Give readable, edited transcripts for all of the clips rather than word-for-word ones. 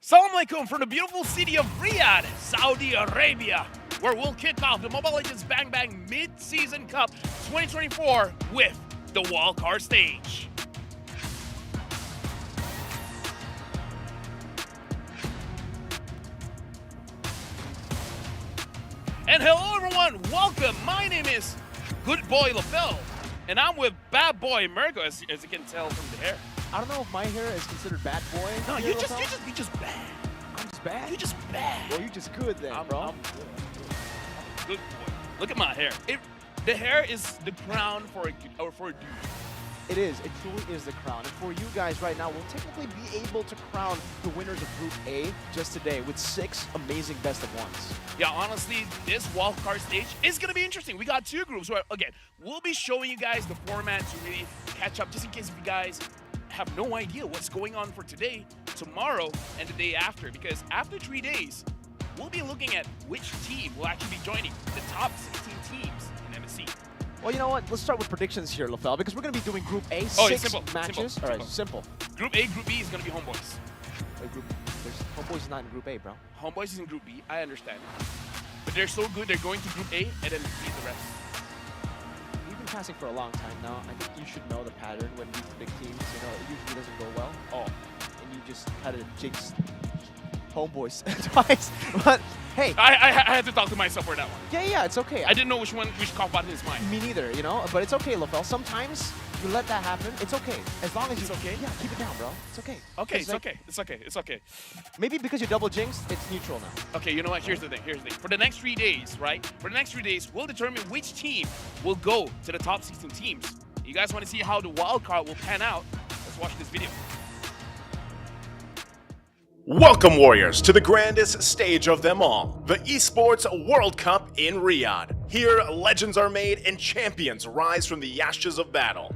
Assalamu alaikum from the beautiful city of Riyadh, Saudi Arabia, where we'll kick off the Mobile Legends Bang Bang Mid-Season Cup 2024 with the wildcard stage. And hello everyone, welcome. My name is Good Boy LaFell, and I'm with Bad Boy Mergo, as you can tell from the hair. I don't know if my hair is considered bad boy. No, here, you just bad. I'm just bad. You just bad. Well, you just good then, bro. I'm good boy. Look at my hair. The hair is the crown for a dude. It is. It truly is the crown. And for you guys right now, we'll technically be able to crown the winners of Group A just today with 6 amazing best of ones. Yeah, honestly, this wildcard stage is going to be interesting. We got 2 groups where, again, we'll be showing you guys the format to really catch up, just in case if you guys have no idea what's going on for today, tomorrow, and the day after. Because after 3 days, we'll be looking at which team will actually be joining the top 16 teams in MSC. Well, you know what? Let's start with predictions here, LaFell, because we're going to be doing Group A, Oh, 6 simple, matches. simple, All right, simple. Group A, Group B is going to be Homeboys. Homeboys is not in Group A, bro. Homeboys is in Group B, I understand. But they're so good, they're going to Group A and then beat the rest. We've been passing for a long time now. I think you should know the pattern when we predict teams. You know, it usually doesn't go well. Oh. And you just kind of jinx Homeboys twice. But hey, I had to talk to myself for that one. yeah, it's okay. I didn't know which cop out in his mind. Me neither, you know, but it's okay, LaFell. Sometimes you let that happen. It's okay. As long as It's okay? Yeah, keep it down, bro. It's okay. Okay, it's like, okay. It's okay. It's okay. Maybe because you double jinxed, it's neutral now. Okay, you know what? Here's the thing. For the next 3 days, right? For the next 3 days, we'll determine which team will go to the top 16 teams. You guys want to see how the wild card will pan out? Let's watch this video. Welcome, Warriors, to the grandest stage of them all, the Esports World Cup in Riyadh. Here, legends are made and champions rise from the ashes of battle.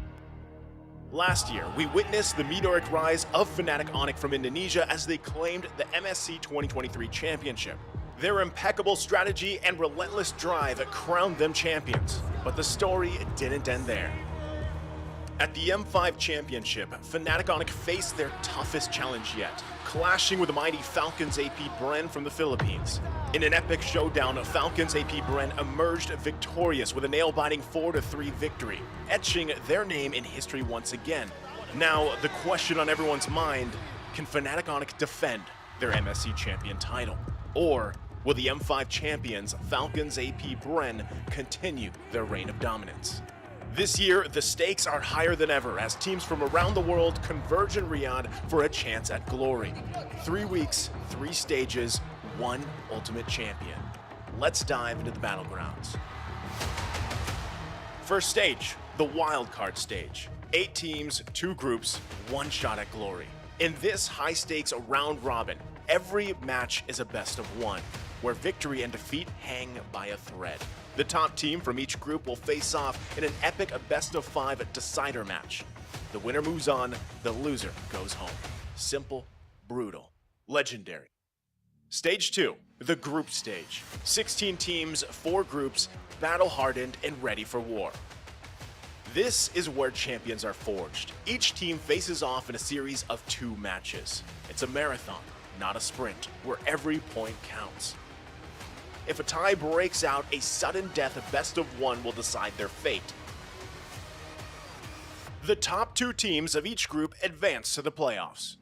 Last year, we witnessed the meteoric rise of Fnatic Onyx from Indonesia as they claimed the MSC 2023 championship. Their impeccable strategy and relentless drive crowned them champions, but the story didn't end there. At the M5 Championship, Fnatic Onyx faced their toughest challenge yet, clashing with the mighty Falcons AP Bren from the Philippines. In an epic showdown, Falcons AP Bren emerged victorious with a nail-biting 4-3 victory, etching their name in history once again. Now, the question on everyone's mind, can Fnatic Onyx defend their MSC champion title? Or will the M5 champions, Falcons AP Bren, continue their reign of dominance? This year, the stakes are higher than ever as teams from around the world converge in Riyadh for a chance at glory. 3 weeks, 3 stages, 1 ultimate champion. Let's dive into the battlegrounds. First stage, the wildcard stage. 8 teams, 2 groups, 1 shot at glory. In this high-stakes round robin, every match is a best of 1, where victory and defeat hang by a thread. The top team from each group will face off in an epic best-of-5 decider match. The winner moves on, the loser goes home. Simple, brutal, legendary. Stage 2, the group stage. 16 teams, 4 groups, battle-hardened and ready for war. This is where champions are forged. Each team faces off in a series of 2 matches. It's a marathon, not a sprint, where every point counts. If a tie breaks out, a sudden death best of 1 will decide their fate. The top 2 teams of each group advance to the playoffs.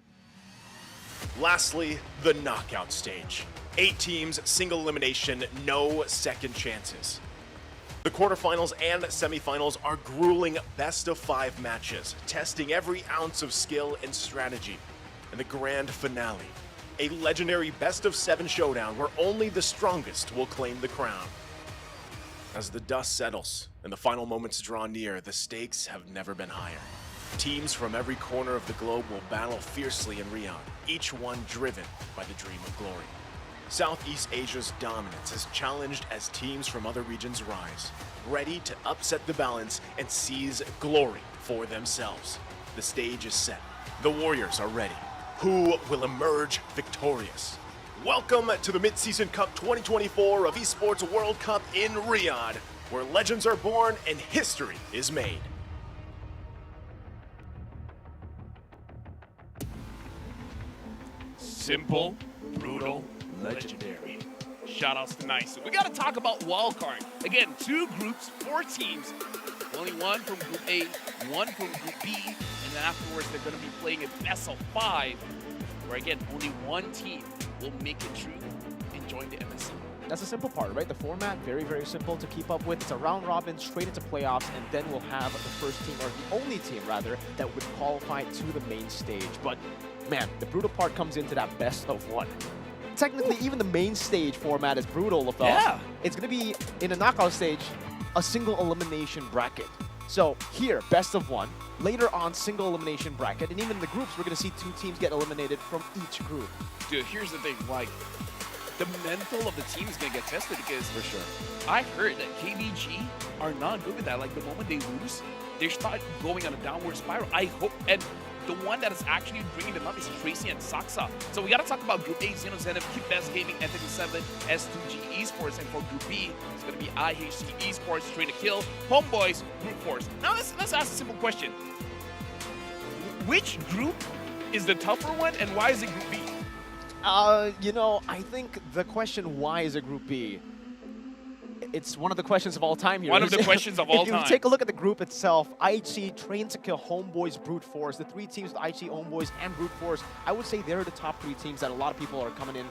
Lastly, the knockout stage. 8 teams, single elimination, no second chances. The quarterfinals and semifinals are grueling best of 5 matches, testing every ounce of skill and strategy. And the grand finale, a legendary best of 7 showdown where only the strongest will claim the crown. As the dust settles and the final moments draw near, the stakes have never been higher. Teams from every corner of the globe will battle fiercely in Riyadh, each one driven by the dream of glory. Southeast Asia's dominance is challenged as teams from other regions rise, ready to upset the balance and seize glory for themselves. The stage is set. The Warriors are ready. Who will emerge victorious? Welcome to the Mid-Season Cup 2024 of Esports World Cup in Riyadh, where legends are born and history is made. Simple, brutal, legendary. Shoutouts to Nice. We got to talk about wildcard. Again, 2 groups, 4 teams. Only one from Group A, one from Group B, and then afterwards they're going to be playing a best of 5, where again, only one team will make it through and join the MSC. That's the simple part, right? The format, very, very simple to keep up with. It's a round robin, straight into playoffs, and then we'll have the first team, or the only team, rather, that would qualify to the main stage. But, man, the brutal part comes into that best of 1. Technically, even the main stage format is brutal, LaFell. Yeah. It's going to be, in a knockout stage, a single elimination bracket. So here, best of 1. Later on, single elimination bracket. And even in the groups, we're going to see 2 teams get eliminated from each group. Dude, here's the thing, like, the mental of the team is going to get tested because For sure. I heard that KBG are not good with that. Like, the moment they lose, they start going on a downward spiral. I hope, and the one that is actually bringing them up is Tracy and Saksa. So we got to talk about Group A, Xeno Zenith, Keep Best Gaming, Entity 7, S2G Esports, and for Group B, it's going to be IHC Esports, Train to Kill, Homeboys, Group Force. Now let's ask a simple question. Which group is the tougher one, and why is it Group B? You know, I think the question, why is it Group B? It's one of the questions of all time here. One of the questions of all If time. you take a look at the group itself, IHC, Train to Kill, Homeboys, Brute Force, the 3 teams with IHC, Homeboys, and Brute Force, I would say they're the top 3 teams that a lot of people are coming in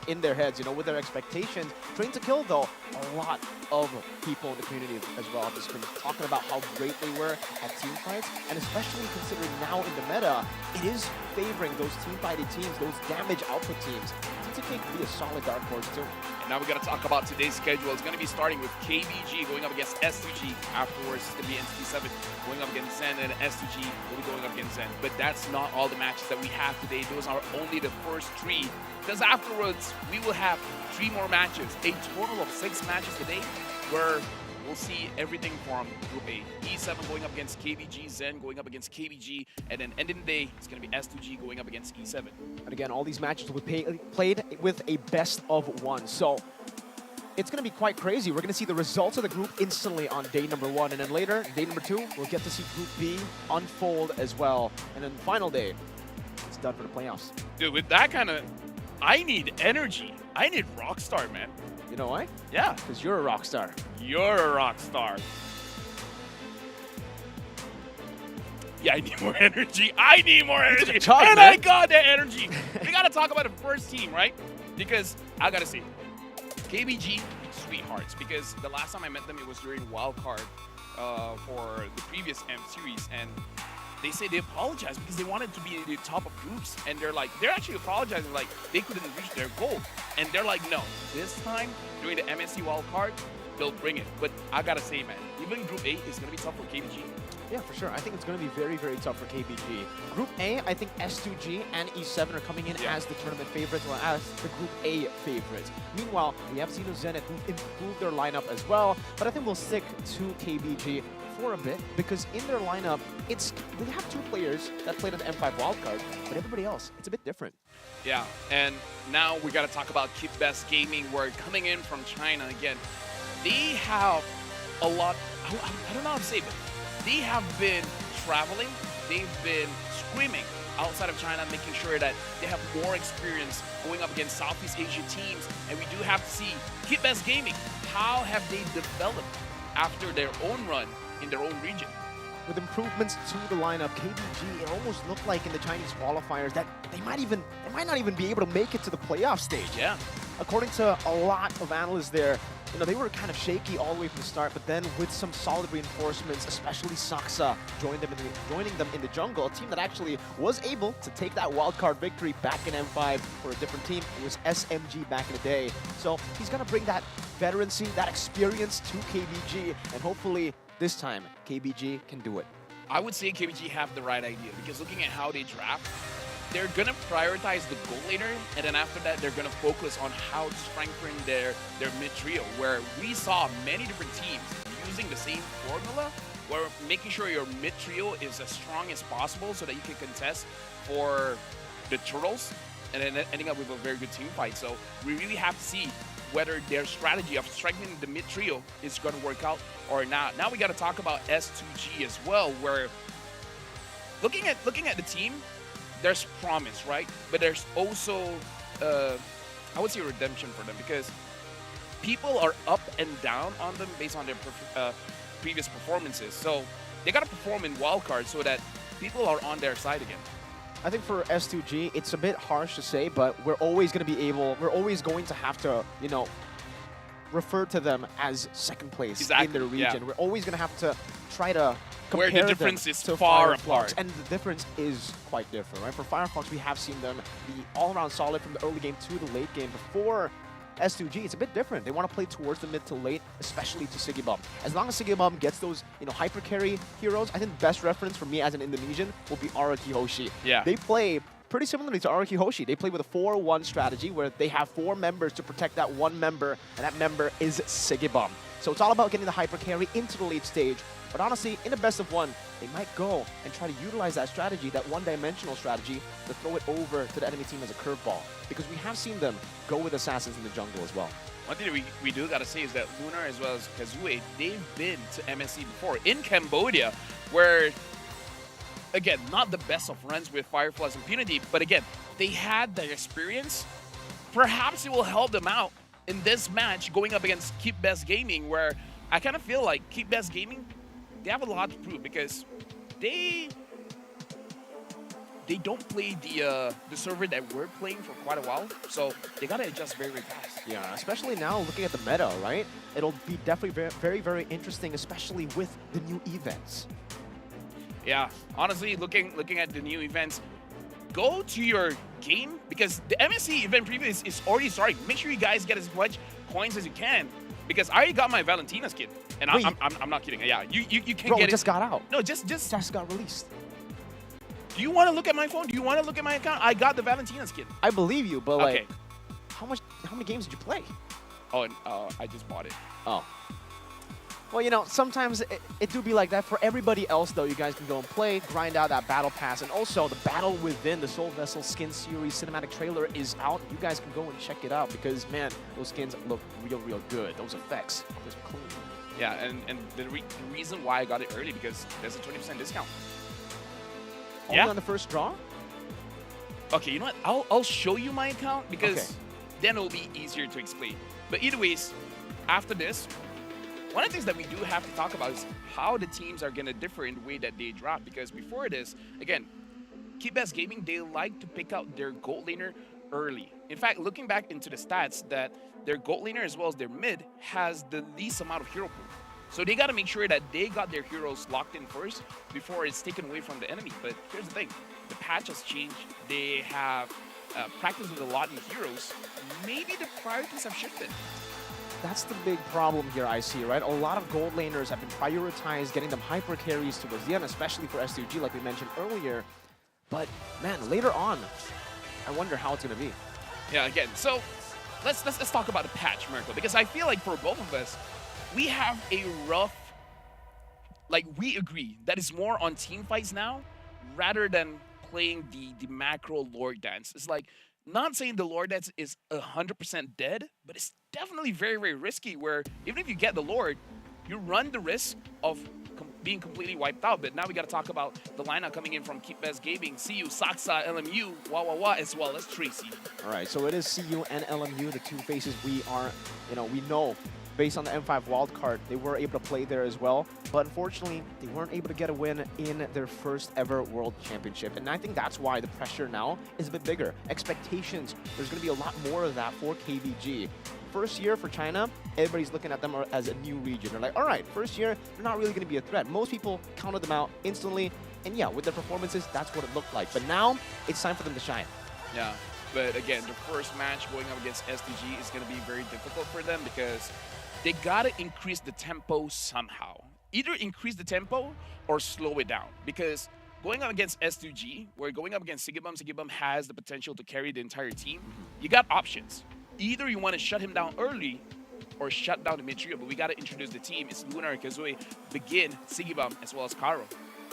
in their heads, you know, with their expectations. Train to Kill, though, a lot of people in the community as well have just been talking about how great they were at team fights, and especially considering now in the meta, it is favoring those team fighting teams, those damage output teams. TTK could be a solid dark horse, too. And now we got to talk about today's schedule. It's going to be starting with KBG going up against S2G. Afterwards, it's going to be Entity 7 going up against Zen, and S2G will be going up against Zen. But that's not all the matches that we have today. Those are only the first 3. Because afterwards, we will have 3 more matches. A total of 6 matches today, where we'll see everything from Group A. E7 going up against KBG, Zen going up against KBG, and then ending the day, it's going to be S2G going up against E7. And again, all these matches will be played with a best of 1. So it's going to be quite crazy. We're going to see the results of the group instantly on day number 1. And then later, day number 2, we'll get to see Group B unfold as well. And then the final day, it's done for the playoffs. Dude, with that kind of... I need energy. I need Rockstar, man. You know why? Yeah. Because you're a rock star. You're a rock star. Yeah, I need more energy. I need more energy. Chug, and man. I got that energy. We got to talk about the first team, right? Because I got to say, KBG, sweethearts. Because the last time I met them, it was during wildcard for the previous M series. And they say they apologized because they wanted to be in the top of groups. And they're actually apologizing like they couldn't reach their goal. And they're like, no, this time during the MSC wildcard, they'll bring it. But I gotta say, man, even Group A is gonna be tough for KBG. Yeah, for sure. I think it's going to be very, very tough for KBG. Group A, I think S2G and E7 are coming in as the tournament favorites, or as the Group A favorites. Meanwhile, we have Xeno Zenith, who improved their lineup as well, but I think we'll stick to KBG for a bit, because in their lineup, they have 2 players that played on the M5 wildcard, but everybody else, it's a bit different. Yeah, and now we gotta talk about Keep Best Gaming. We're coming in from China again. They have a lot, I don't know how to say it, but they have been traveling, they've been screaming outside of China, making sure that they have more experience going up against Southeast Asia teams. And we do have to see Keep Best Gaming. How have they developed after their own run in their own region? With improvements to the lineup, KBG, it almost looked like in the Chinese qualifiers that they might not even be able to make it to the playoff stage. Yeah. According to a lot of analysts there, you know, they were kind of shaky all the way from the start, but then with some solid reinforcements, especially Saksa joining them in the jungle, a team that actually was able to take that wildcard victory back in M5 for a different team. It was SMG back in the day. So he's going to bring that veterancy, that experience to KBG, and hopefully this time KBG can do it. I would say KBG have the right idea, because looking at how they draft, they're going to prioritize the goal later, and then after that, they're going to focus on how to strengthen their mid-trio, where we saw many different teams using the same formula, where making sure your mid-trio is as strong as possible so that you can contest for the turtles, and then ending up with a very good team fight. So we really have to see whether their strategy of strengthening the mid-trio is going to work out or not. Now we got to talk about S2G as well, where looking at the team, there's promise, right? But there's also, I would say, redemption for them because people are up and down on them based on their previous performances. So they got to perform in wildcard so that people are on their side again. I think for S2G, it's a bit harsh to say, but we're always going to have to, you know, refer to them as second place in their region. We're always going to have to try to compare where the difference them is to far Firefox, apart. and the difference is quite different, right? For Firefox, we have seen them be all-around solid from the early game to the late game. Before S2G, it's a bit different. They want to play towards the mid to late, especially to Sigibum. As long as Sigibum gets those, you know, hyper carry heroes, I think the best reference for me as an Indonesian will be Araki Hoshi. Yeah. They play pretty similarly to Araki Hoshi. They play with a 4-1 strategy where they have 4 members to protect that one member, and that member is Sigibum. So it's all about getting the hyper carry into the late stage. But honestly, in a best of 1, they might go and try to utilize that strategy, that one-dimensional strategy, to throw it over to the enemy team as a curveball. Because we have seen them go with assassins in the jungle as well. One thing we do got to say is that Lunar as well as Kazue, they've been to MSC before in Cambodia, where, again, not the best of runs with Firefly's impunity, but again, they had the experience. Perhaps it will help them out in this match going up against Keep Best Gaming, where I kind of feel like Keep Best Gaming, they have a lot to prove because they don't play the server that we're playing for quite a while, so they gotta adjust very, very fast. Yeah, especially now looking at the meta, right? It'll be definitely very, very interesting, especially with the new events. Yeah, honestly, looking at the new events, go to your game because the MSC event preview is already starting. Make sure you guys get as much coins as you can because I already got my Valentina skin, and Wait, I'm not kidding. Yeah, you can bro, get it just got out. No, just got released. Do you want to look at my phone? Do you want to look at my account? I got the Valentina skin. I believe you, but Okay. like, how many games did you play? Oh, and I just bought it. Oh. Well, you know, sometimes it do be like that. For everybody else, though, you guys can go and play, grind out that battle pass, and also the Battle Within, the Soul Vessel skin series cinematic trailer is out. You guys can go and check it out because, man, those skins look real, real good. Those effects, just clean. Yeah, and the reason why I got it early because there's a 20% discount. Only on the first draw? Okay, you know what? I'll show you my account because Okay. then it'll be easier to explain. But either ways, after this, one of the things that we do have to talk about is how the teams are going to differ in the way that they drop. Because before this, again, Keep Best Gaming, they like to pick out their gold laner early. In fact, looking back into the stats, that their gold laner as well as their mid has the least amount of hero pool. So they got to make sure that they got their heroes locked in first before it's taken away from the enemy. But here's the thing. The patch has changed. They have practiced with a lot in heroes. Maybe the priorities have shifted. That's the big problem here I see, right? A lot of gold laners have been prioritized, getting them hyper carries towards the end, especially for S2G, like we mentioned earlier. But, man, later on, I wonder how it's going to be. Yeah, again, so let's talk about the patch, Mirko, because I feel like for both of us, we have a rough, like, we agree that it's more on team fights now rather than playing the macro Lord Dance. It's like, not saying the Lord Dance is 100% dead, but it's definitely very, very risky where even if you get the Lord, you run the risk of being completely wiped out. But now we got to talk about the lineup coming in from Keep Best Gaming, CU, Saksa, LMU, Wah, as well as Tracy. All right, so it is CU and LMU, the two faces we are, we know based on the M5 wildcard, they were able to play there as well. But unfortunately, they weren't able to get a win in their first ever World Championship. And I think that's why the pressure now is a bit bigger. Expectations, there's going to be a lot more of that for KBG. First year for China, everybody's looking at them as a new region. They're like, all right, first year, they're not really going to be a threat. Most people counted them out instantly. And yeah, with their performances, that's what it looked like. But now, it's time for them to shine. Yeah, but again, the first match going up against SDG is going to be very difficult for them because they got to increase the tempo somehow. Either increase the tempo or slow it down. Because going up against S2G, where going up against Sigibum has the potential to carry the entire team. You got options. Either you want to shut him down early or shut down the mid-trio, but we got to introduce the team. It's Lunar, Kazue, Begin, Sigibum, as well as Karo.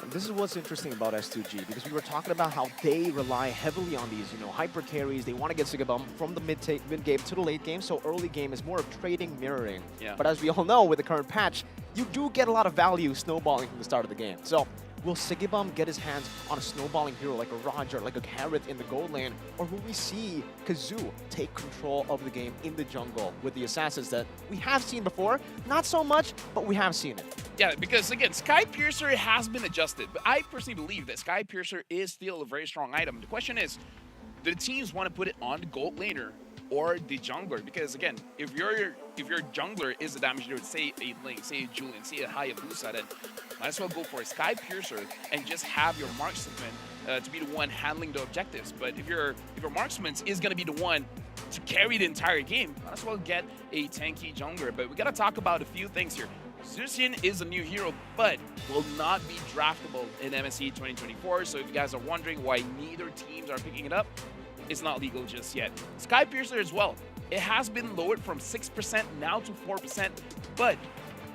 And this is what's interesting about S2G, because we were talking about how they rely heavily on these, hyper carries. They want to get Sigibum from the mid game to the late game, so early game is more of trading, mirroring. Yeah. But as we all know, with the current patch, you do get a lot of value snowballing from the start of the game. So will Sigibum get his hands on a snowballing hero like a Roger, like a Carrot in the gold lane? Or will we see Kazoo take control of the game in the jungle with the assassins that we have seen before? Not so much, but we have seen it. Yeah, because again, Sky Piercer has been adjusted, but I personally believe that Sky Piercer is still a very strong item. The question is, do the teams want to put it on the gold laner or the jungler? Because again, if your jungler is a damage dealer, say a Link, say a Julian, say a Hayabusa, then might as well go for a Sky Piercer and just have your marksman to be the one handling the objectives. But if your marksman is going to be the one to carry the entire game, might as well get a tanky jungler. But we got to talk about a few things here. Zucian is a new hero, but will not be draftable in MSC 2024. So if you guys are wondering why neither teams are picking it up, it's not legal just yet. Sky Piercer as well. It has been lowered from 6% now to 4%, but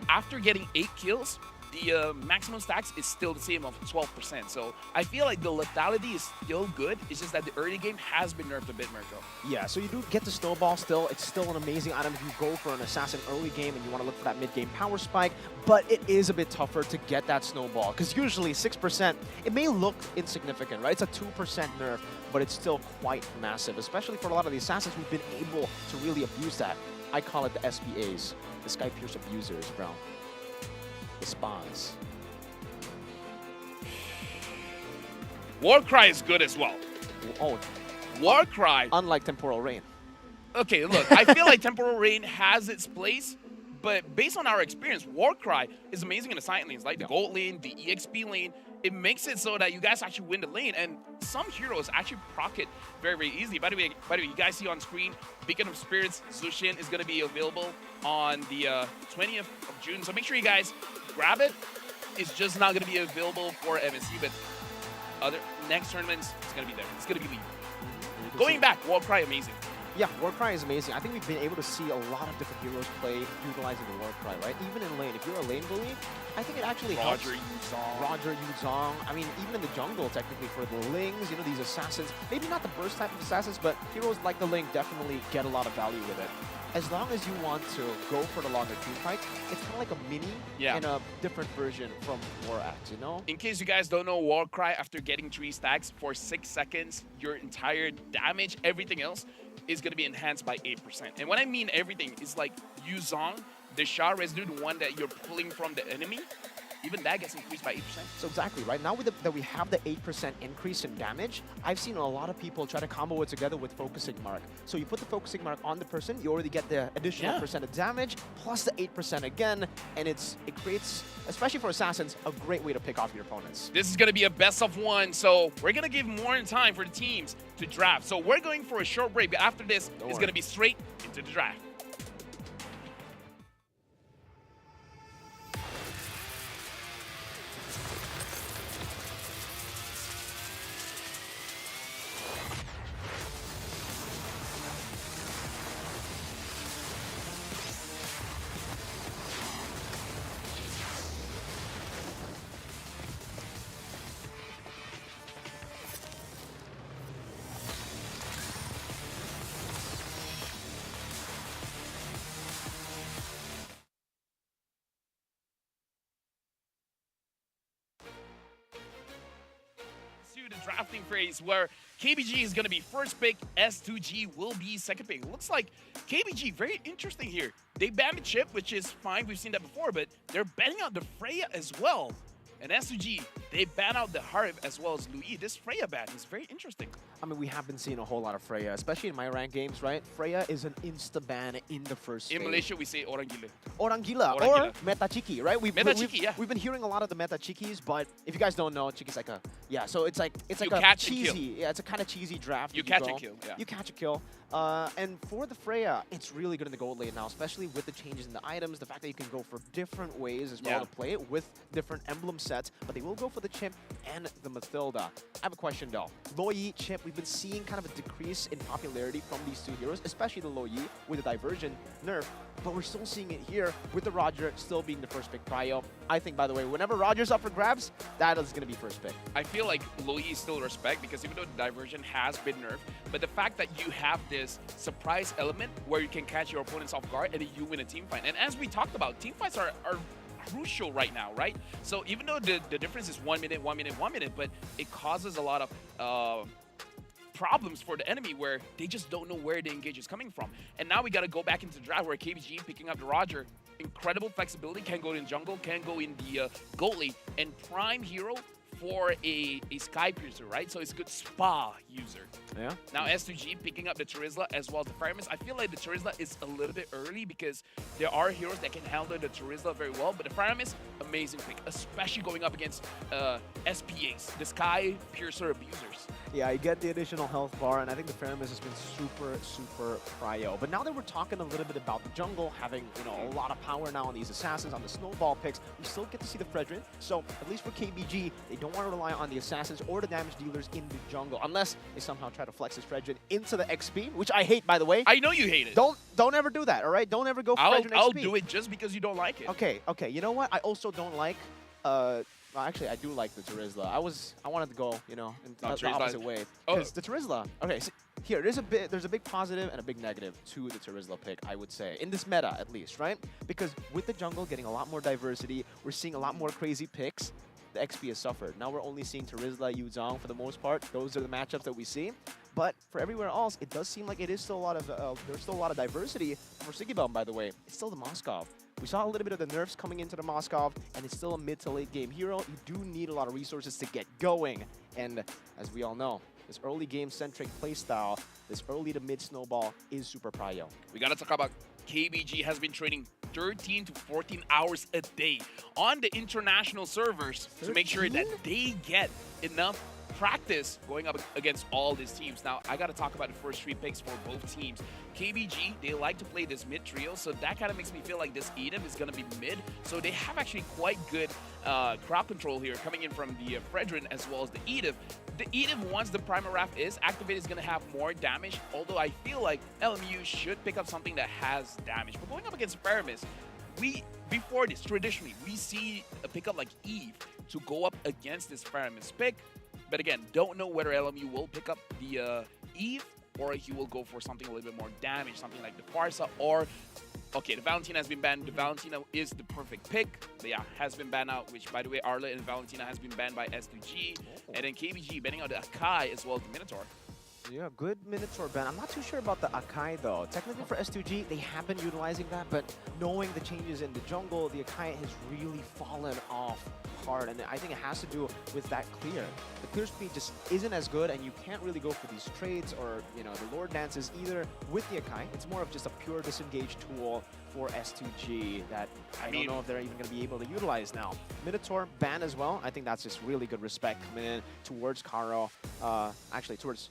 after getting 8 kills, the maximum stacks is still the same of 12%. So I feel like the lethality is still good. It's just that the early game has been nerfed a bit, Mirko. Yeah, so you do get the snowball still. It's still an amazing item if you go for an assassin early game and you want to look for that mid-game power spike, but it is a bit tougher to get that snowball because usually 6%, it may look insignificant, right? It's a 2% nerf, but it's still quite massive, especially for a lot of the assassins who've been able to really abuse that. I call it the SPAs, the Sky Pierce abusers, bro. The spawns. Warcry is good as well. Oh, Warcry. unlike Temporal Rain. Okay, look, I feel like Temporal Rain has its place, but based on our experience, Warcry is amazing in the side lanes, like the gold lane, the EXP lane. It makes it so that you guys actually win the lane, and some heroes actually proc it very, very easily. By the way, you guys see on screen, Beacon of Spirits, Zucian is going to be available on the 20th of June. So make sure you guys grab it. It's just not going to be available for MSC, but other next tournaments, it's going to be there. It's going to be legal. Going back, Warcry, amazing. Yeah, Warcry is amazing. I think we've been able to see a lot of different heroes play utilizing the Warcry, right? Even in lane. If you're a lane bully, I think it actually helps. Roger Yuzong. I mean, even in the jungle, technically, for the Lings, you know, these assassins, maybe not the burst type of assassins, but heroes like the Ling definitely get a lot of value with it. As long as you want to go for the longer team fights, it's kind of like a mini in a different version from War Axe, you know? In case you guys don't know, Warcry, after getting 3 stacks for 6 seconds, your entire damage, everything else, is going to be enhanced by 8%. And when I mean everything, it's like Yuzong, the Shah residue, the one that you're pulling from the enemy, even that gets increased by 8%. So exactly, right? Now that we have the 8% increase in damage, I've seen a lot of people try to combo it together with Focusing Mark. So you put the Focusing Mark on the person, you already get the additional percent of damage, plus the 8% again, and it creates, especially for Assassins, a great way to pick off your opponents. This is going to be a best of 1, so we're going to give more time for the teams to draft. So we're going for a short break, but after this, it's going to be straight into the draft. The drafting phase where KBG is going to be first pick, S2G will be second pick. Looks like KBG, very interesting here. They banned the chip, which is fine. We've seen that before, but they're banning out the Freya as well. And S2G, they ban out the Harv as well as Louis. This Freya ban is very interesting. I mean, we have been seeing a whole lot of Freya, especially in my rank games, right? Freya is an insta-ban in the first In Malaysia, we say Orang Gila. Orang Gila, or Meta Chiki, right? We've been hearing a lot of the Meta Chikis, but if you guys don't know, Chiki's like a, so it's like a cheesy, it's a kind of cheesy draft. You catch a kill, You catch a kill. And for the Freya, it's really good in the gold lane now, especially with the changes in the items, the fact that you can go for different ways as well to play it with different emblem sets, but they will go for the Chimp and the Mathilda. I have a question though. Loyi, Chimp, we've been seeing kind of a decrease in popularity from these two heroes, especially the Loyi with the diversion nerf, but we're still seeing it here with the Roger still being the first pick prio. I think, by the way, whenever Roger's up for grabs, that is going to be first pick. I feel like Loyi is still respect because even though the diversion has been nerfed, but the fact that you have this surprise element where you can catch your opponents off guard and then you win a team fight. And as we talked about, team fights are crucial right now, right? So even though the difference is 1 minute, 1 minute, 1 minute, but it causes a lot of problems for the enemy where they just don't know where the engage is coming from. And now we got to go back into the draft where KBG picking up the Roger. Incredible flexibility, can go in jungle, can go in the goat lane, and prime hero for a Sky Piercer, right? So it's a good spa user. Yeah. Now S2G picking up the Charizla as well as the Fireman. I feel like the Charizla is a little bit early because there are heroes that can handle the Charizla very well, but the Fireman, amazing pick, especially going up against SPAs, the Sky Piercer abusers. Yeah, you get the additional health bar, and I think the Faramis has been super prio. But now that we're talking a little bit about the jungle, having, you know, a lot of power now on these assassins, on the snowball picks, we still get to see the Fredrin. So at least for KBG, they don't want to rely on the assassins or the damage dealers in the jungle, unless they somehow try to flex this Fredrin into the XP, which I hate, by the way. I know you hate it. Don't ever do that, all right? Don't ever go for Fredrin XP. I'll do it just because you don't like it. Okay. You know what? I also don't like. Well, actually, I do like the Charizla. I wanted to go, you know, in the opposite way. Because the Charizla. Okay, so here there's a big positive and a big negative to the Charizla pick, I would say, in this meta at least, right? Because with the jungle getting a lot more diversity, we're seeing a lot more crazy picks. The XP has suffered. Now we're only seeing Charizla, Yuzong for the most part. Those are the matchups that we see. But for everywhere else, it does seem like it is still a lot of there's still a lot of diversity. For Sigibum, by the way, it's still the Moskov. We saw a little bit of the nerfs coming into the Moskov, and it's still a mid to late game hero. You do need a lot of resources to get going. And as we all know, this early game centric playstyle, this early to mid snowball is super prio. We gotta talk about KBG has been training 13 to 14 hours a day on the international servers 13? To make sure that they get enough practice going up against all these teams. Now, I got to talk about the first 3 picks for both teams. KBG, they like to play this mid trio, so that kind of makes me feel like this Edom is going to be mid. So they have actually quite good crowd control here coming in from the Fredrin as well as the Edom. The Edom, once the Primal Wrath is activated, is going to have more damage, although I feel like LMU should pick up something that has damage. But going up against Paramis, before this, traditionally, we see a pickup like Eve to go up against this Paramis pick. But again, don't know whether LMU will pick up the Eve or he will go for something a little bit more damage, something like the Farsa or... Okay, the Valentina has been banned. The Valentina is the perfect pick. But yeah, has been banned out, which, by the way, Arla and Valentina has been banned by S2G. Oh. And then KBG banning out the Akai as well as the Minotaur. Yeah, good Minotaur ban. I'm not too sure about the Akai, though. Technically, for S2G, they have been utilizing that, but knowing the changes in the jungle, the Akai has really fallen off hard, and I think it has to do with that clear. The clear speed just isn't as good, and you can't really go for these trades or, you know, the Lord Dances either with the Akai. It's more of just a pure disengage tool for S2G that I don't know if they're even going to be able to utilize now. Minotaur ban as well. I think that's just really good respect coming in towards Karo. Actually, towards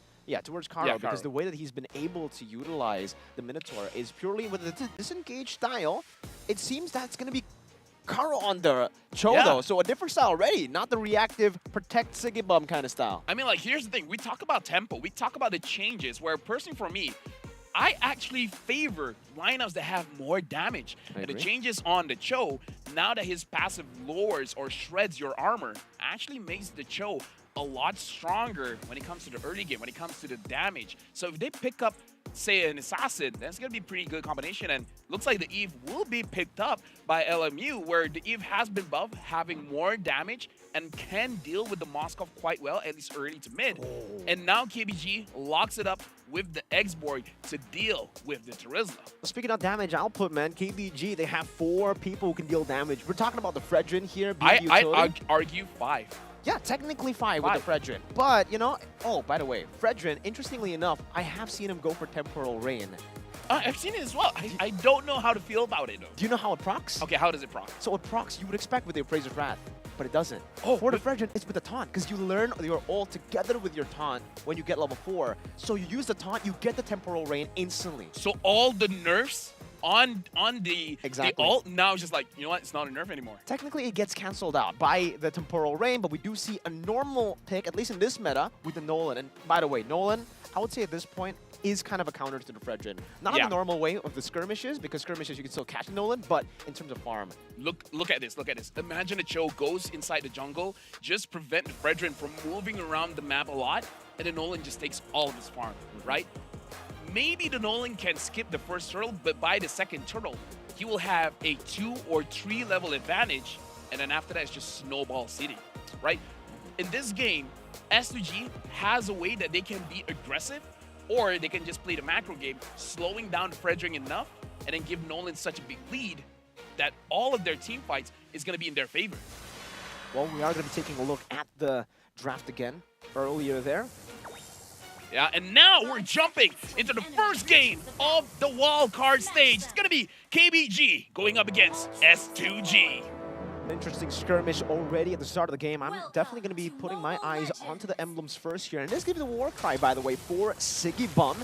Karo, because the way that he's been able to utilize the Minotaur is purely with the disengage style. It seems that's going to be Karo on the Cho, though, so a different style already, not the reactive protect Sigibum kind of style. I mean, like, here's the thing. We talk about tempo. We talk about the changes, where personally for me, I actually favor lineups that have more damage. And the changes on the Cho, now that his passive lowers or shreds your armor, actually makes the Cho a lot stronger when it comes to the early game, when it comes to the damage. So if they pick up, say, an assassin, that's going to be a pretty good combination. And looks like the Eve will be picked up by LMU, where the Eve has been buffed, having more damage and can deal with the Moskov quite well, at least early to mid. And now KBG locks it up with the X-Borg to deal with the Charizla. Speaking of damage output, man, KBG, they have 4 people who can deal damage. We're talking about the Fredrin here. I'd argue 5. Yeah, technically 5 with the Fredrin. But, you know, oh, by the way, Fredrin, interestingly enough, I have seen him go for Temporal Rain. I've seen it as well. I don't know how to feel about it, though. Do you know how it procs? Okay, how does it proc? So it procs you would expect with the Appraiser's Wrath, but it doesn't. Oh, for the Fredrin, it's with the taunt, because you learn your ult together with your taunt when you get level 4. So you use the taunt, you get the Temporal Rain instantly. So all the nerfs on the ult now is just like, you know what, it's not a nerf anymore. Technically, it gets cancelled out by the Temporal Rain, but we do see a normal pick, at least in this meta, with the Nolan. And by the way, Nolan, I would say at this point, is kind of a counter to the Fredrin. Not in the normal way of the skirmishes, because skirmishes you can still catch Nolan, but in terms of farm. Look at this, look at this. Imagine a Cho goes inside the jungle, just prevent the Fredrin from moving around the map a lot, and then Nolan just takes all of his farm, right? Maybe the Nolan can skip the first turtle, but by the second turtle, he will have a 2 or 3 level advantage, and then after that it's just snowball city, right? In this game, S2G has a way that they can be aggressive, or they can just play the macro game, slowing down Frederick enough, and then give Nolan such a big lead that all of their team fights is going to be in their favor. Well, we are going to be taking a look at the draft again earlier there. Yeah, and now we're jumping into the first game of the wild card stage. It's going to be KBG going up against S2G. An interesting skirmish already at the start of the game. I'm definitely going to be putting my eyes onto the emblems first here. And this is going to be the war cry, by the way, for Siggy Bum.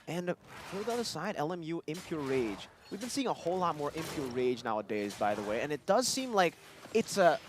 And for the other side, LMU Impure Rage. We've been seeing a whole lot more Impure Rage nowadays, by the way. And it does seem like it's kind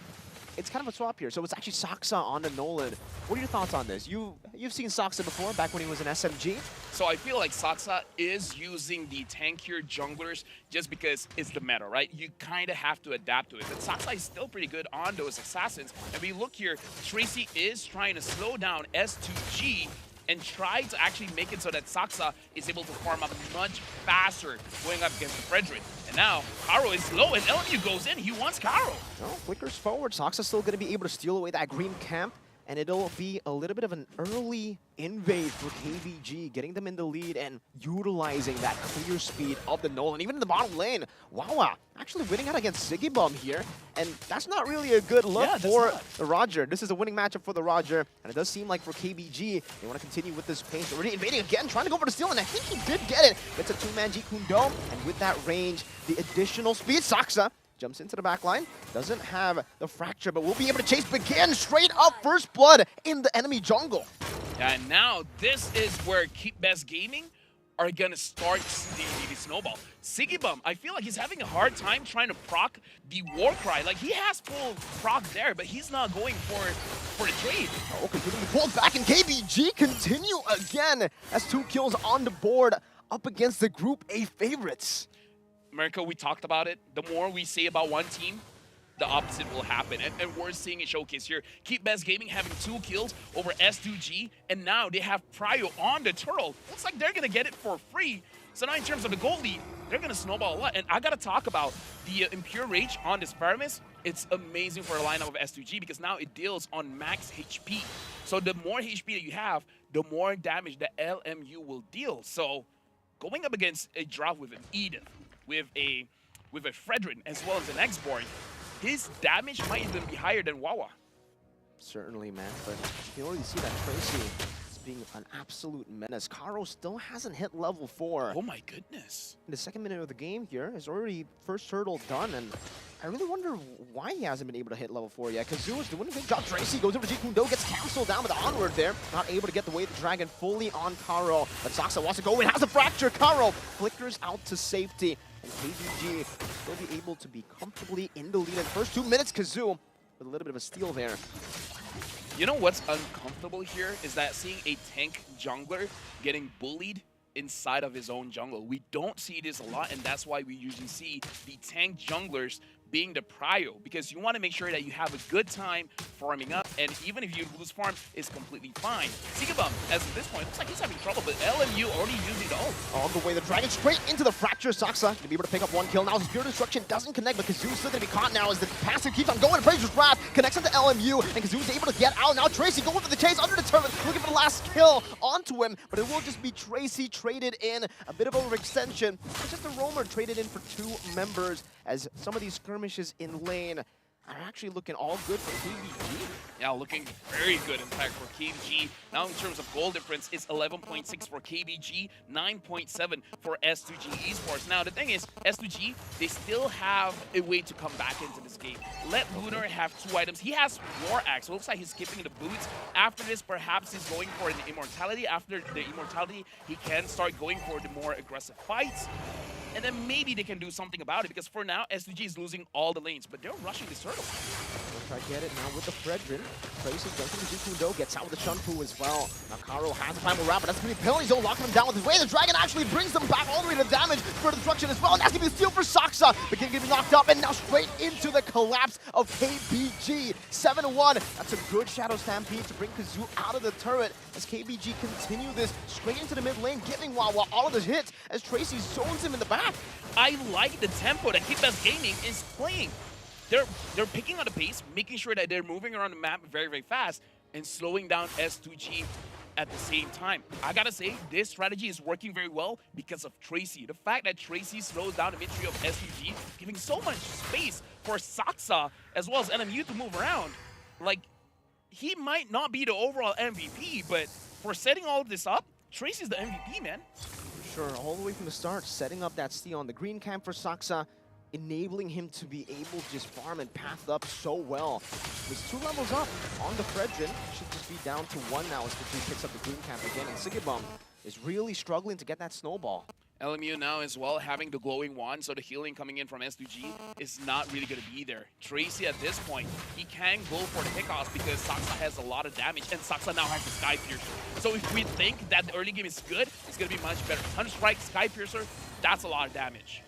of a swap here. So it's actually Saksa on the Nolan. What are your thoughts on this? You've seen Saksa before, back when he was in SMG. So I feel like Saksa is using the tankier junglers just because it's the meta, right? You kind of have to adapt to it. But Saksa is still pretty good on those assassins. And we look here, Tracy is trying to slow down S2G and try to actually make it so that Saksa is able to farm up much faster going up against Frederick. And now, Karo is low, and LMU goes in. He wants Karo. No, flickers forward. Saksa's still going to be able to steal away that green camp, and it'll be a little bit of an early invade for KBG, getting them in the lead and utilizing that clear speed of the Nolan. Even in the bottom lane, Wawa actually winning out against Siggy Bum here, and that's not really a good look for the Roger. This is a winning matchup for the Roger, and it does seem like for KBG, they want to continue with this pace. Already invading again, trying to go for the steal, and I think he did get it. It's a two-man Jeet Kune Do, and with that range, the additional speed, Saksa jumps into the back line, doesn't have the fracture, but will be able to chase Begin straight up first blood in the enemy jungle. Yeah, and now this is where Keep Best Gaming are gonna start the snowball. Siggy Bum, I feel like he's having a hard time trying to proc the war cry. Like, he has full proc there, but he's not going for the trade. Okay, getting the pulled back, and KBG continue again as 2 kills on the board up against the Group A favorites. America, we talked about it. The more we say about one team, the opposite will happen. And we're seeing it showcase here. Keep Best Gaming having 2 kills over S2G, and now they have Prio on the turtle. Looks like they're going to get it for free. So now in terms of the goal lead, they're going to snowball a lot. And I got to talk about the Impure Rage on this Paramis. It's amazing for a lineup of S2G because now it deals on max HP. So the more HP that you have, the more damage the LMU will deal. So going up against a draft with an Edith, with a Fredrin, as well as an X-Born, his damage might even be higher than Wawa. Certainly, man, but you can already see that Tracy is being an absolute menace. Karo still hasn't hit level 4. Oh my goodness. In the 2nd minute of the game here is already first hurdle done, and I really wonder why he hasn't been able to hit level 4 yet. Kazoo is doing a good job. Tracy goes over to Jeet Kune Do, gets canceled down with the onward there. Not able to get the Way of the Dragon fully on Karo, but Saksa wants to go in, has a fracture. Karo flickers out to safety. And KBG will be able to be comfortably in the lead in the first 2 minutes. Kazoo with a little bit of a steal there. You know what's uncomfortable here is that seeing a tank jungler getting bullied inside of his own jungle. We don't see this a lot, and that's why we usually see the tank junglers being the prio, because you want to make sure that you have a good time farming up, and even if you lose farm, it's completely fine. Siggy Bum, as of this point, looks like he's having trouble, but LMU already using the ult. On the way, the Dragon straight into the fracture. Saksa to be able to pick up 1 kill. Now his Pure Destruction doesn't connect, but Kazoo's still going to be caught now as the passive keeps on going. Fraser's Wrath connects into LMU, and Kazoo's able to get out. Now Tracy going for the chase under the turret, looking for the last kill onto him, but it will just be Tracy traded in. A bit of overextension. It's just a roamer traded in for 2 members, as some of these skirmishes in lane are actually looking all good for KBG. Yeah, looking very good, in fact, for KBG. Now, in terms of goal difference, it's 11.6 for KBG, 9.7 for S2G Esports. Now, the thing is, S2G, they still have a way to come back into this game. Let Lunar have 2 items. He has War Axe. It looks like he's skipping the boots. After this, perhaps he's going for an Immortality. After the Immortality, he can start going for the more aggressive fights. And then maybe they can do something about it, because for now, S2G is losing all the lanes, but they're rushing this turtle. Try to get it now with the Fredrin. Traces goes to the Zukundo, gets out with the Shunfu as well. Now Karo has the primal wrap, but that's going to be penalty zone, locking him down with his way. The Dragon actually brings them back all the way to damage for destruction as well. And that's going to be the steal for Saksa. Begin getting knocked up, and now straight into the collapse of KBG. 7-1. That's a good Shadow Stampede to bring Kazoo out of the turret as KBG continue this straight into the mid lane, giving Wawa all of the hits as Tracy zones him in the back. I like the tempo that Keep Best Gaming is playing. They're picking on the pace, making sure that they're moving around the map very, very fast, and slowing down S2G at the same time. I gotta say, this strategy is working very well because of Tracy. The fact that Tracy slows down the mid-tree of S2G, giving so much space for Saksa as well as NMU to move around. Like, he might not be the overall MVP, but for setting all of this up, Tracy's the MVP, man. Sure, all the way from the start, setting up that steal on the green camp for Saksa, enabling him to be able to just farm and path up so well. He's 2 levels up on the Fredrin. Should just be down to 1 now as he picks up the green camp again. And Sigibum is really struggling to get that snowball. LMU now as well having the glowing wand, so the healing coming in from S2G is not really going to be there. Tracy at this point, he can go for the pickoffs because Saksa has a lot of damage and Saksa now has the Sky Piercer. So if we think that the early game is good, it's going to be much better. Thunder Strike, Sky Piercer, that's a lot of damage.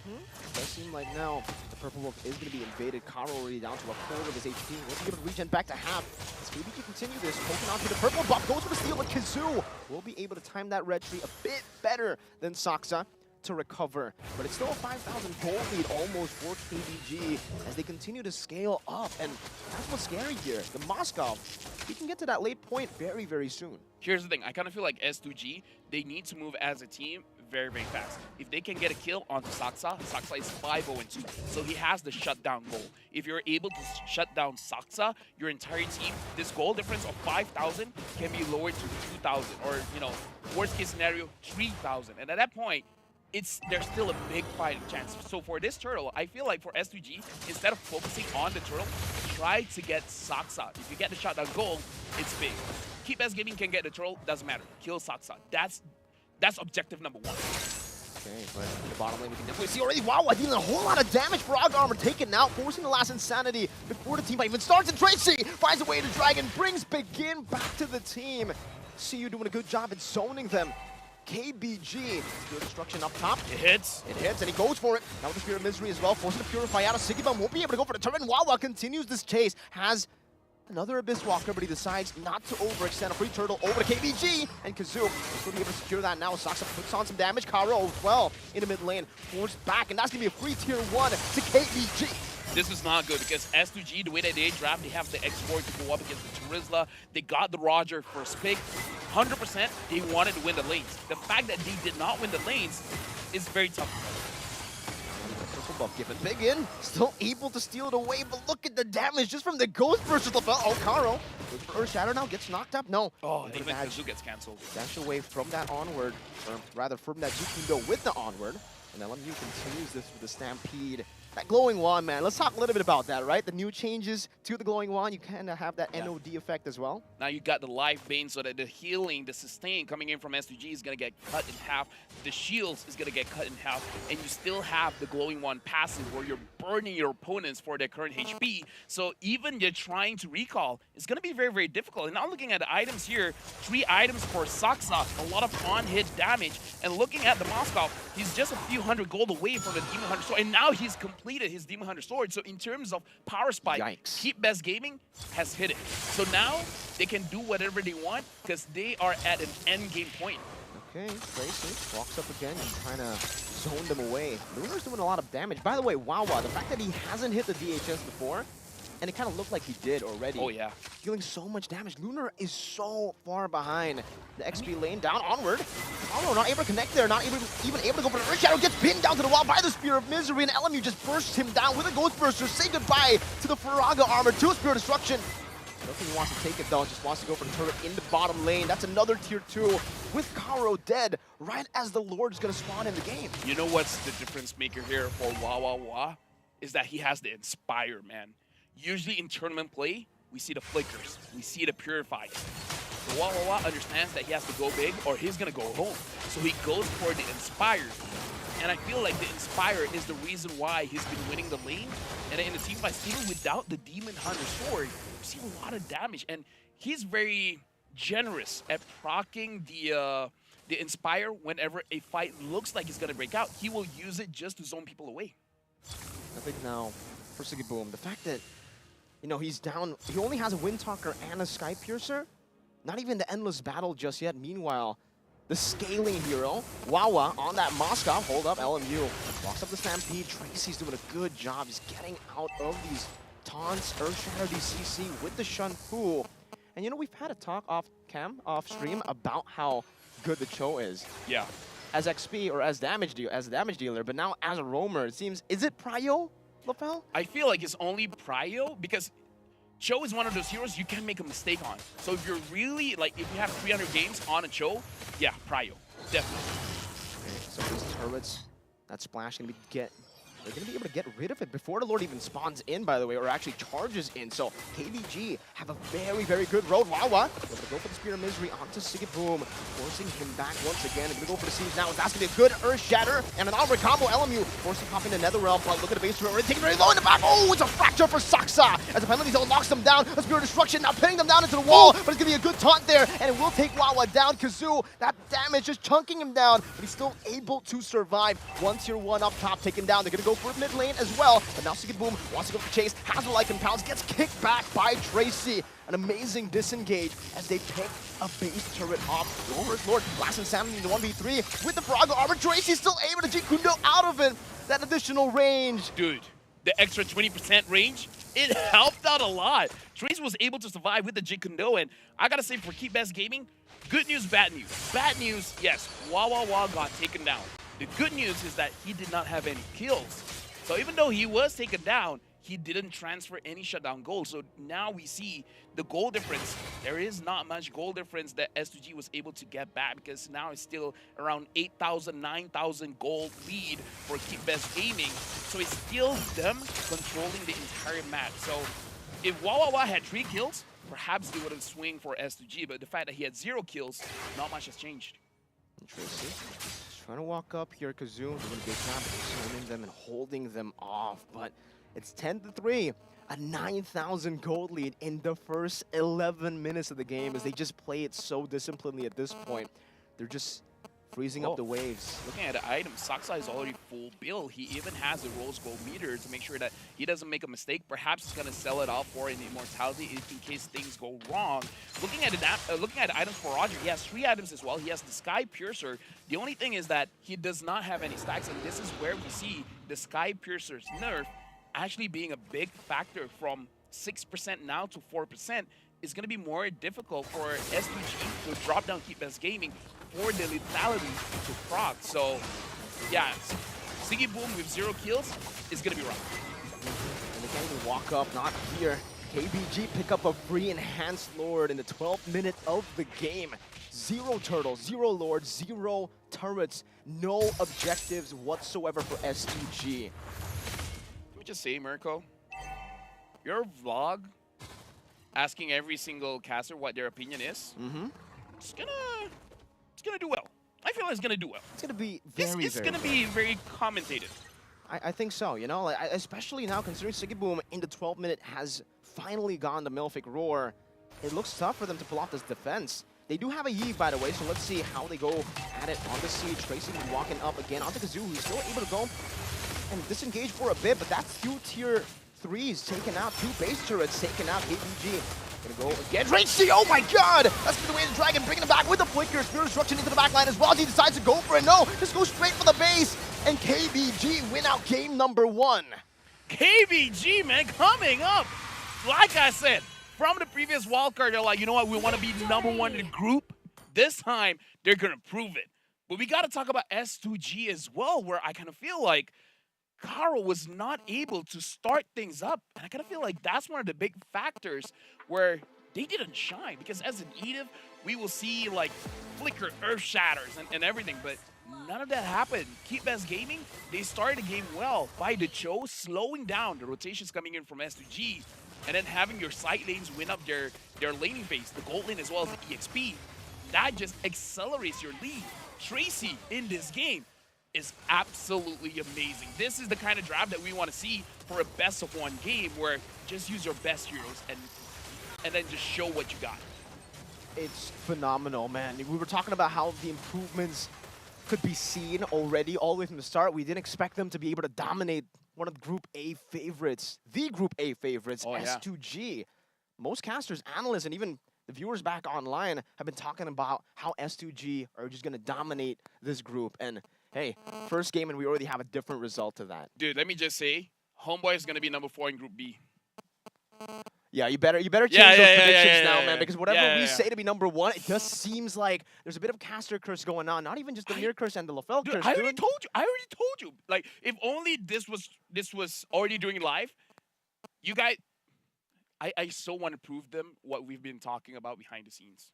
It does seem like now the Purple Wolf is going to be invaded. Karo already down to a quarter of his HP. Wants to give it regen back to half. As KBG continue this, poking onto the purple buff, goes for the steal, but Kazoo will be able to time that red tree a bit better than Saksa to recover. But it's still a 5,000 gold lead almost for KBG as they continue to scale up. And that's what's scary here. The Moskov, he can get to that late point very, very soon. Here's the thing. I kind of feel like S2G, they need to move as a team very, very fast. If they can get a kill onto Saksa, Saksa is 5-0-2, so he has the shutdown goal. If you're able to shut down Saksa, your entire team, this goal difference of 5,000 can be lowered to 2,000, or, you know, worst case scenario, 3,000. And at that point, there's still a big fighting chance. So for this turtle, I feel like for S2G, instead of focusing on the turtle, try to get Saksa. If you get the shutdown goal, it's big. Keep S Gaming can get the turtle, doesn't matter. Kill Saksa. That's objective number 1. Okay, but in the bottom lane, we can definitely see already Wawa dealing a whole lot of damage for Aga Armor taken out, forcing the last Insanity before the team fight even starts. And Tracy finds a way to Dragon, brings Begin back to the team. See you doing a good job in zoning them. KBG, good destruction up top. It hits, and he goes for it. Now with the Spirit of Misery as well, forcing to purify out of Sigibum. Won't be able to go for the turret, and Wawa continues this chase. Has another Abyss Walker, but he decides not to overextend. A free turtle over to KBG, and Kazoo is going to be able to secure that now. Saksa puts on some damage. Karo as well in the mid lane, forced back, and that's going to be a free tier 1 to KBG. This is not good because S2G, the way that they draft, they have the X4 to go up against the Terizla. They got the Roger first pick. 100% they wanted to win the lanes. The fact that they did not win the lanes is very tough. Buff given. Begin still able to steal it away, but look at the damage just from the Ghost versus Lapel. Oh, Karo. Earth Shatter now gets knocked up. No. Oh, even Kazoo gets cancelled. Dash away from that onward, or rather from that Zukundo with the onward. And LMU continues this with the Stampede. That glowing wand, man. Let's talk a little bit about that, right? The new changes to the glowing wand, you kind of have that NOD effect as well. Now you got the life bane, so that the healing, the sustain coming in from S2G is going to get cut in half. The shields is going to get cut in half. And you still have the glowing wand passive where you're burning your opponents for their current HP. So even you're trying to recall, it's going to be very, very difficult. And now looking at the items here, 3 items for Saksa, a lot of on-hit damage. And looking at the Moskov, he's just a few hundred gold away from the Demon Hunter Sword. And now he's completed his Demon Hunter Sword. So in terms of power spike, yikes. Keep Best Gaming has hit it. So now they can do whatever they want because they are at an end game point. Okay, Tracy walks up again and trying to zone them away. Lunar's doing a lot of damage. By the way, Wawa, the fact that he hasn't hit the DHS before, and it kind of looked like he did already. Oh, yeah. Dealing so much damage. Lunar is so far behind the XP lane. Down, onward. Oh, no, not able to connect there. Not even able to go for the Earth Shadow. Gets pinned down to the wall by the Spear of Misery, and LMU just bursts him down with a Ghost Burster. Say goodbye to the Faraga armor. 2 Spear Destruction. I don't think he wants to take it, though. Just wants to go for the turret in the bottom lane. That's another tier 2 with Karo dead right as the Lord is going to spawn in the game. You know what's the difference maker here for Wawa? Is that he has the Inspire, man. Usually in tournament play, we see the Flickers, we see the Purifies. So Wawa understands that he has to go big or he's going to go home. So he goes for the Inspire. And I feel like the Inspire is the reason why he's been winning the lane. And in the team fights, even without the Demon Hunter sword, you see a lot of damage. And he's very generous at proccing the Inspire whenever a fight looks like it's going to break out. He will use it just to zone people away. I think now, for Sigiboom, the fact that, you know, he's down, he only has a Wind Talker and a Sky Piercer. Not even the Endless Battle just yet. Meanwhile, the scaling hero, Wawa, on that Moskov. Hold up, LMU walks up the Stampede. Tracy's doing a good job. He's getting out of these taunts, Earthshatter DCC with the Shun Fu. And you know, we've had a talk off stream, about how good the Cho is. Yeah. As XP or as damage dealer, but now as a roamer, it seems, is it Prio, Lapel? I feel like it's only Prio because Cho is one of those heroes you can't make a mistake on. So if you're really, like, if you have 300 games on a Cho, yeah, Prio, definitely. Okay, so these turrets, that splash gonna be they're gonna be able to get rid of it before the Lord even spawns in, by the way, or actually charges in. So KBG have a very, very good road. Wawa able to go for the Spear of Misery onto Sigiboom, forcing him back once again. They're gonna go for the siege now. That's gonna be a good Earth Shatter and an armor combo. LMU forcing pop into Netherrealm, but look at the base turret, taking very low in the back. Oh, it's a fracture for Saksa as the penalty zone knocks them down. A Spear of Destruction now pinning them down into the wall, but it's gonna be a good taunt there, and it will take Wawa down. Kazoo, that damage just chunking him down, but he's still able to survive. One tier 1 up top, taken down. They're gonna go for mid lane as well, but now Sigiboom wants to go for chase, has the Lycan Pounds, gets kicked back by Tracy. An amazing disengage as they pick a base turret off. Lord blasting Salmon into 1v3 with the Farago armor. Tracy's still able to Jikundo out of it. That additional range. Dude, the extra 20% range, it helped out a lot. Tracy was able to survive with the Jikundo, and I gotta say for Keep Best Gaming, good news, bad news. Bad news, yes, Wawa got taken down. The good news is that he did not have any kills. So even though he was taken down, he didn't transfer any shutdown gold. So now we see the goal difference. There is not much goal difference that S2G was able to get back, because now it's still around 8,000, 9,000 gold lead for Keep Best Gaming. So it's still them controlling the entire map. So if Wawa had 3 kills, perhaps they would have swung for S2G. But the fact that he had 0 kills, not much has changed. Interesting. Trying to walk up here, Kazoo doing a good job of slamming them and holding them off, but it's 10-3, a 9,000 gold lead in the first 11 minutes of the game as they just play it so disciplinedly at this point. They're just freezing up the waves. Looking at the items, Saksa is already full build. He even has a rose gold meter to make sure that he doesn't make a mistake. Perhaps he's going to sell it off for an immortality in case things go wrong. Looking at the items for Roger, he has 3 items as well. He has the Sky Piercer. The only thing is that he does not have any stacks, and this is where we see the Sky Piercer's nerf actually being a big factor. From 6% now to 4% is going to be more difficult for S2G to drop down Keep Best Gaming for the lethality to proc. So yeah, Sigiboom with 0 kills is going to be rough. And they can't even walk up, not here. KBG pick up a free Enhanced Lord in the 12th minute of the game. 0 turtles, 0 lords, 0 turrets, no objectives whatsoever for S2G. Let me just say, Mirko, your vlog asking every single caster what their opinion is, it's gonna do well. I feel like it's gonna do well. It's gonna be very, it's gonna be very commentated. I think so, you know, like, especially now considering Sigiboom in the 12th minute has finally gone the Malefic Roar. It looks tough for them to pull off this defense. They do have a Yi, by the way, so let's see how they go at it on the siege. Tracy walking up again onto Kazoo, who's still able to go and disengage for a bit, but that's 2 tier 3s taken out, 2 base turrets taken out. KBG gonna go again. Tracy, oh my god! That's the way the Dragon, bringing it back with the flicker. Spear Destruction into the back line as well as he decides to go for it. No, just go straight for the base, and KBG win out game number 1. KBG, man, coming up. Like I said, from the previous wildcard, they're like, you know what, we want to be number 1 in the group. This time, they're going to prove it. But we got to talk about S2G as well, where I kind of feel like Carl was not able to start things up. And I kind of feel like that's one of the big factors where they didn't shine. Because as an Edith, we will see like flicker, earth shatters, and everything. But none of that happened. Keep Best Gaming, they started the game well by the Cho slowing down the rotations coming in from S2G. And then having your side lanes win up their laning phase, the gold lane as well as the EXP. That just accelerates your lead. Tracy in this game, is absolutely amazing. This is the kind of draft that we want to see for a best-of-1 game where just use your best heroes and then just show what you got. It's phenomenal, man. We were talking about how the improvements could be seen already all the way from the start. We didn't expect them to be able to dominate one of the Group A favorites, the Group A favorites, S2G. Most casters, analysts, and even the viewers back online have been talking about how S2G are just going to dominate this group. And hey, first game and we already have a different result to that. Dude, let me just say, Homeboy is going to be number 4 in Group B. Yeah, you better change those predictions now, man, because whatever we say to be number 1, it just seems like there's a bit of caster curse going on. Not even just the Mir curse and the LaFell curse. I already told you. Like, if only this was already doing live, you guys, I so want to prove them what we've been talking about behind the scenes.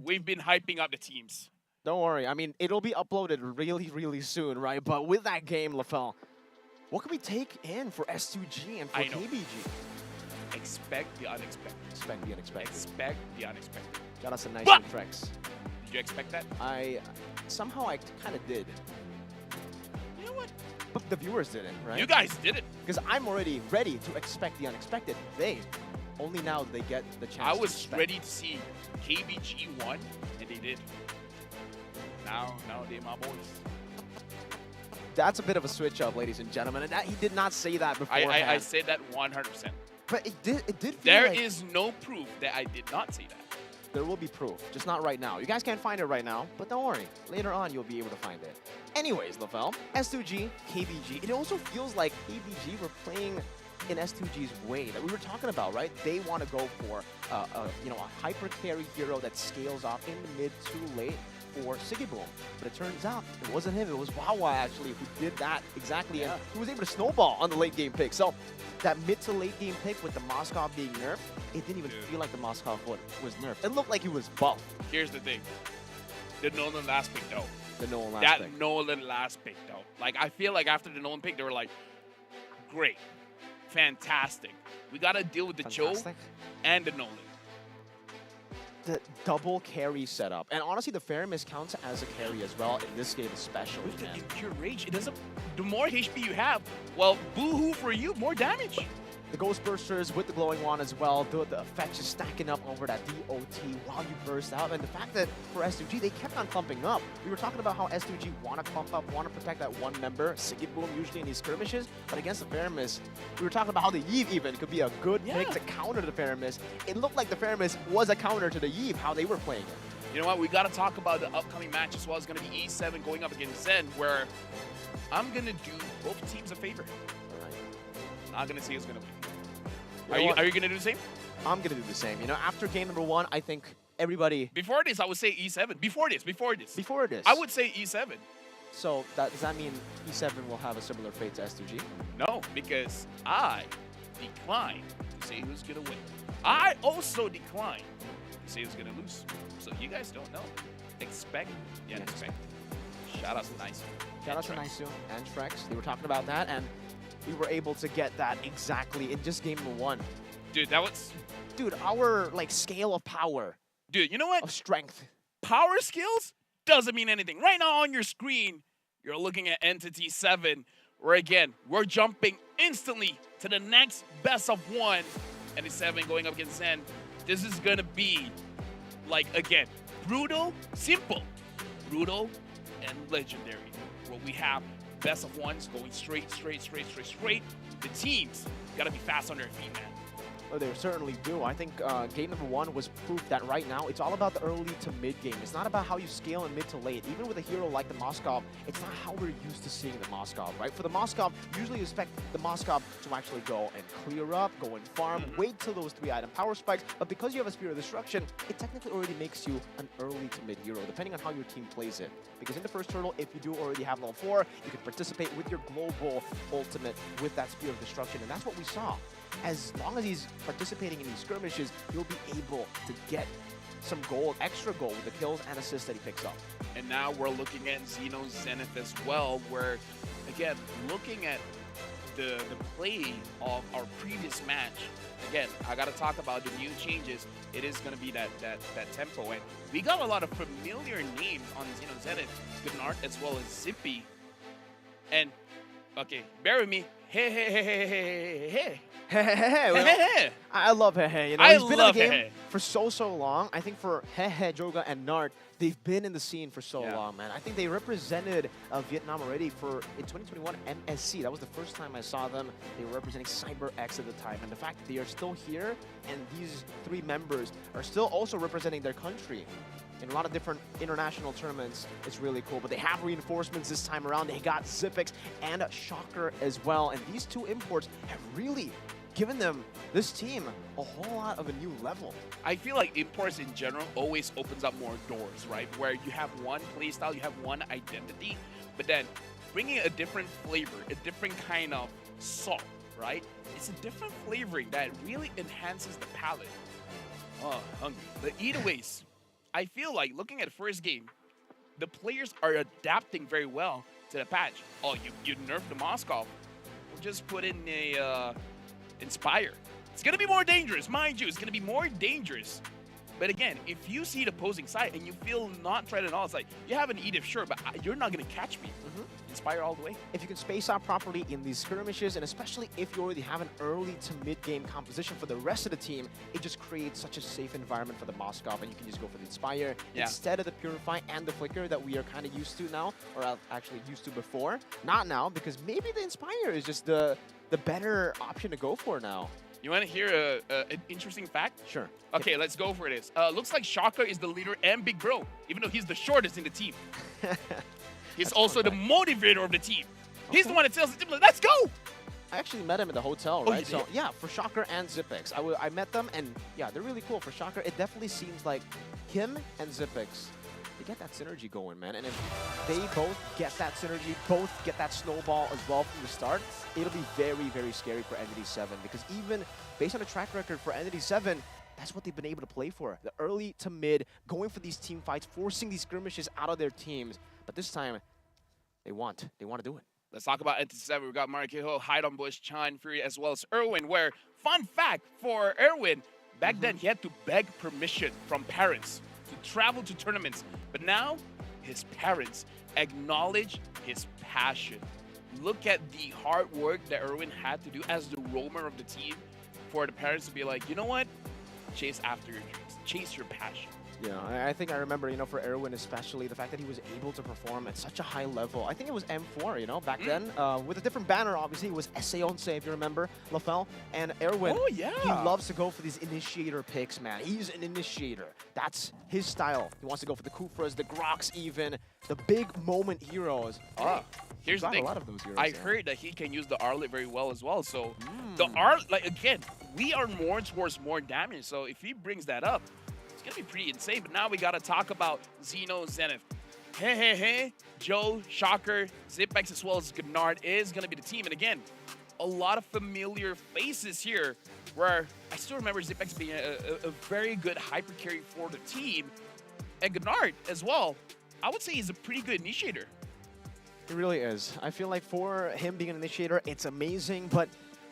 We've been hyping up the teams. Don't worry. I mean, it'll be uploaded really, really soon, right? But with that game, LaFell, what can we take in for S2G and for KBG? Expect the unexpected. Expect the unexpected. Expect the unexpected. Got us a nice Trex. Did you expect that? Somehow I kind of did. You know what? But the viewers didn't, right? You guys did it. Because I'm already ready to expect the unexpected. They, only now they get the chance I was ready to see KBG won, and they did. Now they're my boys. That's a bit of a switch up, ladies and gentlemen. And he did not say that beforehand. I said that 100%. But it did feel There like is no proof that I did not say that. There will be proof, just not right now. You guys can't find it right now, but don't worry. Later on, you'll be able to find it. Anyways, LaFell, S2G, KBG. It also feels like KBG were playing in S2G's way that we were talking about, right? They want to go for a hyper carry hero that scales off in the mid to late for Sigiboom. But it turns out it wasn't him. It was Wawa, actually, who did that exactly. And who was able to snowball on the late game pick. So that mid to late game pick with the Moskov being nerfed, it didn't even feel like the Moskov was nerfed. It looked like he was buffed. Here's the thing. The Nolan last pick, though. The Nolan last pick. That Nolan last pick, though. Like, I feel like after the Nolan pick, they were like, great. Fantastic. We got to deal with the Joe and the Nolan. The double carry setup. And honestly, the Faramis counts as a carry as well in this game especially. With the Impure Rage, it doesn't... The more HP you have, well, boo-hoo for you, more damage. The Ghost Bursters with the Glowing Wand as well, the effects just stacking up over that DOT while you burst out. And the fact that for S2G, they kept on clumping up. We were talking about how S2G want to clump up, want to protect that one member, Sigiboom usually in these skirmishes, but against the Faramis, we were talking about how the Yve even could be a good pick to counter the Faramis. It looked like the Faramis was a counter to the Yve, how they were playing it. You know what, we got to talk about the upcoming match as well. It's going to be E7 going up against Zen, where I'm going to do both teams a favor. All right. Not going to say who's going to win. Are you going to do the same? I'm going to do the same. You know, after game number 1, I think everybody... Before this, I would say E7. Before this. Before this. I would say E7. So does that mean E7 will have a similar fate to S2G? No, because I decline to say who's going to win. I also decline to say who's going to lose. So you guys don't know. Expect the unexpected. Shout out to Nice. Shout out to Nisu and Trex. They were talking about that, and we were able to get that exactly in just game number 1. Dude, that was... Dude, our, scale of power. Dude, you know what? Of strength. Power skills doesn't mean anything. Right now on your screen, you're looking at Entity 7, where, again, we're jumping instantly to the next best of 1. Entity 7 going up against Zen. This is going to be, again, brutal, simple. Brutal and legendary. What we have... Best of 1s going straight. The teams got to be fast on their feet, man. Oh, they certainly do. I think game number 1 was proof that right now it's all about the early to mid game. It's not about how you scale in mid to late. Even with a hero like the Moskov, it's not how we're used to seeing the Moskov, right? For the Moskov, usually you expect the Moskov to actually go and clear up, go and farm, wait till those 3-item power spikes. But because you have a Spear of Destruction, it technically already makes you an early to mid hero, depending on how your team plays it. Because in the first turtle, if you do already have level 4, you can participate with your global ultimate with that Spear of Destruction. And that's what we saw. As long as he's participating in these skirmishes, he'll be able to get some gold, extra gold with the kills and assists that he picks up. And now we're looking at Xeno Zenith as well, where, again, looking at the play of our previous match, again, I got to talk about the new changes. It is going to be that tempo. And we got a lot of familiar names on Xeno Zenith, Gnart as well as Zippy. And, okay, bear with me. Hey. I love Hehe. You know, I he's been in the love game Hehe. for so long. I think for Hehe, Joga, and Nart, they've been in the scene for so Yeah. long, man. I think they represented Vietnam already in 2021 MSC. That was the first time I saw them. They were representing CyberX at the time. And the fact that they are still here and these 3 members are still also representing their country in a lot of different international tournaments is really cool. But they have reinforcements this time around. They got Zipex and Shocker as well. And these 2 imports have really given them, this team, a whole lot of a new level. I feel like imports in general always opens up more doors, right? Where you have one playstyle, you have one identity, but then bringing a different flavor, a different kind of salt, right? It's a different flavoring that really enhances the palate. Oh, hungry. The EWC, I feel like looking at the first game, the players are adapting very well to the patch. Oh, you nerfed the Moskov. We'll just put in a Inspire. It's going to be more dangerous, mind you. It's going to be more dangerous. But again, if you see the opposing side and you feel not threatened at all, it's like, you have an Edith, sure, but you're not going to catch me. Inspire all the way. If you can space out properly in these skirmishes, and especially if you already have an early to mid-game composition for the rest of the team, it just creates such a safe environment for the Moskov, and you can just go for the Inspire instead of the Purify and the Flicker that we are kind of used to now, or actually used to before. Not now, because maybe the Inspire is just the better option to go for now. You want to hear an interesting fact? Sure. Okay, let's go for this. Looks like Shaka is the leader and Big Bro, even though he's the shortest in the team. He's also the motivator of the team. He's the one that tells the team, like, let's go! I actually met him at the hotel, Oh, right? you So did? yeah, for Shocker and Zipex. I met them, and yeah, they're really cool. For Shocker, it definitely seems like him and Zipex, they get that synergy going, man. And if they both get that synergy, both get that snowball as well from the start, it'll be very, very scary for Entity 7. Because even based on the track record for Entity 7, that's what they've been able to play for. The early to mid, going for these team fights, forcing these skirmishes out of their teams. But this time, they want to do it. Let's talk about Entity 7. We've got Marquejo, Hide on Bush, Chan, Fury, as well as Erwin, where, fun fact for Erwin, back then he had to beg permission from parents to travel to tournaments. But now, his parents acknowledge his passion. Look at the hard work that Erwin had to do as the roamer of the team for the parents to be like, you know what? Chase after your dreams. Chase your passion. Yeah, I think I remember, you know, for Erwin especially, the fact that he was able to perform at such a high level. I think it was M4, you know, back then. With a different banner, obviously. It was SA11, if you remember, Lafel. And Erwin, Oh, yeah. he loves to go for these initiator picks, man. He's an initiator. That's his style. He wants to go for the Kufras, the Groks even, the big moment heroes. Here's the got thing. a lot of those heroes, I yeah. heard that he can use the Arlet very well as well. So the Arlet, like, again, we are more towards more damage. So if he brings that up, it's going to be pretty insane. But now we got to talk about Xeno Zenith. Hey, Joe, Shocker, Zipex, as well as Gnard is going to be the team. And again, a lot of familiar faces here where I still remember Zipex being a very good hyper carry for the team. And Gnard as well, I would say he's a pretty good initiator. It really is. I feel like for him being an initiator, it's amazing, but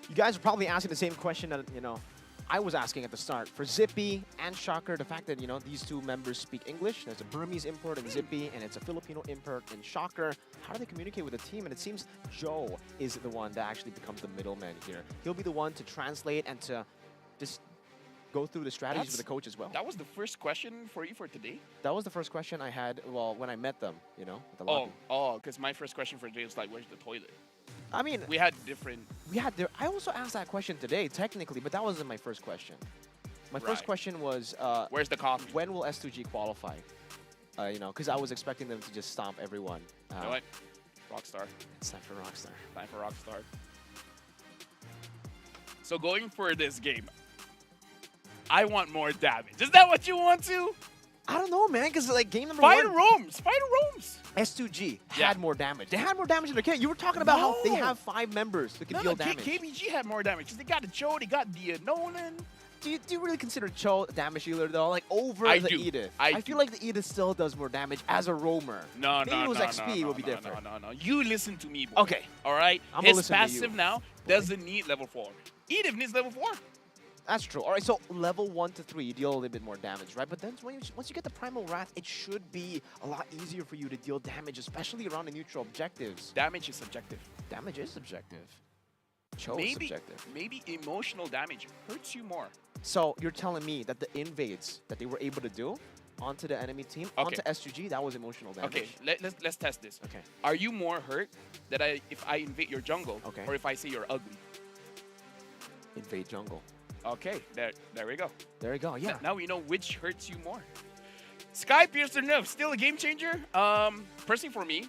you guys are probably asking the same question that, you know, I was asking at the start. For Zippy and Shocker, the fact that, you know, these 2 members speak English, there's a Burmese import in Zippy, and it's a Filipino import in Shocker. How do they communicate with the team? And it seems Joe is the one that actually becomes the middleman here. He'll be the one to translate and to just go through the strategies with the coach as well. That was the first question for you for today? That was the first question I had, well, when I met them, you know, at the lobby. Because my first question for today was like, where's the toilet? I mean, We had different... I also asked that question today, technically, but that wasn't my first question. My first Right. question was, Where's the coffee? when will S2G qualify? You know, because I was expecting them to just stomp everyone. You know what? Rockstar. It's time for Rockstar. Time for Rockstar. So going for this game, I want more damage. Is that what you want to? I don't know, man, because like game number Spider one, roams. Spider roams. S2G Yeah. had more damage. They had more damage in their kit. You were talking about how they No. have 5 members that can No, deal damage. KBG had more damage because they got the Cho, they got the Nolan. Do you really consider Cho a damage healer though? Like over I the do. Edith? I feel do. like the Edith still does more damage as a roamer. No, Maybe no, it was no, XP no, would be no, different. No. You listen to me, boy. Okay. All right? I'm gonna His listen to you. passive now doesn't need level 4. Edith needs level 4. That's true. All right, so level 1 to 3, you deal a little bit more damage, right? But then once you get the Primal Wrath, it should be a lot easier for you to deal damage, especially around the neutral objectives. Damage is subjective. Damage is subjective. Subjective. Maybe emotional damage hurts you more. So you're telling me that the invades that they were able to do onto the enemy team, onto S2G, that was emotional damage? Okay, let's test this. Okay. Are you more hurt that if I invade your jungle, or if I say you're ugly? Invade jungle. Okay, there we go. There we go, yeah. Now we know which hurts you more. Sky Piercer nerf, still a game changer? Personally for me,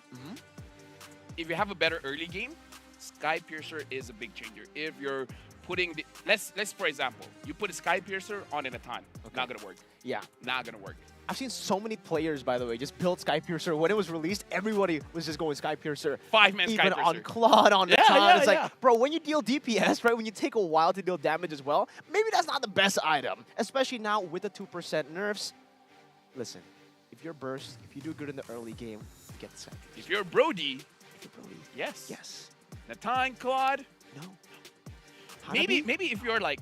if you have a better early game, Sky Piercer is a big changer. If you're putting the, let's for example, you put a Sky Piercer on in a time, not gonna work. Yeah. Not gonna work. I've seen so many players, by the way, just build Sky Piercer. When it was released, everybody was just going Sky Piercer. 5-man Sky Piercer. Even on Claude, on the time. Yeah, it's like, bro, when you deal DPS, right, when you take a while to deal damage as well, maybe that's not the best item. Especially now with the 2% nerfs. Listen, if you're burst, if you do good in the early game, get the Sky Piercer. If you're Brody, yes. Yes. Natine, Claude. No. Maybe if you're like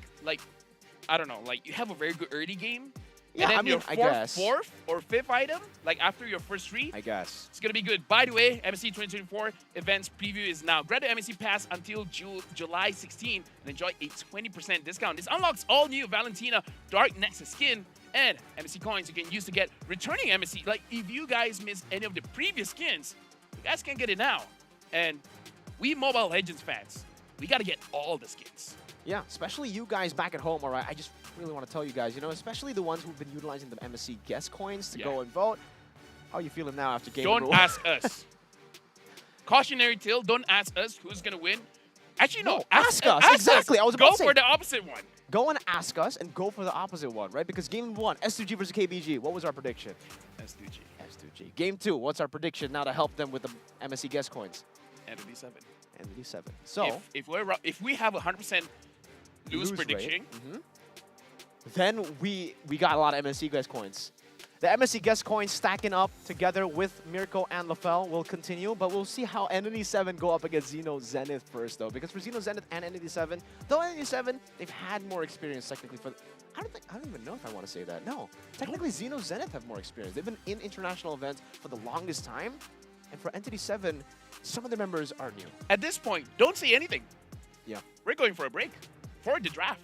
I don't know, like you have a very good early game. Yeah, and then I mean, your fourth or fifth item, like after your first 3, I guess. It's going to be good. By the way, MSC 2024 events preview is now. Grab the MSC Pass until July 16 and enjoy a 20% discount. This unlocks all new Valentina Dark Nexus skin and MSC coins you can use to get returning MSC. Like, if you guys missed any of the previous skins, you guys can get it now. And we Mobile Legends fans, we got to get all the skins. Yeah, especially you guys back at home, all right? I just really want to tell you guys, you know, especially the ones who've been utilizing the MSC guest coins to go and vote. How are you feeling now after game? Don't ask us. Cautionary tale, don't ask us who's going to win. Actually, no. Ask us. Exactly. I was about to say. Go for the opposite one. Go and ask us and go for the opposite one, right? Because game 1, S2G versus KBG, what was our prediction? S2G. S2G. Game 2, what's our prediction now to help them with the MSC guest coins? ND7. ND7. So, if we have 100% lose prediction, then we got a lot of MSC guest coins. The MSC guest coins stacking up together with Mirko and LaFell will continue, but we'll see how ND7 go up against Xeno Zenith first, though. Because for Xeno Zenith and ND7, though ND7, they've had more experience technically for... I don't even know if I want to say that. No. Technically, Xeno Zenith have more experience. They've been in international events for the longest time. And for Entity 7, some of the members are new. At this point, don't say anything. Yeah. We're going for a break. For the draft.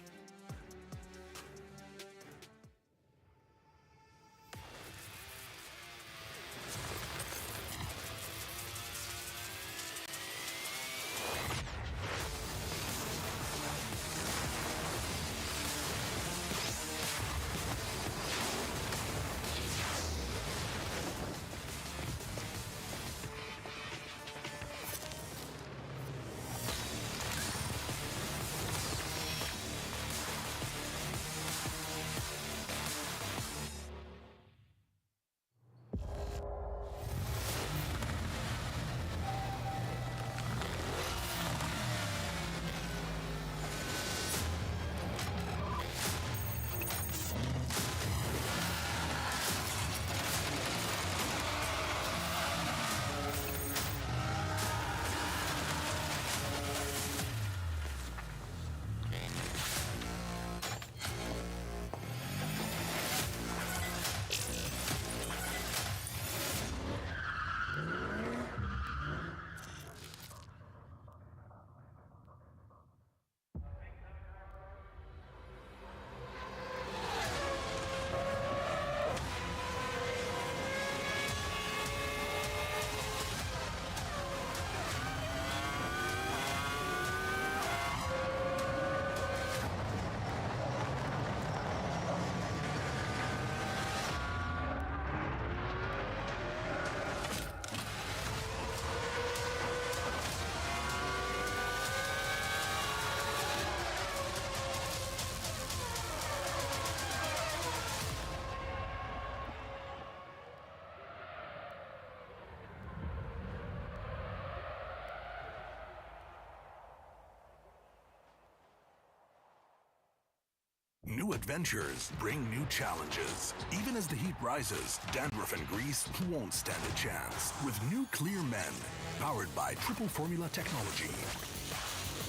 New adventures bring new challenges. Even as the heat rises, dandruff and grease won't stand a chance. With new Clear Men, powered by triple formula technology.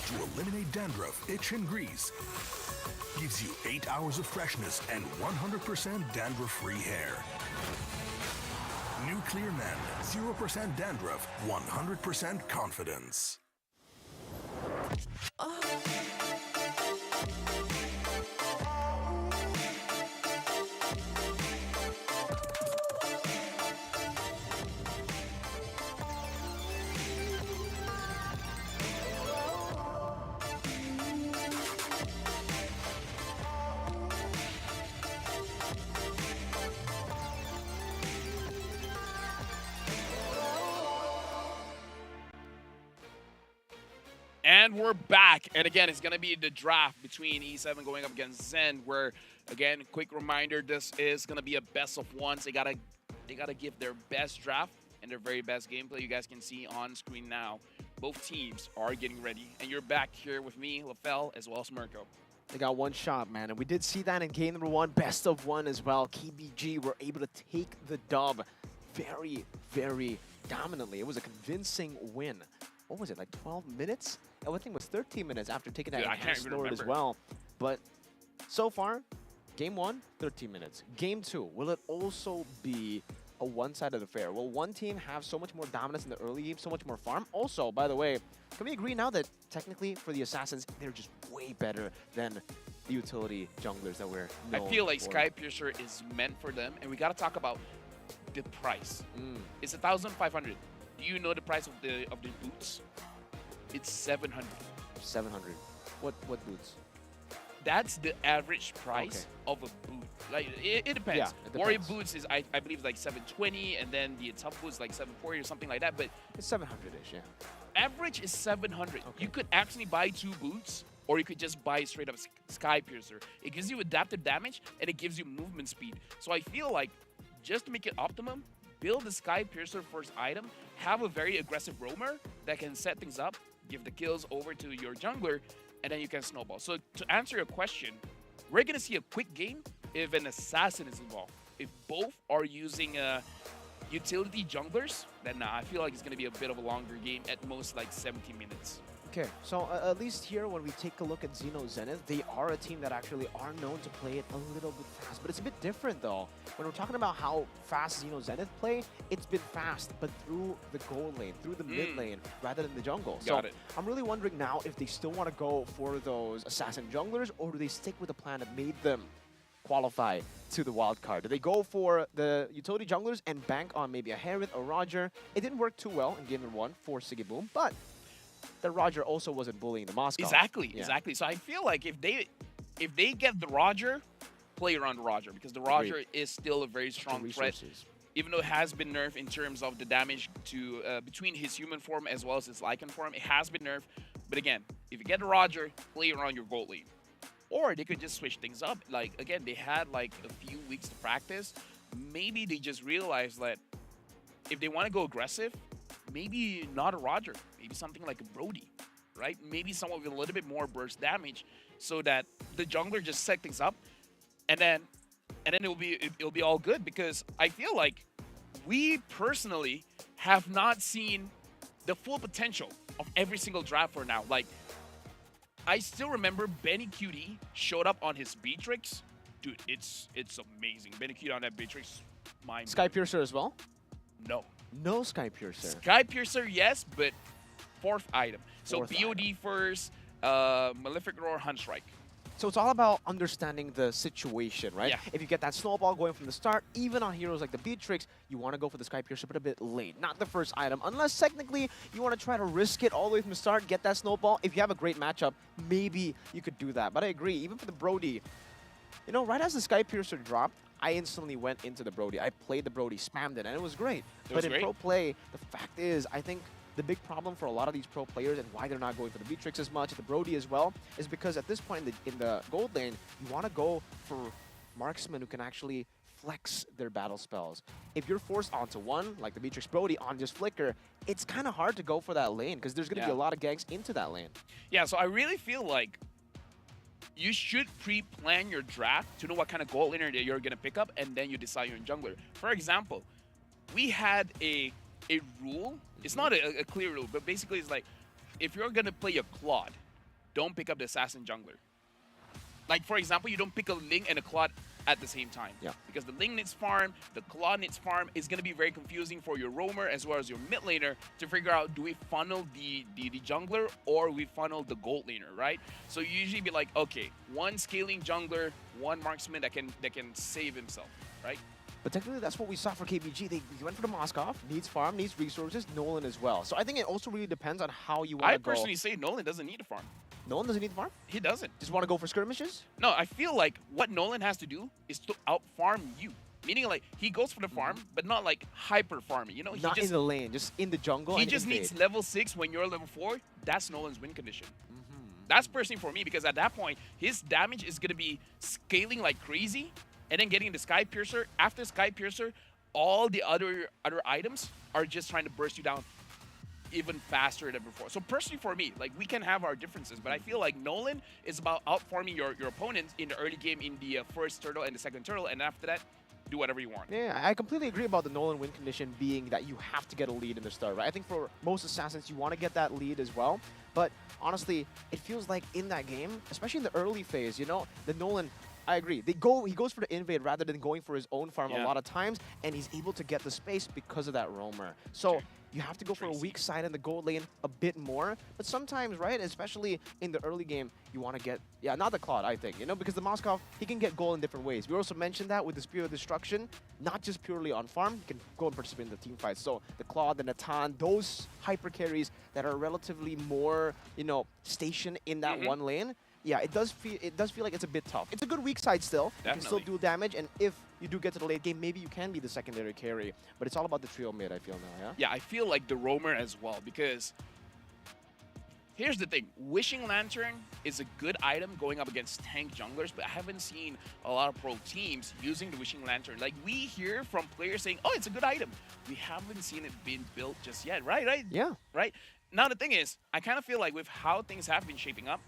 To eliminate dandruff, itch, and grease, gives you 8 hours of freshness and 100% dandruff-free hair. New Clear Men, 0% dandruff, 100% confidence. And we're back. And again, it's going to be the draft between E7 going up against Zen, where, again, quick reminder, this is going to be a best of ones. They gotta give their best draft and their very best gameplay. You guys can see on screen now. Both teams are getting ready. And you're back here with me, LaFell, as well as Mirko. They got one shot, man. And we did see that in game number 1, best of 1 as well. KBG were able to take the dub very, very dominantly. It was a convincing win. What was it, like 12 minutes? I think it was 13 minutes after taking that enhanced Lord as well. But so far, game 1, 13 minutes. Game 2, will it also be a one-sided affair? Will one team have so much more dominance in the early game, so much more farm? Also, by the way, can we agree now that technically for the Assassins, they're just way better than the utility junglers that we're known I feel like for? Skypiercer is meant for them, and we got to talk about the price. It's 1,500. Do you know the price of the boots? It's 700. 700. What boots? That's the average price of a boot. Like it depends. Yeah, it Warrior depends. boots is I believe like 720, and then the tough boots like 740 or something like that. But It's 700-ish, yeah. average is 700. Okay. You could actually buy 2 boots, or you could just buy straight up Skypiercer. It gives you adaptive damage and it gives you movement speed. So I feel like just to make it optimum, build the Skypiercer first item, have a very aggressive roamer that can set things up, give the kills over to your jungler, and then you can snowball. So to answer your question, we're going to see a quick game if an assassin is involved. If both are using utility junglers, then I feel like it's going to be a bit of a longer game, at most like 70 minutes. Okay, so at least here, when we take a look at Xeno Zenith, they are a team that actually are known to play it a little bit fast. But it's a bit different, though. When we're talking about how fast Xeno Zenith play, it's been fast, but through the gold lane, through the mid lane, rather than the jungle. Got it. I'm really wondering now if they still want to go for those assassin junglers, or do they stick with the plan that made them qualify to the wild card? Do they go for the utility junglers and bank on maybe a Harith or Roger? It didn't work too well in game number 1 for Siggy Boom, but that Roger also wasn't bullying the Moscow. Exactly. So I feel like if they get the Roger, play around the Roger, because the Roger is still a very strong threat. Even though it has been nerfed in terms of the damage to between his human form as well as his Lycan form, it has been nerfed. But again, if you get the Roger, play around your gold lane. Or they could just switch things up. Like, again, they had like a few weeks to practice. Maybe they just realized that if they want to go aggressive, maybe not a Roger, maybe something like a Brody, right? Maybe someone with a little bit more burst damage, so that the jungler just set things up, and then it'll be all good. Because I feel like we personally have not seen the full potential of every single draft for now. Like, I still remember Benny QD showed up on his Beatrix. Dude, it's amazing. Benny QD on that Beatrix, Skypiercer as well? No. No Skypiercer. Skypiercer, yes, but 4th item. So Fourth BOD item. first, Malefic Roar, Hunstrike. So it's all about understanding the situation, right? Yeah. If you get that snowball going from the start, even on heroes like the Beatrix, you want to go for the Skypiercer, but a bit late. Not the first item, unless technically you want to try to risk it all the way from the start, get that snowball. If you have a great matchup, maybe you could do that. But I agree, even for the Brody, you know, right as the Skypiercer dropped, I instantly went into the Brody. I played the Brody, spammed it, and it was great. But in pro play, the fact is, I think the big problem for a lot of these pro players and why they're not going for the Beatrix as much, the Brody as well, is because at this point in the gold lane, you want to go for marksmen who can actually flex their battle spells. If you're forced onto one, like the Beatrix Brody on just Flicker, it's kind of hard to go for that lane because there's going to be a lot of ganks into that lane. Yeah, so I really feel like you should pre-plan your draft to know what kind of gold laner that you're going to pick up, and then you decide your jungler. For example, we had a rule. It's not a clear rule, but basically it's like, if you're going to play a Claude, don't pick up the Assassin jungler. Like, for example, you don't pick a Ling and a Claude at the same time. Yeah. Because the Ling needs farm, the Claude needs farm. Is going to be very confusing for your roamer as well as your mid laner to figure out, do we funnel the jungler or we funnel the gold laner, right? So you usually be like, okay, one scaling jungler, one marksman that can save himself, right? But technically, that's what we saw for KBG. They went for the Moskov, needs farm, needs resources, Nolan as well. So I think it also really depends on how you want to go. I personally say Nolan doesn't need a farm. Nolan doesn't need farm? He doesn't. Just want to go for skirmishes? No, I feel like what Nolan has to do is to out-farm you. Meaning, like, he goes for the farm, but not, like, hyper-farming, you know? Not in the lane, just in the jungle. He just needs level 6 when you're level 4. That's Nolan's win condition. That's personally for me, because at that point, his damage is going to be scaling like crazy, and then getting the Sky Piercer. After Sky Piercer, all the other items are just trying to burst you down even faster than before. So personally for me, like, we can have our differences, but I feel like Nolan is about outfarming your opponents in the early game in the first turtle and the second turtle, and after that, do whatever you want. Yeah, I completely agree about the Nolan win condition being that you have to get a lead in the start, right? I think for most assassins, you want to get that lead as well. But honestly, it feels like in that game, especially in the early phase, you know, the Nolan, I agree. He goes for the invade rather than going for his own farm a lot of times, and he's able to get the space because of that roamer. So you have to go for a weak side in the gold lane a bit more. But sometimes, right, especially in the early game, you want to get, not the Claude, I think, you know, because the Moskov, he can get gold in different ways. We also mentioned that with the Spear of Destruction, not just purely on farm, you can go and participate in the team fights. So the Claude, the Natan, those hyper carries that are relatively more, you know, stationed in that one lane, yeah, it does feel like it's a bit tough. It's a good weak side still. Definitely. You can still do damage, and if you do get to the late game, maybe you can be the secondary carry. But it's all about the trio mid, I feel now, yeah? Yeah, I feel like the roamer as well, because here's the thing. Wishing Lantern is a good item going up against tank junglers, but I haven't seen a lot of pro teams using the Wishing Lantern. Like, we hear from players saying, oh, it's a good item. We haven't seen it being built just yet, right? Yeah. Right? Now, the thing is, I kind of feel like with how things have been shaping up,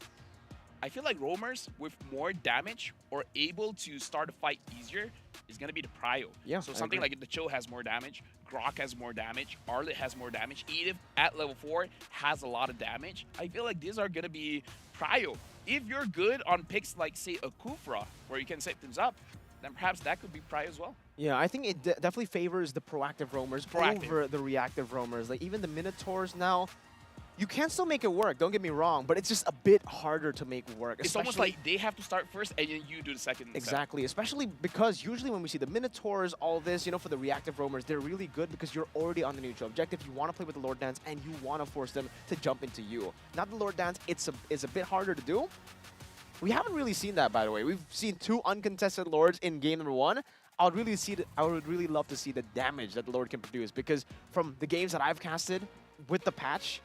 I feel like roamers with more damage or able to start a fight easier is going to be the prio. Yeah, so something like the Cho has more damage, Grok has more damage, Arlet has more damage, Edith at level 4 has a lot of damage. I feel like these are going to be prio. If you're good on picks like, say, a Kufra, where you can set things up, then perhaps that could be prio as well. Yeah, I think it definitely favors the proactive roamers over the reactive roamers. Like, even the Minotaurs now, you can still make it work, don't get me wrong, but it's just a bit harder to make work. It's almost like they have to start first and then you do the second. Exactly, especially because usually when we see the Minotaurs, all this, you know, for the reactive roamers, they're really good because you're already on the neutral objective. You want to play with the Lord Dance and you want to force them to jump into you. Not the Lord Dance, it's a bit harder to do. We haven't really seen that, by the way. We've seen 2 uncontested Lords in game number 1. I would really love to see the damage that the Lord can produce, because from the games that I've casted with the patch,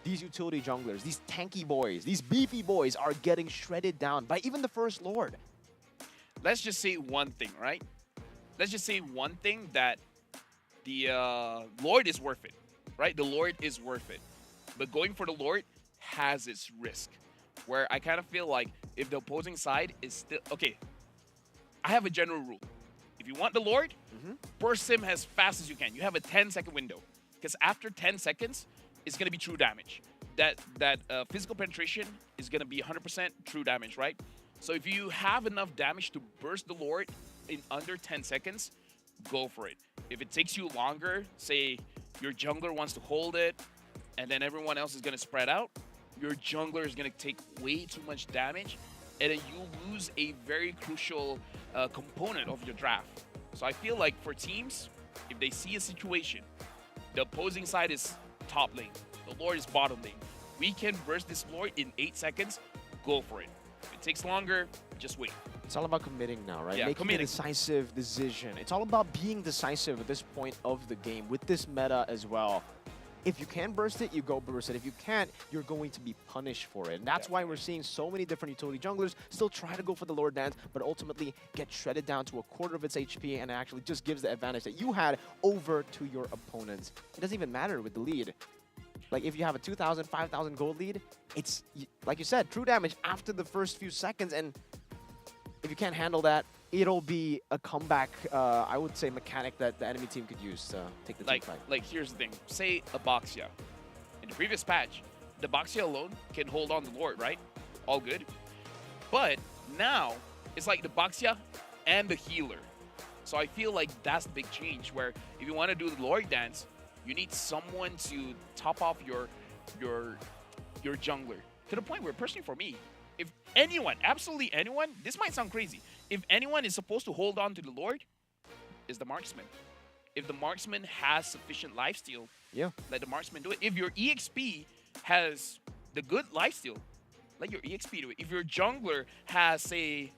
these utility junglers, these tanky boys, these beefy boys are getting shredded down by even the first Lord. Let's just say one thing, right? Let's just say one thing, that the Lord is worth it, right? The Lord is worth it. But going for the Lord has its risk, where I kind of feel like if the opposing side is still... Okay, I have a general rule. If you want the Lord, burst him as fast as you can. You have a 10-second window, because after 10 seconds, it's going to be true damage. That physical penetration is going to be 100% true damage, right? So if you have enough damage to burst the Lord in under 10 seconds, go for it. If it takes you longer, say your jungler wants to hold it, and then everyone else is going to spread out, your jungler is going to take way too much damage, and then you lose a very crucial component of your draft. So I feel like for teams, if they see a situation, the opposing side is top lane, the Lord is bottom lane, we can burst this Lord in 8 seconds, go for it. If it takes longer, just wait. It's all about committing now, right? Yeah, Making a decisive decision. It's all about being decisive at this point of the game with this meta as well. If you can burst it, you go burst it. If you can't, you're going to be punished for it. And that's why we're seeing so many different utility junglers still try to go for the Lord Dance, but ultimately get shredded down to a quarter of its HP, and it actually just gives the advantage that you had over to your opponents. It doesn't even matter with the lead. Like, if you have a 2,000, 5,000 gold lead, it's, like you said, true damage after the first few seconds, and if you can't handle that, it'll be a comeback, I would say, mechanic that the enemy team could use to take the team fight. Like, here's the thing. Say a Boxia. In the previous patch, the Boxia alone can hold on the Lord, right? All good. But now it's like the Baxia and the healer. So I feel like that's the big change, where if you want to do the Lord Dance, you need someone to top off your jungler. To the point where, personally for me, if anyone, absolutely anyone, this might sound crazy, if anyone is supposed to hold on to the Lord, is the marksman. If the marksman has sufficient lifesteal, let the marksman do it. If your EXP has the good lifesteal, let your EXP do it. If your jungler has, say,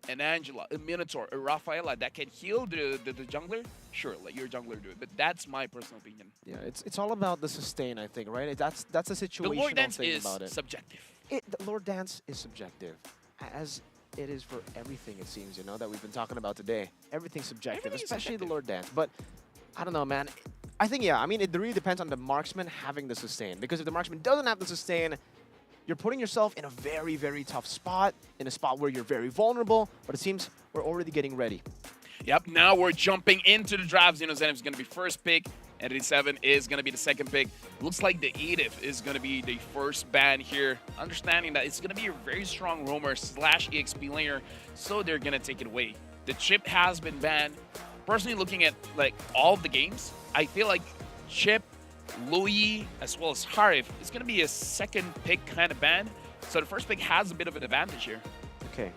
an Angela, a Minotaur, a Rafaela that can heal the jungler, sure, let your jungler do it. But that's my personal opinion. Yeah, it's all about the sustain, I think, right? That's a situational The Lord Dance thing is about it. subjective. The Lord Dance is subjective, as it is for everything, it seems, you know, that we've been talking about today. Everything's subjective, Everything is especially subjective. the Lord Dance. But I don't know, man. I think, yeah, I mean, it really depends on the marksman having the sustain. Because if the marksman doesn't have the sustain, you're putting yourself in a very, very tough spot, in a spot where you're very vulnerable. But it seems we're already getting ready. Yep, now we're jumping into the draft. Zenith is going to be first pick. Entity 7 is going to be the second pick. Looks like the EDIF is going to be the first ban here. Understanding that it's going to be a very strong roamer / EXP laner, so they're going to take it away. The chip has been banned. Personally, looking at like all of the games, I feel like chip, Louis, as well as Harif is going to be a second pick kind of ban. So the first pick has a bit of an advantage here. Okay.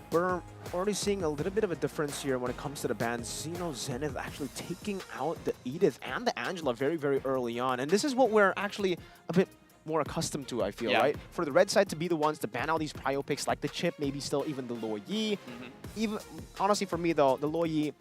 We're already seeing a little bit of a difference here when it comes to the bans. Zenith actually taking out the Edith and the Angela very, very early on. And this is what we're actually a bit more accustomed to, I feel, right? For the red side to be the ones to ban out these prio picks like the chip, maybe still even the Luo Yi. Even, honestly, for me, though, the Luo Yi,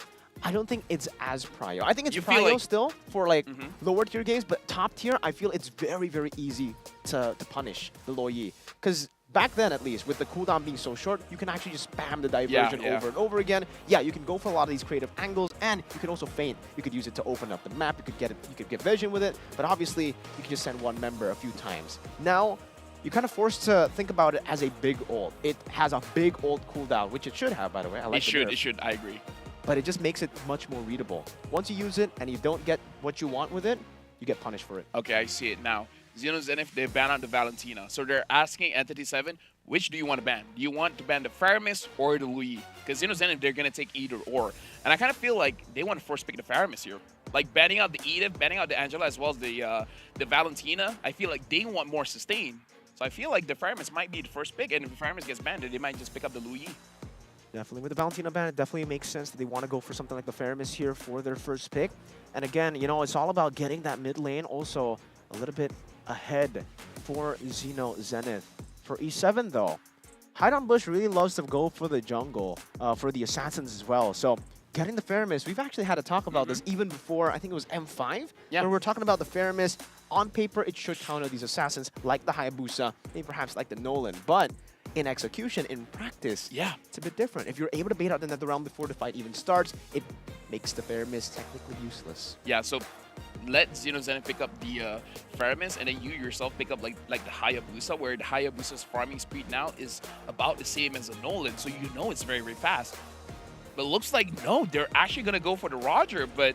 I don't think it's as prio. I think it's prio like still for like lower tier games, but top tier, I feel it's very, very easy to punish the Luo Yi. Because back then, at least, with the cooldown being so short, you can actually just spam the diversion over and over again. Yeah, you can go for a lot of these creative angles, and you can also feint. You could use it to open up the map. You could get it. You could get vision with it. But obviously, you can just send one member a few times. Now, you're kind of forced to think about it as a big ult. It has a big ult cooldown, which it should have, by the way. I like it should. I agree. But it just makes it much more readable. Once you use it and you don't get what you want with it, you get punished for it. Okay, I see it now. Zenith, they ban out the Valentina. So they're asking Entity 7, which do you want to ban? Do you want to ban the Faramis or the Louis? Because Zenith, they're going to take either or. And I kind of feel like they want to first pick the Faramis here. Like banning out the Edith, banning out the Angela, as well as the Valentina. I feel like they want more sustain. So I feel like the Faramis might be the first pick. And if the Faramis gets banned, they might just pick up the Louis. Definitely. With the Valentina ban, it definitely makes sense that they want to go for something like the Faramis here for their first pick. And again, you know, it's all about getting that mid lane also a little bit ahead for Zenith. For E7, though, Hide Bush really loves to go for the jungle, for the assassins as well. So getting the Faramis, we've actually had a talk about this even before, I think it was M5, where we're talking about the Faramis. On paper, it should counter these assassins like the Hayabusa, maybe perhaps like the Nolan, but in execution, in practice, it's a bit different. If you're able to bait out the Netherrealm before the fight even starts, it makes the Faramis technically useless. Yeah, so let Zenith pick up the Faramis, and then you yourself pick up like the Hayabusa, where the Hayabusa's farming speed now is about the same as the Nolan, so you know it's very, very fast. But it looks like, no, they're actually going to go for the Roger, but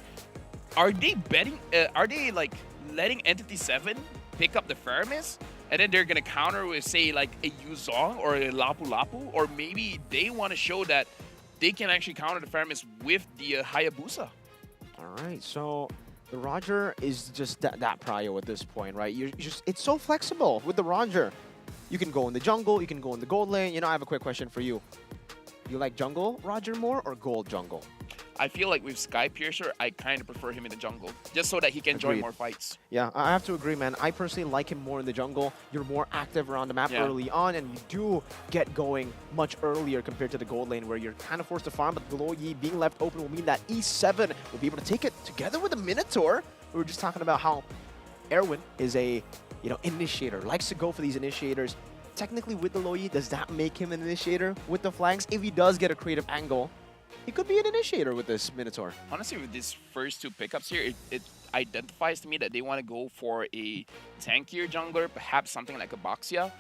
are they betting, are they like letting Entity 7 pick up the Faramis? And then they're going to counter with, say, like a Yuzong or a Lapu Lapu, or maybe they want to show that they can actually counter the Faramis with the Hayabusa. All right, so the Roger is just that prio at this point, right? It's so flexible with the Roger. You can go in the jungle, you can go in the gold lane. You know, I have a quick question for you. You like jungle Roger more or gold jungle? I feel like with Sky Piercer, I kind of prefer him in the jungle, just so that he can join more fights. Yeah, I have to agree, man. I personally like him more in the jungle. You're more active around the map early on, and you do get going much earlier compared to the gold lane, where you're kind of forced to farm, but the Luo Yi being left open will mean that E7 will be able to take it together with the Minotaur. We were just talking about how Erwin is a, initiator, likes to go for these initiators. Technically, with the Luo Yi, does that make him an initiator with the flanks? If he does get a creative angle, he could be an initiator with this Minotaur. Honestly, with these first two pickups here, it identifies to me that they want to go for a tankier jungler, perhaps something like a Baxia.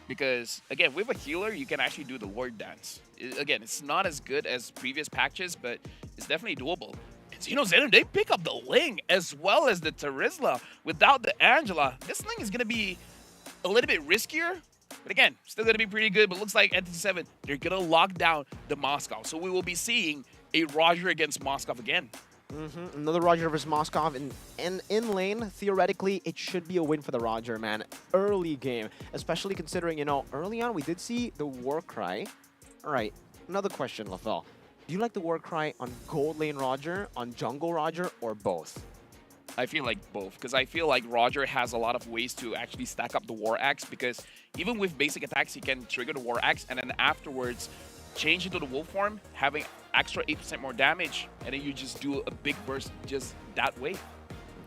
Because, again, with a healer, you can actually do the Lord Dance. Again, it's not as good as previous patches, but it's definitely doable. And Zenith, they pick up the Ling as well as the Terizla. Without the Angela, this Ling is going to be a little bit riskier. But again, still going to be pretty good. But looks like NT7, they're going to lock down the Moscow. So we will be seeing a Roger against Moscow again. Another Roger versus Moskov in lane. Theoretically, it should be a win for the Roger, man. Early game, especially considering, you know, early on we did see the Warcry. All right, another question, Lafel. Do you like the Warcry on gold lane Roger, on jungle Roger, or both? I feel like both, because I feel like Roger has a lot of ways to actually stack up the War Axe, because even with basic attacks, he can trigger the War Axe, and then afterwards change into the Wolf form, having extra 8% more damage, and then you just do a big burst just that way.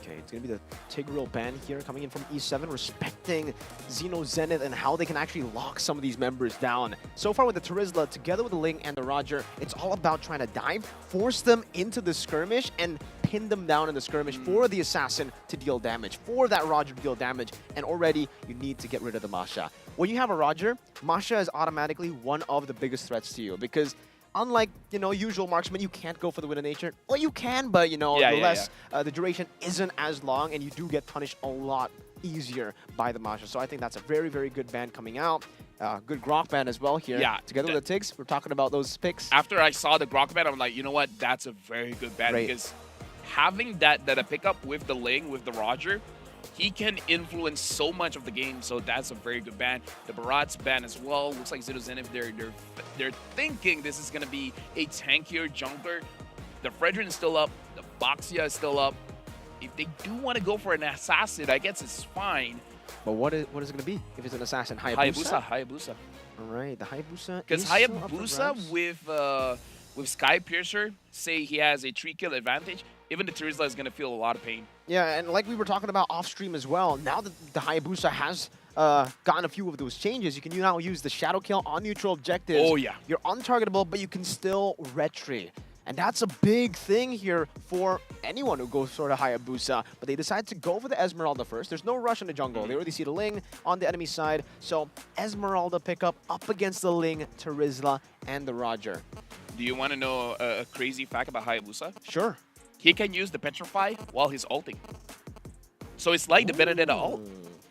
Okay, it's going to be the Tigreal ban here coming in from E7, respecting Xeno Zenith and how they can actually lock some of these members down. So far with the Terizla, together with the Ling and the Roger, it's all about trying to dive, force them into the skirmish, and pin them down in the skirmish for the Assassin to deal damage, for that Roger to deal damage, and already you need to get rid of the Masha. When you have a Roger, Masha is automatically one of the biggest threats to you, because unlike, you know, usual marksman, you can't go for the Wind of Nature. Well, you can, but, you know, the duration isn't as long, and you do get punished a lot easier by the Masha. So I think that's a very, very good ban coming out. Good Grok ban as well here. Yeah. Together with the Tigs, we're talking about those picks. After I saw the Grok ban, I'm like, you know what? That's a very good ban, because having that pickup with the Ling, with the Roger, he can influence so much of the game, so that's a very good ban. The Barat's ban as well. Looks like Xeno Zenith, they're thinking this is going to be a tankier jungler. The Fredrin is still up. The Boxia is still up. If they do want to go for an assassin, I guess it's fine. But what is it going to be if it's an assassin? Hayabusa? Hayabusa. All right, the Hayabusa. Because Hayabusa with Sky Piercer, say he has a 3-kill advantage, even the Terizla is going to feel a lot of pain. Yeah, and like we were talking about off stream as well, now that the Hayabusa has gotten a few of those changes, you can now use the Shadow Kill on neutral objectives. Oh, yeah. You're untargetable, but you can still retry. And that's a big thing here for anyone who goes for the Hayabusa. But they decide to go for the Esmeralda first. There's no rush in the jungle. They already see the Ling on the enemy side. So Esmeralda pickup up against the Ling, Terizla, and the Roger. Do you want to know a crazy fact about Hayabusa? Sure. He can use the Petrify while he's ulting. So it's like the Benedetta ult.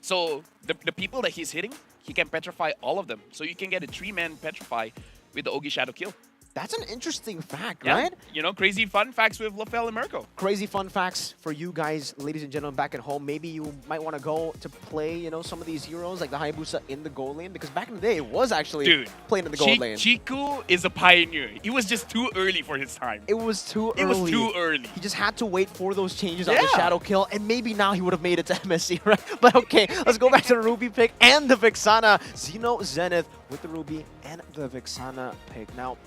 So the people that he's hitting, he can Petrify all of them. So you can get a 3-man Petrify with the Ogi Shadow Kill. That's an interesting fact, right? You know, crazy fun facts with Lafel and Mirko. Crazy fun facts for you guys, ladies and gentlemen, back at home. Maybe you might want to go to play, you know, some of these heroes like the Hayabusa in the gold lane, because back in the day, it was actually playing in the gold lane. Chiku is a pioneer. He was just too early for his time. It was too early. It was too early. He just had to wait for those changes on the Shadow Kill, and maybe now he would have made it to MSC, right? But okay, let's go back to the Ruby pick and the Vixana. Xeno Zenith with the Ruby and the Vixana pick. Now,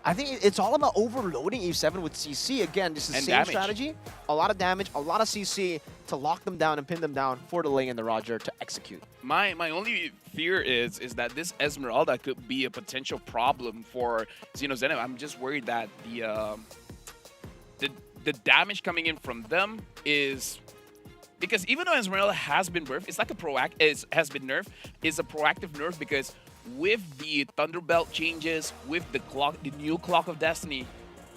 I think it's all about overloading E7 with CC. Again, this is the same strategy. A lot of damage, a lot of CC to lock them down and pin them down for the Ling and the Roger to execute. My only fear is that this Esmeralda could be a potential problem for Xeno Zenith. I'm just worried that the damage coming in from them is... Because even though Esmeralda has been nerfed, it's like a has been nerfed. It's a proactive nerf, because with the Thunderbelt changes, with the new Clock of Destiny,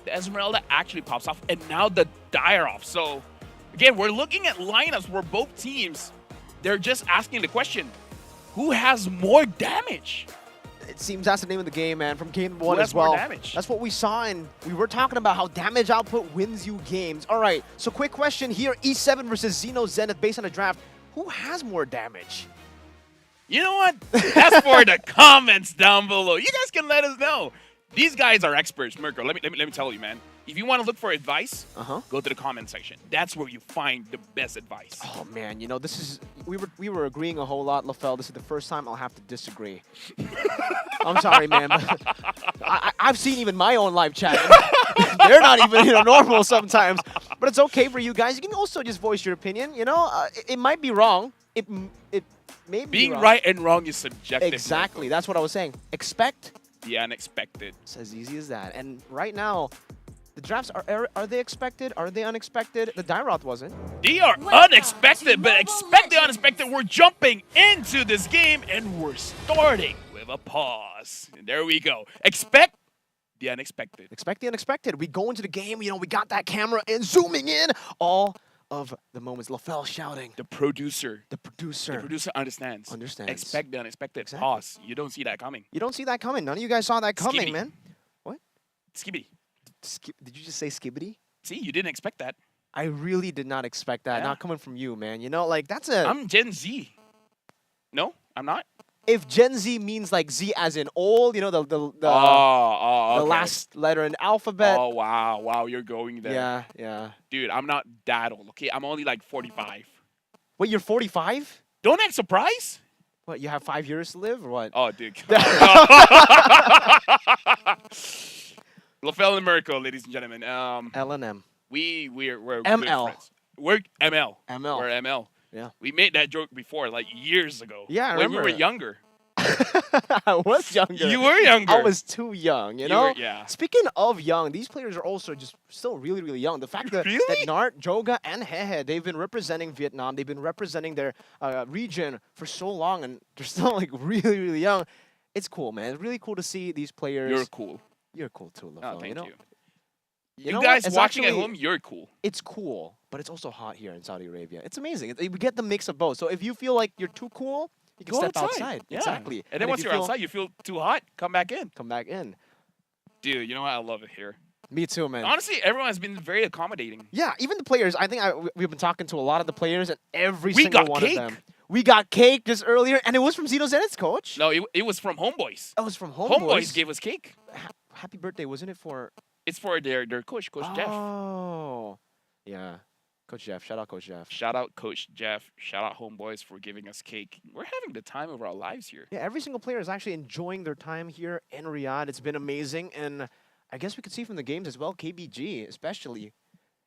the Esmeralda actually pops off, and now the Dire off. So again, we're looking at lineups where both teams, they're just asking the question, who has more damage? It seems that's the name of the game, man, from game one as well. More damage? That's what we saw, and we were talking about how damage output wins you games. All right, so quick question here, E7 versus Xeno Zenith based on a draft. Who has more damage? You know what? That's for the comments down below. You guys can let us know. These guys are experts, Mirko. Let me tell you, man. If you want to look for advice, go to the comment section. That's where you find the best advice. Oh man, you know, this is we were agreeing a whole lot, Lafel. This is the first time I'll have to disagree. I'm sorry, man. But I've seen even my own live chat. They're not even, you know, normal sometimes. But it's okay for you guys. You can also just voice your opinion. You know, it might be wrong. It may be being wrong. right and wrong is subjective. Exactly. That's what I was saying. Expect the unexpected. It's as easy as that. And right now, the drafts are they expected? Are they unexpected? The Dairoth wasn't. They are unexpected, but expect the unexpected. We're jumping into this game, and we're starting with a pause. And there we go. Expect the unexpected. Expect the unexpected. We go into the game, you know, we got that camera and zooming in all of the moments. LaFell shouting. The producer. The producer. The producer understands. Understands. Expect the unexpected. Exactly. Pause. You don't see that coming. You don't see that coming. None of you guys saw that coming, Skibbity. man. What? Skibbity. Did you just say skibbity? See, you didn't expect that. I really did not expect that. Yeah. Not coming from you, man. You know, like that's a. I'm Gen Z. No, I'm not. If Gen Z means like Z as in old, you know, the Okay. last letter in the alphabet. Oh, wow, you're going there. Yeah, yeah. Dude, I'm not that old, okay? I'm only like 45. Wait, you're 45? Don't act surprised. What, you have 5 years to live or what? Oh, dude. LaFell and Mirko, ladies and gentlemen. L&M. We're good ML. friends. We're ML. ML. We're ML. Yeah. We made that joke before, like years ago. Yeah, I when remember. we were younger. I was younger. You were younger. I was too young, you know? Yeah. Speaking of young, these players are also just still really, really young. The fact that, Really? that Nart, Joga, and Hehe, they've been representing Vietnam. They've been representing their region for so long, and they're still like really, really young. It's cool, man. It's really cool to see these players. You're cool. You're cool too, LaFell, Oh, thank you know? you. You You know guys what? It's watching at actually- home, you're cool. It's cool, but it's also hot here in Saudi Arabia. It's amazing. We get the mix of both. So if you feel like you're too cool, you can Go step outside. outside. Yeah. Exactly. And then once if you're feel- outside, you feel too hot, come back in. come back in. Dude, you know what? I love it here. Me too, man. Honestly, everyone has been very accommodating. Yeah, even the players. I think we've been talking to a lot of the players, and every We single got one cake. of them. We got cake just earlier, and it was from Zeno Zenit's coach. No, it was from Homeboys. That was from Homeboys. Homeboys gave us cake. Happy birthday, wasn't it for? It's for their coach, Coach Jeff. Oh, yeah. Coach Jeff. Shout out, Coach Jeff. Shout out Coach Jeff. Shout out Homeboys for giving us cake. We're having the time of our lives here. Yeah, every single player is actually enjoying their time here in Riyadh. It's been amazing, and I guess we could see from the games as well, KBG especially.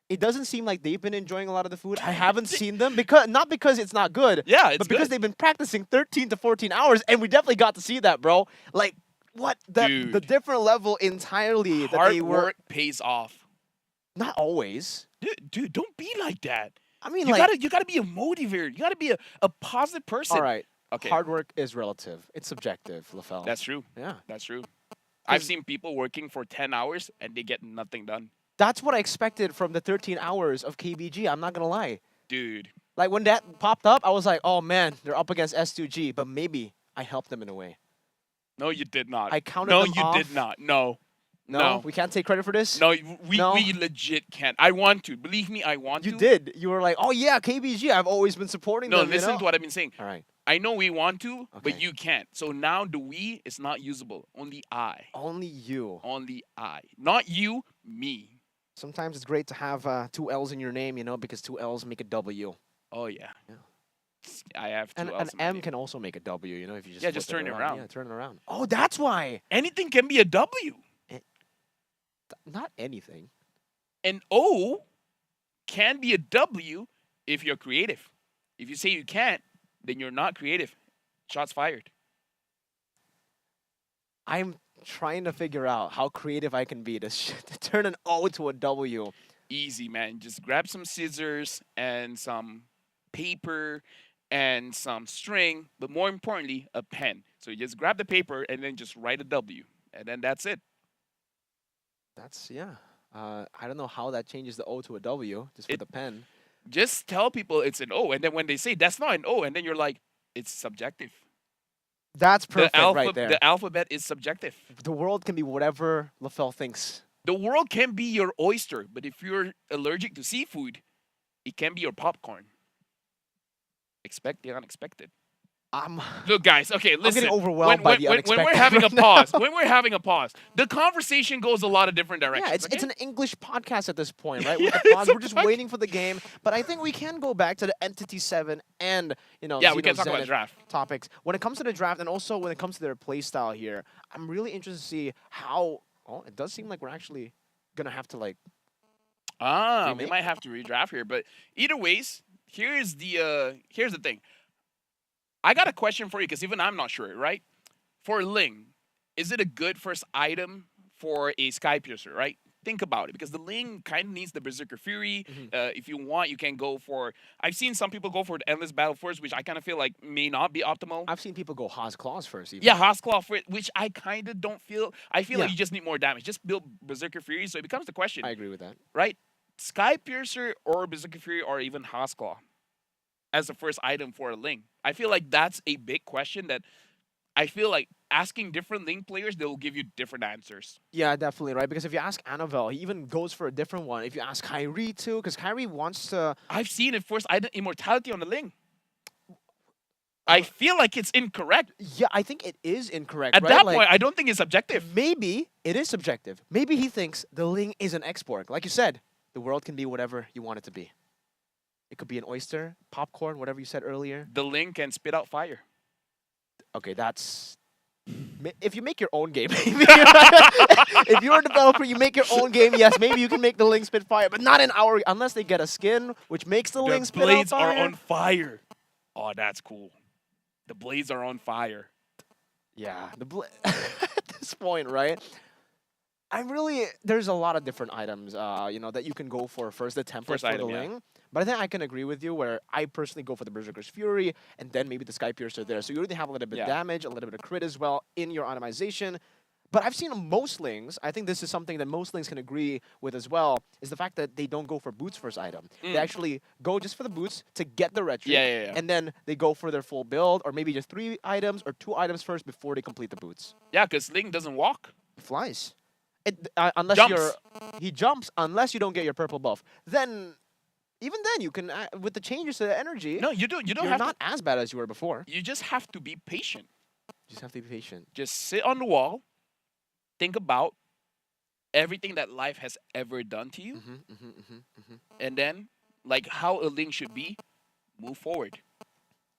It doesn't seem like they've been enjoying a lot of the food. I haven't seen them not because it's not good. Yeah, it's but because good. they've been practicing 13 to 14 hours, and we definitely got to see that, bro. Like, what the Dude. different level entirely that Hard they were. work pays off. Not always. Dude, don't be like that. I mean, You like, gotta be a motivator. You gotta be a positive person. all right. Okay. Hard work is relative. It's subjective, LaFell. That's true. yeah. That's true. I've seen people working for 10 hours and they get nothing done. That's what I expected from the 13 hours of KBG. I'm not gonna lie. Dude. Like when that popped up, I was like, oh man, they're up against S2G, but maybe I helped them in a way. No, you did not. I counted No, them you off. did not. No. No, we can't take credit for this. No, we No. legit can't. I want to. Believe me, I want You to. did. You were like, oh yeah, KBG. I've always been supporting No, them. listen you know? to what I've been saying. All right. I know we want to, but Okay. you can't. So now the we is not usable. Only I. Only you. Only I. Not you, me. Sometimes it's great to have 2 L's in your name, you know, because 2 L's make a W. Oh, yeah. Yeah. I have two And L's an in my M name. can also make a W, you know, if you just Yeah, flip just turn it around. around. Yeah, turn it around. Oh, that's why. Anything can be a W. Not anything. An O can be a W if you're creative. If you say you can't, then you're not creative. Shots fired. I'm trying to figure out how creative I can be to turn an O to a W. Easy, man. Just grab some scissors and some paper and some string, but more importantly, a pen. So you just grab the paper and then just write a W, and then that's it. That's, yeah. I don't know how that changes the O to a W, just with the pen. Just tell people it's an O, and then when they say that's not an O, and then you're like, it's subjective. That's perfect right there. The alphabet is subjective. The world can be whatever LaFell thinks. The world can be your oyster, but if you're allergic to seafood, it can be your popcorn. Expect the unexpected. Look, guys, okay, listen. getting overwhelmed by the when unexpected we're having right a now. pause, the conversation goes a lot of different directions. Yeah, it's okay? an English podcast at this point, right? With the pause, we're just podcast. waiting for the game. But I think we can go back to the Entity 7 and, you know, Yeah, we can Zeno talk about Zenit draft. topics. When it comes to the draft and also when it comes to their play style here, I'm really interested to see how, well, it does seem like we're actually going to have to, like, We remake? might have to redraft here, but either ways, here's the thing. I got a question for you because even I'm not sure, right? For Ling, is it a good first item for a Sky Piercer, right? Think about it because the Ling kind of needs the Berserker Fury. If you want, you can go for. I've seen some people go for the Endless Battle first, which I kind of feel like may not be optimal. I've seen people go Haas Claws first, even. Yeah, Haasclaw for it, which I kind of don't feel. I feel like Yeah. you just need more damage. Just build Berserker Fury, so it becomes the question, I agree with that. right? Sky Piercer or Berserker Fury or even Houseclaw as the first item for a Ling? I feel like that's a big question that I feel like asking different Ling players, they'll give you different answers. Yeah, definitely, right? Because if you ask Annabelle, he even goes for a different one. If you ask Kyrie too, because Kyrie wants to... I've seen it first item Immortality on the Ling. I feel like it's incorrect. Yeah, I think it is incorrect, At right? that Like, point, I don't think it's objective. maybe it is subjective. Maybe he thinks the Ling is an export. Like you said, the world can be whatever you want it to be. It could be an oyster, popcorn, whatever you said earlier. The Ling can spit out fire. Okay, that's... If you make your own game, if you're a developer, you make your own game, yes, maybe you can make the Ling spit fire, but not in our... Unless they get a skin, which makes the Ling spit out blades fire. are on fire. Oh, that's cool. The blades are on fire. Yeah, at this point, right? There's a lot of different items, that you can go for first, the template First for item, the yeah. Ling. But I think I can agree with you where I personally go for the Berserker's Fury and then maybe the Sky Piercer there. So you already have a little bit of damage, a little bit of crit as well in your itemization. But I've seen most Lings, I think this is something that most Lings can agree with as well, is the fact that they don't go for boots first item. They actually go just for the boots to get the retreat. Yeah. And then they go for their full build, or maybe just 3 items or 2 items first before they complete the boots. Yeah, because Ling doesn't walk. He flies. Unless Jumps. he jumps unless you don't get your purple buff. Then, even then, you can with the changes to the energy. No, you don't. You don't You're have not as bad as you were before. to. You just have to be patient. You just have to be patient. Just sit on the wall. Think about everything that life has ever done to you, and then, like how a Ling should be, move forward.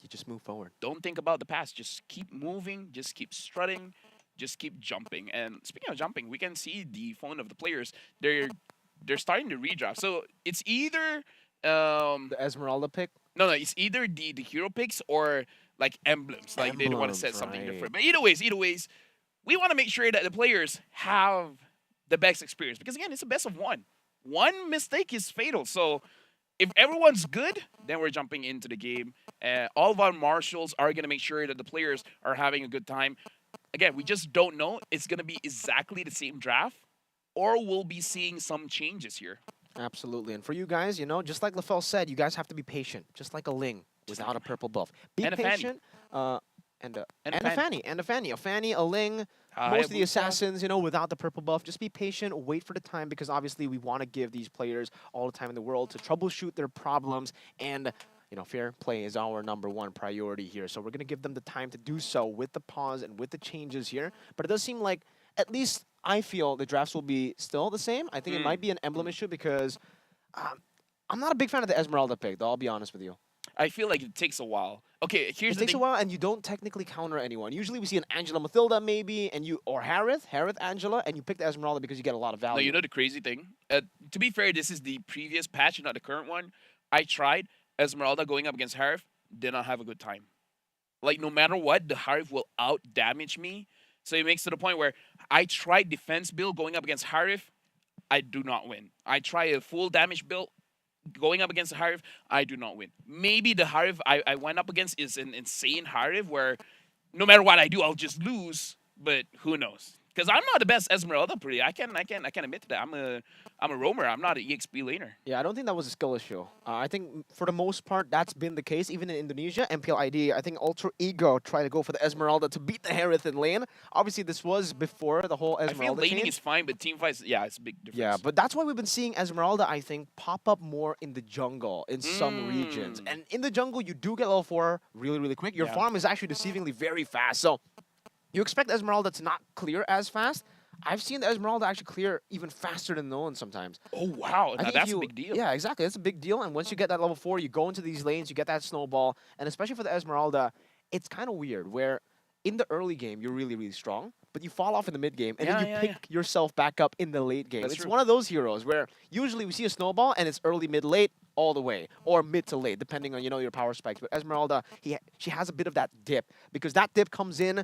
You just move forward. Don't think about the past. Just keep moving. Just keep strutting. Just keep jumping. And speaking of jumping, we can see the phone of the players. They're starting to redraft. So it's either The Esmeralda pick. no, it's either the hero picks or like emblems. Like they want to set something right. different. But either ways, we want to make sure that the players have the best experience because again, it's a best of one. One mistake is fatal. So if everyone's good, then we're jumping into the game. All of our marshals are going to make sure that the players are having a good time. Again, we just don't know. It's going to be exactly the same draft, or we'll be seeing some changes here. Absolutely. And for you guys, just like LaFell said, you guys have to be patient, just like a Ling without a purple buff. Be And a Fanny. patient. And a Fanny. Fanny. A Fanny, a Ling, most of the assassins, without the purple buff. Just be patient, wait for the time, because obviously we want to give these players all the time in the world to troubleshoot their problems. And, fair play is our #1 priority here. So we're going to give them the time to do so with the pause and with the changes here. But it does seem like, at least I feel the drafts will be still the same. I think it might be an emblem issue because I'm not a big fan of the Esmeralda pick, though, I'll be honest with you. I feel like it takes a while. Okay, here's It the takes thing. a while, and you don't technically counter anyone. Usually we see an Angela Mathilda maybe, or Harith Angela, and you pick the Esmeralda because you get a lot of value. No, you know the crazy thing? To be fair, this is the previous patch, not the current one. I tried Esmeralda going up against Harith, did not have a good time. Like, no matter what, the Harith will out-damage me. So it makes to the point where I tried defense build going up against Harith, I do not win. I try a full damage build going up against the Harith, I do not win. Maybe the Harith I went up against is an insane Harith where no matter what I do, I'll just lose. But who knows? Because I'm not the best Esmeralda player. I can admit to that. I'm a roamer. I'm not an EXP laner. Yeah, I don't think that was a skill issue. I think for the most part, that's been the case. Even in Indonesia, MPLID, I think Ultra Ego tried to go for the Esmeralda to beat the Harith in lane. Obviously, this was before the whole I feel Esmeralda laning change. is fine, but team fights, yeah, it's a big difference. Yeah, but that's why we've been seeing Esmeralda, I think, pop up more in the jungle in some regions. And in the jungle, you do get level 4 really, really quick. Your farm is actually deceivingly very fast. So you expect Esmeralda to not clear as fast. I've seen the Esmeralda actually clear even faster than Nolan sometimes. Oh, wow. I Now think that's a big deal. Yeah, exactly. That's a big deal. And once you get that level 4, you go into these lanes, you get that snowball. And especially for the Esmeralda, it's kind of weird where in the early game, you're really, really strong. But you fall off in the mid game, and then you pick yourself back up in the late game. That's It's true. one of those heroes where usually we see a snowball, and it's early, mid, late, all the way. Or mid to late, depending on, your power spikes. But Esmeralda, she has a bit of that dip. Because that dip comes in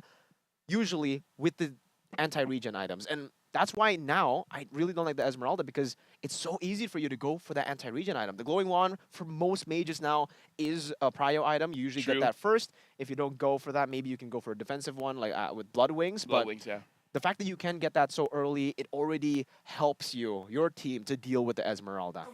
usually with the anti-regen items. And that's why now I really don't like the Esmeralda because it's so easy for you to go for that anti-regen item. The glowing wand for most mages now is a prio item. You usually True. get that first. If you don't go for that, maybe you can go for a defensive one like with blood wings. Blood But wings, yeah. the fact that you can get that so early, it already helps your team, to deal with the Esmeralda.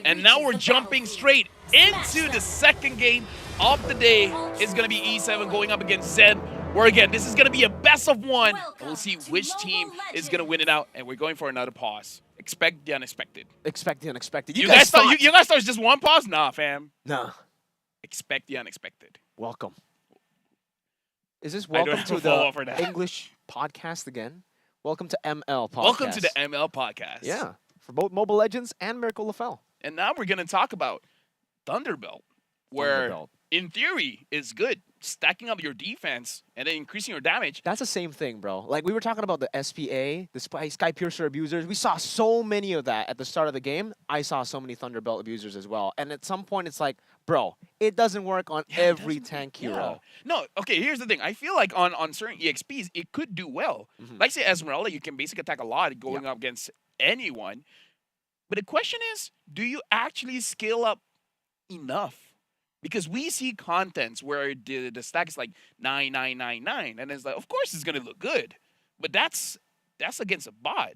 And now we're jumping straight into the second game of the day. It's going to be E7 going up against Zen. Where again, this is going to be a best of one. We'll see which team is going to win it out. And we're going for another pause. Expect the unexpected. Expect the unexpected. You guys thought it's just one pause? Nah, fam. Nah. Expect the unexpected. Welcome. Is this welcome to the English podcast again? Welcome to ML podcast. Welcome to the ML podcast. Yeah, for both Mobile Legends and Miracle LaFell. And now we're going to talk about Thunderbelt, where in theory is good. Stacking up your defense and then increasing your damage. That's the same thing, bro. Like, we were talking about the SPA, the Sky Piercer abusers. We saw so many of that at the start of the game. I saw so many Thunderbelt abusers as well. And at some point, it's like, bro, it doesn't work on every tank hero. No, okay, here's the thing. I feel like on certain EXPs, it could do well. Like, say, Esmeralda, you can basically attack a lot going up against anyone. But the question is, do you actually scale up enough? Because we see contents where the stack is like 9999, and it's like, of course it's gonna look good, but that's against a bot.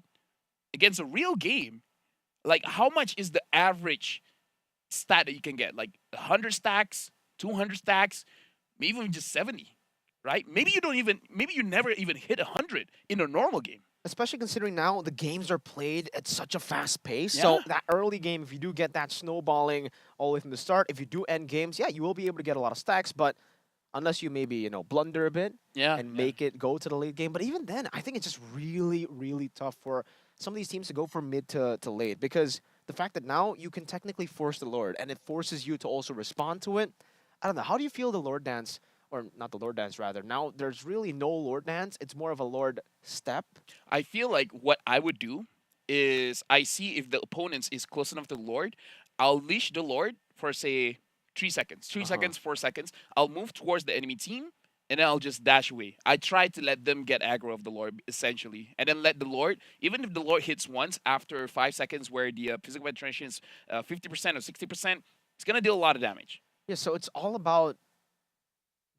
Against a real game, like, how much is the average stat that you can get? Like 100 stacks, 200 stacks, maybe even just 70, right? Maybe you never even hit 100 in a normal game. Especially considering now the games are played at such a fast pace. So that early game, if you do get that snowballing all the way from the start, if you do end games, you will be able to get a lot of stacks. But unless you maybe, blunder a bit and make it go to the late game. But even then, I think it's just really, really tough for some of these teams to go from mid to late. Because the fact that now you can technically force the Lord, and it forces you to also respond to it. I don't know. How do you feel the Lord dance? Or not the Lord dance, rather. Now, there's really no Lord dance. It's more of a Lord step. I feel like what I would do is I see if the opponent is close enough to the Lord. I'll leash the Lord for, say, 3 seconds. 3 seconds, 4 seconds. I'll move towards the enemy team, and then I'll just dash away. I try to let them get aggro of the Lord, essentially. And then let the Lord, even if the Lord hits once after 5 seconds where the physical penetration is 50% or 60%, it's going to deal a lot of damage. Yeah, so it's all about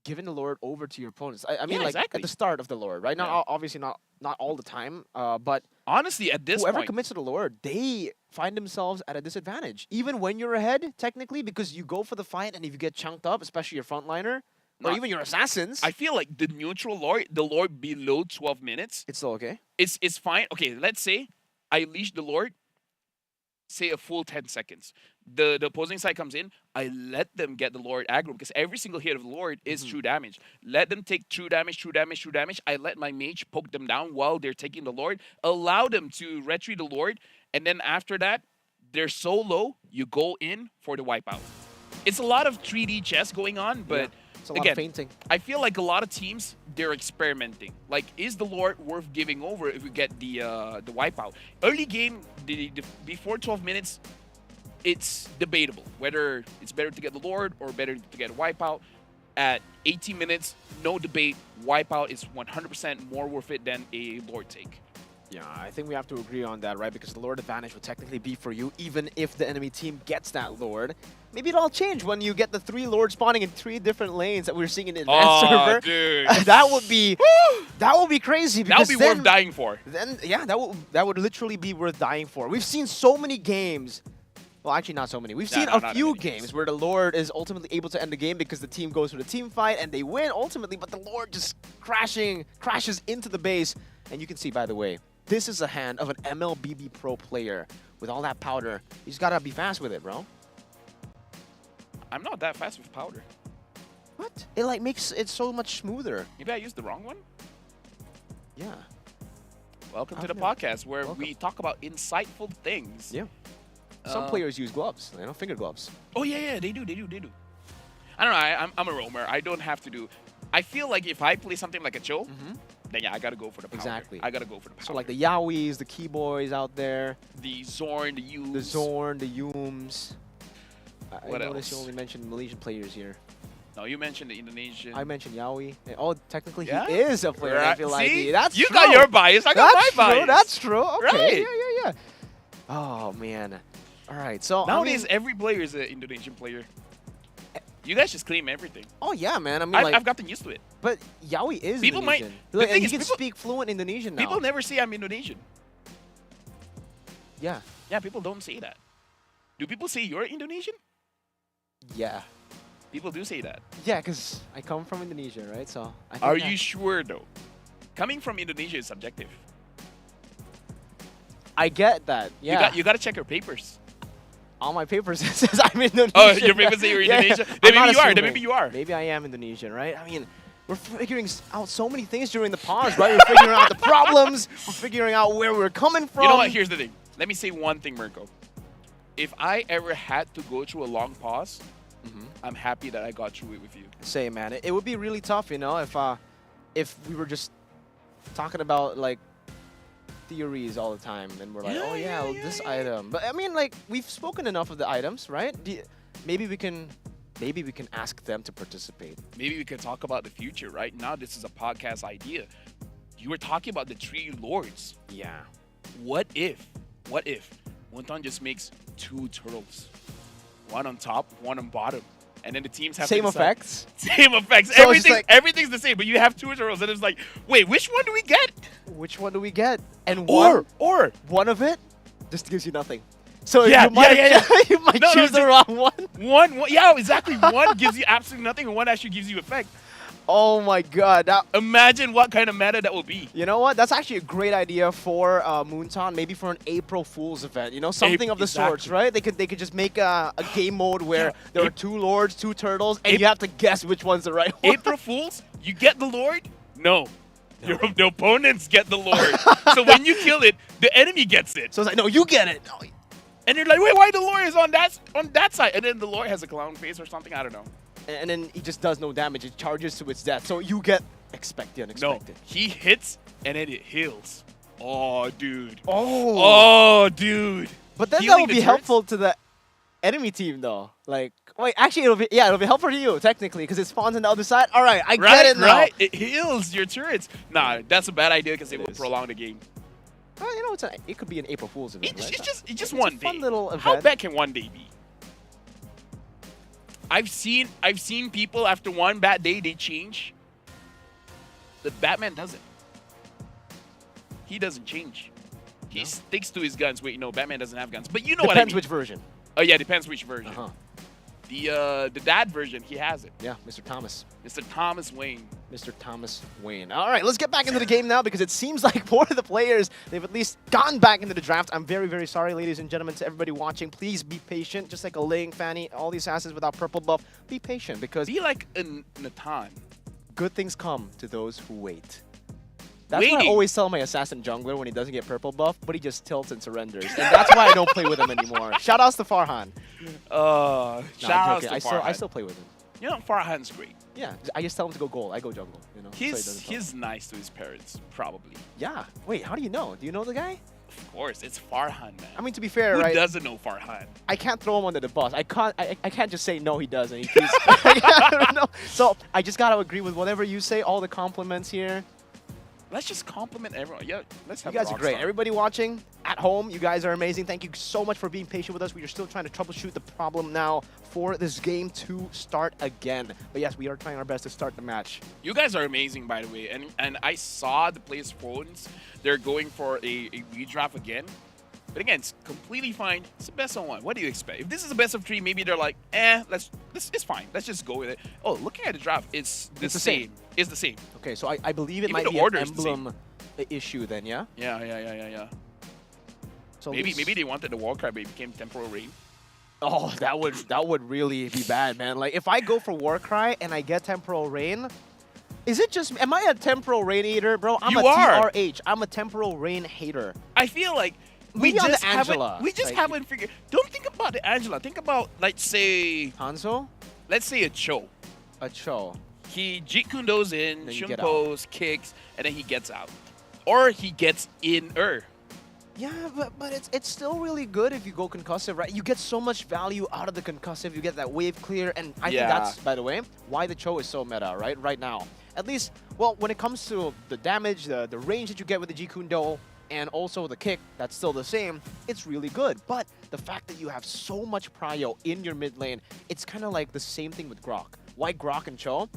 giving the Lord over to your opponents. I mean, like, at the start of the Lord, right? Now, obviously not all the time, but honestly, at this whoever point, commits to the Lord, they find themselves at a disadvantage. Even when you're ahead, technically, because you go for the fight, and if you get chunked up, especially your frontliner, or even your assassins. I feel like the neutral Lord, the Lord below 12 minutes. It's still okay? It's fine. Okay, let's say I leash the Lord, say a full 10 seconds. The opposing side comes in, I let them get the Lord aggro, because every single hit of the Lord is true damage. Let them take true damage, true damage, true damage. I let my mage poke them down while they're taking the Lord. Allow them to retreat the Lord, and then after that, they're so low, you go in for the wipeout. It's a lot of 3D chess going on, but it's a lot of fainting. I feel like a lot of teams, they're experimenting. Like, is the Lord worth giving over if we get the wipeout? Early game, before 12 minutes, it's debatable whether it's better to get the Lord or better to get a wipeout. At 18 minutes, no debate, wipeout is 100% more worth it than a Lord take. Yeah, I think we have to agree on that, right? Because the Lord advantage would technically be for you, even if the enemy team gets that Lord. Maybe it'll all change when you get the 3 Lords spawning in 3 different lanes that we're seeing in the advanced server. Dude. That would be crazy. That would be worth dying for. Then that would literally be worth dying for. We've seen so many games. Well, actually, not so many. We've seen a few games where the Lord is ultimately able to end the game because the team goes for the team fight and they win ultimately, but the Lord just crashes into the base. And you can see, by the way, this is a hand of an MLBB Pro player with all that powder. You just gotta be fast with it, bro. I'm not that fast with powder. What? It like makes it so much smoother. Maybe I used the wrong one? Yeah. Welcome to the podcast where we talk about insightful things. Yeah. Some players use gloves, finger gloves. Oh, yeah, they do. I don't know, I'm a roamer. I don't have to do... I feel like if I play something like a Cho, then I gotta go for the powder. Exactly. I gotta go for the powder. So like the Yowies, the Keyboys out there. The Zorn, the Yums. The Zorn, the Yums. What I else? noticed you only mentioned Malaysian players here. No, you mentioned the Indonesian. I mentioned Yowie. Oh, technically he is a player. Right. I feel like See? that's you true. got your bias. I got my bias. That's true. Okay. Right. Yeah. Oh man. All right. So nowadays, every player is an Indonesian player. You guys just claim everything. Oh yeah, man. I mean, I've gotten used to it. but Yaoi is People might- Indonesian. the Like, thing he is, can people- speak fluent Indonesian now. People never say I'm Indonesian. Yeah. Yeah, people don't say that. Do people say you're Indonesian? Yeah. People do say that. Yeah, because I come from Indonesia, right? So. I think Are that- you sure though? Coming from Indonesia is subjective. I get that. Yeah. You got to check your papers. All my papers it says I'm Indonesian. Oh, your papers say you're Yeah, yeah. Indonesian? I'm Then not maybe you are. Then assuming. maybe you are. Maybe I am Indonesian, right? I mean, we're figuring out so many things during the pause, right? We're figuring out the problems. We're figuring out where we're coming from. You know what? Here's the thing. Let me say one thing, Mirko. If I ever had to go through a long pause, I'm happy that I got through it with you. Say, man, it would be really tough, you know, if we were just talking about like theories all the time, and we're like, Yeah, oh yeah, well, this item. But I mean, like, we've spoken enough of the items, right? Maybe we can ask them to participate. Maybe we could talk about the future. Right now, this is a podcast idea. You were talking about the 3 lords. Yeah. What if Wonton just makes 2 turtles? One on top, one on bottom. And then the teams have Same to decide. effects. Same effects. So it's like- Everything's the same, but you have 2 turtles, and it's like, wait, which one do we get? Which one do we get? And Or one of it just gives you nothing. So Yeah, you might, yeah. you might No, choose the wrong one. one, yeah, exactly. One gives you absolutely nothing, and one actually gives you effect. Oh my god. Imagine what kind of meta that will be. You know what? That's actually a great idea for Moonton, maybe for an April Fool's event. You know, something of the sorts, Exactly. right? They could just make a game mode where Yeah. there are 2 lords, 2 turtles, and Ap- you have to guess which one's the right one. April Fools, you get the Lord? No. The opponents get the Lord. So when you kill it, the enemy gets it. So it's like, no, you get it. No. And you're like, wait, why the Lord is on that side? And then the Lord has a clown face or something. I don't know. And then he just does no damage. It charges to its death. So you get expect the No, unexpected. he hits and then it heals. Oh, dude. Oh. Oh, dude. But then that Healing would the be turrets? helpful to the enemy team, though. Like, wait, actually, it'll be helpful for you technically because it spawns on the other side. All right, I get it now. Right? It heals your turrets. Nah, that's a bad idea because it It will is. prolong the game. You know, it could be an April Fool's event. It's right? just It's a one fun day. little How event. bad can one day be? I've seen people after one bad day they change. The Batman doesn't. He doesn't change. He sticks to his guns. Wait, no, Batman doesn't have guns. But you know what I Depends mean. which version. Oh yeah, depends which version. Uh-huh. The dad version, he has it. Yeah, Mr. Thomas. Mr. Thomas Wayne. Mr. Thomas Wayne. All right, let's get back into the game now because it seems like more of the players, they've at least gotten back into the draft. I'm very, very sorry, ladies and gentlemen, to everybody watching. Please be patient. Just like a Ling, Fanny, all the assassins without purple buff, be patient because Be like a Natan. good things come to those who wait. That's what I Waiting. always tell my assassin jungler when he doesn't get purple buff, but he just tilts and surrenders. And that's why I don't play with him anymore. Shoutouts to Farhan. Nah, No, I'm joking. I still play with him. You know, Farhan's great. Yeah, I just tell him to go gold. I go jungle. You know. so he doesn't talk. He's nice to his parents, probably. Yeah. Wait, how do you know? Do you know the guy? Of course, it's Farhan, man. I mean, to be fair, Who right? doesn't know Farhan? I can't throw him under the bus. I can't just say no, he doesn't. I don't know. So I just gotta agree with whatever you say. All the compliments here. Let's just compliment everyone. Yeah, let's You have guys are great. Rockstar. Everybody watching at home, you guys are amazing. Thank you so much for being patient with us. We are still trying to troubleshoot the problem now for this game to start again. But yes, we are trying our best to start the match. You guys are amazing, by the way. And I saw the players' phones. They're going for a redraft again. But again, it's completely fine. It's the best of 1. What do you expect? If this is a best of 3, maybe they're like, it's fine. Let's just go with it. Oh, looking at the draft, it's the same. It's the same. Okay, so I believe it Even might the be order an is the same. emblem issue then, yeah? Yeah. So Maybe this- they wanted the Warcry, but it became Temporal Rain. Oh, that would really be bad, man. Like if I go for Warcry and I get Temporal Rain, is it just am I a Temporal Rain hater, bro? I'm You a are. TRH. I'm a Temporal Rain hater. I feel like we Maybe on the just Angela, haven't. We just like- haven't figured. Don't think about the Angela. Think about, let's say Hanzo? a Cho. A Cho. He Jeet Kundo's in, Then you get Shunpo's, kicks, and then he gets out, or he gets in. Yeah, but it's still really good if you go concussive, right? You get so much value out of the concussive. You get that wave clear, and I think Yeah. that's, by the way, why the Cho is so meta, right? Right now. At least, well, when it comes to the damage, the range that you get with the Jeet Kune Do, and also the kick, that's still the same, it's really good. But the fact that you have so much prio in your mid lane, it's kind of like the same thing with Grok. Why Grok and Cho,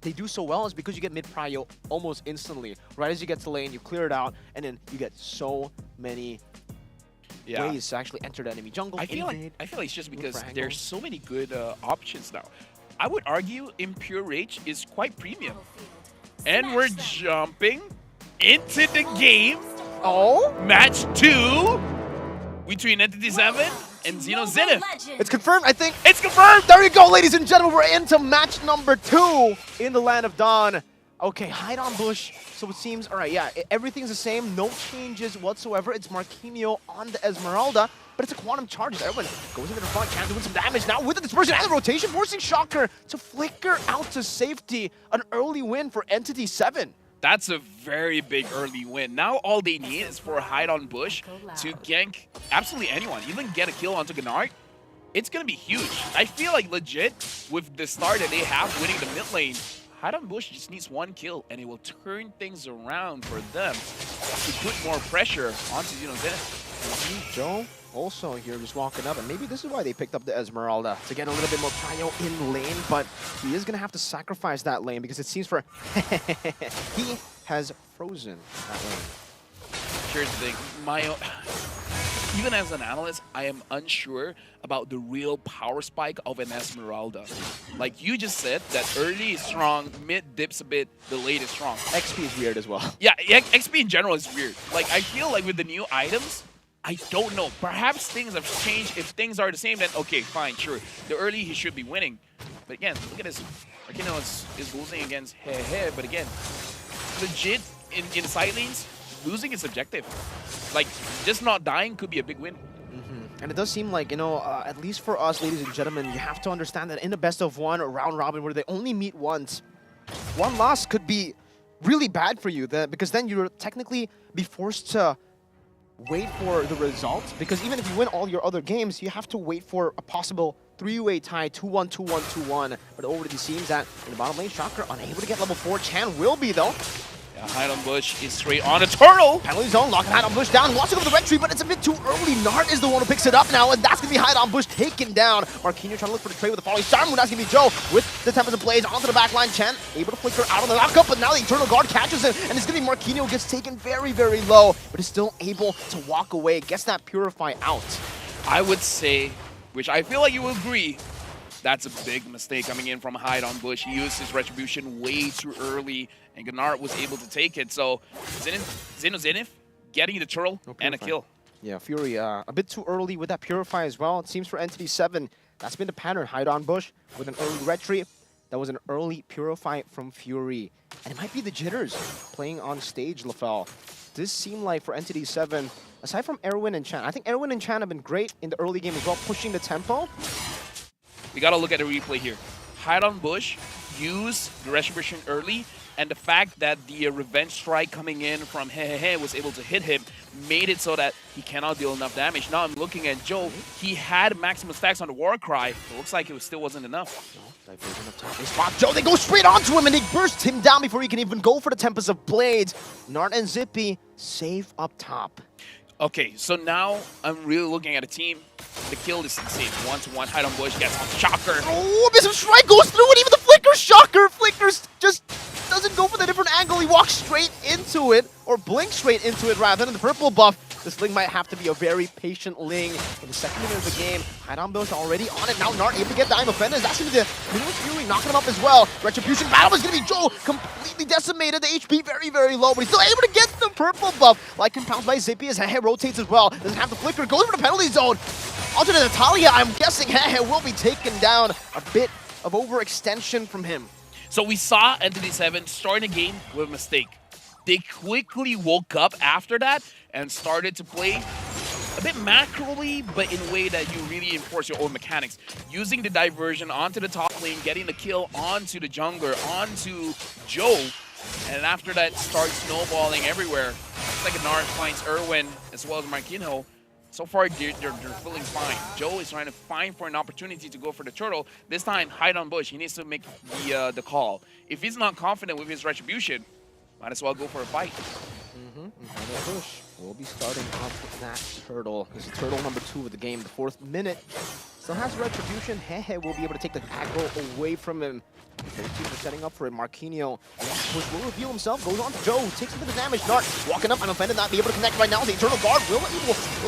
they do so well is because you get mid prio almost instantly. Right as you get to lane, you clear it out, and then you get so many ways to actually enter the enemy jungle. I feel like it's just because there's so many good options now. I would argue Impure Rage is quite premium. And we're jumping into the game. Oh? Match 2 between Entity 7 and Zenith. It's confirmed, I think. It's confirmed! There you go, ladies and gentlemen. We're into match number 2 in the Land of Dawn. Okay, hide on bush. So it seems, all right, yeah, everything's the same. No changes whatsoever. It's Marquinhos on the Esmeralda, but it's a quantum charge. Everyone goes into the front, can doing some damage now with the dispersion and the rotation, forcing Shocker to flicker out to safety. An early win for Entity 7. That's a very big early win. Now all they need is for a hide on bush to gank absolutely anyone, even get a kill onto Gennard. It's going to be huge. I feel like legit, with the start that they have winning the mid lane, hide on bush just needs 1 kill, and it will turn things around for them to put more pressure onto Zenith. Joe also here just walking up, and maybe this is why they picked up the Esmeralda, to get a little bit more prio in lane, but he is going to have to sacrifice that lane because it seems for he has frozen that lane. Here's the thing, even as an analyst, I am unsure about the real power spike of an Esmeralda. Like you just said, that early is strong, mid dips a bit, the late is strong. XP is weird as well. Yeah, XP in general is weird. Like I feel like with the new items, I don't know. Perhaps things have changed. If things are the same, then okay, fine, sure. The early he should be winning. But again, look at this. Marquinhos is losing against Hehe, but again, legit in side lanes, losing is subjective. Like, just not dying could be a big win. And it does seem like, you know, at least for us, ladies and gentlemen, you have to understand that in the best of 1 round robin where they only meet once, 1 loss could be really bad for you, because then you'll technically be forced to wait for the results, because even if you win all your other games, you have to wait for a possible 3-way tie, 2-1, 2-1, 2-1. But it already seems that in the bottom lane, Shocker unable to get level 4. Chan will be, though. Yeah, hide on bush is straight on a turtle. Penalty zone, locking hide on bush down. Wants to go for the red tree, but it's a bit too early. Nart is the one who picks it up now, and that's going to be hide on bush taken down. Marquinhos trying to look for the trade with the falling star moon. That's going to be Joe with the Tempest Blaze onto the back line. Chen able to flicker out of the lockup, but now the Eternal Guard catches him, and it's going to be Marquinhos gets taken very, very low, but is still able to walk away. Gets that Purify out. I would say, which I feel like you will agree, that's a big mistake coming in from hide on bush. He used his retribution way too early, and Gennard was able to take it. So Zenith getting the turtle and a kill. Yeah, Fury a bit too early with that Purify as well. It seems for Entity 7, that's been the pattern. Hide on bush with an early retry. That was an early Purify from Fury. And it might be the jitters playing on stage, LaFell. This seemed like for Entity 7, aside from Erwin and Chan, I think Erwin and Chan have been great in the early game as well, pushing the tempo. We gotta look at the replay here. Hide on bush, use the retribution early, and the fact that the revenge strike coming in from Hehehe was able to hit him made it so that he cannot deal enough damage. Now I'm looking at Joe. He had maximum stacks on the war cry. It looks like it still wasn't enough. No, diversion up top. They spot Joe. They go straight onto him, and they burst him down before he can even go for the Tempest of Blades. Nart and Zippy safe up top. Okay, so now I'm really looking at a team. The kill is insane. 1-to-1, hide on bush, gets off Shocker. Oh, Miss Strike goes through it, even the Flicker Shocker. Flickers just doesn't go for the different angle. He walks straight into it, or blinks straight into it rather than the purple buff. This Ling might have to be a very patient Ling in the second minute of the game. Hide on bush already on it. Now Nart able to get Dime Offenders. That's going to be the Luminous Fury knocking him up as well. Retribution battle is going to be Joel. Completely decimated. The HP very, very low, but he's still able to get the purple buff. Like compounds by Zippy as Hehe rotates as well. Doesn't have the flicker. Goes for the penalty zone. Onto the Natalia. I'm guessing Hehe will be taken down. A bit of overextension from him. So we saw Entity 7 starting the game with a mistake. They quickly woke up after that and started to play a bit macroly, but in a way that you really enforce your own mechanics. Using the diversion onto the top lane, getting the kill onto the jungler, onto Joe, and after that starts snowballing everywhere. It's like Gennard finds Erwin as well as Marquinhos. So far, they're feeling fine. Joe is trying to find for an opportunity to go for the turtle. This time, hide on bush. He needs to make the call. If he's not confident with his retribution, might as well go for a fight. and Bush will be starting off with that turtle. This is turtle number 2 of the game, the 4th minute. Still has retribution. Hehe will be able to take the aggro away from him. Both teams are setting up for it. Marquinhos Bush will reveal himself. Goes on to Joe. Takes a bit of damage. Nart walking up. Unoffended. Not be able to connect right now. The Eternal Guard will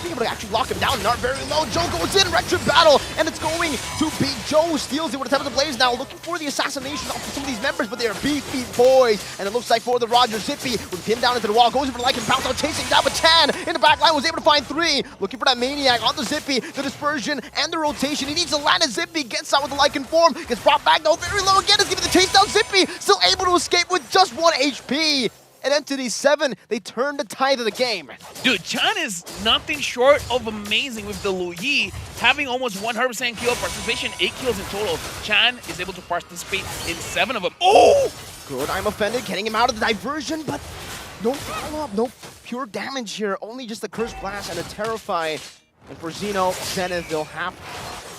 be able to actually lock him down. Nart very low. Joe goes in. Retro battle. And it's going to be Joe. Steals it with a 10 of the Blaze now. Looking for the assassination of some of these members. But they are beefy boys. And it looks like for the Roger Zippy with pinned down into the wall. Goes for the Lycan Pounce out. Chasing down. But Chan in the back line was able to find 3. Looking for that Maniac on the Zippy. The dispersion and the rotation. He needs to land a Zippy. Gets out with the Lycan form. Gets brought back though. Very low again. Is giving the chase down. Zippy still able to escape with just 1 HP. And Entity 7, they turn the tide of the game. Dude, Chan is nothing short of amazing with the Lu Yi, having almost 100% kill participation, 8 kills in total. Chan is able to participate in 7 of them. Oh! Good, I'm offended, getting him out of the diversion, but no follow-up, no pure damage here. Only just the Curse Blast and a Terrify. And for Xeno, Zenith, they'll have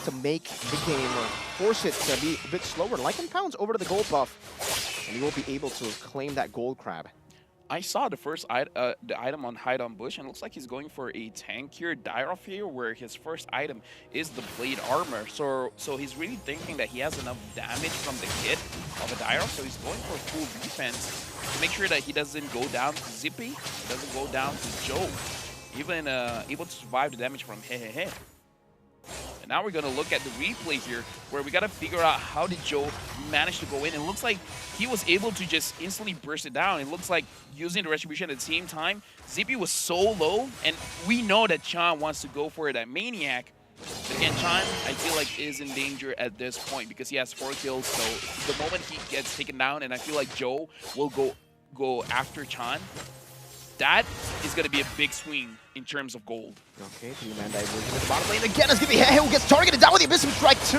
to make the game or force it to be a bit slower. Lycan Pounds over to the gold buff, and he will be able to claim that gold crab. I saw the first the item on Hide on Bush, and it looks like he's going for a tankier Dire here, where his first item is the Blade Armor. So he's really thinking that he has enough damage from the hit of a Dire, so he's going for full defense to make sure that he doesn't go down to Zippy, he doesn't go down to Joe, even able to survive the damage from Hehehe. And now we're going to look at the replay here, where we got to figure out how did Joe manage to go in. It looks like he was able to just instantly burst it down. It looks like using the retribution at the same time, Zippy was so low, and we know that Chan wants to go for that Maniac. But again, Chan, I feel like, is in danger at this point because he has 4 kills. So the moment he gets taken down, and I feel like Joe will go after Chan, that is going to be a big swing in terms of gold. Okay, 3-man diversion at the bottom lane again as Gibby Hehe gets targeted down with the Abyssum Strike 2.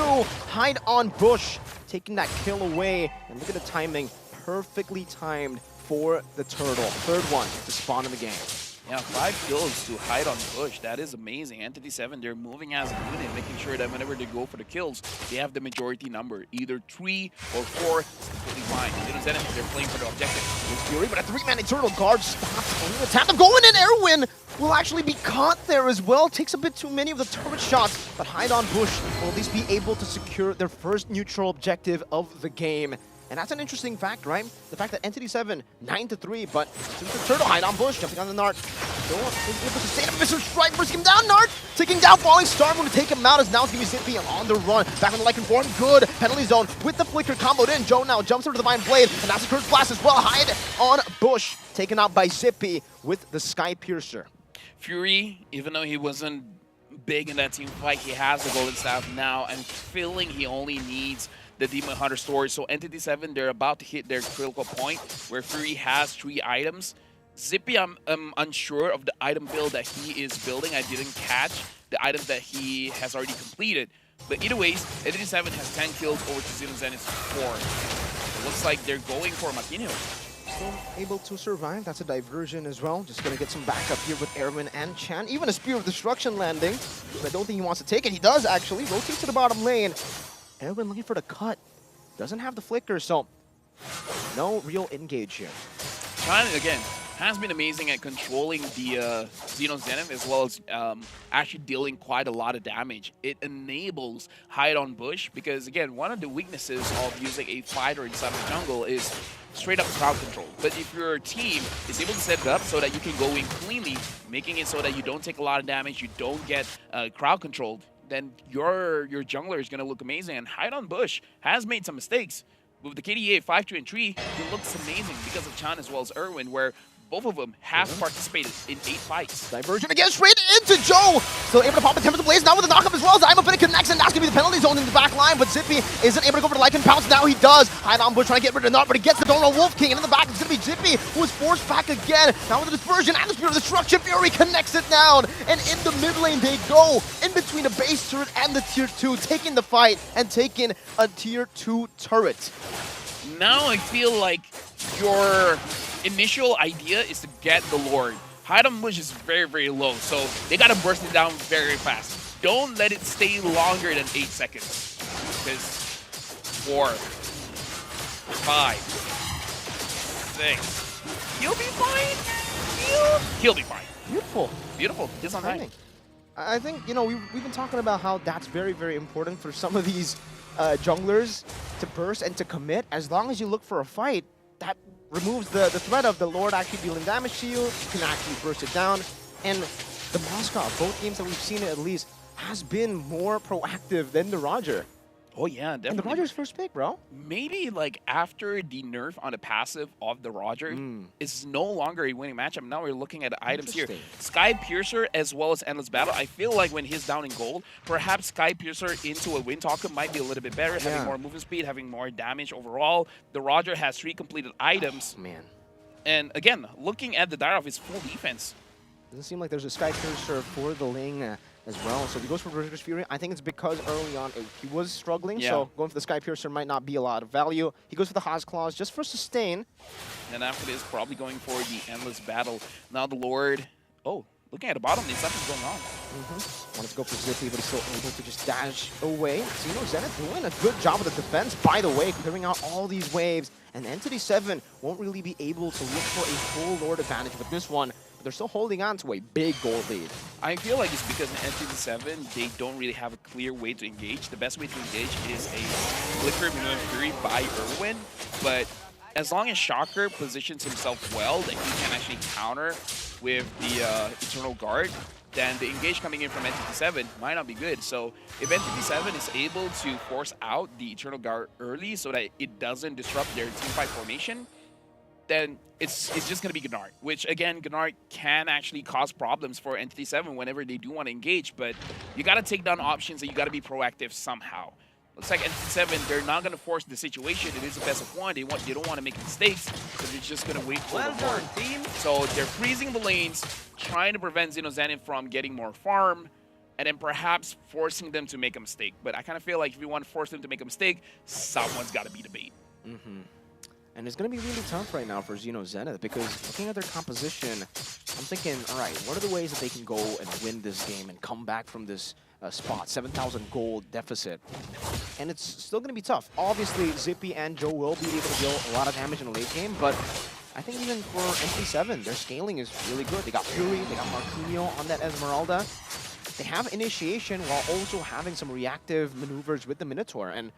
Hide on Bush, taking that kill away. And look at the timing, perfectly timed for the turtle. 3rd one to spawn in the game. Yeah, 5 kills to Hide on Bush. That is amazing. Entity 7, they're moving as a unit, making sure that whenever they go for the kills, they have the majority number. Either 3 or 4 is completely fine. Zenith, they're playing for the objective. Fury, but a 3-man Eternal Guard stops only the tap. Going in, Erwin will actually be caught there as well. Takes a bit too many of the turret shots, but Hide on Bush will at least be able to secure their first neutral objective of the game. And that's an interesting fact, right? The fact that Entity 7, 9-3, but since the turtle Hide on Bush, jumping on the Nart. No one is able to save Mr. Strike, bursting him down, Nart! Taking down Falling Star, going to take him out as now it's going to be Zippy on the run. Back on the Lycan form, good. Penalty zone with the flicker comboed in. Joe now jumps over to the Divine Blade, and that's a Curse Blast as well. Hide on Bush, taken out by Zippy with the Sky Piercer. Fury, even though he wasn't big in that team fight, he has the Golden Staff now, and feeling he only needs the Demon Hunter Sword. So Entity 7, they're about to hit their critical point where Fury has 3 items. Zippy, I'm unsure of the item build that he is building. I didn't catch the items that he has already completed. But either ways, Entity 7 has 10 kills over to Zenith's 4. It looks like they're going for Marquinhos. Still able to survive. That's a diversion as well. Just going to get some backup here with Erwin and Chan. Even a Spear of Destruction landing. But I don't think he wants to take it. He does, actually. Rotates to the bottom lane. Erwin looking for the cut. Doesn't have the flicker, so no real engage here. Chan, again, has been amazing at controlling the Xeno Zenith, as well as actually dealing quite a lot of damage. It enables Hide on Bush because, again, one of the weaknesses of using a fighter inside the jungle is straight up crowd control. But if your team is able to set it up so that you can go in cleanly, making it so that you don't take a lot of damage, you don't get crowd controlled, then your jungler is going to look amazing. And Hide on Bush has made some mistakes. With the KDA 5, 2, and 3, it looks amazing because of Chan as well as Erwin, where both of them have participated in 8 fights. Diversion again, straight into Joe. Still able to pop a Temper the Blaze now with the knockup as well as I'm up and it connects, and that's going to be the penalty zone in the back line, but Zippy isn't able to go for the Lycan Pounce. Now he does. Hide on Bush trying to get rid of Nart, but he gets the Donald Wolf King, and in the back it's going to be Zippy, who is forced back again. Now with the dispersion and the Spear of Destruction, Fury connects it down, and in the mid lane they go, in between the base turret and the tier 2, taking the fight and taking a tier 2 turret. Now I feel like your initial idea is to get the Lord. Hide on Bush is very, very low, so they gotta burst it down very fast. Don't let it stay longer than 8 seconds. Because 4, 5, 6, you'll be fine. shield. He'll be fine. Beautiful. Beautiful. Just on time. Timing. I think, you know, we've been talking about how that's very, very important for some of these junglers to burst and to commit. As long as you look for a fight, that removes the threat of the Lord actually dealing damage to you. You can actually burst it down. And the Moscow, both games that we've seen it at least, has been more proactive than the Roger. Oh, yeah, definitely. And the Roger's first pick, bro. Maybe, like, after the nerf on the passive of the Roger, it's no longer a winning matchup. Now we're looking at items here. Sky Piercer as well as Endless Battle. I feel like when he's down in gold, perhaps Sky Piercer into a Windtalker might be a little bit better, having more movement speed, having more damage overall. The Roger has 3 completed items. Oh, man. And, again, looking at the Dire of his full defense. Doesn't seem like there's a Sky Piercer for the Ling as well. So he goes for Berserker's Fury. I think it's because early on he was struggling, so going for the Sky Piercer might not be a lot of value. He goes for the Haas Claws just for sustain. And after this, probably going for the Endless Battle. Now the Lord, looking at the bottom, there's nothing going on. Wanted to go for Zippy, but he's still able to just dash away. So, you know, Zenith doing a good job with the defense, by the way, clearing out all these waves. And Entity 7 won't really be able to look for a full Lord advantage with this one. But they're still holding on to a big gold lead. I feel like it's because in Entity 7, they don't really have a clear way to engage. The best way to engage is a Flicker Minimum Fury by Irwin. But as long as Shocker positions himself well, that he can actually counter with the Eternal Guard, then the engage coming in from Entity 7 might not be good. So if Entity 7 is able to force out the Eternal Guard early so that it doesn't disrupt their teamfight formation, then it's just going to be Gennard, which, again, Gennard can actually cause problems for Entity 7 whenever they do want to engage, but you got to take down options and you got to be proactive somehow. Looks like Entity 7, they're not going to force the situation. It is a best of 1. They don't want to make mistakes, so they're just going to wait for the Lord. So they're freezing the lanes, trying to prevent Xenozanin from getting more farm, and then perhaps forcing them to make a mistake. But I kind of feel like if you want to force them to make a mistake, someone's got to be the bait. And it's going to be really tough right now for Xeno Zenith because looking at their composition, I'm thinking, all right, what are the ways that they can go and win this game and come back from this spot, 7,000 gold deficit? And it's still going to be tough. Obviously, Zippy and Joe will be able to deal a lot of damage in the late game, but I think even for NC7, their scaling is really good. They got Fury, they got Marquinhos on that Esmeralda. They have initiation while also having some reactive maneuvers with the Minotaur, and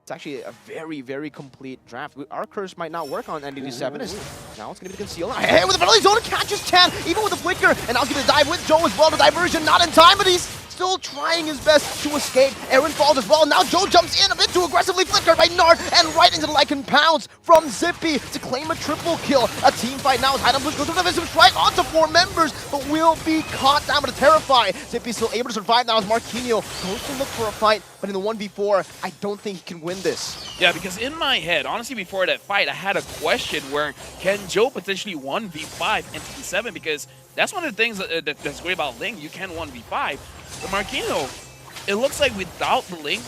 it's actually a very, very complete draft. Our curse might not work on NDD7. Now it's going to be the conceal. Hey, with the penalty zone, catches 10, even with the flicker. And now he's going to dive with Joe as well. The diversion not in time, but he's still trying his best to escape. Aaron falls as well. Now Joe jumps in a bit too aggressively. Flickered by Nard and right into the Lycan Pounce from Zippy to claim a triple kill. A team fight now as Hideout Bush goes with a Visum Strike onto 4 members, but will be caught down by the Terrify. Zippy still able to survive now as Marquinhos goes to look for a fight, but in the 1v4, I don't think he can win this. Yeah, because in my head, honestly, before that fight, I had a question where can Joe potentially 1v5 Entity 7? Because that's one of the things that's great about Ling. You can 1v5. But Marquinhos, it looks like without the Ling,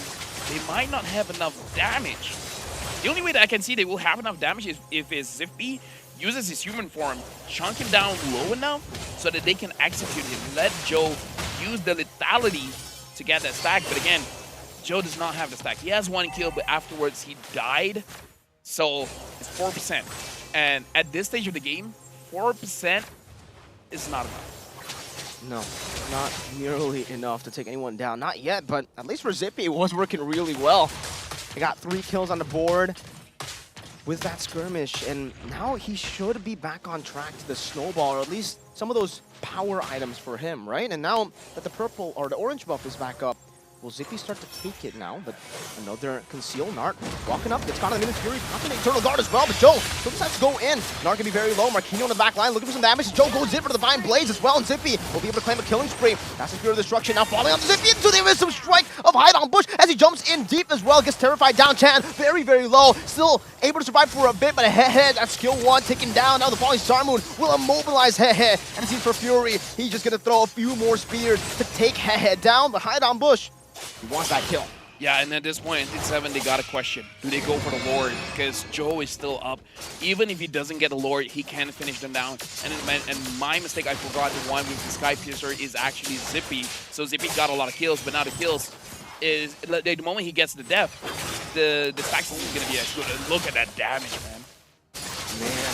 they might not have enough damage. The only way that I can see they will have enough damage is if his Zippy uses his human form, chunk him down low enough so that they can execute him. Let Joe use the lethality to get that stack. But again, Joe does not have the stack. He has 1 kill, but afterwards he died. So it's 4%. And at this stage of the game, 4% is not enough. No, not nearly enough to take anyone down. Not yet, but at least for Zippy, it was working really well. He got 3 kills on the board with that skirmish, and now he should be back on track to the snowball, or at least some of those power items for him, right? And now that the purple or the orange buff is back up, will Zippy start to take it now? But another conceal. Nart walking up, gets caught on the Minute Fury, popping the Eternal Guard as well, but Joe decides to go in. Nart can be very low. Marquinhos on the back line looking for some damage. Joe goes in for the Divine Blaze as well, and Zippy will be able to claim a killing spree. That's the Spirit of Destruction now falling on Zippy into the Wisdom Strike of Hideout Bush as he jumps in deep as well. Gets terrified down Chan, very, very low. Still able to survive for a bit, but a Head, that skill 1 taken down. Now the falling Sarmoon will immobilize Head, and it seems for Fury, he's just going to throw a few more spears to take Head down, but Hideout Bush, he wants that kill. Yeah, and at this point, in 7, they got a question. Do they go for the Lord? Because Joe is still up. Even if he doesn't get the Lord, he can finish them down. And my mistake, I forgot the one with the Sky Piercer is actually Zippy. So Zippy got a lot of kills, but now the kills is, the moment he gets the death, the stack is going to be as good. Look at that damage, man. Man,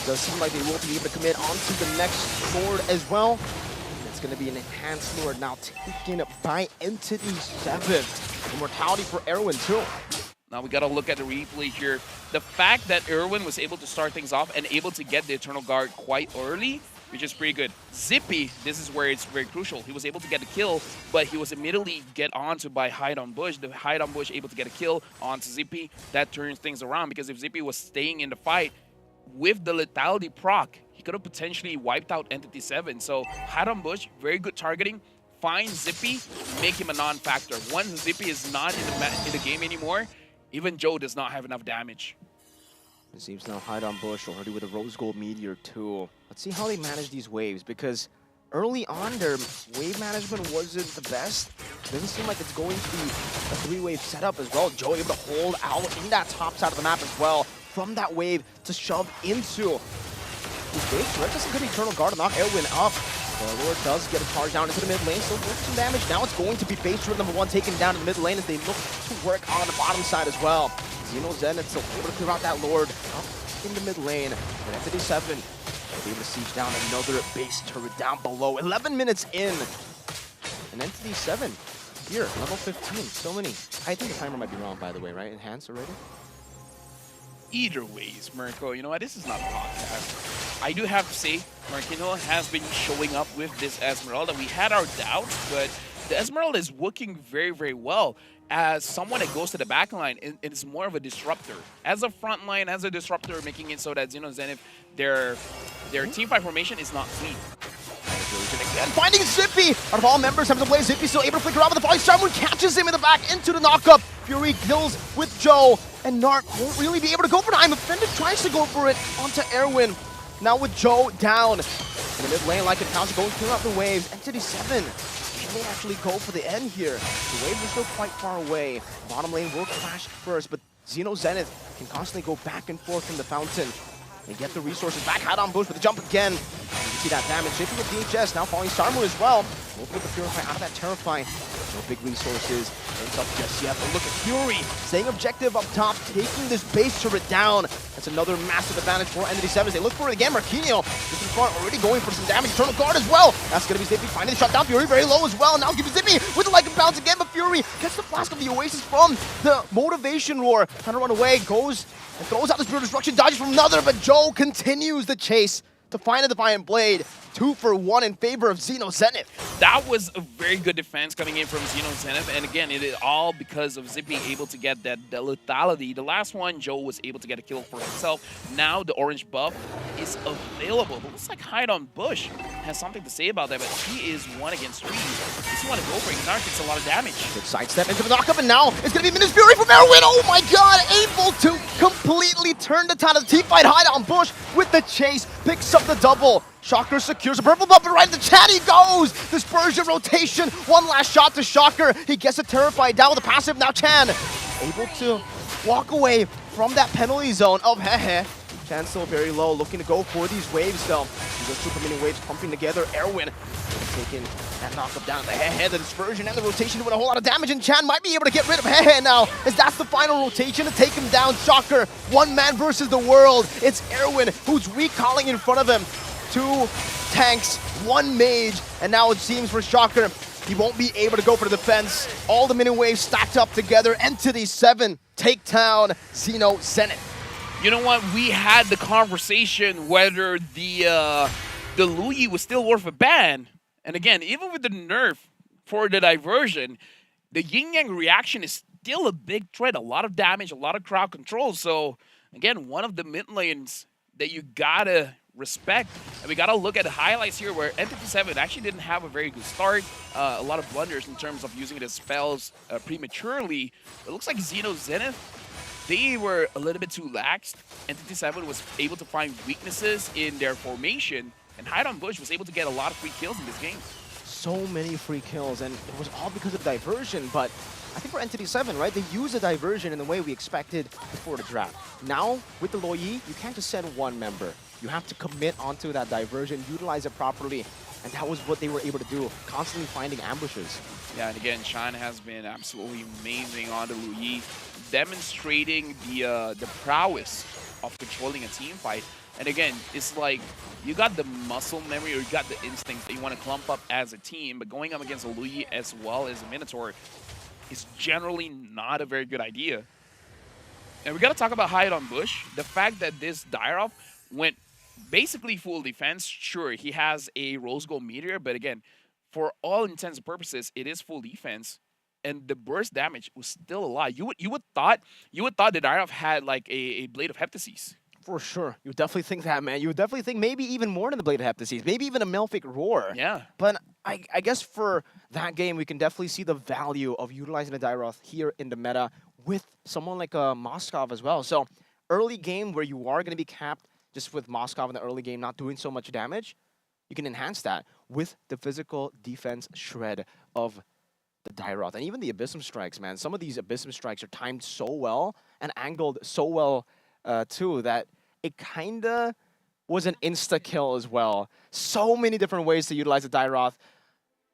does seem like they will be able to commit onto the next Lord as well. And it's going to be an enhanced Lord now taken by Entity 7. Immortality for Erwin too. Now we got to look at the replay here. The fact that Erwin was able to start things off and able to get the Eternal Guard quite early, which is pretty good. Zippy, this is where it's very crucial. He was able to get the kill, but he was immediately get onto by Hide on Bush. The Hide on Bush able to get a kill onto Zippy. That turns things around, because if Zippy was staying in the fight with the lethality proc, he could have potentially wiped out Entity 7. So Hide on Bush, very good targeting. Find Zippy, make him a non-factor. Once Zippy is not in the game anymore, even Joe does not have enough damage. It seems now Hide on Bush already with a Rose Gold Meteor too. Let's see how they manage these waves, because early on their wave management wasn't the best. Doesn't seem like it's going to be a 3-wave setup as well. Joe able to hold out in that top side of the map as well from that wave to shove into his base. That's a good Eternal Guard to knock Erwin up. The Lord does get a charge down into the mid lane, so with some damage. Now it's going to be base turret number 1 taken down in the mid lane as they look to work on the bottom side as well. Xeno Zenith still able to clear out that Lord up in the mid lane. But Entity 7 will be able to siege down another base turret down below. 11 minutes in. And Entity 7 here, level 15. So many. I think the timer might be wrong, by the way, right? Enhanced already? Either ways, Mirko, you know what? This is not a podcast. I do have to say, Marquino has been showing up with this Esmeralda. We had our doubts, but the Esmeralda is working very, very well as someone that goes to the back line. It's more of a disruptor. As a front line, as a disruptor, making it so that Xeno Zenith, their teamfight formation is not clean. Again, finding Zippy! Out of all members having to play, Zippy still able to flicker out with the volley. Someone catches him in the back into the knockup. Fury kills with Joe, and Narc won't really be able to go for time. Offender tries to go for it onto Erwin. Now with Joe down. In the mid lane, like a counter going clear out the waves. Entity 7 can they actually go for the end here? The waves are still quite far away. Bottom lane will crash first, but Xeno Zenith can constantly go back and forth from the fountain and get the resources back. Hide on Bush with the jump again. You can see that damage. Shaping with DHS, now following Starmu as well. We'll put the Purify out of that Terrify. No big resources. Ain't up just yet, but look at Fury staying objective up top, taking this base turret down. That's another massive advantage for Entity 7 as they look for it again. Marquinhos just in front, already going for some damage. Eternal Guard as well. That's going to be Zippy finding the shot down. Fury very low as well. Now giving Zippy with the Lycan bounce again, but Fury gets the Flask of the Oasis from the Motivation Roar. Trying to run away, goes and throws out the Spirit of Destruction, dodges from another, but Joe continues the chase to find a Defiant Blade. 2 for 1 in favor of Xeno Zenith. That was a very good defense coming in from Xeno Zenith, and again, it is all because of Zippy able to get that lethality. The last one, Joe was able to get a kill for himself. Now the orange buff is available, but looks like Hide on Bush has something to say about that, but he is 1 against 3. Does he want to go for it? Narc takes a lot of damage. Good sidestep into the knockup, and now it's going to be Minus Fury from Erwin. Oh my god, able to completely turn the tide of the team fight. Hide on Bush with the chase, picks up the double. Shocker secures a purple buff, and right at the chat he goes! Dispersion rotation, one last shot to Shocker. He gets a Terrified down with a passive. Now Chan able to walk away from that penalty zone of Hehe. Chan still very low, looking to go for these waves though. These are super mini waves pumping together. Erwin taking that knockup down the Hehe. The dispersion and the rotation doing a whole lot of damage, and Chan might be able to get rid of Hehe now, as that's the final rotation to take him down. Shocker, one man versus the world. It's Erwin who's recalling in front of him. 2 tanks, 1 mage, and now it seems for Shocker, he won't be able to go for the defense. All the mini waves stacked up together. Entity 7 take down Xeno Zenith. You know what? We had the conversation whether the Luyi was still worth a ban. And again, even with the nerf for the diversion, the yin-yang reaction is still a big threat. A lot of damage, a lot of crowd control. So again, one of the mid lanes that you gotta respect. And we gotta look at the highlights here where Entity 7 actually didn't have a very good start. A lot of blunders in terms of using the spells prematurely. It looks like Xeno Zenith, they were a little bit too lax. Entity 7 was able to find weaknesses in their formation, and Hide on Bush was able to get a lot of free kills in this game. So many free kills, and it was all because of diversion, but I think for Entity 7, right, they used the diversion in the way we expected before the draft. Now, with the Luyi, you can't just send 1 member. You have to commit onto that diversion, utilize it properly, and that was what they were able to do, constantly finding ambushes. Yeah, and again, Shan has been absolutely amazing on the Luyi, demonstrating the prowess of controlling a team fight. And again, it's like you got the muscle memory or you got the instincts that you want to clump up as a team, but going up against a Luigi as well as a Minotaur is generally not a very good idea. And we got to talk about Hide on Bush. The fact that this Dyrov went basically full defense. Sure, he has a Rose Gold Meteor, but again, for all intents and purposes, it is full defense. And the burst damage was still a lot. You would thought the Dyrov had like a Blade of Heptases. For sure. You would definitely think that, man. You would definitely think maybe even more than the Blade of Heptases. Maybe even a Malefic Roar. Yeah. But I guess for that game, we can definitely see the value of utilizing the Dyroth here in the meta with someone like Moskov as well. So early game where you are going to be capped just with Moskov in the early game not doing so much damage, you can enhance that with the physical defense shred of the Dyroth. And even the Abyssum Strikes, man. Some of these Abyssum Strikes are timed so well and angled so well too, that it kind of was an insta-kill as well. So many different ways to utilize the Dyroth.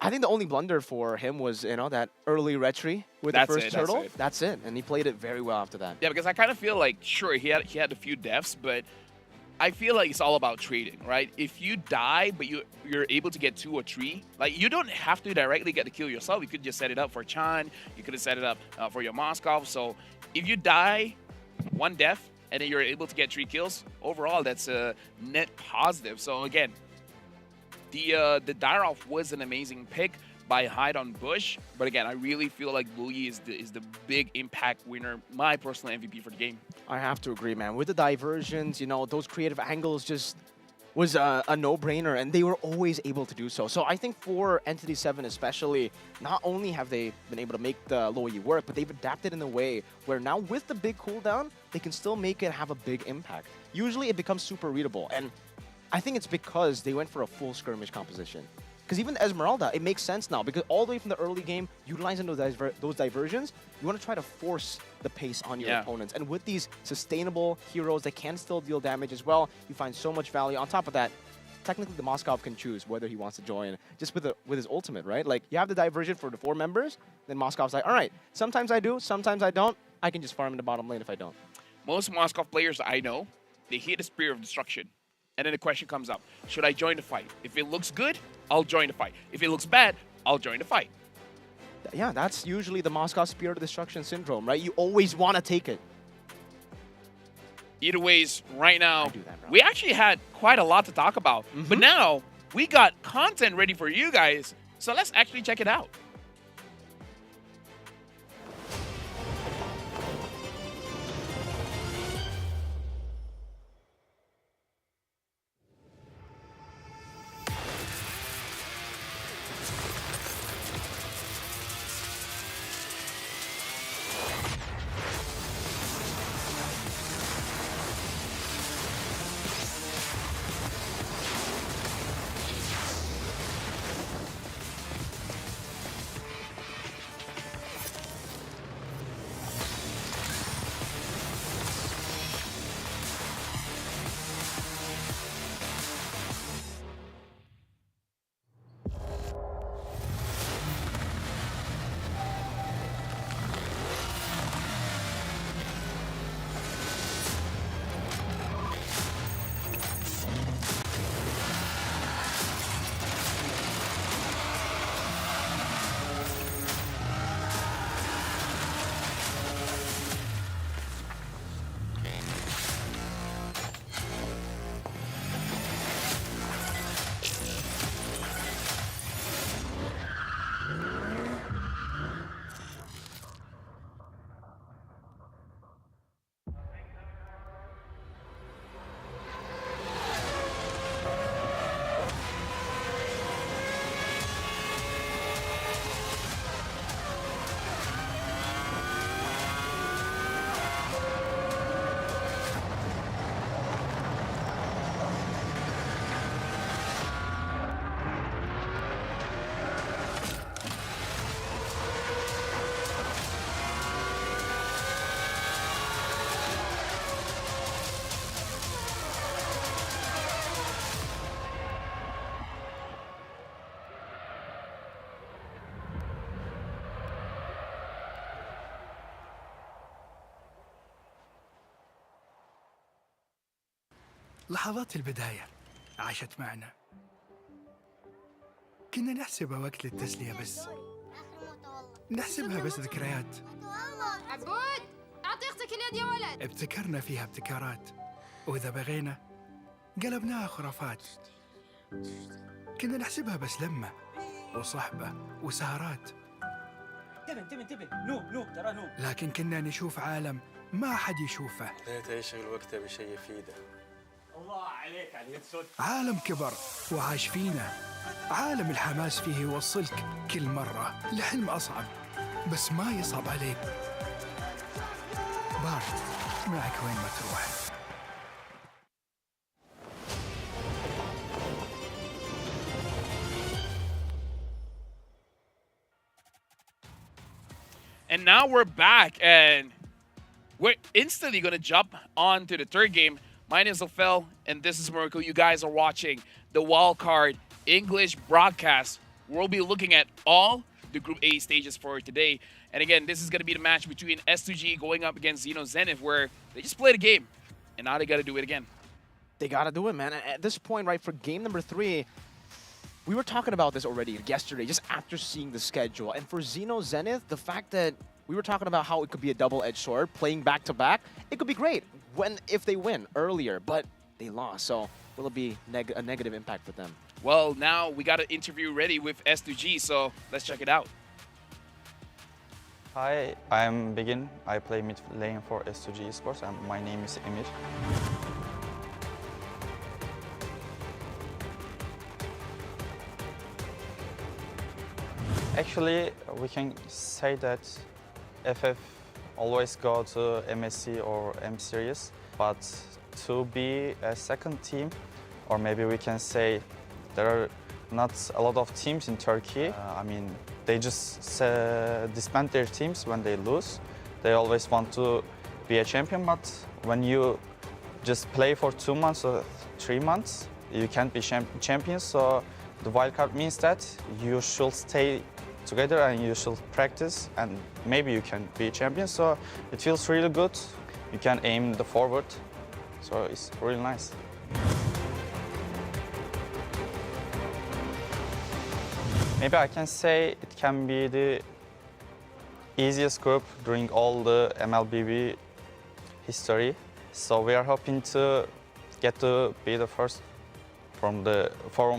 I think the only blunder for him was, that early retry with the first turtle. That's it. And he played it very well after that. Yeah, because I kind of feel like, sure, he had a few deaths, but I feel like it's all about trading, right? If you die, but you're able to get 2 or 3, like you don't have to directly get the kill yourself. You could just set it up for Chan. You could have set it up for your Moskov. So if you die, 1 death, and then you're able to get 3 kills, overall, that's a net positive. So again, the Dyrov was an amazing pick by Hide on Bush. But again, I really feel like Luigi is the big impact winner, my personal MVP for the game. I have to agree, man. With the diversions, those creative angles just was a no-brainer, and they were always able to do so. So I think for Entity 7 especially, not only have they been able to make the Luigi work, but they've adapted in a way where now with the big cooldown, they can still make it have a big impact. Usually it becomes super readable, and I think it's because they went for a full skirmish composition. Because even Esmeralda, it makes sense now, because all the way from the early game, utilizing those diversions, you want to try to force the pace on your opponents. And with these sustainable heroes that can still deal damage as well, you find so much value. On top of that, technically the Moskov can choose whether he wants to join just with his ultimate, right? Like, you have the diversion for the 4 members, then Moskov's like, all right, sometimes I do, sometimes I don't. I can just farm in the bottom lane if I don't. Most Moskov players I know, they hit the Spear of Destruction. And then the question comes up, should I join the fight? If it looks good, I'll join the fight. If it looks bad, I'll join the fight. Yeah, that's usually the Moskov Spear of Destruction syndrome, right? You always want to take it. Either ways, right now, we actually had quite a lot to talk about. But now, we got content ready for you guys. So let's actually check it out. لحظات البداية عاشت معنا. كنا نحسبها وقت للتسلية بس. نحسبها بس ذكريات. عبود أعطي أختك اليد يا ولد. ابتكرنا فيها ابتكارات، وإذا بغينا قلبناها خرافات. كنا نحسبها بس لمة وصحبة وسهرات. انتبه نوب ترى نوب. لكن كنا نشوف عالم ما حد يشوفه. ليت يشغل وقته بشيء يفيده. الله عليك على اليد صوت. عالم كبر وعاش فينا. عالم الحماس فيه يوصلك كل مرة لحلم أصعب، بس ما يصعب عليك. بارت معك وين ما تروح. And now we're back, and we're instantly going to jump on to the third game. My name is Ophel, and this is Miracle. You guys are watching the Wildcard English broadcast. We'll be looking at all the Group A stages for today. And again, this is going to be the match between S2G going up against Xeno Zenith, where they just played a game, and now they got to do it again. They got to do it, man. At this point, right, for game number 3, we were talking about this already yesterday, just after seeing the schedule. And for Xeno Zenith, the fact that we were talking about how it could be a double-edged sword, playing back-to-back, it could be great if they win earlier, but they lost. So will it be a negative impact for them? Well, now we got an interview ready with S2G, so let's check it out. Hi, I'm Begin. I play mid lane for S2G Esports, and my name is Emir. Actually, we can say that FF always go to MSC or M Series, but to be a second team, or maybe we can say there are not a lot of teams in Turkey. I mean, they just disband their teams when they lose. They always want to be a champion, but when you just play for 2 months or 3 months, you can't be champion. So the wildcard means that you should stay together and you should practice, and maybe you can be a champion. So it feels really good. You can aim the forward, so it's really nice. Maybe I can say it can be the easiest group during all the MLBB history. So we are hoping to get to be the first from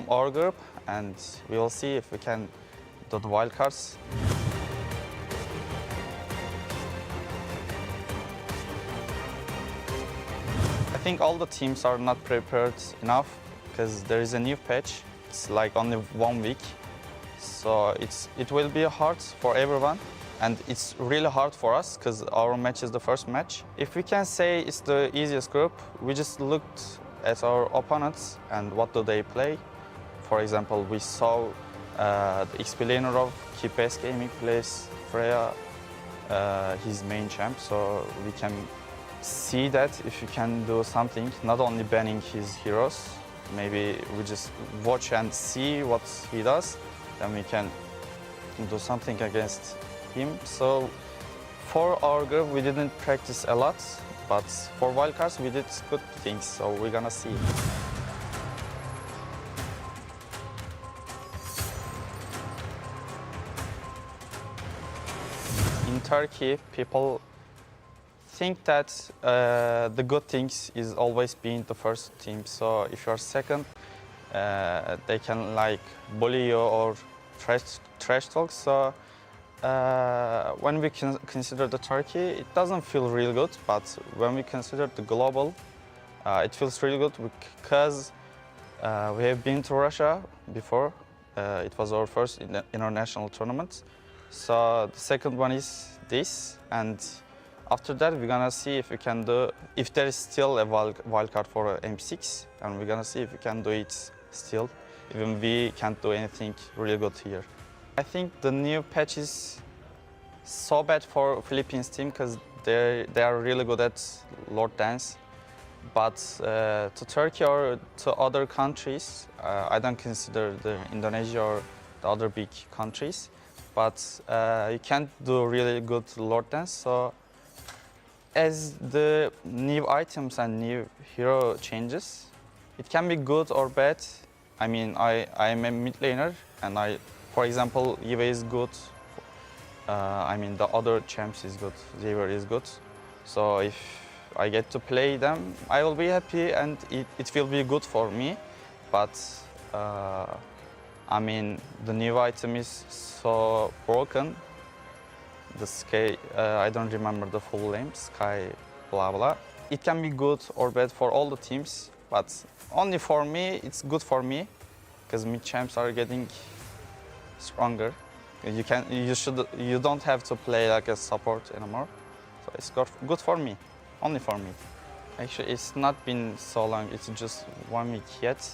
our group, and we will see if we can do the wildcards. I think all the teams are not prepared enough because there is a new patch. It's like only 1 week. So it will be hard for everyone, and it's really hard for us because our match is the first match. If we can say it's the easiest group, we just looked at our opponents and what do they play. For example, we saw the explainer of KPS Gaming plays Freya, his main champ, so we can see that if you can do something, not only banning his heroes, maybe we just watch and see what he does, then we can do something against him. So for our group, we didn't practice a lot, but for wildcards, we did good things, so we're gonna see. In Turkey, people think that the good things is always being the first team. So if you're second, they can like bully you or trash talk. So when we consider the Turkey, it doesn't feel real good. But when we consider the global, it feels really good because we have been to Russia before. It was our first international tournament. So the second one is this, and after that we're gonna see if we can do, if there is still a wildcard for M6, and we're gonna see if we can do it still, even we can't do anything really good here. I think the new patch is so bad for Philippines team because they are really good at Lord Dance, but to Turkey or to other countries, I don't consider the Indonesia or the other big countries, but you can't do really good Lord Dance. So as the new items and new hero changes, it can be good or bad. I mean, I am a mid laner, and for example, Eve is good. I mean, the other champs is good. Xavier is good. So if I get to play them, I will be happy, and it will be good for me. But I mean, the new item is so broken. The Sky, I don't remember the full name, Sky blah blah. It can be good or bad for all the teams, but only for me, it's good for me, because mid champs are getting stronger. You don't have to play like a support anymore. So it's good for me, only for me. Actually, it's not been so long, it's just 1 week yet.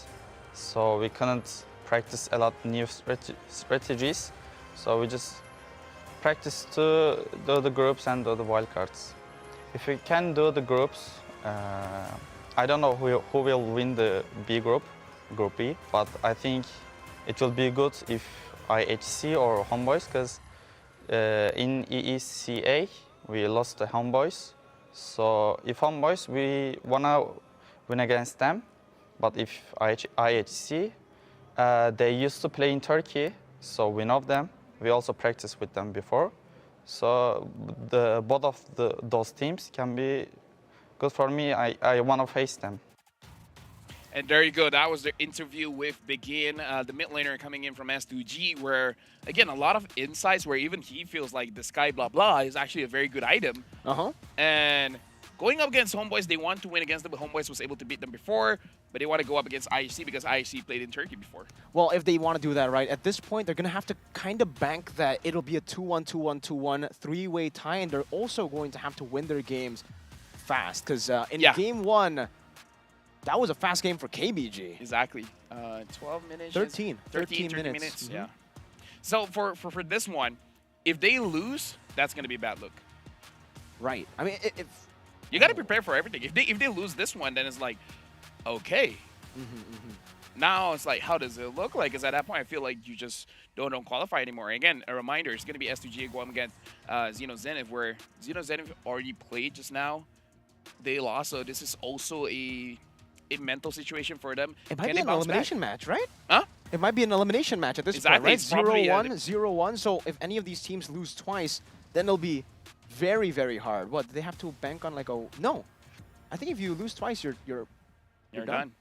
So we couldn't practice a lot new strategies. So we just practice to do the groups and do the wildcards. If we can do the groups, I don't know who will win the B group, Group B, but I think it will be good if IHC or Homeboys, because in EECA we lost the Homeboys. So if Homeboys, we wanna win against them, but if IHC, they used to play in Turkey, so we know them. We also practiced with them before. So both of those teams can be good for me. I want to face them. And there you go. That was the interview with Begin, the mid laner coming in from S2G, where, again, a lot of insights where even he feels like the Sky blah blah is actually a very good item. And going up against Homeboys, they want to win against them, but Homeboys was able to beat them before, but they want to go up against IHC because IHC played in Turkey before. Well, if they want to do that, right, at this point, they're going to have to kind of bank that it'll be a 2-1, 2-1, 2-1, three-way tie, and they're also going to have to win their games fast, because in game 1, that was a fast game for KBG. Exactly. 12 minutes. 13 minutes. Yeah. So for this one, if they lose, that's going to be a bad look. Right. I mean, if you got to prepare for everything. If they lose this one, then it's like, okay. Now it's like, how does it look like? Because at that point, I feel like you just don't qualify anymore. And again, a reminder, it's going to be S2G going against Xeno Zenith, where Xeno Zenith already played just now. They lost, so this is also a mental situation for them. It might be an elimination match, right? Huh? It might be an elimination match at this point, right? 0-1, 0-1. So if any of these teams lose twice, then it'll be very, very hard. What, do they have to bank on like a... No. I think if you lose twice, you're done.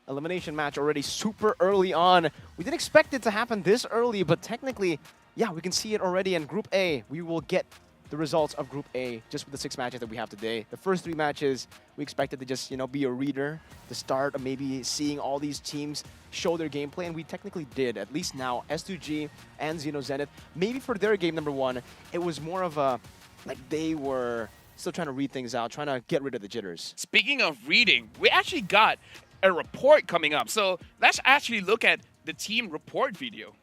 Elimination match already super early on. We didn't expect it to happen this early, but technically, yeah, we can see it already in Group A. We will get the results of Group A just with the 6 matches that we have today. The first 3 matches, we expected to just, be a reader, the start of maybe seeing all these teams show their gameplay, and we technically did. At least now, S2G and Xeno Zenith, maybe for their game number 1, it was more of a, like they were still trying to read things out, trying to get rid of the jitters. Speaking of reading, we actually got a report coming up. So let's actually look at the team report video.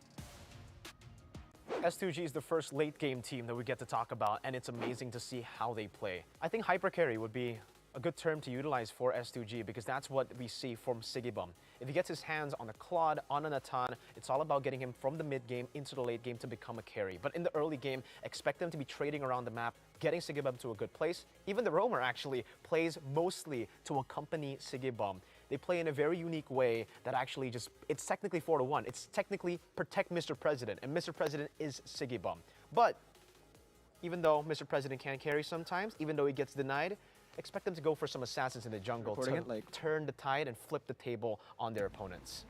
S2G is the first late-game team that we get to talk about, and it's amazing to see how they play. I think hyper carry would be a good term to utilize for S2G because that's what we see from Sigibum. If he gets his hands on a Claude, on a Natan, it's all about getting him from the mid-game into the late game to become a carry. But in the early game, expect them to be trading around the map, getting Sigibum to a good place. Even the Roamer actually plays mostly to accompany Sigibum. They play in a very unique way that actually just, it's technically 4-1. It's technically protect Mr. President, and Mr. President is Sigibum. But even though Mr. President can carry sometimes, even though he gets denied, expect them to go for some assassins in the jungle to turn the tide and flip the table on their opponents.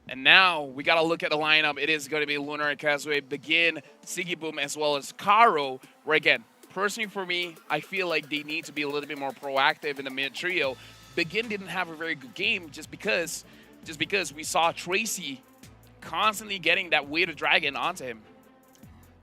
And now we got to look at the lineup. It is going to be Lunar and Kazue, Begin, Sigiboom, as well as Karo, where again, personally for me, I feel like they need to be a little bit more proactive in the mid trio. Begin didn't have a very good game just because we saw Tracy constantly getting that weighted dragon onto him.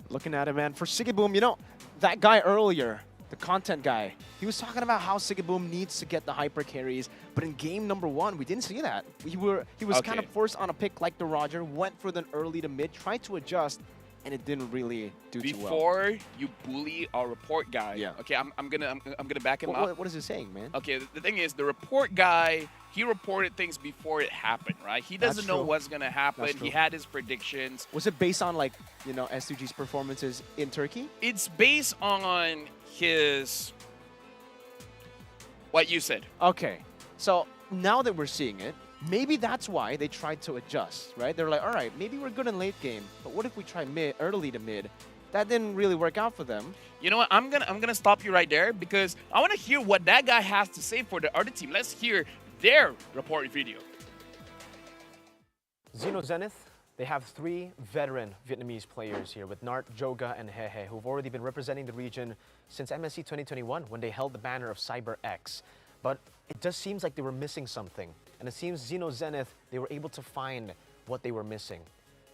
Looking at it, man, for Sigiboom, that guy earlier, the content guy, he was talking about how Sigiboom needs to get the hyper carries, but in game number 1, we didn't see that. He was kind of forced on a pick like the Roger, went for the early to mid, tried to adjust, and it didn't really do too well. Before you bully our report guy, okay, I'm gonna back him up. What is he saying, man? Okay, the thing is, the report guy, he reported things before it happened, right? He doesn't know what's gonna happen. He had his predictions. Was it based on like S2G's performances in Turkey? It's based on his what you said. Okay, so now that we're seeing it, maybe that's why they tried to adjust, right? They're like, all right, maybe we're good in late game, but what if we try early to mid? That didn't really work out for them. You know what? I'm gonna stop you right there because I want to hear what that guy has to say for the other team. Let's hear their report video. Xeno Zenith, they have 3 veteran Vietnamese players here with Nart, Joga, and Hehe, who've already been representing the region since MSC 2021 when they held the banner of Cyber X. But it just seems like they were missing something. And it seems Xeno Zenith, they were able to find what they were missing.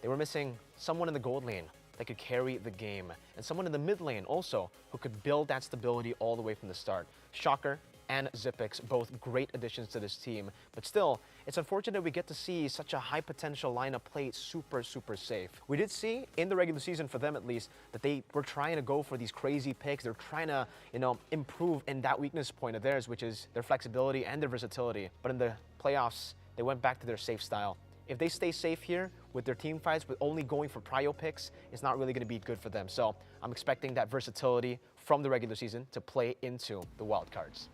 They were missing someone in the gold lane that could carry the game, and someone in the mid lane also who could build that stability all the way from the start. Shocker and Zipix, both great additions to this team, but still, it's unfortunate we get to see such a high potential lineup play super safe. We did see in the regular season, for them at least, that they were trying to go for these crazy picks. They're trying to, improve in that weakness point of theirs, which is their flexibility and their versatility. But in the playoffs, they went back to their safe style. If they stay safe here with their team fights, with only going for prio picks, it's not really going to be good for them. So I'm expecting that versatility from the regular season to play into the wildcards.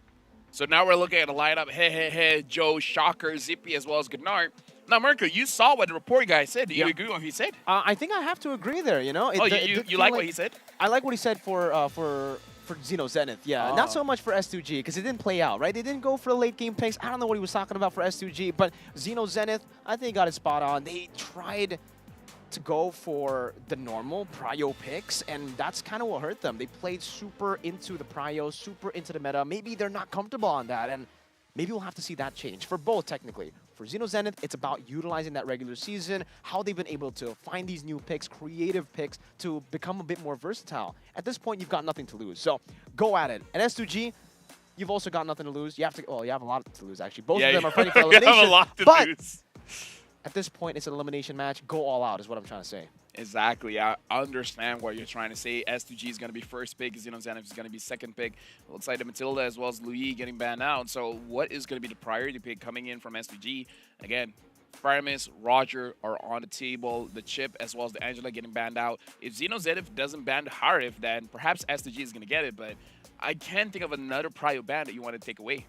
So now we're looking at a lineup: Hehe, Joe, Shocker, Zippy, as well as Gnart. Now, Mirko, you saw what the report guy said. Do you agree with what he said? I think I have to agree there. You like what he said? I like what he said for Xeno Zenith, yeah. Not so much for S2G, because it didn't play out, right? They didn't go for the late game picks. I don't know what he was talking about for S2G, but Xeno Zenith, I think got it spot on. They tried to go for the normal prio picks, and that's kind of what hurt them. They played super into the prio, super into the meta. Maybe they're not comfortable on that, and maybe we'll have to see that change for both, technically. For Xeno Zenith, it's about utilizing that regular season, how they've been able to find these new picks, creative picks, to become a bit more versatile. At this point, you've got nothing to lose, so go at it. And S2G, you've also got nothing to lose. You have to, well, you have a lot to lose, actually. Both of them are fighting for elimination. You have a lot to lose. At this point, it's an elimination match. Go all out is what I'm trying to say. Exactly. I understand what you're trying to say. S2G is going to be first pick. Xeno Zenith is going to be second pick. Looks like the Matilda as well as Louis getting banned out. So what is going to be the priority pick coming in from S2G? Again, Faramis, Roger are on the table. The Chip as well as the Angela getting banned out. If Xeno Zenith doesn't ban the Harif, then perhaps S2G is going to get it. But I can't think of another prio ban that you want to take away.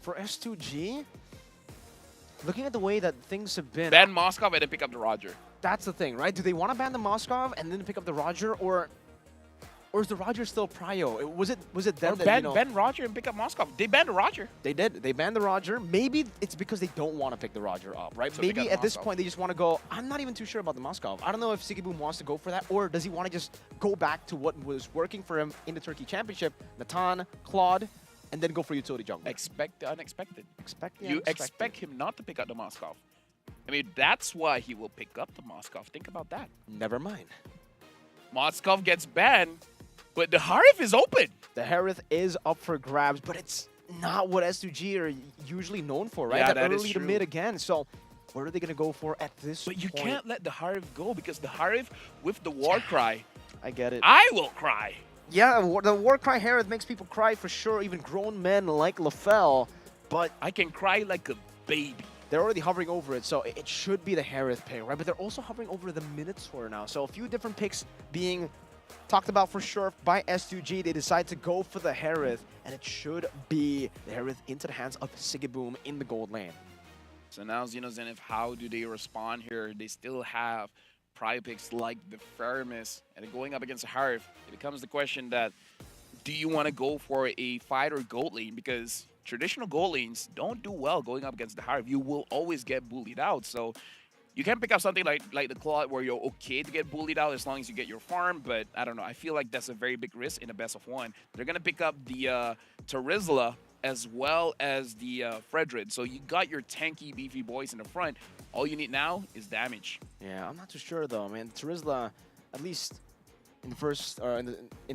For S2G, looking at the way that things have been... Ban Moskov and then pick up the Roger. That's the thing, right? Do they want to ban the Moskov and then pick up the Roger, or is the Roger still prio? Was it them that, ban Roger and pick up Moskov. They banned the Roger. They did. They banned the Roger. Maybe it's because they don't want to pick the Roger up, right? So maybe at this point they just want to go, I'm not even too sure about the Moskov. I don't know if Sigiboom wants to go for that, or does he want to just go back to what was working for him in the Turkey Championship, Natan, Claude, and then go for utility jungle. Expect the unexpected. Expect the unexpected. You expect him not to pick up the Moskov. I mean, that's why he will pick up the Moskov. Think about that. Never mind. Moskov gets banned, but the Harif is open. The Harith is up for grabs, but it's not what S2G are usually known for, right? Yeah, that early to mid again. So what are they going to go for at this point? But you can't let the Harif go, because the Harif with the war cry. I get it. I will cry. Yeah, the Warcry Harith makes people cry for sure, even grown men like LaFell, but I can cry like a baby. They're already hovering over it, so it should be the Harith pick, right? But they're also hovering over the Minotaur now, so a few different picks being talked about for sure by S2G. They decide to go for the Harith, and it should be the Harith into the hands of Sigiboom in the gold lane. So now Xeno Zenith, how do they respond here? They still have prio picks like the Faramis, and going up against a Harif, it becomes the question that, do you want to go for a fight or gold lane? Because traditional gold lanes don't do well going up against the Harif. You will always get bullied out. So you can pick up something like the Claude where you're okay to get bullied out as long as you get your farm, but I don't know. I feel like that's a very big risk in a best of one. They're going to pick up the Terizla as well as the Fredrid. So you got your tanky, beefy boys in the front. All you need now is damage. Yeah, I'm not too sure though, man. Terizla, at least in the first, I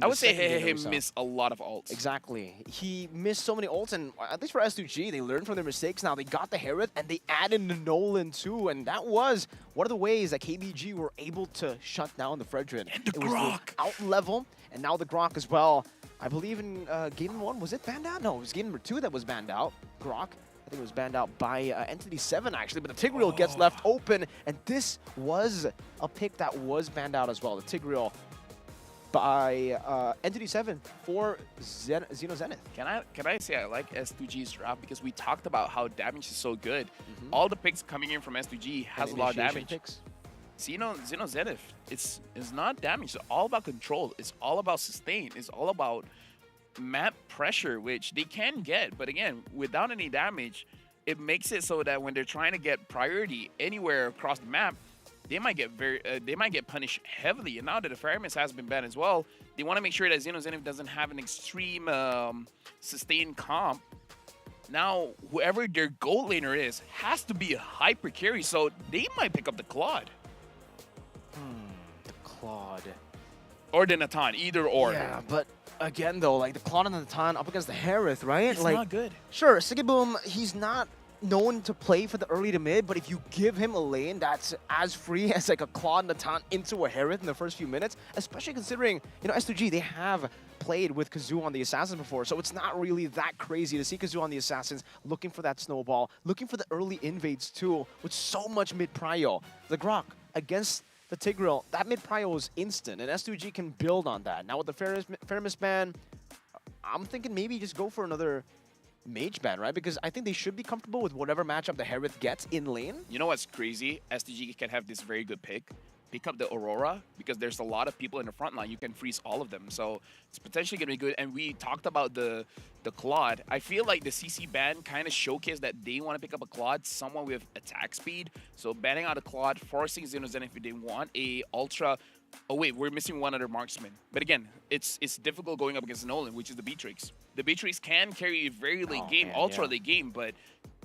would say he missed a lot of ults. Exactly. He missed so many ults, and at least for S2G, they learned from their mistakes now. They got the Harith, and they added the Nolan too, and that was one of the ways that KBG were able to shut down the Fredrid. And the Grok. Was the out level, and now the Grok as well. I believe in game number 1, was it banned out? No, it was game number 2 that was banned out. Grok. I think it was banned out by Entity 7, actually, but the Tigreal gets left open, and this was a pick that was banned out as well. The Tigreal by Entity7 for Xeno Zenith. Can I say I like S2G's draft because we talked about how damage is so good. All the picks coming in from S2G has a lot of damage. Picks. Xeno Zenith, it's not damage. It's all about control. It's all about sustain. It's all about map pressure, which they can get. But again, without any damage, it makes it so that when they're trying to get priority anywhere across the map, they might get punished heavily. And now that the Faramis has been banned as well, they want to make sure that Xeno Zenith doesn't have an extreme sustained comp. Now, whoever their gold laner is has to be a hyper carry, so they might pick up the Claude. The Claude. Or the Natan, either or. Yeah, but again though, like the Claude and the Natan up against the Harith, right? It's like, not good. Sure, Sigiboom, he's not known to play for the early to mid, but if you give him a lane that's as free as like a Claude Natan into a Harith in the first few minutes, especially considering, you know, S2G, they have played with Kazoo on the Assassins before, so it's not really that crazy to see Kazoo on the Assassins looking for that snowball, looking for the early invades too, with so much mid-prio. The Grok against the Tigreal, that mid-prio is instant, and S2G can build on that. Now with the Faramis ban, I'm thinking maybe just go for another Mage ban, right? Because I think they should be comfortable with whatever matchup the Harith gets in lane. You know what's crazy? STG can have this very good pick. Pick up the Aurora, because there's a lot of people in the front line. You can freeze all of them. So it's potentially going to be good. And we talked about the Claude. I feel like the CC ban kind of showcased that they want to pick up a Claude, someone with attack speed. So banning out a Claude, forcing Xenozen if they want a Ultra. Oh wait, we're missing one other marksman. But again, it's difficult going up against Nolan, which is the Beatrix. The Beatrix can carry a very late game, ultra late game, but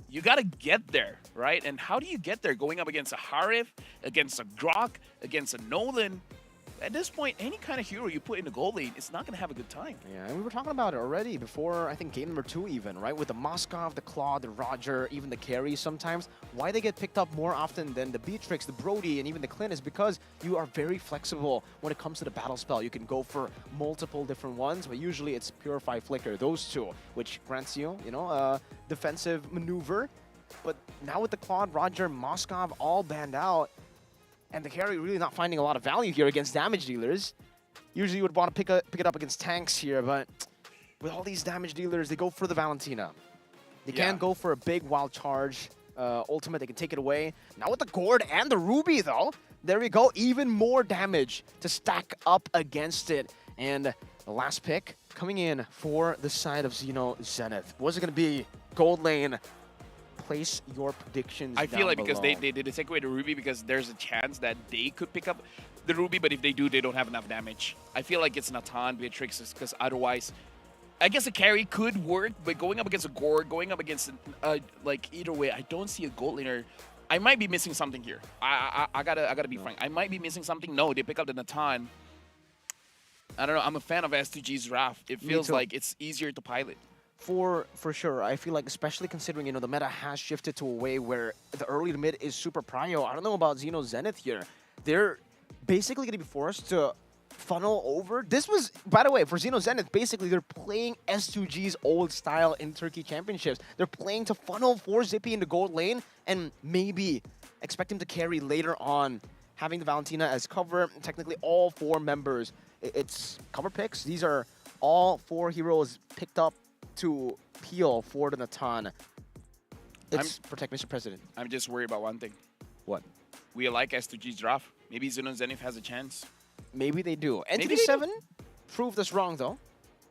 you gotta get there, right? And how do you get there? Going up against a Harith, against a Grok, against a Nolan. At this point, any kind of hero you put in the gold lane, it's not going to have a good time. Yeah, and we were talking about it already before, I think, game number 2 even, right? With the Moskov, the Claude, the Roger, even the carries sometimes. Why they get picked up more often than the Beatrix, the Brody, and even the Clint is because you are very flexible when it comes to the battle spell. You can go for multiple different ones, but usually it's Purify, Flicker, those two, which grants you, you know, a defensive maneuver. But now with the Claude, Roger, Moskov all banned out, and the carry really not finding a lot of value here against damage dealers. Usually you would want to pick it up against tanks here, but with all these damage dealers, they go for the Valentina. They can't go for a big wild charge ultimate. They can take it away. Now with the Gourd and the Ruby, though, there we go. Even more damage to stack up against it. And the last pick coming in for the side of Xeno Zenith. What's it going to be? Gold lane. Place your predictions. I feel like below. because they take away the Ruby, because there's a chance that they could pick up the Ruby, but if they do, they don't have enough damage. I feel like it's Natan, Beatrix, because otherwise, I guess a carry could work, but going up against a Gourd, going up against, like, either way, I don't see a gold laner. I might be missing something here. I gotta be frank. I might be missing something. No, they pick up the Natan. I don't know. I'm a fan of S2G's draft. It feels like it's easier to pilot. For sure. I feel like, especially considering, you know, the meta has shifted to a way where the early to mid is super prio. I don't know about Xeno Zenith here. They're basically going to be forced to funnel over. This was, by the way, for Xeno Zenith, basically they're playing S2G's old style in Turkey Championships. They're playing to funnel for Zippy into gold lane and maybe expect him to carry later on, having the Valentina as cover. Technically, all 4 members, it's cover picks. These are all 4 heroes picked up to peel for the Natan. It's protect Mr. President. I'm just worried about one thing. What? We like S2G's draft. Maybe Xeno Zenith has a chance. Maybe they do. NTD7 proved us wrong, though.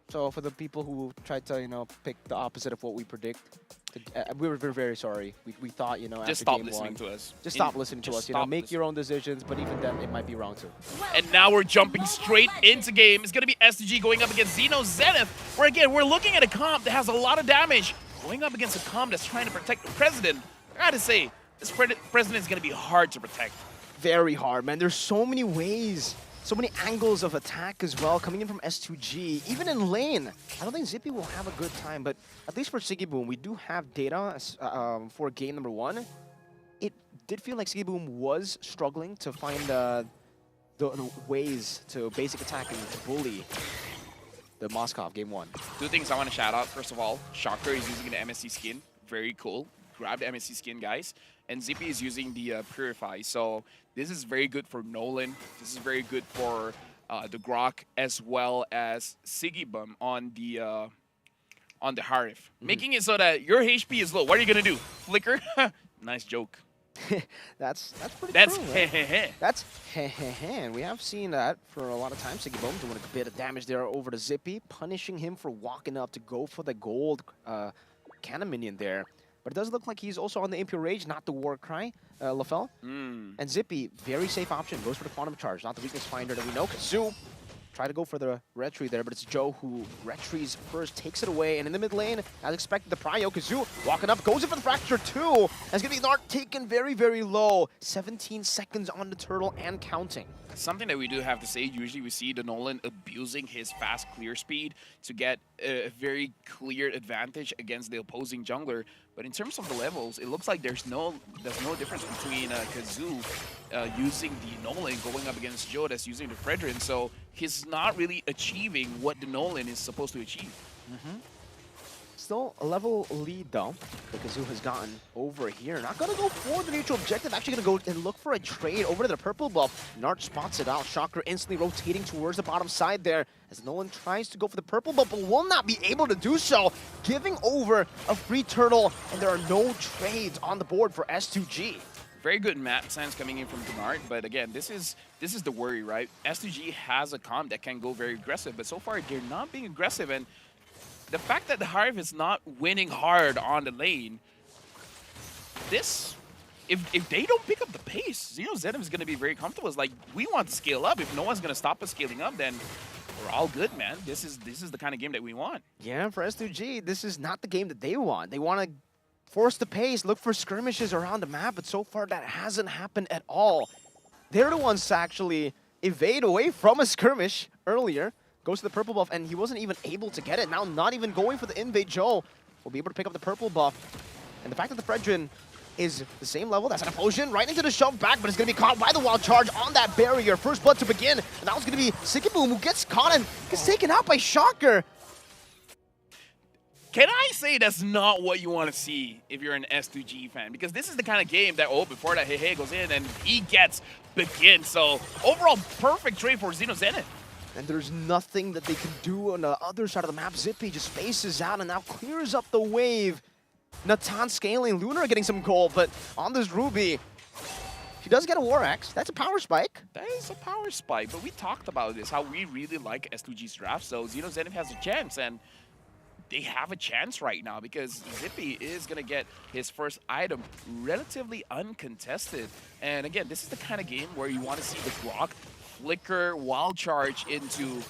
So for the people who tried to, you know, pick the opposite of what we predict, we're very sorry. We thought, you know, just after stop game listening 1, to us. Just stop listening to us. You know, make your own decisions. But even then, it might be wrong too. And now we're jumping straight into game. It's going to be STG going up against Xeno Zenith, where again, we're looking at a comp that has a lot of damage. Going up against a comp that's trying to protect the president. I gotta say, this president is going to be hard to protect. Very hard, man. There's so many ways, so many angles of attack as well coming in from S2G. Even in lane, I don't think Zippy will have a good time, but at least for Sigiboom, we do have data for game number 1. It did feel like Sigiboom was struggling to find the ways to basic attack and to bully the Moskov game 1. 2 things I want to shout out. First of all, Shocker is using the MSC skin. Very cool. Grab the MSC skin, guys. And Zippy is using the Purify. So this is very good for Nolan. This is very good for the Grok as well as Sigibum on the Harif, making it so that your HP is low. What are you gonna do? Flicker? Nice joke. That's pretty That's true. heh heh heh. That's heh heh heh. And we have seen that for a lot of times. Sigibum doing a bit of damage there over to Zippy, punishing him for walking up to go for the gold cannon minion there. But it does look like he's also on the Impure Rage, not the War Cry, Lafel. And Zippy, very safe option, goes for the Quantum Charge, not the weakness finder that we know. Kazoo try to go for the retry there, but it's Joe who retries first, takes it away, and in the mid lane, as expected, the Prio, Kazoo walking up, goes in for the Fracture 2. That's going to be Nart taken very, very low. 17 seconds on the turtle and counting. Something that we do have to say, usually we see the Nolan abusing his fast clear speed to get a very clear advantage against the opposing jungler. But in terms of the levels, it looks like there's no difference between Kazoo using the Nolan going up against Joe that's using the Fredrin. So he's not really achieving what the Nolan is supposed to achieve. Still a level lead though that Kazoo has gotten over here. Not gonna go for the neutral objective, actually gonna go and look for a trade over to the purple buff. Nart spots it out. Shocker instantly rotating towards the bottom side there as Nolan tries to go for the purple buff, but will not be able to do so. Giving over a free turtle, and there are no trades on the board for S2G. Very good map sense coming in from Denard, but again, this is the worry, right? S2G has a comp that can go very aggressive, but so far they're not being aggressive, and the fact that the Hive is not winning hard on the lane, this, if they don't pick up the pace, Xeno Zenith is going to be very comfortable. It's like, we want to scale up. If no one's going to stop us scaling up, then we're all good, man. This is the kind of game that we want. Yeah, for S2G, this is not the game that they want. They want to force the pace, look for skirmishes around the map, but so far that hasn't happened at all. They're the ones to actually evade away from a skirmish earlier. Goes to the purple buff, and he wasn't even able to get it. Now not even going for the invade, Joe will be able to pick up the purple buff. And the fact that the Fredrin is the same level, that's an explosion right into the shove back, but it's going to be caught by the wild charge on that barrier. First blood to begin, and that was going to be Sikiboom who gets caught and gets taken out by Shocker. Can I say that's not what you want to see if you're an S2G fan? Because this is the kind of game that, before that hey goes in and he gets begin. So overall, perfect trade for Xeno Zenith. And there's nothing that they can do on the other side of the map. Zippy just spaces out and now clears up the wave. Natan scaling, Lunar getting some gold, but on this Ruby, she does get a War Axe. That's a power spike. That is a power spike, but we talked about this, how we really like S2G's draft, so Xeno Zenith has a chance, and they have a chance right now because Zippy is going to get his first item relatively uncontested. And again, this is the kind of game where you want to see the Grok flicker wild charge into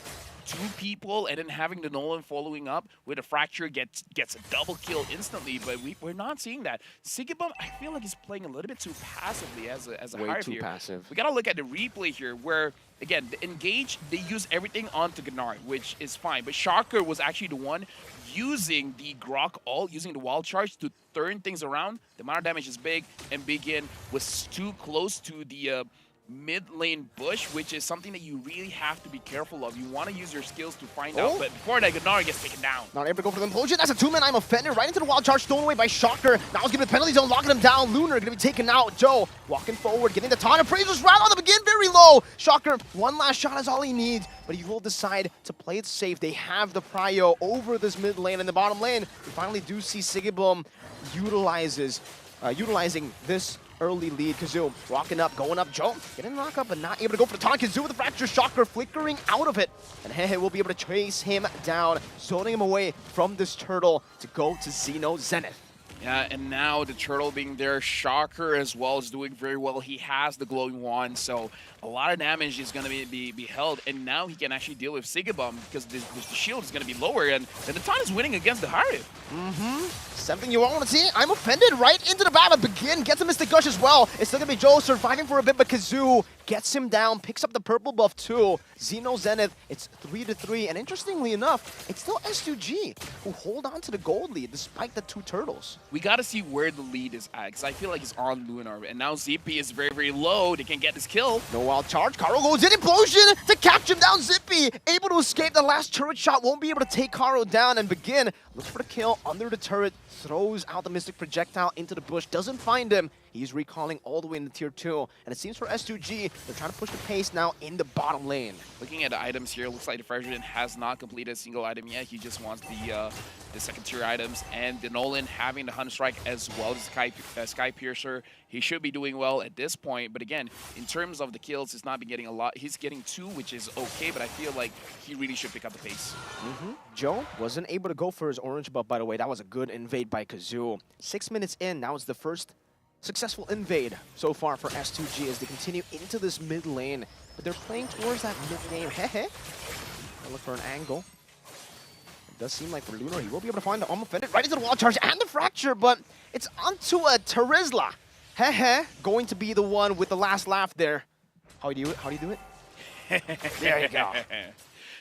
two people and then having the Nolan following up with a Fracture gets a double kill instantly, but we're not seeing that. Sigibum, I feel like he's playing a little bit too passively as a Way Hive too here. passive. We gotta look at the replay here where, again, the engage, they use everything onto Gnard, which is fine, but Shocker was actually the one using the Grok ult, using the wild charge to turn things around. The amount of damage is big, and Begin was too close to the mid lane bush, which is something that you really have to be careful of. You want to use your skills to find out, but before that, Gnard gets taken down. Not able to go for the implosion. That's a two-man. I'm offended right into the wild charge, stolen away by Shocker. Now he's giving the penalty zone, locking him down. Lunar gonna be taken out. Joe walking forward, getting the taunt. Appraiser's round on the begin, very low. Shocker, one last shot is all he needs, but he will decide to play it safe. They have the prio over this mid lane. In the bottom lane, we finally do see Sigibum utilizing this early lead. Kazoo walking up, going up. Joe getting the knock up, but not able to go for the taunt. Kazoo with the Fracture, Shocker flickering out of it. And Hehe will be able to chase him down, zoning him away from this turtle to go to Xeno Zenith. Yeah, and now the turtle being there, Shocker as well is doing very well. He has the glowing wand, so a lot of damage is going to be held, and now he can actually deal with Sigibum because the shield is going to be lower, and the taunt is winning against the Hive. Something you won't want to see. I'm offended right into the battle. Begin gets a Mystic Gush as well. It's still going to be Joe surviving for a bit, but Kazoo gets him down, picks up the purple buff too. Xeno Zenith, it's 3-3, and interestingly enough, it's still S2G who hold on to the gold lead despite the two turtles. We got to see where the lead is at, because I feel like it's on Lunar, and now Zippy is very, very low. They can get this kill. No wild charge. Karo goes in, implosion to catch him down. Zippy able to escape the last turret shot, won't be able to take Karo down, and Begin looks for the kill under the turret, throws out the Mystic Projectile into the bush, doesn't find him. He's recalling all the way in the tier 2. And it seems for S2G, they're trying to push the pace now in the bottom lane. Looking at the items here, looks like the Freshman has not completed a single item yet. He just wants the second tier items. And the Nolan having the Hunt Strike as well as Sky Piercer. He should be doing well at this point. But again, in terms of the kills, he's not been getting a lot. He's getting 2, which is okay, but I feel like he really should pick up the pace. Joe wasn't able to go for his orange buff, by the way. That was a good invade by Kazoo. 6 minutes in, now it's the first successful invade so far for S2G as they continue into this mid lane. But they're playing towards that mid game. Hehe. Look for an angle. It does seem like for Lunar, he will be able to find the Offended right into the wall charge and the fracture, but it's onto a Terizla. Hehe. Going to be the one with the last laugh there. How do you do it? How do you do it? There you go.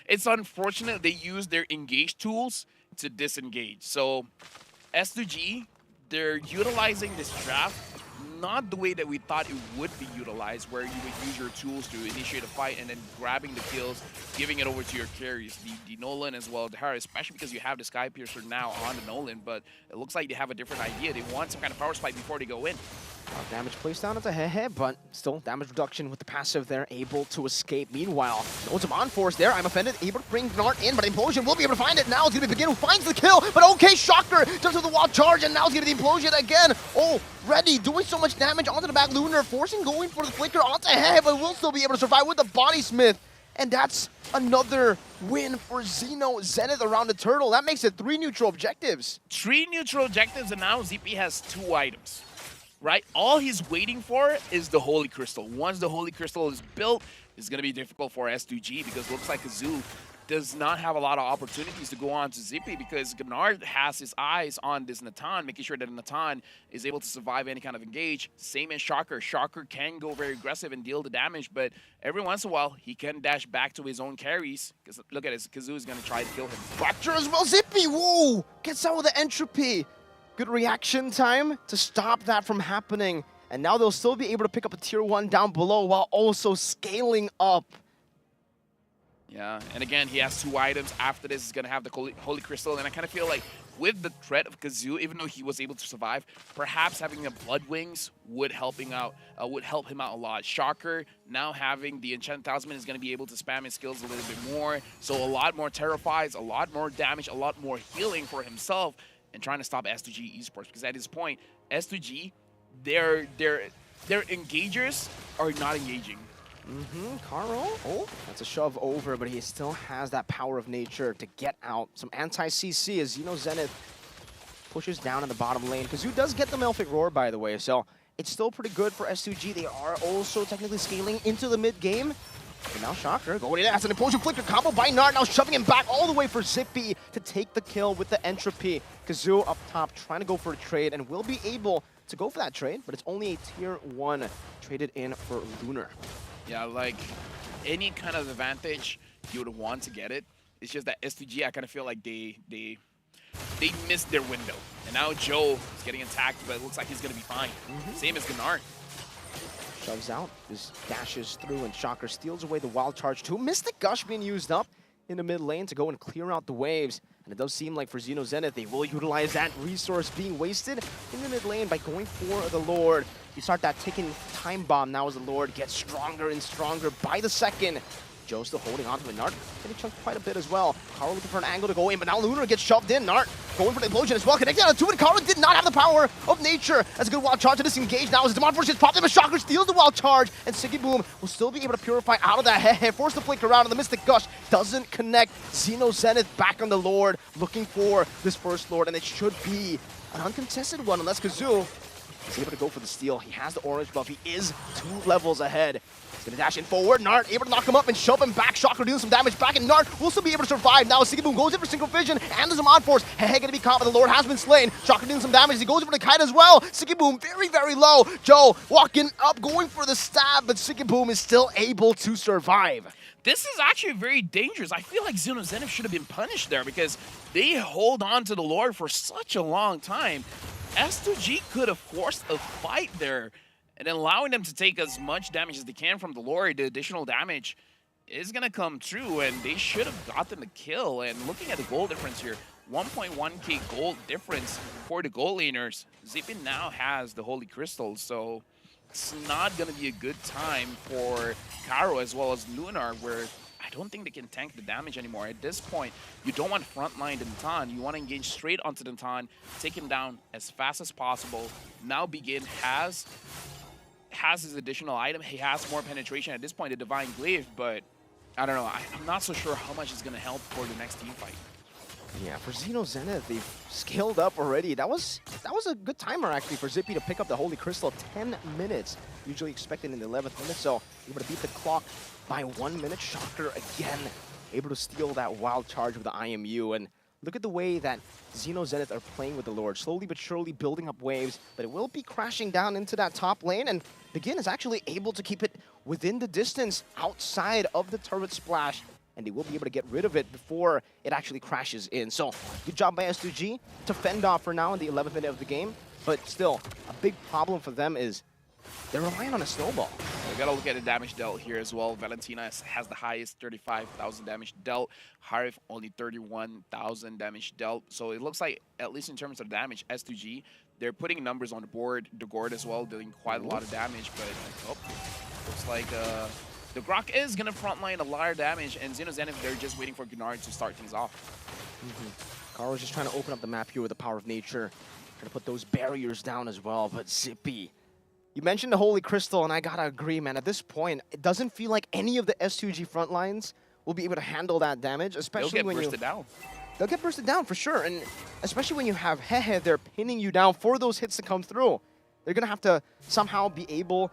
It's unfortunate they use their engage tools to disengage. So S2G, they're utilizing this draft not the way that we thought it would be utilized, where you would use your tools to initiate a fight and then grabbing the kills, giving it over to your carries, the Nolan as well, the Harris, especially because you have the Sky Piercer now on the Nolan, but it looks like they have a different idea. They want some kind of power spike before they go in. Damage placed down into Hehe, but still damage reduction with the passive there, able to escape. Meanwhile, no Zaman Force there. I'm offended, able to bring Gnart in, but Implosion will be able to find it. Now it's going to be Begin who finds the kill, but okay, Shocker jumps with the wall charge, and now it's going to be the Implosion again. Oh, Ready, doing so much damage onto the back. Lunar forcing going for the flicker onto Hehe, but will still be able to survive with the Body Smith. And that's another win for Xeno Zenith around the turtle. That makes it 3 neutral objectives. 3 neutral objectives, and now ZP has 2 items. Right? All he's waiting for is the Holy Crystal. Once the Holy Crystal is built, it's going to be difficult for S2G because it looks like Kazoo does not have a lot of opportunities to go on to Zippy because Gnard has his eyes on this Natan, making sure that Natan is able to survive any kind of engage. Same as Shocker. Shocker can go very aggressive and deal the damage, but every once in a while, he can dash back to his own carries. Because look at this, Kazoo is going to try to kill him. Fracture as well, Zippy, whoa! Gets out with the entropy. Good reaction time to stop that from happening. And now they'll still be able to pick up a tier 1 down below while also scaling up. Yeah, and again, he has 2 items. After this, he's going to have the Holy Crystal. And I kind of feel like with the threat of Kazoo, even though he was able to survive, perhaps having the Blood Wings would help him out a lot. Shocker, now having the Enchanted Talisman, is going to be able to spam his skills a little bit more. So a lot more Terrifies, a lot more damage, a lot more healing for himself, and trying to stop S2G Esports. Because at this point, S2G, their engagers are not engaging. Carl, oh, that's a shove over, but he still has that power of nature to get out. Some anti-CC as Xeno Zenith pushes down in the bottom lane. Kazoo does get the Melfic Roar, by the way, so it's still pretty good for S2G. They are also technically scaling into the mid-game. And now Shocker going in. That's an Implosion Flicker combo by Gnart, now shoving him back all the way for Zippy to take the kill with the Entropy. Kazoo up top trying to go for a trade and will be able to go for that trade, but it's only a tier 1 traded in for Lunar. Yeah, like any kind of advantage, you would want to get it. It's just that S2G, I kind of feel like they missed their window. And now Joe is getting attacked, but it looks like he's going to be fine. Same as Gnart. Shoves out, just dashes through, and Shocker steals away the Wild Charge too. Mystic Gush being used up in the mid lane to go and clear out the waves. And it does seem like for Xeno Zenith, they will utilize that resource being wasted in the mid lane by going for the Lord. You start that ticking time bomb now as the Lord gets stronger and stronger by the second. Joe still holding on to it. Gnart getting chunked quite a bit as well. Carl looking for an angle to go in, but now Lunar gets shoved in. Gnart going for the Implosion as well. Connected on 2, and Carl did not have the power of nature. That's a good Wild Charge to disengage now as the Demon Force gets popped in, but Shocker steals the Wild Charge, and Siggy Boom will still be able to purify out of that head. Force the flicker around, and the Mystic Gush doesn't connect. Xeno Zenith back on the Lord, looking for this first Lord, and it should be an uncontested one unless Kazoo is able to go for the steal. He has the orange buff. He is 2 levels ahead. He's going to dash in forward. Gnart able to knock him up and shove him back. Shocker dealing some damage back, and Gnart will still be able to survive. Now Siggy Boom goes in for single vision, and there's a Mod Force. Hehe going to be caught, but the Lord has been slain. Shocker dealing some damage. He goes in for the kite as well. Siggy Boom very, very low. Joe walking up, going for the stab, but Siggy Boom is still able to survive. This is actually very dangerous. I feel like Xeno Zenith should have been punished there because they hold on to the Lord for such a long time. S2G could have forced a fight there and allowing them to take as much damage as they can from the Lord, the additional damage. is going to come true, and they should have gotten the kill. And looking at the goal difference here, 1.1k gold difference for the goal laners. Zippy now has the Holy Crystal, so it's not going to be a good time for Caro as well as Lunar, where I don't think they can tank the damage anymore. At this point, you don't want frontline Dantan. You want to engage straight onto Dantan, take him down as fast as possible. Now Begin has his additional item. He has more penetration at this point, the Divine Glaive, but I don't know. I'm not so sure how much is going to help for the next team fight. Yeah, for Xeno Zenith, they've scaled up already. That was a good timer, actually, for Zippy to pick up the Holy Crystal. 10 minutes, usually expected in the 11th minute, so able to beat the clock by 1 minute. Shocker again, able to steal that wild charge with the IMU. And look at the way that Xeno Zenith are playing with the Lord, slowly but surely building up waves, but it will be crashing down into that top lane, and Begin is actually able to keep it within the distance outside of the turret splash, and they will be able to get rid of it before it actually crashes in. So, good job by S2G to fend off for now in the 11th minute of the game, but still, a big problem for them is they're relying on a snowball. We gotta look at the damage dealt here as well. Valentina has the highest 35,000 damage dealt. Harif only 31,000 damage dealt. So it looks like, at least in terms of damage, S2G, they're putting numbers on the board. The Gord as well, doing quite a lot of damage, but looks like the Grok is gonna frontline a lot of damage, and Xeno Zenith, they're just waiting for Gunnar to start things off. Caro's just trying to open up the map here with the power of nature, trying to put those barriers down as well, but Zippy. You mentioned the Holy Crystal, and I gotta agree, man. At this point, it doesn't feel like any of the S2G front lines will be able to handle that damage, especially when bursted down. They'll get bursted down for sure, and especially when you have Hehe there pinning you down for those hits to come through. They're gonna have to somehow be able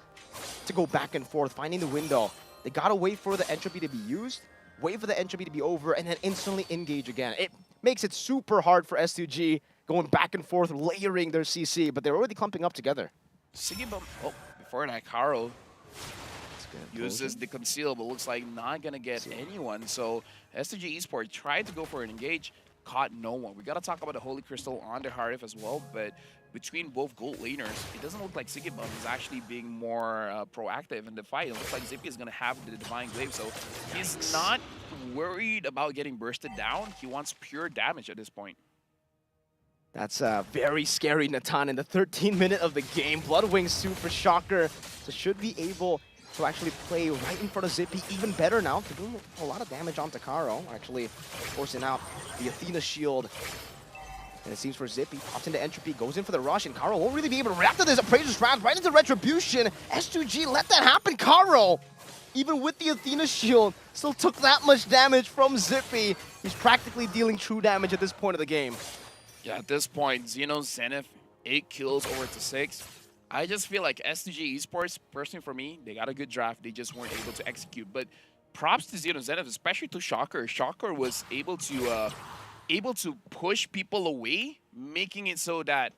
to go back and forth, finding the window. They gotta wait for the entropy to be used, wait for the entropy to be over, and then instantly engage again. It makes it super hard for S2G going back and forth, layering their CC, but they're already clumping up together. Sigibum, before that, Caro uses the conceal, but looks like not gonna get anyone. So S2G Esports tried to go for an engage, caught no one. We gotta talk about the Holy Crystal on the Harif as well, but between both gold laners, it doesn't look like Sigibum is actually being more proactive in the fight. It looks like Zippy is gonna have the Divine Glaive, so he's not worried about getting bursted down. He wants pure damage at this point. That's very scary, Natan, in the 13th minute of the game. Bloodwing Super Shocker, so should be able to actually play right in front of Zippy even better now. They're doing a lot of damage onto Caro, actually forcing out the Athena shield. And it seems for Zippy, pops into Entropy, goes in for the rush, and Caro won't really be able to react to this. Appraiser's Wrath right into Retribution. S2G let that happen. Caro, even with the Athena shield, still took that much damage from Zippy. He's practically dealing true damage at this point of the game. Yeah, at this point, Xeno Zenith, 8 kills over to 6. I just feel like S2G Esports, personally for me, they got a good draft. They just weren't able to execute. But props to Xeno Zenith, especially to Shocker. Shocker was able to push people away, making it so that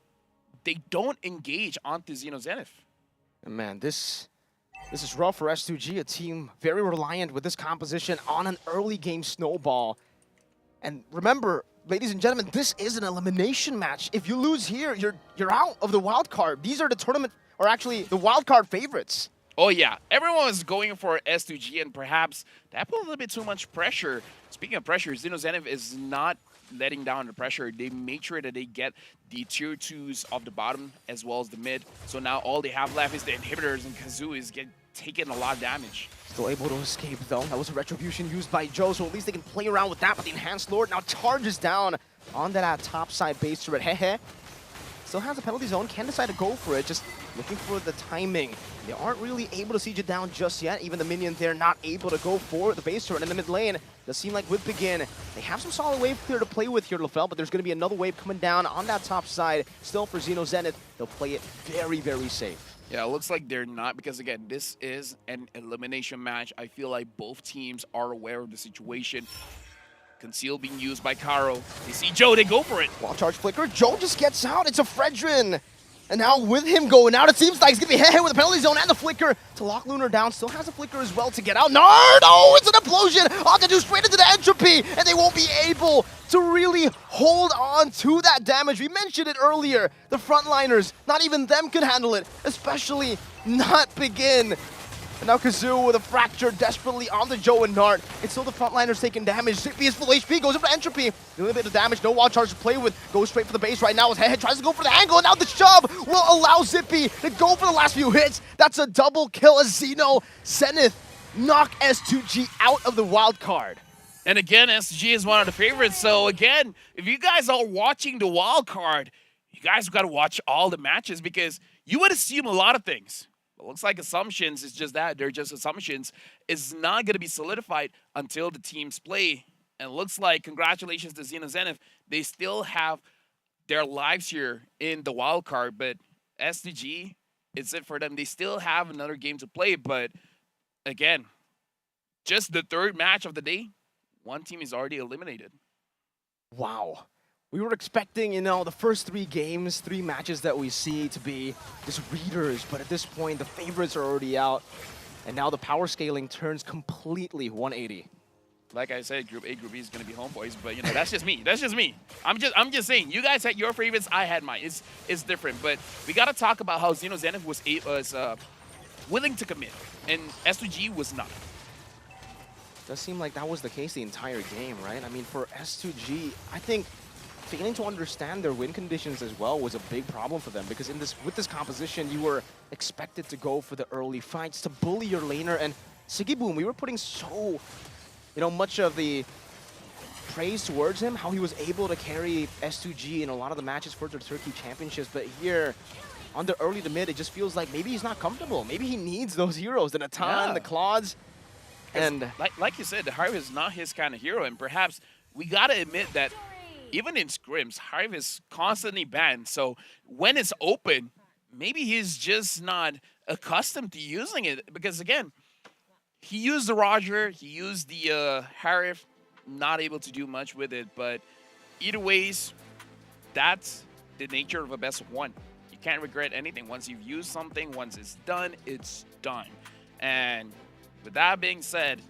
they don't engage onto Xeno Zenith. Man, this is rough for S2G, a team very reliant with this composition on an early game snowball. And remember, ladies and gentlemen, this is an elimination match. If you lose here, you're out of the wild card. These are the tournament, or actually the wild card favorites. Oh yeah, everyone was going for S2G, and perhaps that put a little bit too much pressure. Speaking of pressure, Xeno Zenith is not letting down the pressure. They made sure that they get the tier 2s of the bottom as well as the mid. So now all they have left is the inhibitors, and Kazoo is taking a lot of damage. Still able to escape though. That was a retribution used by Joe, so at least they can play around with that. But the Enhanced Lord now charges down onto that top side base turret. Hehe still has a penalty zone, can decide to go for it, just looking for the timing. They aren't really able to siege it down just yet. Even the minion there not able to go for the base turret in the mid lane. Does seem like with Begin, they have some solid wave clear to play with here, LaFell, but there's going to be another wave coming down on that top side. Still for Xeno Zenith, they'll play it very, very safe. Yeah, it looks like they're not, because again, this is an elimination match. I feel like both teams are aware of the situation. Conceal being used by Caro. They see Joe, they go for it. Wild charge flicker, Joe just gets out. It's a Fredrin. And now with him going out, it seems like he's going to be Hehe with the penalty zone and the flicker to lock Lunar down. Still has a flicker as well to get out. No, it's an implosion. Octadu straight into the entropy, and they won't be able to really hold on to that damage. We mentioned it earlier. The frontliners, not even them could handle it, especially not Begin. And now Kazoo with a fracture desperately onto Joe and Nart. It's still the frontliners taking damage. Zippy is full HP, goes up for Entropy. A little bit of damage, no wild charge to play with. Goes straight for the base right now. His head tries to go for the angle, and now the shove will allow Zippy to go for the last few hits. That's a double kill as Xeno Zenith knock S2G out of the wild card. And again, SG is one of the favorites. So again, if you guys are watching the wild card, you guys got to watch all the matches because you would assume a lot of things. It looks like assumptions is just that. They're just assumptions. It's not going to be solidified until the teams play. And it looks like, congratulations to Xeno Zenith, they still have their lives here in the wild card. But SDG, it's it for them. They still have another game to play. But again, just the third match of the day, one team is already eliminated. Wow. We were expecting, the first 3 games, 3 matches that we see to be just readers, but at this point, the favorites are already out, and now the power scaling turns completely 180. Like I said, Group A, Group B is going to be homeboys, but that's just me. That's just me. I'm just saying, you guys had your favorites, I had mine. It's different, but we got to talk about how Xeno Zenith was willing to commit, and S2G was not. Does seem like that was the case the entire game, right? I mean, for S2G, I think failing to understand their win conditions as well was a big problem for them because with this composition, you were expected to go for the early fights to bully your laner. And Sigiboom, we were putting so, much of the praise towards him, how he was able to carry S2G in a lot of the matches for the Turkey Championships. But here, on the early to mid, it just feels like maybe he's not comfortable. Maybe he needs those heroes, the Natan, the Claudes. And like you said, the Hive is not his kind of hero, and perhaps we gotta admit that even in scrims, Hive is constantly banned. So when it's open, maybe he's just not accustomed to using it. Because again, he used the Roger, he used the Harif, not able to do much with it. But either ways, that's the nature of a best of one. You can't regret anything. Once you've used something, once it's done, it's done. And with that being said,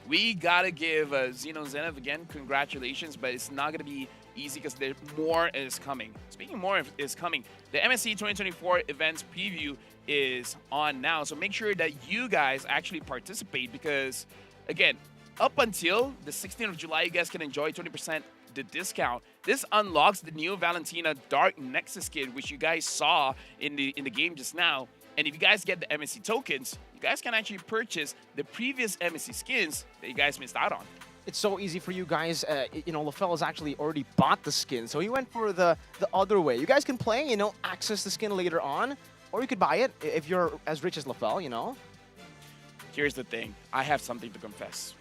we gotta give Xeno Zenith again congratulations, but it's not gonna be easy because more is coming. Speaking of more is coming, the MSC 2024 events preview is on now, so make sure that you guys actually participate because, again, up until the 16th of July, you guys can enjoy 20% the discount. This unlocks the new Valentina Dark Nexus skin, which you guys saw in the game just now. And if you guys get the MSC tokens, you guys can actually purchase the previous MSC skins that you guys missed out on. It's so easy for you guys. LaFell has actually already bought the skin, so he went for the other way. You guys can play, access the skin later on, or you could buy it if you're as rich as LaFell, Here's the thing. I have something to confess.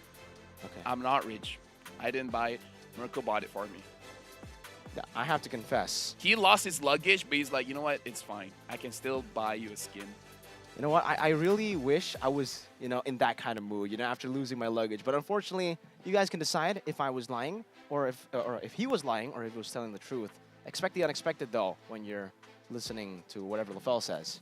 Okay. I'm not rich. I didn't buy it. Mirko bought it for me. Yeah, I have to confess. He lost his luggage, but he's like, you know what? It's fine. I can still buy you a skin. You know what? I really wish I was, in that kind of mood, after losing my luggage. But unfortunately, you guys can decide if I was lying or if he was lying or if he was telling the truth. Expect the unexpected, though, when you're listening to whatever LaFell says.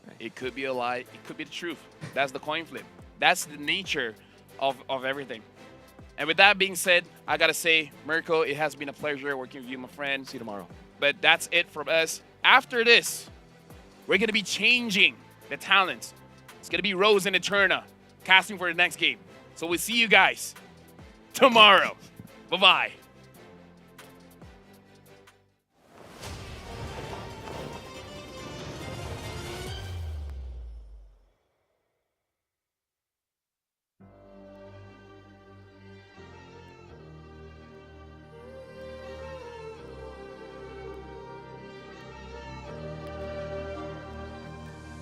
Right. It could be a lie. It could be the truth. That's the coin flip. That's the nature of everything. And with that being said, I got to say, Mirko, it has been a pleasure working with you, my friend. See you tomorrow. But that's it from us. After this, we're going to be changing the talents. It's going to be Rose and Eterna casting for the next game. So we'll see you guys tomorrow. Bye-bye.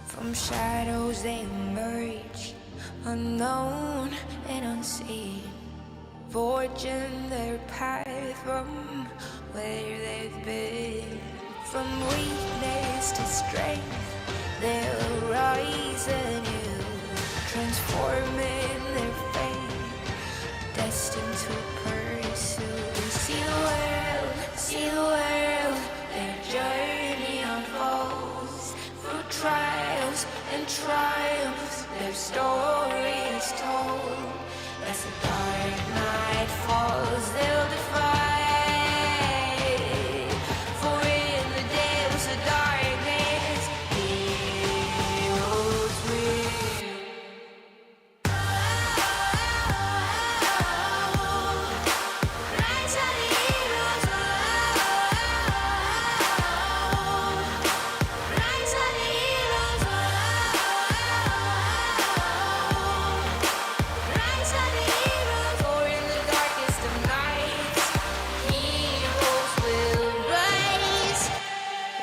From shadows they emerge, unknown and unseen, forging their path from where they've been. From weakness to strength, they'll rise anew, transforming their fate, destined to pursue. See the world, their journey unfolds through trials and triumphs, their story is told. As the dark night falls, they'll defy. For in the depths of darkness, heroes will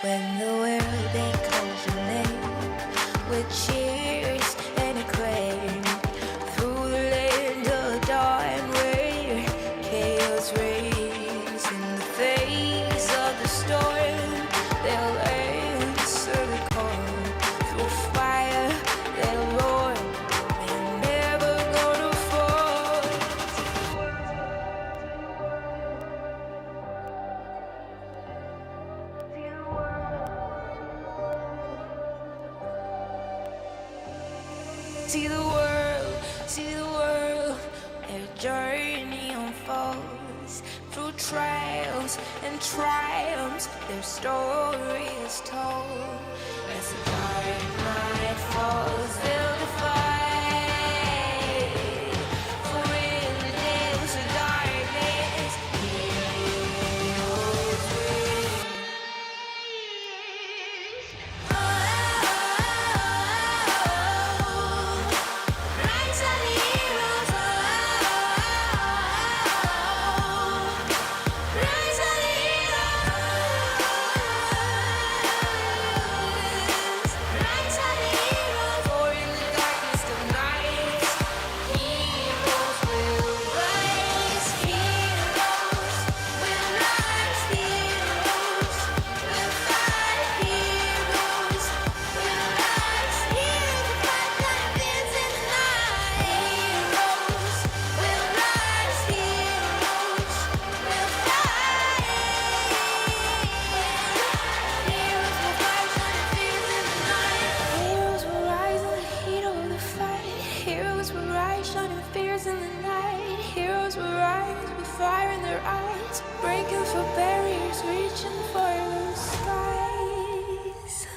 when the world they calls your name with cheers and acclaim through the land of dawn where chaos reigns. In the face of the storm, they'll answer the call. Through fire, they'll roar. They're never gonna fall. See the world, their journey unfolds through trials and triumphs. Their story is told. As the dark night falls, they'll defy. For in the days of darkness, heroes reign. Rise of the heroes, rise of the heroes, rise of the heroes. For in the darkest of nights, heroes will rise. Heroes will rise. Heroes will fight. Heroes will rise. Heroes will fight like this in the night. Heroes will rise. Heroes will fight. Heroes will rise like this in the night. Heroes will rise in the heat of the fight. Heroes will rise, shining fears in the night. Heroes will rise with fire in their eyes, breaking through barriers, reaching for the skies.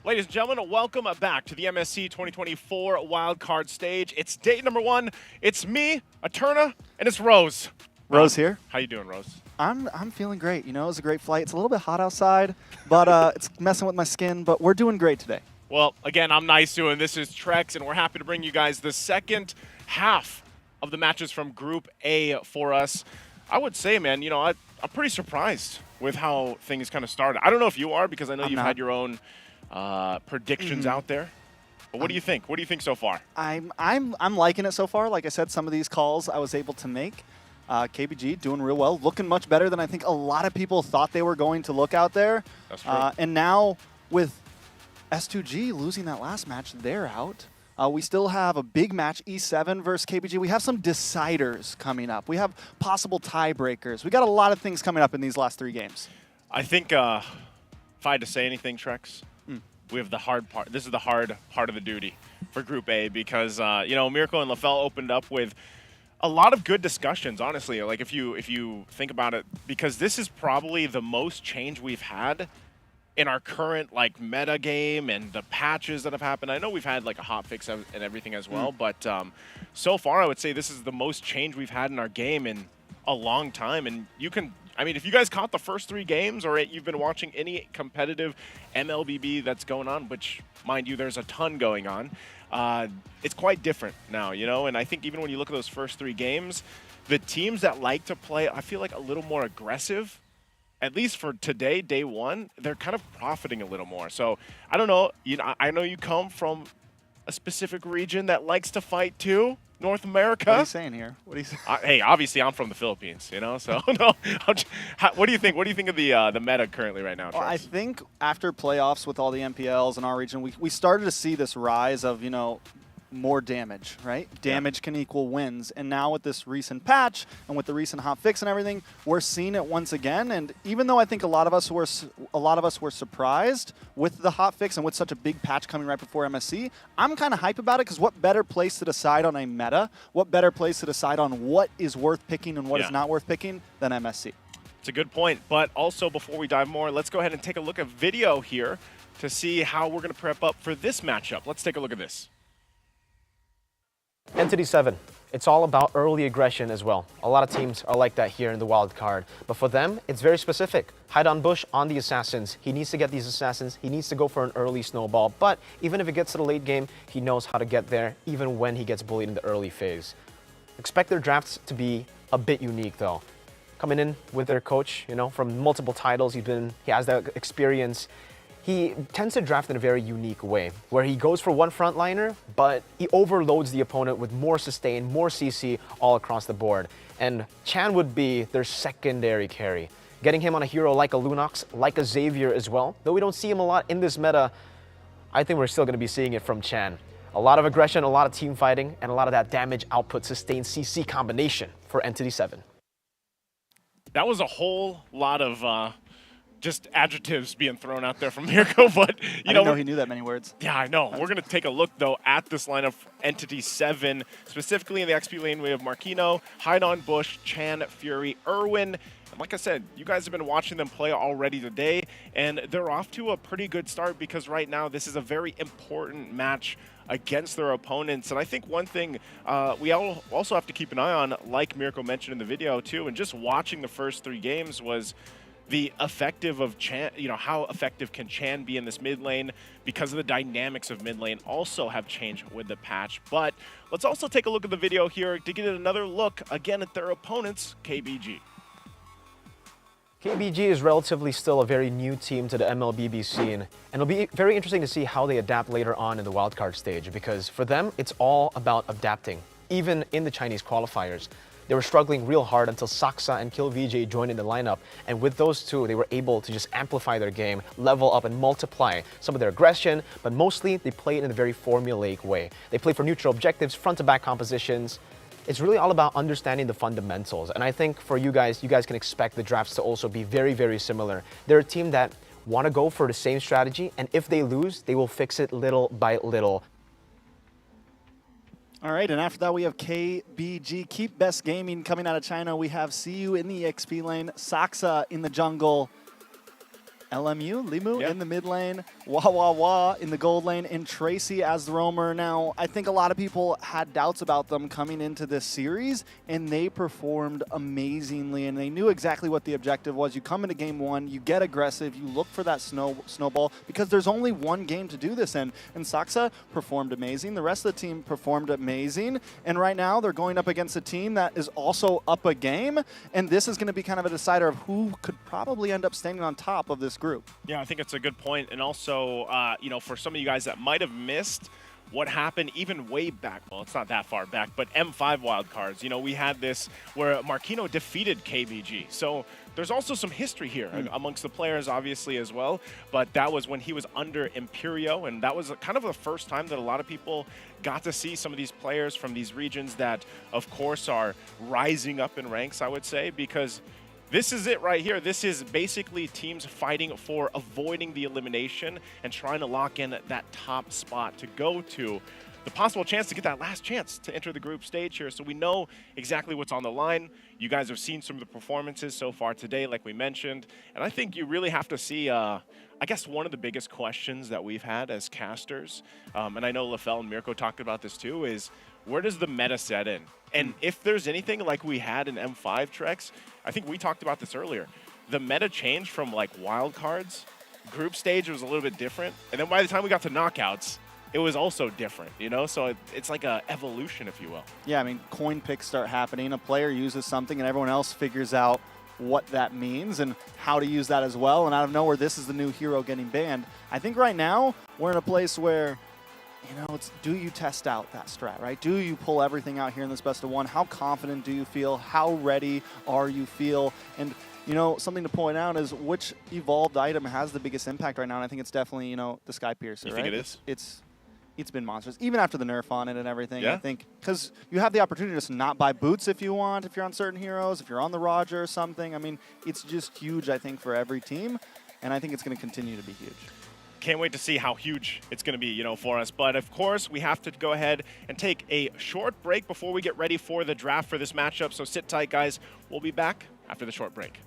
Ladies and gentlemen, welcome back to the MSC 2024 wildcard stage. It's day number 1. It's me, Eterna, and it's Rose. Rose here. How you doing, Rose? I'm feeling great. You know, it was a great flight. It's a little bit hot outside, but it's messing with my skin, but we're doing great today. Well, again, I'm Nice, and this is Trex, and we're happy to bring you guys the second half of the matches from Group A for us. I would say, man, you know, I'm pretty surprised with how things kind of started. I don't know if you are, because I know you've had your own predictions out there. But what do you think? What do you think so far? I'm liking it so far. Like I said, some of these calls I was able to make. KBG doing real well, looking much better than I think a lot of people thought they were going to look out there. That's true. And now with S2G losing that last match, they're out. We still have a big match, E7 versus KBG. We have some deciders coming up. We have possible tiebreakers. We got a lot of things coming up in these last 3 games. I think if I had to say anything, Trex, we have the hard part. This is the hard part of the duty for Group A because, you know, Miracle and LaFell opened up with a lot of good discussions, honestly. Like, if you think about it, because this is probably the most change we've had in our current, like, meta game and the patches that have happened. I know we've had, like, a hot fix and everything as well, but so far I would say this is the most change we've had in our game in a long time. And you can, I mean, if you guys caught the first 3 games or you've been watching any competitive MLBB that's going on, which, mind you, there's a ton going on, it's quite different now, you know? And I think even when you look at those first 3 games, the teams that like to play, I feel like, a little more aggressive, at least for today, day 1, they're kind of profiting a little more. So, I don't know. You know, I know you come from a specific region that likes to fight too, North America. What are you saying here? What are you saying? Hey, obviously I'm from the Philippines, you know. So no. What do you think? What do you think of the meta currently right now, Trex? Well, I think after playoffs with all the MPLs in our region, we started to see this rise of, you know, more damage, right? Damage can equal wins. And now with this recent patch and with the recent hot fix and everything, we're seeing it once again. And even though I think a lot of us were surprised with the hot fix and with such a big patch coming right before MSC, I'm kind of hype about it because what better place to decide on a meta? What better place to decide on what is worth picking and what is not worth picking than MSC? It's a good point. But also, before we dive more, let's go ahead and take a look at video here to see how we're going to prep up for this matchup. Let's take a look at this. Entity 7. It's all about early aggression as well. A lot of teams are like that here in the wild card. But for them, it's very specific. Hide on Bush on the Assassins. He needs to get these Assassins. He needs to go for an early snowball. But even if it gets to the late game, he knows how to get there, even when he gets bullied in the early phase. Expect their drafts to be a bit unique, though. Coming in with their coach, you know, from multiple titles, he has that experience. He tends to draft in a very unique way, where he goes for one frontliner, but he overloads the opponent with more sustain, more CC all across the board. And Chan would be their secondary carry. Getting him on a hero like a Lunox, like a Xavier as well, though we don't see him a lot in this meta, I think we're still going to be seeing it from Chan. A lot of aggression, a lot of team fighting, and a lot of that damage output sustain CC combination for Entity 7. That was a whole lot of just adjectives being thrown out there from Mirko, but I didn't know he knew that many words. Yeah, I know. We're going to take a look, though, at this lineup Entity 7, specifically in the XP lane. We have Marquino, Hide on Bush, Chan, Fury, Irwin. And like I said, you guys have been watching them play already today, and they're off to a pretty good start because right now this is a very important match against their opponents. And I think one thing we also have to keep an eye on, like Mirko mentioned in the video too, and just watching the first 3 games was the effective of Chan, you know, how effective can Chan be in this mid lane because of the dynamics of mid lane also have changed with the patch. But let's also take a look at the video here to get another look again at their opponents, KBG. KBG is relatively still a very new team to the MLBB scene, and it'll be very interesting to see how they adapt later on in the wildcard stage, because for them, it's all about adapting, even in the Chinese qualifiers. They were struggling real hard until Saksa and KillVJ joined in the lineup, and with those two, they were able to just amplify their game, level up and multiply some of their aggression, but mostly they played in a very formulaic way. They played for neutral objectives, front-to-back compositions. It's really all about understanding the fundamentals, and I think for you guys can expect the drafts to also be very, very similar. They're a team that want to go for the same strategy, and if they lose, they will fix it little by little. All right, and after that we have KBG, Keep Best Gaming coming out of China. We have CU in the XP lane, Saksa in the jungle, Limu in the mid lane, Wah in the gold lane, and Tracy as the roamer. Now, I think a lot of people had doubts about them coming into this series, and they performed amazingly, and they knew exactly what the objective was. You come into game 1, you get aggressive, you look for that snowball, because there's only one game to do this in, and Saksa performed amazing. The rest of the team performed amazing, and right now they're going up against a team that is also up a game, and this is going to be kind of a decider of who could probably end up standing on top of this group. Yeah, I think it's a good point. And also, you know, for some of you guys that might have missed what happened even way back, well, it's not that far back, but M5 wildcards, you know, we had this where Marquino defeated KBG. So there's also some history here amongst the players, obviously, as well. But that was when he was under Imperio, and that was kind of the first time that a lot of people got to see some of these players from these regions that, of course, are rising up in ranks, I would say, because this is it right here. This is basically teams fighting for avoiding the elimination and trying to lock in that top spot to go to the possible chance to get that last chance to enter the group stage here. So we know exactly what's on the line. You guys have seen some of the performances so far today, like we mentioned. And I think you really have to see, I guess, one of the biggest questions that we've had as casters, and I know Lefel and Mirko talked about this too, is where does the meta set in? And if there's anything like we had in M5 Trex, I think we talked about this earlier. The meta changed from like wild cards, group stage was a little bit different, and then by the time we got to knockouts, it was also different, you know? So it's like a evolution, if you will. Yeah, I mean, coin picks start happening. A player uses something and everyone else figures out what that means and how to use that as well. And out of nowhere, this is the new hero getting banned. I think right now we're in a place where, you know, it's, do you test out that strat, right? Do you pull everything out here in this best of 1? How confident do you feel? How ready are you feel? And, you know, something to point out is which evolved item has the biggest impact right now, and I think it's definitely, you know, the Sky Piercer, you right? think it is? It's been monstrous, even after the nerf on it and everything. Yeah? I think because you have the opportunity to just not buy boots if you want, if you're on certain heroes, if you're on the Roger or something. I mean, it's just huge, I think, for every team, and I think it's going to continue to be huge. Can't wait to see how huge it's going to be, you know, for us. But of course, we have to go ahead and take a short break before we get ready for the draft for this matchup. So sit tight, guys. We'll be back after the short break.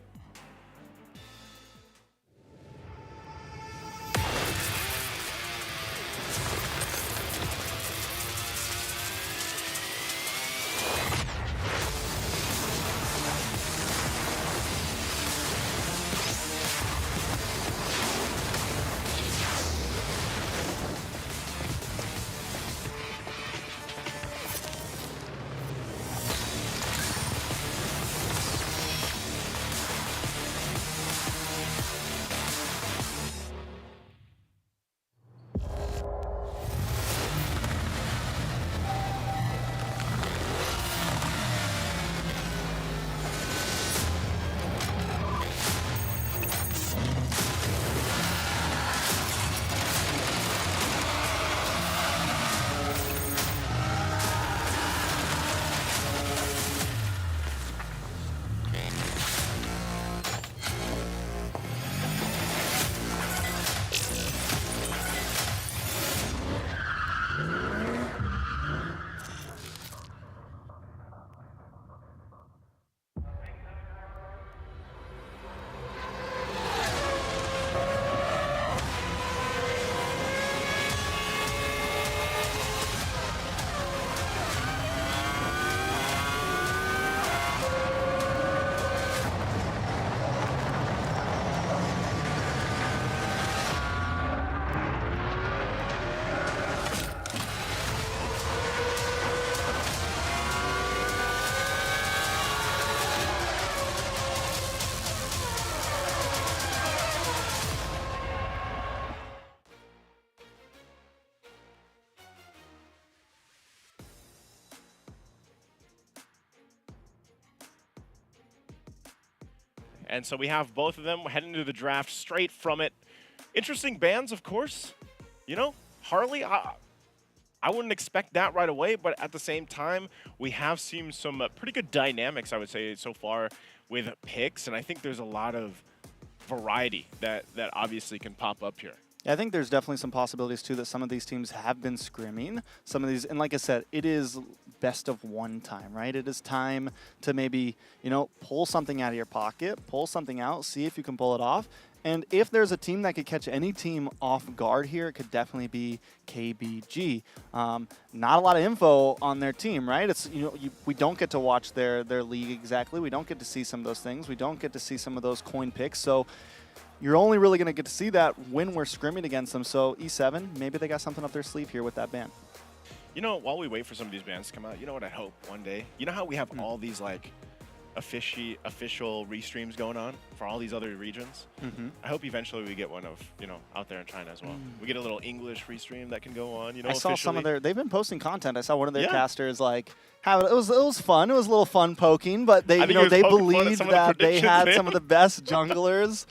And so we have both of them heading to the draft straight from it. Interesting bans, of course. You know, Harley, I wouldn't expect that right away, but at the same time, we have seen some pretty good dynamics, I would say, so far with picks, and I think there's a lot of variety that obviously can pop up here. Yeah, I think there's definitely some possibilities, too, that some of these teams have been scrimming. Some of these, and like I said, it is best of one time, right? It is time to maybe, you know, pull something out of your pocket, pull something out, see if you can pull it off. And if there's a team that could catch any team off guard here, it could definitely be KBG. Not a lot of info on their team, right? It's we don't get to watch their league exactly. We don't get to see some of those things. We don't get to see some of those coin picks. So you're only really going to get to see that when we're scrimming against them. So E7, maybe they got something up their sleeve here with that ban. You know, while we wait for some of these bans to come out, you know what I hope one day? You know how we have all these like official restreams going on for all these other regions? I hope eventually we get one of, you know, out there in China as well. We get a little English restream that can go on, you know, I saw some of they've been posting content. I saw one of their Yeah. casters like it was fun. It was a little fun poking, but they I think you know he was they poking fun at believed some of the that they predictions, had man. some of the best junglers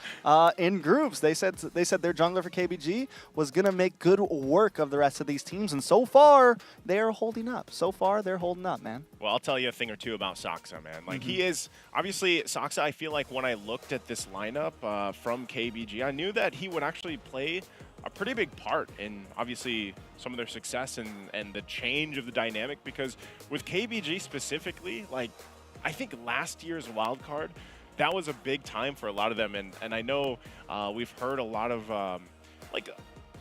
in groups. They said their jungler for KBG was gonna make good work of the rest of these teams, and so far they are holding up. So far they're holding up, man. Well, I'll tell you a thing or two about Saksa, man. Like, he is, obviously, Saksa, I feel like when I looked at this lineup from KBG, I knew that he would actually play a pretty big part in, obviously, some of their success and the change of the dynamic, because with KBG specifically, like, I think last year's wildcard, that was a big time for a lot of them, and I know we've heard a lot of, like,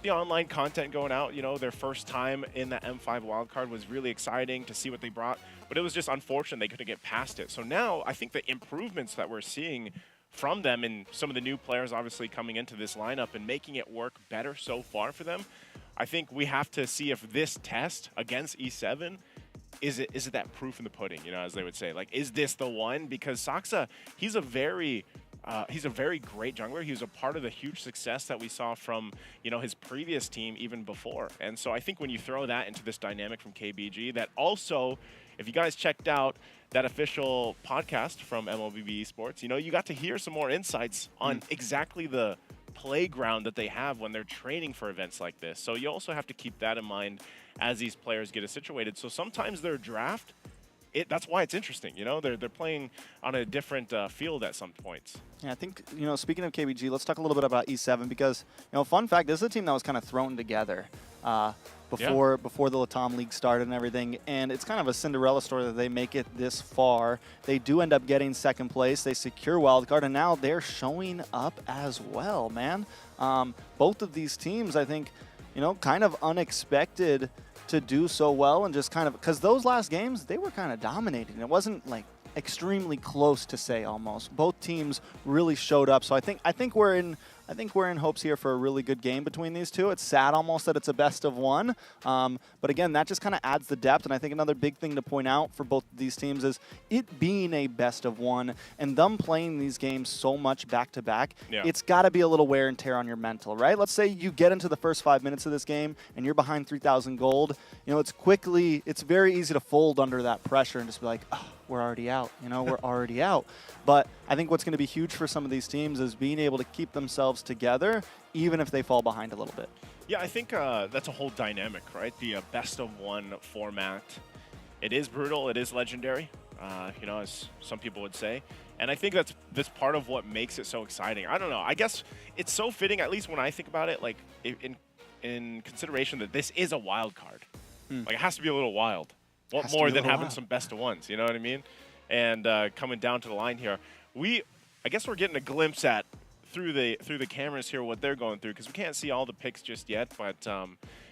the online content going out, you know, their first time in the M5 wildcard was really exciting to see what they brought, but it was just unfortunate they couldn't get past it. So now I think the improvements that we're seeing from them and some of the new players obviously coming into this lineup and making it work better so far for them, I think we have to see if this test against E7 is it that proof in the pudding, you know, as they would say. Like, is this the one? Because Saksa, he's a very great jungler. He was a part of the huge success that we saw from, you know, his previous team even before. And so I think when you throw that into this dynamic from KBG, that also, if you guys checked out that official podcast from MLBB Esports, you know, you got to hear some more insights on exactly the playground that they have when they're training for events like this. So you also have to keep that in mind as these players get situated. So sometimes their draft, that's why it's interesting, you know, they're playing on a different field at some points. Yeah, I think, you know, speaking of KBG, let's talk a little bit about E7 because, you know, fun fact, this is a team that was kind of thrown together before the Latam League started and everything, and it's kind of a Cinderella story that they make it this far. They do end up getting second place. They secure wildcard, and now they're showing up as well, man. Both of these teams, I think, you know, kind of unexpected to do so well, and just kind of, because those last games, they were kind of dominating. It wasn't like extremely close to say almost. Both teams really showed up. So I think we're in hopes here for a really good game between these two. It's sad almost that it's a best of one. But again, that just kind of adds the depth. And I think another big thing to point out for both of these teams is it being a best of one and them playing these games so much back to back. It's got to be a little wear and tear on your mental, right? Let's say you get into the first 5 minutes of this game and you're behind 3,000 gold. You know, it's very easy to fold under that pressure and just be like, oh, we're already out. You know, we're already out. But I think what's going to be huge for some of these teams is being able to keep themselves together, even if they fall behind a little bit. Yeah, I think that's a whole dynamic, right? The best of one format. It is brutal. It is legendary, you know, as some people would say. And I think that's part of what makes it so exciting. I don't know. I guess it's so fitting, at least when I think about it, like in consideration that this is a wild card. Like, it has to be a little wild. What more than having some best of ones, you know what I mean? And coming down to the line here, I guess we're getting a glimpse at through the cameras here what they're going through, because we can't see all the picks just yet, but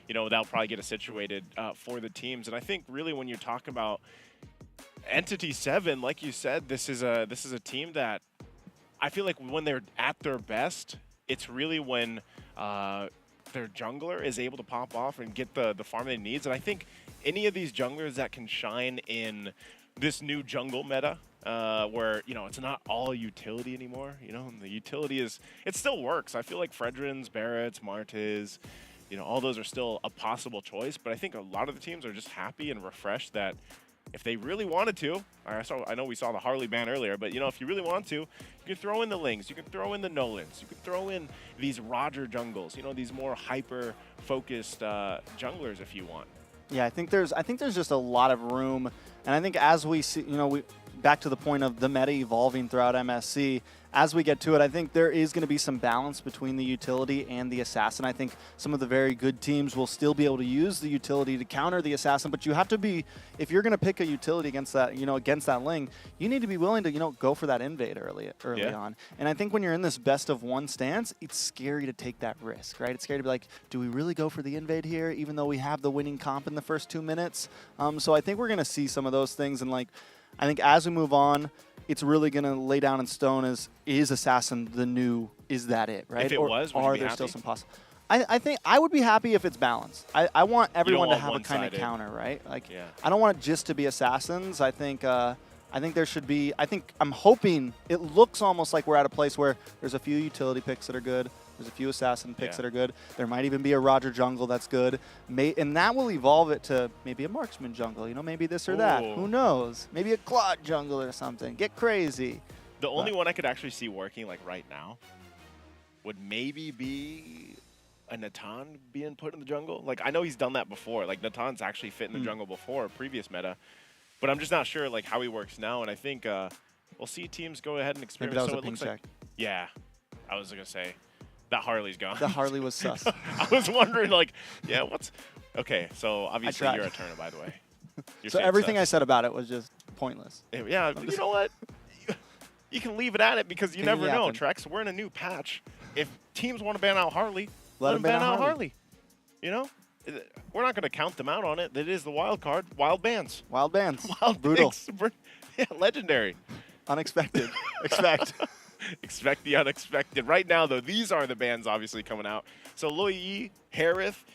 you know, that'll probably get us situated for the teams. And I think really when you talk about Entity 7, like you said, this is a team that I feel like when they're at their best, it's really when their jungler is able to pop off and get the farm they needs. And I think any of these junglers that can shine in this new jungle meta, where, you know, it's not all utility anymore, you know, and the utility it still works. I feel like Fredrin's, Barrett's, Martez, you know, all those are still a possible choice, but I think a lot of the teams are just happy and refreshed that if they really wanted to, I know we saw the Harley ban earlier, but if you really want to, you can throw in the Lings, you can throw in the Nolans, you can throw in these Roger jungles, these more hyper-focused junglers if you want. Yeah, I think there's just a lot of room, and I think as we see, back to the point of the meta evolving throughout MSC, as we get to it, I think there is going to be some balance between the utility and the assassin. I think some of the very good teams will still be able to use the utility to counter the assassin, but you have to be, if you're going to pick a utility against that, against that Ling, you need to be willing to, go for that invade early on. And I think when you're in this best of one stance, it's scary to take that risk, right? It's scary to be like, do we really go for the invade here, even though we have the winning comp in the first 2 minutes? So I think we're going to see some of those things, and I think as we move on, it's really going to lay down in stone is Assassin the new, is that it, right? If it was, would you are be there happy? still some possible? I think I would be happy if it's balanced. I want everyone to want have a kind of one-sided. counter, right? I don't want it just to be Assassins. I think there should be, I'm hoping, it looks almost like we're at a place where there's a few utility picks that are good. There's a few assassin picks that are good. There might even be a Roger jungle that's good. And that will evolve it to maybe a marksman jungle, maybe this or that. Who knows? Maybe a Claude jungle or something. Get crazy. The only one I could actually see working right now would maybe be a Natan being put in the jungle. I know he's done that before. Natan's actually fit in the jungle before, previous meta. But I'm just not sure how he works now. And I think we'll see teams go ahead and experiment. Maybe that was a ping check. Yeah, I was going to say. That Harley's gone. The Harley was sus. I was wondering, what's... Okay, so obviously you're a Turner, by the way. So everything I said about it was just pointless. Yeah, you know what? You can leave it at it because you never know, Trex. We're in a new patch. If teams want to ban out Harley, let them ban out Harley. We're not going to count them out on it. It is the wild card. Wild bans. Wild bans. Wild Brutal. Yeah, legendary. Unexpected. Expect. Expect the unexpected. Right now, though, these are the bans obviously coming out. So Luyi, Harith,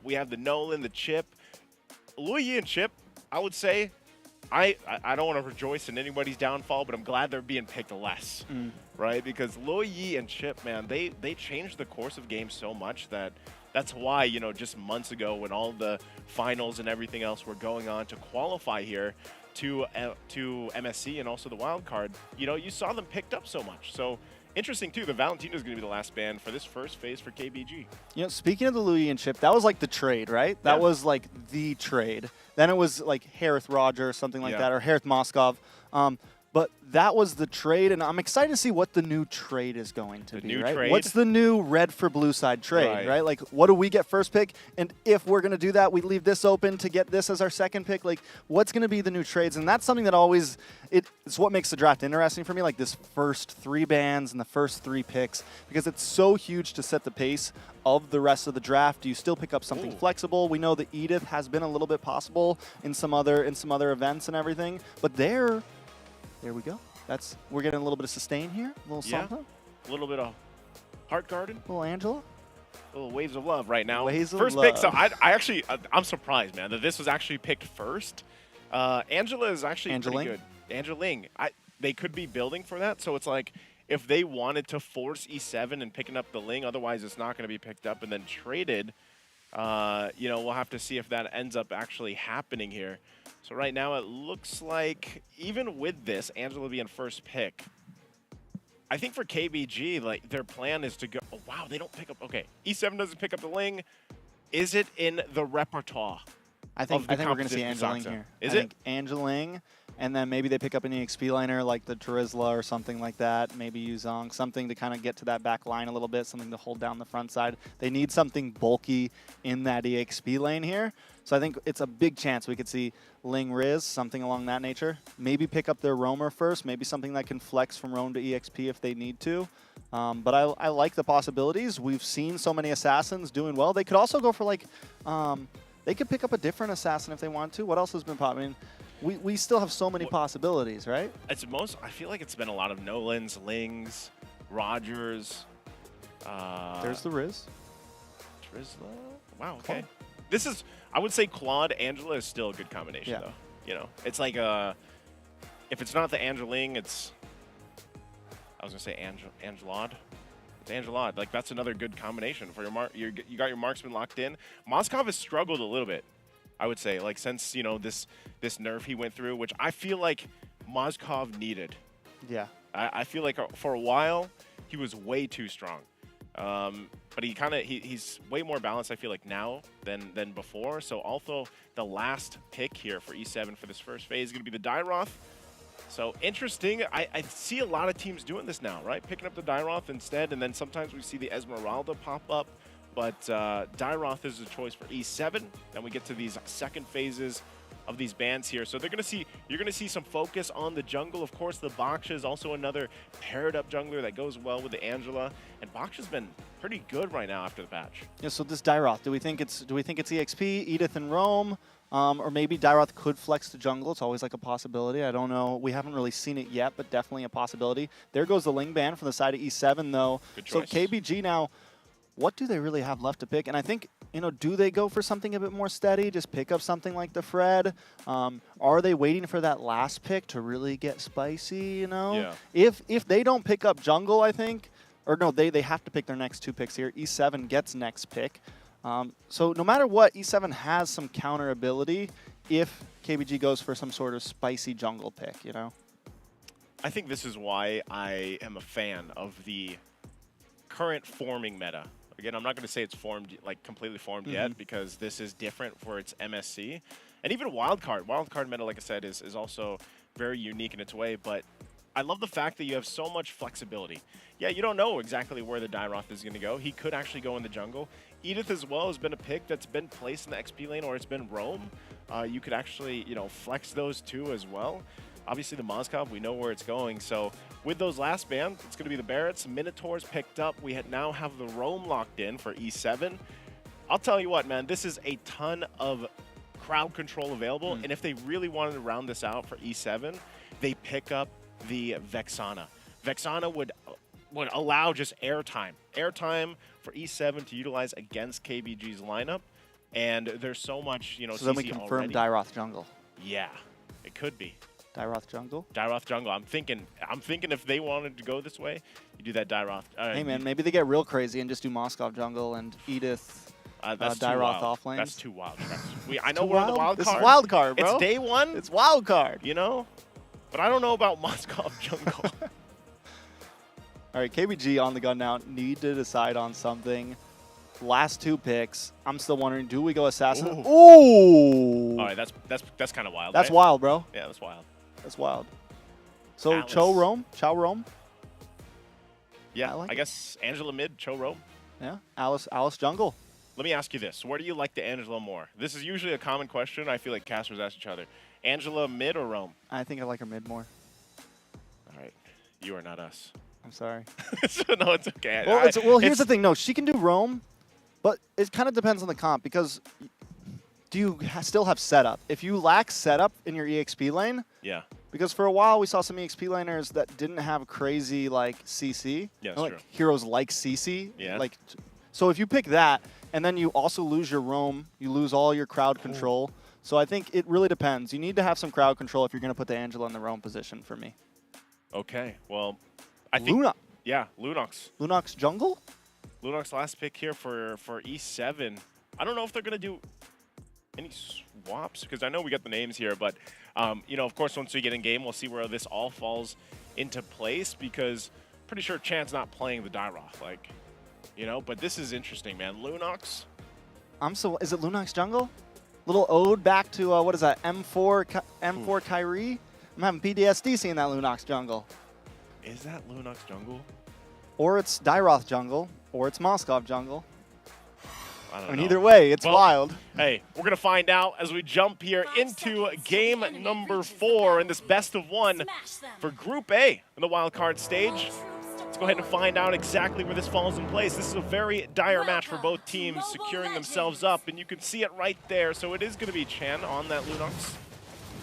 we have the Nolan, the Chip. Luyi and Chip, I would say, I don't want to rejoice in anybody's downfall, but I'm glad they're being picked less, right? Because Luyi and Chip, man, they changed the course of games so much that's why, just months ago when all the finals and everything else were going on to qualify here, to MSC and also the wild card, you saw them picked up so much. So interesting too, the Valentino is going to be the last ban for this first phase for KBG. Speaking of the Luyi and Chip, that was the trade, right? That was the trade. Then it was Harith Roger or something like that, or Harith Moskov. But that was the trade, and I'm excited to see what the new trade is going to be, right? Trade? What's the new red for blue side trade, right? What do we get first pick? And if we're going to do that, we leave this open to get this as our second pick. What's going to be the new trades? And that's something that always, it's what makes the draft interesting for me, this first 3 bans and the first 3 picks, because it's so huge to set the pace of the rest of the draft. Do you still pick up something flexible? We know that Edith has been a little bit possible in some other events and everything, but there we go. We're getting a little bit of sustain here, a little something. A little bit of Heart Garden. A little Angela. Little waves of love right now. Waves of first love. pick. So I'm surprised, man, that this was actually picked first. Angela is actually pretty good. Angeling. They could be building for that. So it's if they wanted to force E7 and picking up the Ling, otherwise it's not going to be picked up and then traded. We'll have to see if that ends up actually happening here. So right now it looks like, even with this, Angela being first pick, I think for KBG, their plan is to go, oh, wow, they don't pick up, okay, E7 doesn't pick up the Ling. Is it in the repertoire? I think we're going to see Angeling here. I think Angeling, and then maybe they pick up an EXP liner like the Terizla or something like that, maybe Yuzong, something to kind of get to that back line a little bit, something to hold down the front side. They need something bulky in that EXP lane here. So I think it's a big chance we could see Ling Riz, something along that nature. Maybe pick up their Roamer first, maybe something that can flex from Roam to EXP if they need to. But I like the possibilities. We've seen so many Assassins doing well. They could also go for they could pick up a different Assassin if they want to. What else has been popping? We still have so many possibilities, right? I feel like it's been a lot of Nolans, Lings, Rogers. There's the Riz. Terizla. Wow, okay. This is, I would say Claude, Angela is still a good combination, though. It's if it's not the Angeling, it's, I was going to say Angelad. It's Angelad. That's another good combination for your you got your marksman locked in. Moskov has struggled a little bit. I would say, like, since, you know, this nerf he went through, which I feel like Mozkov needed. Yeah. I feel like for a while, he was way too strong. But he's way more balanced, I feel like, now than before. So also the last pick here for E7 for this first phase is going to be the Dairoth. So interesting. I see a lot of teams doing this now, right? Picking up the Dairoth instead, and then sometimes we see the Esmeralda pop up. But Dairoth is a choice for E7. Then we get to these second phases of these bans here. So you're gonna see some focus on the jungle. Of course, the Baksha is also another paired up jungler that goes well with the Angela. And Baksha's been pretty good right now after the patch. Yeah, so this Dairoth, do we think it's EXP, Edith and Rome? Or maybe Dairoth could flex to jungle. It's always like a possibility. I don't know. We haven't really seen it yet, but definitely a possibility. There goes the Ling ban from the side of E7, though. Good so choice. KBG now, what do they really have left to pick? And I think, you know, do they go for something a bit more steady? Just pick up something like the Fred? Are they waiting for that last pick to really get spicy, you know? Yeah. If they don't pick up jungle, I think, or no, they have to pick their next 2 picks here. E7 gets next pick. So no matter what, E7 has some counter ability if KBG goes for some sort of spicy jungle pick, you know? I think this is why I am a fan of the current forming meta. Again, I'm not going to say it's formed, like completely formed yet, because this is different for its MSC. And even wildcard. Wildcard meta, like I said, is also very unique in its way, but I love the fact that you have so much flexibility. Yeah, you don't know exactly where the Dairoth is going to go. He could actually go in the jungle. Edith as well has been a pick that's been placed in the XP lane, or it's been Rome. You could actually, you know, flex those two as well. Obviously the Mozkov, we know where it's going. So with those last bans, it's going to be the Barretts. Minotaurs picked up. We now have the Rome locked in for E7. I'll tell you what, man, this is a ton of crowd control available. And if they really wanted to round this out for E7, they pick up the Vexana. Vexana would allow just airtime for E7 to utilize against KBG's lineup. And there's so much, you know, so then we confirm Dairoth jungle. Yeah, it could be. Dairoth jungle? Dairoth jungle. I'm thinking if they wanted to go this way, you do that Dairoth. Hey man, maybe they get real crazy and just do Mozkov jungle and Edith Dairoth off lanes. That's too wild. I know we're on the wild card. This is wild card, bro. It's day one. It's wild card. You know? But I don't know about Mozkov jungle. All right, KBG on the gun now. Need to decide on something. Last 2 picks. I'm still wondering, do we go Assassin? Ooh! All right, that's kind of wild. That's right? wild, bro. Yeah, that's wild. That's wild. So Alice. Cho Rome? Yeah, I guess Angela mid, Cho Rome. Yeah, Alice jungle. Let me ask you this. Where do you like the Angela more? This is usually a common question. I feel like casters ask each other. Angela mid or Rome? I think I like her mid more. All right. You are not us. I'm sorry. No, it's okay. Well, here's the thing. No, she can do Rome, but it kind of depends on the comp, because do you still have setup? If you lack setup in your EXP lane, yeah. Because for a while we saw some EXP laners that didn't have crazy like CC. Yeah, like true. Heroes like CC. Yeah. Like, so if you pick that and then you also lose your Roam, you lose all your crowd control. So I think it really depends. You need to have some crowd control if you're going to put the Angela in the Roam position for me. Okay. Well, I think Luna. Yeah, Lunox. Lunox jungle? Lunox last pick here for E7. I don't know if they're going to do any swaps, because I know we got the names here, but you know, of course, once we get in game, we'll see where this all falls into place, because pretty sure Chan's not playing the Dairoth, like, you know, but this is interesting, man. Lunox. Is it Lunox jungle? Little ode back to, what is that, M4 Kyrie? I'm having PTSD seeing that Lunox jungle. Is that Lunox jungle? Or it's Dairoth jungle, or it's Mozkov jungle. I don't mean, know. either way, it's well, wild. Hey, we're going to find out as we jump here into game number 4 in this best of 1 for Group A in the wild card stage. Let's go ahead and find out exactly where this falls in place. This is a very dire match for both teams, securing themselves up, and you can see it right there. So it is going to be Chan on that Lunox.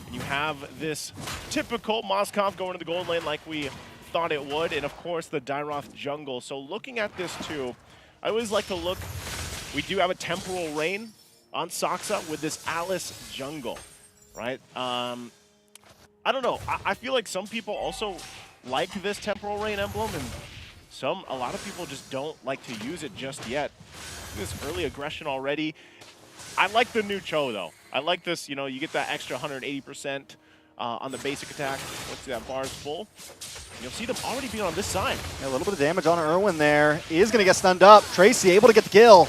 And you have this typical Mozkov going to the gold lane like we thought it would, and of course the Dairoth jungle. So looking at this too, I always like to look. We do have a temporal rain on Saksa with this Alice jungle, right? I don't know. I feel like some people also like this temporal rain emblem, and a lot of people just don't like to use it just yet. This early aggression already. I like the new Cho though. I like this, you know, you get that extra 180% on the basic attack once that bar is full. You'll see them already being on this side. Yeah, a little bit of damage on Irwin there. He is going to get stunned up. Tracy able to get the kill.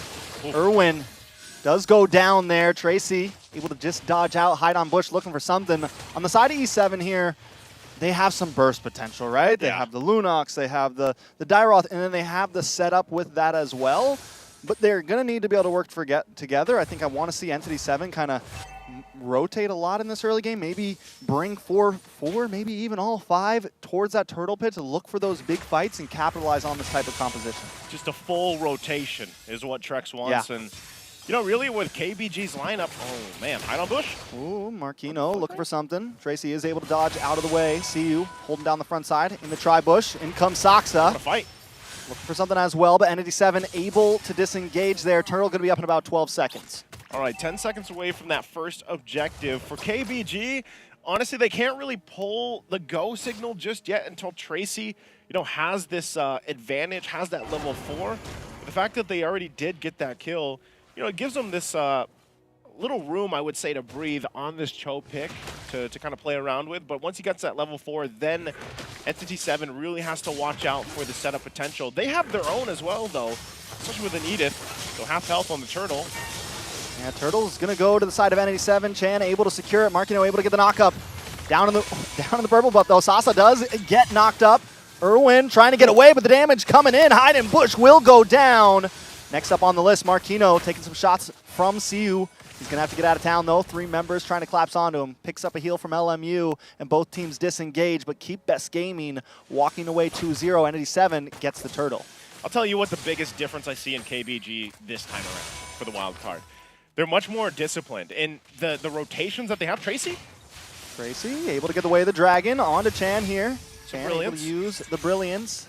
Irwin does go down there. Tracy able to just dodge out, hide on bush, looking for something. On the side of E7 here, they have some burst potential, right? They have the Lunox, they have the Dairoth, and then they have the setup with that as well. But they're going to need to be able to work together. I think I want to see Entity 7 kind of rotate a lot in this early game. Maybe bring four, maybe even all 5 towards that turtle pit to look for those big fights and capitalize on this type of composition. Just a full rotation is what Trex wants. And, you know, really with KBG's lineup, oh, man, hide on bush. Ooh, Marquino looking for something. Tracy is able to dodge out of the way. CU holding down the front side in the tri-bush. In comes Saksa. What a fight. Looking for something as well, but Entity 7 able to disengage there. Turtle going to be up in about 12 seconds. All right, 10 seconds away from that first objective. For KBG, honestly, they can't really pull the go signal just yet until Tracy, you know, has this advantage, has that level 4. But the fact that they already did get that kill, you know, it gives them this little room, I would say, to breathe on this Cho pick to kind of play around with. But once he gets that level 4, then Entity 7 really has to watch out for the setup potential. They have their own as well, though, especially with an Edith. So half health on the Turtle. Yeah, Turtle's going to go to the side of Entity 7. Chan able to secure it. Marquino able to get the knock up. Down in the purple buff, though. Sasa does get knocked up. Irwin trying to get away, but the damage coming in. Hide and Bush will go down. Next up on the list, Marquino taking some shots from CU. He's going to have to get out of town, though. 3 members trying to collapse onto him. Picks up a heal from LMU, and both teams disengage, but keep Best Gaming walking away 2-0. Entity 7 gets the Turtle. I'll tell you what the biggest difference I see in KBG this time around for the wild card. They're much more disciplined. In the rotations that they have, Tracy able to get away the Dragon onto Chan here. Chan able to use the Brilliance.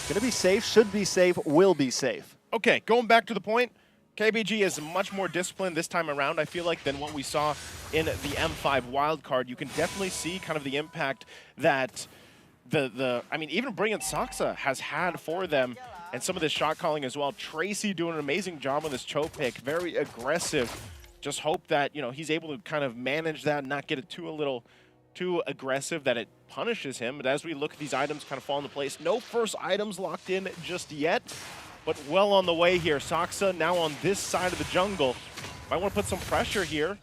Going to be safe, should be safe, will be safe. Okay, going back to the point, KBG is much more disciplined this time around, I feel like, than what we saw in the M5 wildcard. You can definitely see kind of the impact that I mean, even bringing Saksa has had for them, and some of this shot calling as well. Tracy doing an amazing job on this Cho pick, very aggressive. Just hope that, you know, he's able to kind of manage that and not get it too aggressive that it punishes him. But as we look at these items kind of fall into place, no first items locked in just yet, but well on the way here. Saksa now on this side of the jungle. Might want to put some pressure here.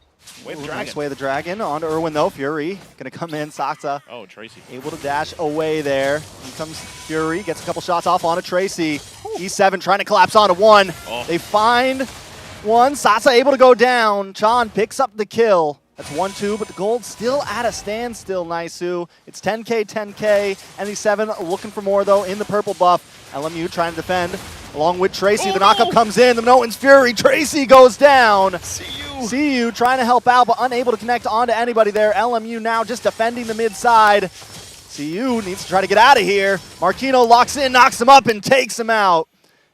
Nice way the Dragon onto Irwin, though. Fury going to come in. Saksa. Oh, Tracy. Able to dash away there. Here comes Fury. Gets a couple shots off onto Tracy. E7 trying to collapse onto 1. Oh. They find 1. Saksa able to go down. Chan picks up the kill. That's 1-2, but the gold still at a standstill, Naisu. It's 10K, 10K. NE7 looking for more, though, in the purple buff. LMU trying to defend along with Tracy. The knockup comes in. The Minotan's Fury. Tracy goes down. CU trying to help out, but unable to connect onto anybody there. LMU now just defending the mid side. CU needs to try to get out of here. Marquino locks in, knocks him up, and takes him out.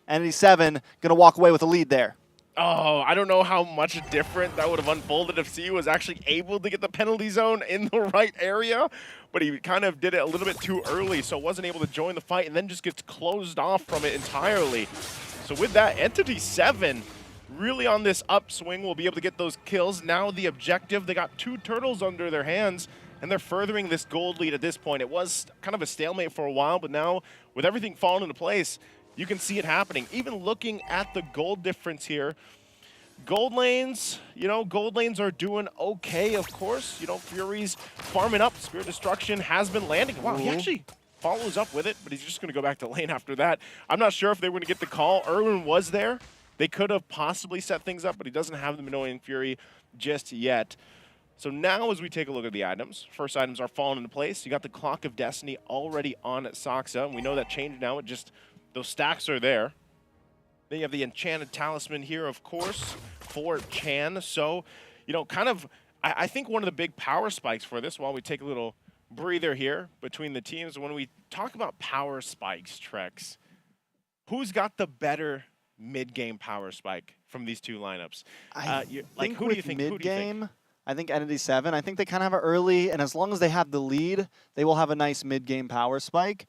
NE7 going to walk away with a lead there. Oh, I don't know how much different that would have unfolded if CU was actually able to get the penalty zone in the right area, but he kind of did it a little bit too early, so wasn't able to join the fight and then just gets closed off from it entirely. So with that, Entity 7 really on this upswing will be able to get those kills. Now the objective, they got 2 turtles under their hands, and they're furthering this gold lead at this point. It was kind of a stalemate for a while, but now with everything falling into place, you can see it happening. Even looking at the gold difference here, gold lanes, you know, gold lanes are doing okay, of course. You know, Fury's farming up. Spirit Destruction has been landing. Wow, he actually follows up with it, but he's just going to go back to lane after that. I'm not sure if they were going to get the call. Irwin was there. They could have possibly set things up, but he doesn't have the Minoan Fury just yet. So now as we take a look at the items, first items are falling into place. You got the Clock of Destiny already on Saksa, and we know that changed now. It just, those stacks are there. Then you have the Enchanted Talisman here, of course, for Chan. So, you know, kind of, I think one of the big power spikes for this, while we take a little breather here between the teams, when we talk about power spikes, Trex, who's got the better mid-game power spike from these two lineups? Like, who do you think? Mid-game, I think Entity 7. I think they kind of have it early, and as long as they have the lead, they will have a nice mid-game power spike.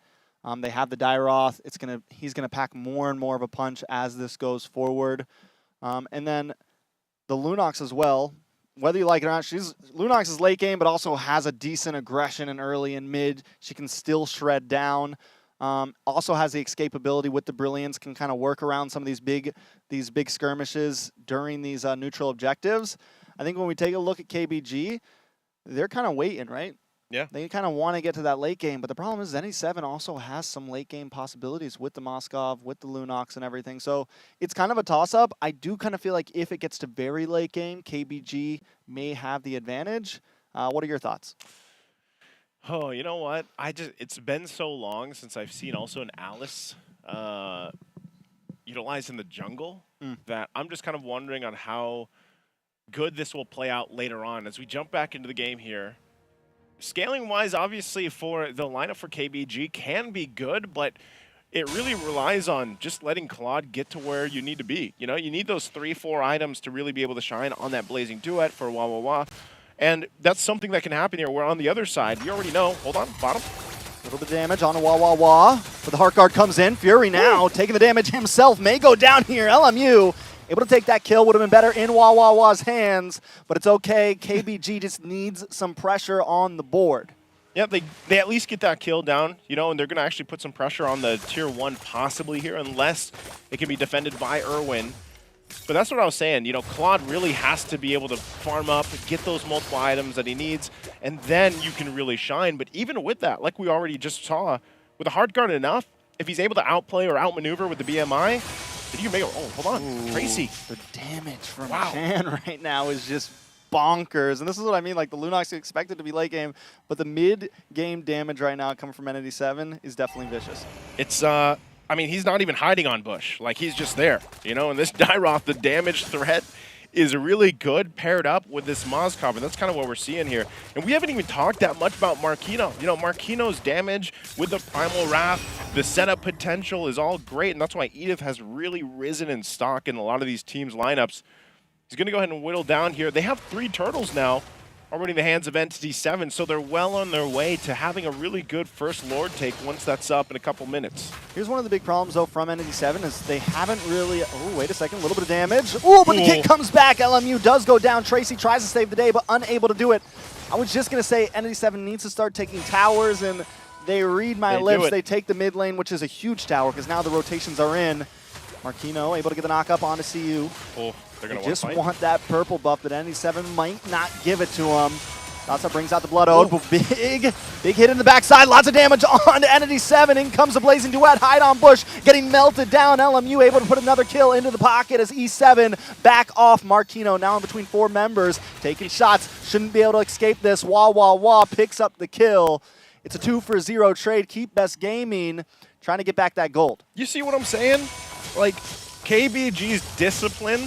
They have the Dairoth. He's gonna pack more and more of a punch as this goes forward. And then the Lunox as well. whether you like it or not, Lunox is late game, but also has a decent aggression in early and mid. She can still shred down. Also has the escapability with the Brilliance, can kind of work around some of these big skirmishes during these neutral objectives. I think when we take a look at KBG, they're kind of waiting, right? Yeah. They kind of want to get to that late game, but the problem is NE7 also has some late game possibilities with the Moskov, with the Lunox and everything. So it's kind of a toss-up. I do kind of feel like if it gets to very late game, KBG may have the advantage. What are your thoughts? Oh, you know what? It's been so long since I've seen also an Alice utilized in the jungle that I'm just kind of wondering on how good this will play out later on as we jump back into the game here. Scaling-wise, obviously, for the lineup for KBG can be good, but it really relies on just letting Claude get to where you need to be. You know, you need those 3-4 items to really be able to shine on that Blazing Duet for Wah Wah Wah. And that's something that can happen here. We're on the other side. You already know. Hold on, bottom. A little bit of damage on a Wah Wah Wah. But the Heart Guard comes in. Fury now taking the damage himself. May go down here. LMU able to take that kill. Would have been better in Wah Wah Wah's hands. But it's okay. KBG just needs some pressure on the board. Yeah, they at least get that kill down, you know, and they're going to actually put some pressure on the tier 1 possibly here, unless it can be defended by Irwin. But that's what I was saying. You know, Claude really has to be able to farm up, get those multiple items that he needs, and then you can really shine. But even with that, like we already just saw, with a Heart Guard enough, if he's able to outplay or outmaneuver with the BMI, then you can make it. Oh, hold on. Ooh, Tracy. The damage from Chan right now is just bonkers. And this is what I mean. Like, the Lunox is expected to be late game, but the mid-game damage right now coming from ND7 is definitely vicious. It's, I mean, he's not even hiding on Bush. Like, he's just there, you know? And this Dyroth, the damage threat is really good paired up with this Moskov, and that's kind of what we're seeing here. And we haven't even talked that much about Marquino. You know, Marquino's damage with the Primal Wrath, the setup potential is all great, and that's why Edith has really risen in stock in a lot of these teams' lineups. He's going to go ahead and whittle down here. They have 3 turtles now already in the hands of Entity 7, so they're well on their way to having a really good first Lord take once that's up in a couple minutes. Here's one of the big problems, though, from Entity 7 is they haven't really... Oh, wait a second. A little bit of damage. Oh, but the kick comes back. LMU does go down. Tracy tries to save the day, but unable to do it. I was just going to say Entity 7 needs to start taking towers, and they read my lips. They take the mid lane, which is a huge tower, because now the rotations are in. Marquino able to get the knock up onto CU. Oh, they're going to just want that purple buff, but ND7 might not give it to him. Sasa brings out the Blood Ode. Big hit in the backside. Lots of damage on to ND7. In comes the Blazing Duet. Hide on Bush. Getting melted down. LMU able to put another kill into the pocket as E7 back off Marquino. Now in between 4 members. Taking shots. Shouldn't be able to escape this. Wah Wah Wah picks up the kill. It's a 2-for-0 trade. Keep Best Gaming trying to get back that gold. You see what I'm saying? Like, KBG's discipline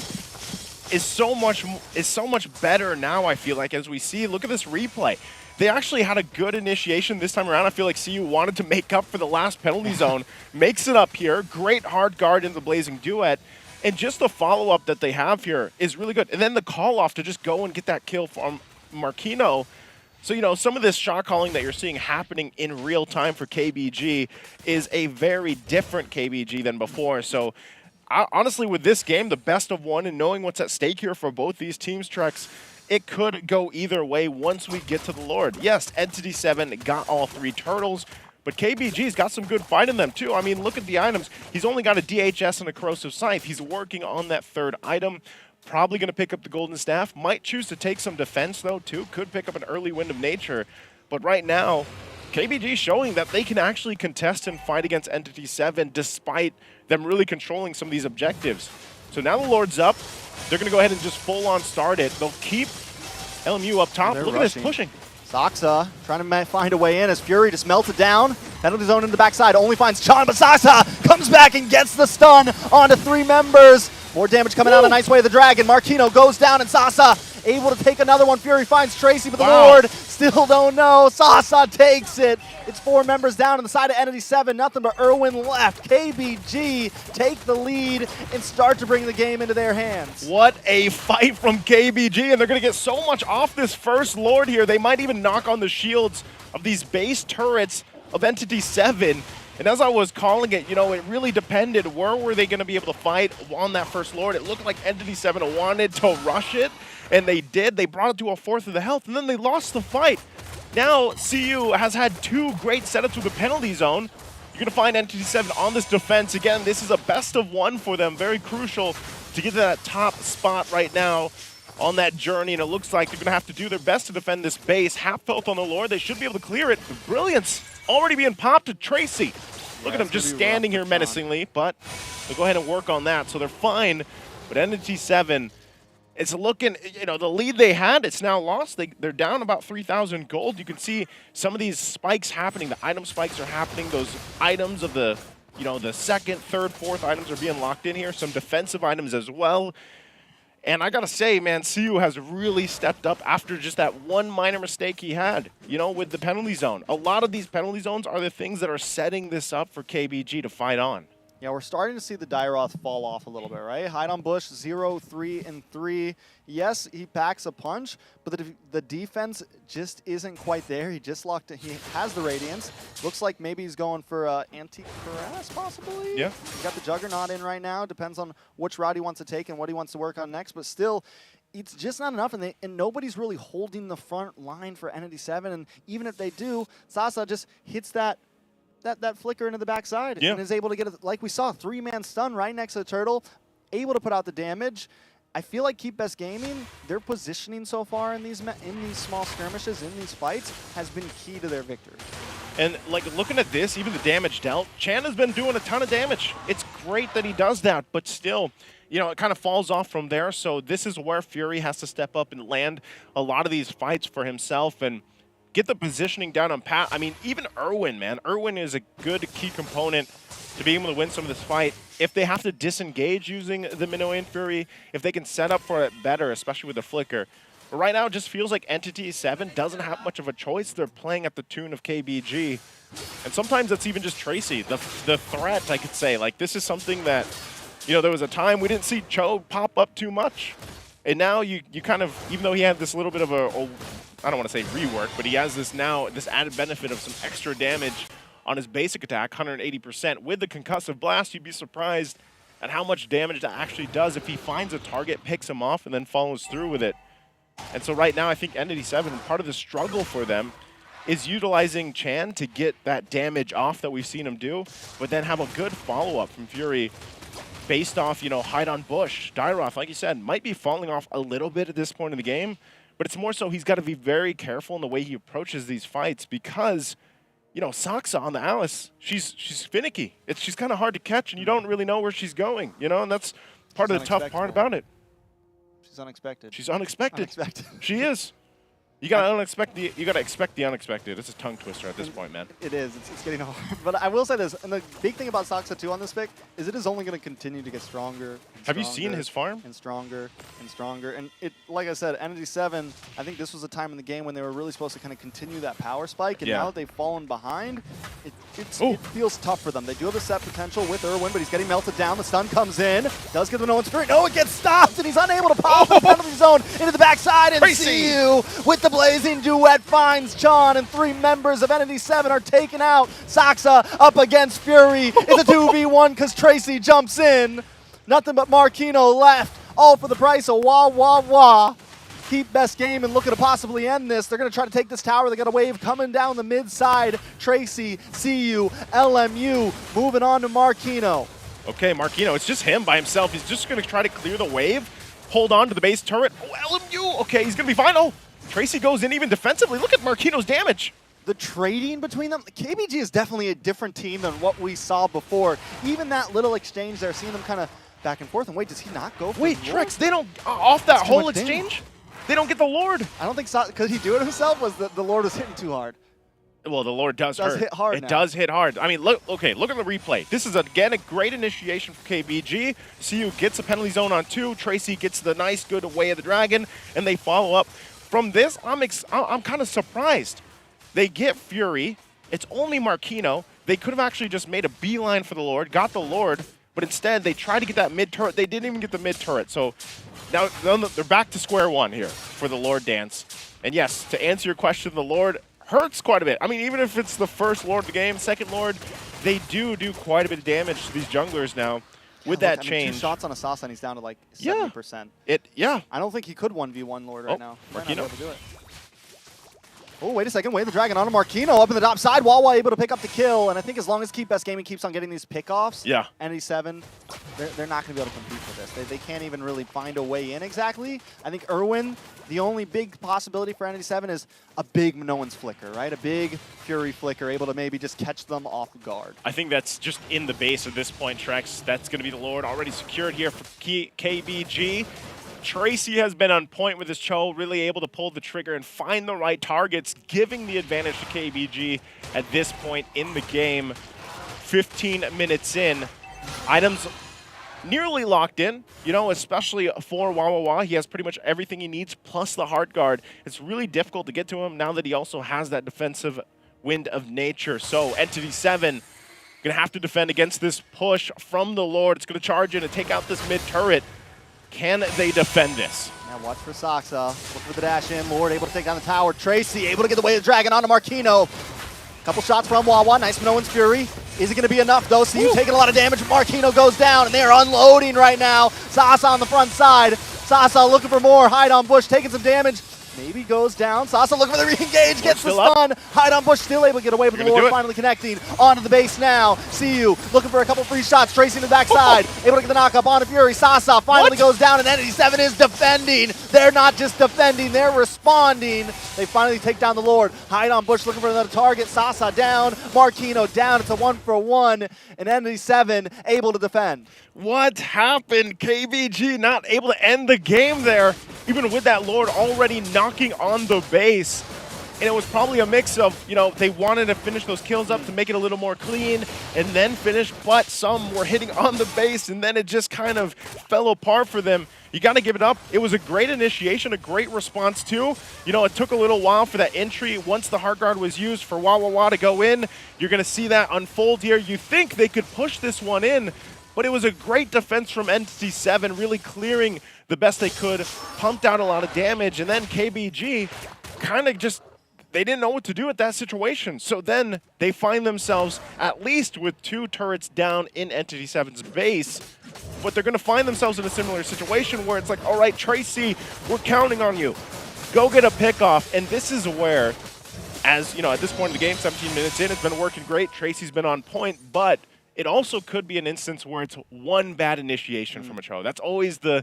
is so much better now, I feel like, as we see. Look at this replay. They actually had a good initiation this time around. I feel like CU wanted to make up for the last penalty zone. Makes it up here. Great hard guard in the Blazing Duet. And just the follow-up that they have here is really good. And then the call-off to just go and get that kill from Marquino. So, you know, some of this shot calling that you're seeing happening in real time for KBG is a very different KBG than before. So, honestly, with this game, the best of 1 and knowing what's at stake here for both these teams, Trex, it could go either way once we get to the Lord. Yes, Entity 7 got all 3 turtles, but KBG's got some good fight in them too. I mean, look at the items. He's only got a DHS and a Corrosive Scythe. He's working on that 3rd item. Probably going to pick up the Golden Staff. Might choose to take some defense, though, too. Could pick up an early Wind of Nature. But right now, KBG showing that they can actually contest and fight against Entity 7 despite them really controlling some of these objectives. So now the Lord's up. They're going to go ahead and just full-on start it. They'll keep LMU up top. Look at this pushing. Saxa trying to find a way in as Fury just melted down. Penalty zone in the backside. Only finds Chan, but Saxa comes back and gets the stun onto 3 members. More damage coming out. A nice way of the Dragon. Marquino goes down, and Sasa able to take another one. Fury finds Tracy, but the Lord still don't know. Sasa takes it. It's 4 members down on the side of Entity 7. Nothing but Irwin left. KBG take the lead and start to bring the game into their hands. What a fight from KBG, and they're going to get so much off this first Lord here. They might even knock on the shields of these base turrets of Entity 7. And as I was calling it, you know, it really depended. Where were they going to be able to fight on that first Lord? It looked like Entity 7 wanted to rush it, and they did. They brought it to a fourth of the health, and then they lost the fight. Now, CU has had 2 great setups with the penalty zone. You're going to find NTT7 on this defense. Again, this is a best of 1 for them. Very crucial to get to that top spot right now on that journey, and it looks like they're going to have to do their best to defend this base. Half health on the Lord. They should be able to clear it. The Brilliance already being popped to Tracy. Look at him just standing here menacingly, but they'll go ahead and work on that, so they're fine. But NTT7, it's looking, the lead they had, it's now lost. They're down about 3,000 gold. You can see some of these spikes happening. The item spikes are happening. Those items of the, the second, third, fourth items are being locked in here. Some defensive items as well. And I got to say, man, CU has really stepped up after just that one minor mistake he had, with the penalty zone. A lot of these penalty zones are the things that are setting this up for KBG to fight on. Yeah, we're starting to see the Dairoth fall off a little bit, right? Hide on Bush, 0, 3, and 3. Yes, he packs a punch, but the defense just isn't quite there. He just locked it. He has the Radiance. Looks like maybe he's going for Anti-Cuirass, possibly? Yeah. He's got the Juggernaut in right now. Depends on which route he wants to take and what he wants to work on next, but still, it's just not enough, and nobody's really holding the front line for ND7, and even if they do, Sasa just hits that flicker into the backside and is able to get it, like we saw, 3-man stun right next to the turtle, able to put out the damage. I feel like Keep Best Gaming, their positioning so far in these small skirmishes, in these fights, has been key to their victory. And looking at this, even the damage dealt, Chan has been doing a ton of damage. It's great that he does that, but still, it kind of falls off from there. So this is where Fury has to step up and land a lot of these fights for himself and get the positioning down on Pat. I mean, even Irwin, man. Irwin is a good key component to be able to win some of this fight. If they have to disengage using the Minoan Fury, if they can set up for it better, especially with the flicker. But right now, it just feels like NTT7 doesn't have much of a choice. They're playing at the tune of KBG. And sometimes it's even just Tracy, the threat, I could say. Like, this is something that, there was a time we didn't see Cho pop up too much. And now you kind of, even though he had this little bit of a I don't want to say rework, but he has this added benefit of some extra damage on his basic attack, 180%. With the concussive blast, you'd be surprised at how much damage that actually does if he finds a target, picks him off, and then follows through with it. And so right now, I think ND7, part of the struggle for them is utilizing Chan to get that damage off that we've seen him do, but then have a good follow-up from Fury based off, hide on Bush. Dairoth, like you said, might be falling off a little bit at this point in the game, but it's more so he's got to be very careful in the way he approaches these fights because, Saksa on the Alice, she's finicky. She's kind of hard to catch, and you don't really know where she's going, and that's part of the tough part about it. She's unexpected. She's unexpected. She is. You gotta expect the unexpected. It's a tongue twister at this point, man. It is. It's getting hard. But I will say this, and the big thing about Saksa 2 on this pick is it is only going to continue to get stronger. Have you seen his farm? And stronger and stronger. And like I said, ND7, I think this was a time in the game when they were really supposed to kind of continue that power spike. And now that they've fallen behind, it feels tough for them. They do have the set potential with Irwin, but he's getting melted down. The stun comes in. Does get the Minoan Spirit. No, it gets stopped, and he's unable to pop the penalty zone into the backside. And CU with the blazing duet finds John, and 3 members of ND7 are taken out. Saksa up against Fury. It's a 2v1 because Tracy jumps in. Nothing but Marquino left, all for the price of wah, wah, wah. Keep Best Game and looking to possibly end this. They're going to try to take this tower. They got a wave coming down the mid side. Tracy, CU, LMU, moving on to Marquino. Okay, Marquino, it's just him by himself. He's just going to try to clear the wave, hold on to the base turret. Oh, LMU, okay, he's going to be fine. Oh, Tracy goes in even defensively. Look at Marquino's damage. The trading between them, KBG is definitely a different team than what we saw before. Even that little exchange there, seeing them kind of back and forth. And wait, does he not go for Wait, Trex, they don't, off that whole exchange, they don't get the Lord. I don't think so. Could he do it himself? Was the Lord was hitting too hard? Well, the Lord does hurt. Hit hard it now. does hit hard. I mean, look at the replay. This is, again, a great initiation for KBG. CU gets a penalty zone on 2. Tracy gets the nice, good Way of the Dragon, and they follow up. From this, I'm kind of surprised. They get Fury. It's only Marquino. They could have actually just made a beeline for the Lord, got the Lord, but instead they tried to get that mid turret. They didn't even get the mid turret. So now they're back to square one here for the Lord dance. And yes, to answer your question, the Lord hurts quite a bit. I mean, even if it's the first Lord of the game, second Lord, they do quite a bit of damage to these junglers now. with Yeah, that look, I mean, change. 2 shots on a Sasa and he's down to like Yeah. 70%. Yeah. I don't think he could 1v1 Lord right now. Might not be Marquino. able to do it. Oh, wait a second. Wave the Dragon onto Marquino up in the top side. Wawa able to pick up the kill. And I think as long as Keep Best Gaming keeps on getting these pickoffs, Yeah. ND7, they're not going to be able to compete for this. They can't even really find a way in exactly. I think Irwin, the only big possibility for ND7 is a big Minoan's Flicker, right? A big Fury Flicker, able to maybe just catch them off guard. I think that's just in the base at this point, Trex. That's going to be the Lord already secured here for KBG. Tracy has been on point with his Cho, really able to pull the trigger and find the right targets, giving the advantage to KBG at this point in the game. 15 minutes in. Items nearly locked in, you know, especially for Wawawa. He has pretty much everything he needs, plus the Heart Guard. It's really difficult to get to him now that he also has that defensive wind of nature. So Entity 7 going to have to defend against this push from the Lord. It's going to charge in and take out this mid turret. Can they defend this? Now watch for Saxa. Look for the dash in. Lord able to take down the tower. Tracy able to get the way of the Dragon onto Marquino. Couple shots from Wawa. Nice Minoan's Fury. Is it going to be enough, though? See you taking a lot of damage. Marquino goes down, and they are unloading right now. Sasa on the front side. Sasa looking for more. Hide on Bush, taking some damage. Maybe goes down. Sasa looking for the re-engage, gets the stun. Hide on Bush, still able to get away with the Lord, finally connecting onto the base now. See you looking for a couple free shots, tracing the backside. Able to get the knock-up onto Fury. Sasa finally goes down, and Entity 7 is defending. They're not just defending, they're responding. They finally take down the Lord. Hide on Bush looking for another target. Sasa down, Marquino down. It's a 1-for-1, and Entity 7 able to defend. What happened? KBG not able to end the game there, even with that Lord already knocking on the base. And it was probably a mix of, you know, they wanted to finish those kills up to make it a little more clean and then finish, but some were hitting on the base and then it just kind of fell apart for them. You got to give it up. It was a great initiation, a great response too. You know, it took a little while for that entry. Once the Heart Guard was used for Wawawa to go in, you're going to see that unfold here. You think they could push this one in, but it was a great defense from Entity 7, really clearing the best they could, pumped out a lot of damage, and then KBG kind of just, they didn't know what to do at that situation. So then they find themselves at least with 2 turrets down in Entity 7's base, but they're going to find themselves in a similar situation where it's like, all right, Tracy, we're counting on you. Go get a pickoff, and this is where, as you know, at this point in the game, 17 minutes in, it's been working great. Tracy's been on point, but it also could be an instance where it's one bad initiation from a Cho. That's always the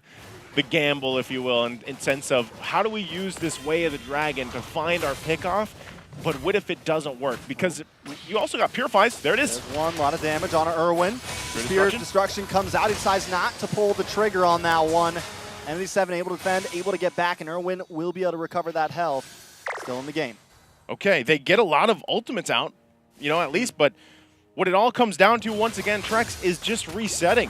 gamble, if you will, in sense of how do we use this Way of the Dragon to find our pickoff, but what if it doesn't work? Because you also got Purifies. There it is. There's one, a lot of damage on Irwin. Spear Destruction comes out. He decides not to pull the trigger on that one. Entity 7 able to defend, able to get back, and Irwin will be able to recover that health. Still in the game. Okay, they get a lot of ultimates out, you know, at least, but what it all comes down to, once again, Trex, is just resetting.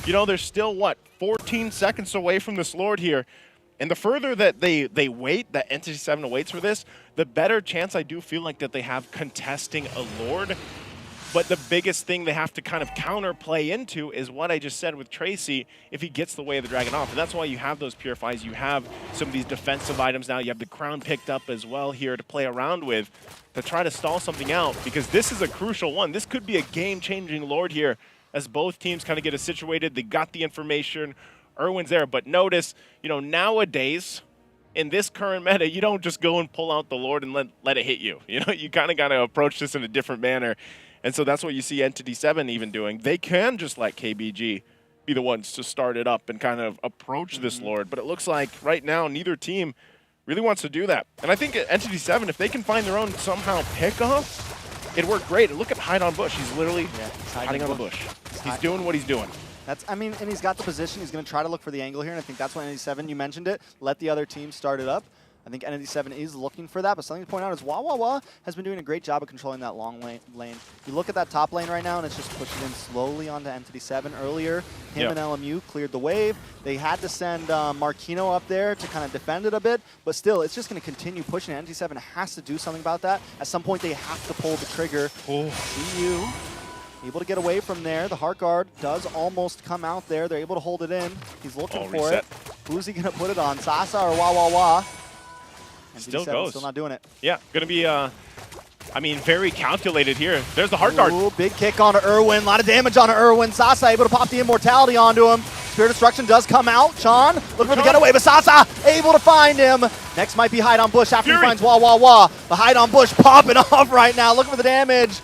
You know, they're still, what, 14 seconds away from this Lord here. And the further that they wait, that Entity 7 waits for this, the better chance I do feel like that they have contesting a Lord. But the biggest thing they have to kind of counterplay into is what I just said with Tracy, if he gets the Way of the Dragon off. And that's why you have those Purifies. You have some of these defensive items now. You have the Crown picked up as well here to play around with to try to stall something out, because this is a crucial one. This could be a game-changing Lord here as both teams kind of get it situated. They got the information. Irwin's there. But notice, you know, nowadays, in this current meta, you don't just go and pull out the Lord and let it hit you. You know, you kind of got to approach this in a different manner. And so that's what you see Entity 7 even doing. They can just let KBG be the ones to start it up and kind of approach this Lord. But it looks like right now neither team really wants to do that. And I think Entity 7, if they can find their own somehow pickoff, it'd work great. And look at Hide on Bush. He's literally hiding on the bush. He's doing what he's doing. That's, I mean, and he's got the position. He's going to try to look for the angle here, and I think that's why Entity 7, you mentioned it, let the other team start it up. I think Entity 7 is looking for that, but something to point out is Wawawa has been doing a great job of controlling that long lane. You look at that top lane right now, and it's just pushing in slowly onto Entity 7. Earlier, him and LMU cleared the wave. They had to send Marquino up there to kind of defend it a bit, but still, it's just going to continue pushing. Entity 7 has to do something about that. At some point, they have to pull the trigger. EU able to get away from there. The Heart Guard does almost come out there. They're able to hold it in. He's looking for it. Who's he going to put it on, Sasa or Wawawa? Still goes. Still not doing it. Yeah, going to be I mean, very calculated here. There's the hard guard. Ooh, big kick onto Irwin. A lot of damage onto Irwin. Sasa able to pop the immortality onto him. Spirit Destruction does come out. Sean looking for the getaway, but Sasa able to find him. Next might be Hide on Bush after he finds Wah Wah Wah. The Hide on Bush popping off right now, looking for the damage.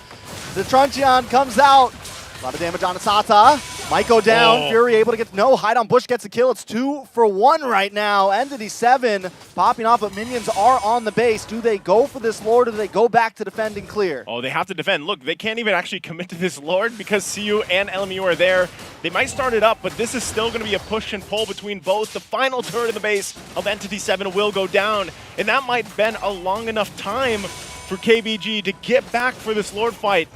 The Truncheon comes out. A lot of damage on Sasa. Might go down. Fury able to get no. Hide on Bush gets the kill. It's 2 for 1 right now. Entity 7 popping off, but minions are on the base. Do they go for this Lord or do they go back to defend and clear? Oh, they have to defend. Look, they can't even actually commit to this Lord because CU and LMU are there. They might start it up, but this is still going to be a push and pull between both. The final turret in the base of Entity 7 will go down, and that might have been a long enough time for KBG to get back for this Lord fight.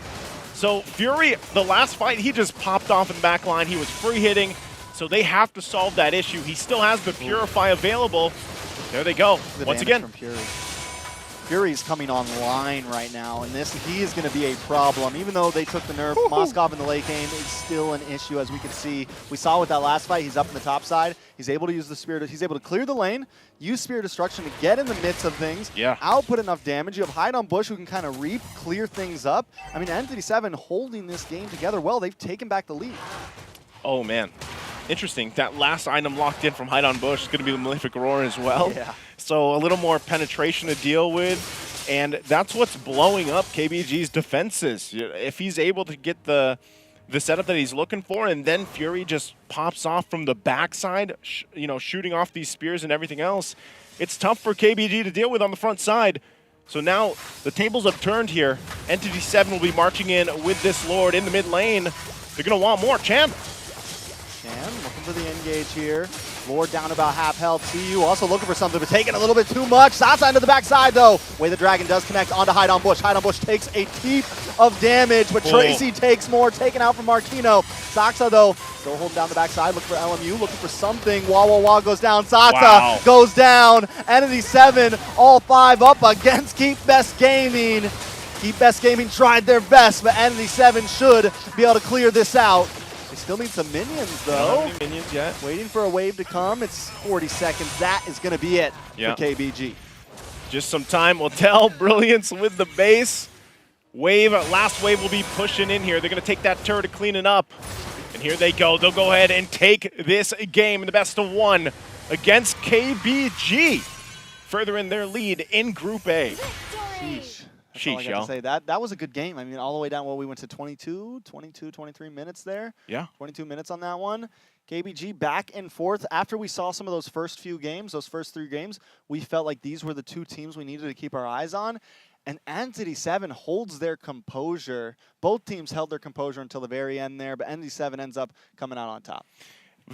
So Fury, the last fight, he just popped off in the back line. He was free hitting, so they have to solve that issue. He still has the Purify available. There they go. Once again. Fury's coming online right now, and he is going to be a problem. Even though they took the nerf, Moskov in the late game is still an issue, as we can see. We saw with that last fight, he's up in the top side. He's able to use the Spirit. He's able to clear the lane, use Spirit Destruction to get in the midst of things, output enough damage. You have Hide on Bush who can kind of reap, clear things up. I mean, Entity 7 holding this game together well. They've taken back the lead. Oh, man. Interesting. That last item locked in from Hide on Bush is going to be the Malefic Roar as well. Yeah. So a little more penetration to deal with, and that's what's blowing up KBG's defenses. If he's able to get the setup that he's looking for, and then Fury just pops off from the backside, shooting off these spears and everything else, it's tough for KBG to deal with on the front side. So now the tables have turned here. Entity 7 will be marching in with this Lord in the mid lane. They're going to want more. Champ. Looking for the engage here. Lord down about half health. CU also looking for something, but taking a little bit too much. Sasa into the backside, though. Way the Dragon does connect onto Hide on Bush. Hide on Bush takes a heap of damage, but Tracy takes more, taken out from Marquino. Saxa, though, still holding down the backside, looking for LMU, looking for something. Wah Wah Wah goes down. Saxa goes down. Entity 7, all 5 up against Keep Best Gaming. Keep Best Gaming tried their best, but Entity 7 should be able to clear this out. They still need some minions, though. Don't have any minions yet. Waiting for a wave to come. It's 40 seconds. That is going to be it for KBG. Just some time will tell. Brilliance with the base. Last wave will be pushing in here. They're going to take that turret to clean it up. And here they go. They'll go ahead and take this game in the best of 1 against KBG. Further in their lead in Group A. Sheesh. That's all I got to say. That was a good game. I mean, all the way down, we went to 22, 23 minutes there. Yeah. 22 minutes on that one. KBG back and forth. After we saw some of those first few games, those first 3 games, we felt like these were the 2 teams we needed to keep our eyes on. And Entity 7 holds their composure. Both teams held their composure until the very end there, but Entity 7 ends up coming out on top.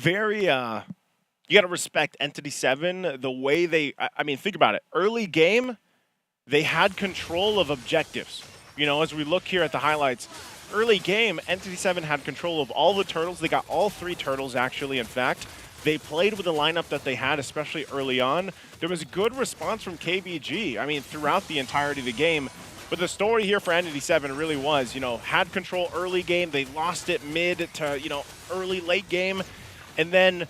You got to respect Entity 7, the way I mean, think about it. Early game, they had control of objectives. As we look here at the highlights, early game, Entity 7 had control of all the turtles. They got all 3 turtles, actually, in fact. They played with the lineup that they had, especially early on. There was a good response from KBG, I mean, throughout the entirety of the game. But the story here for Entity 7 really was, had control early game. They lost it mid to, early, late game. And then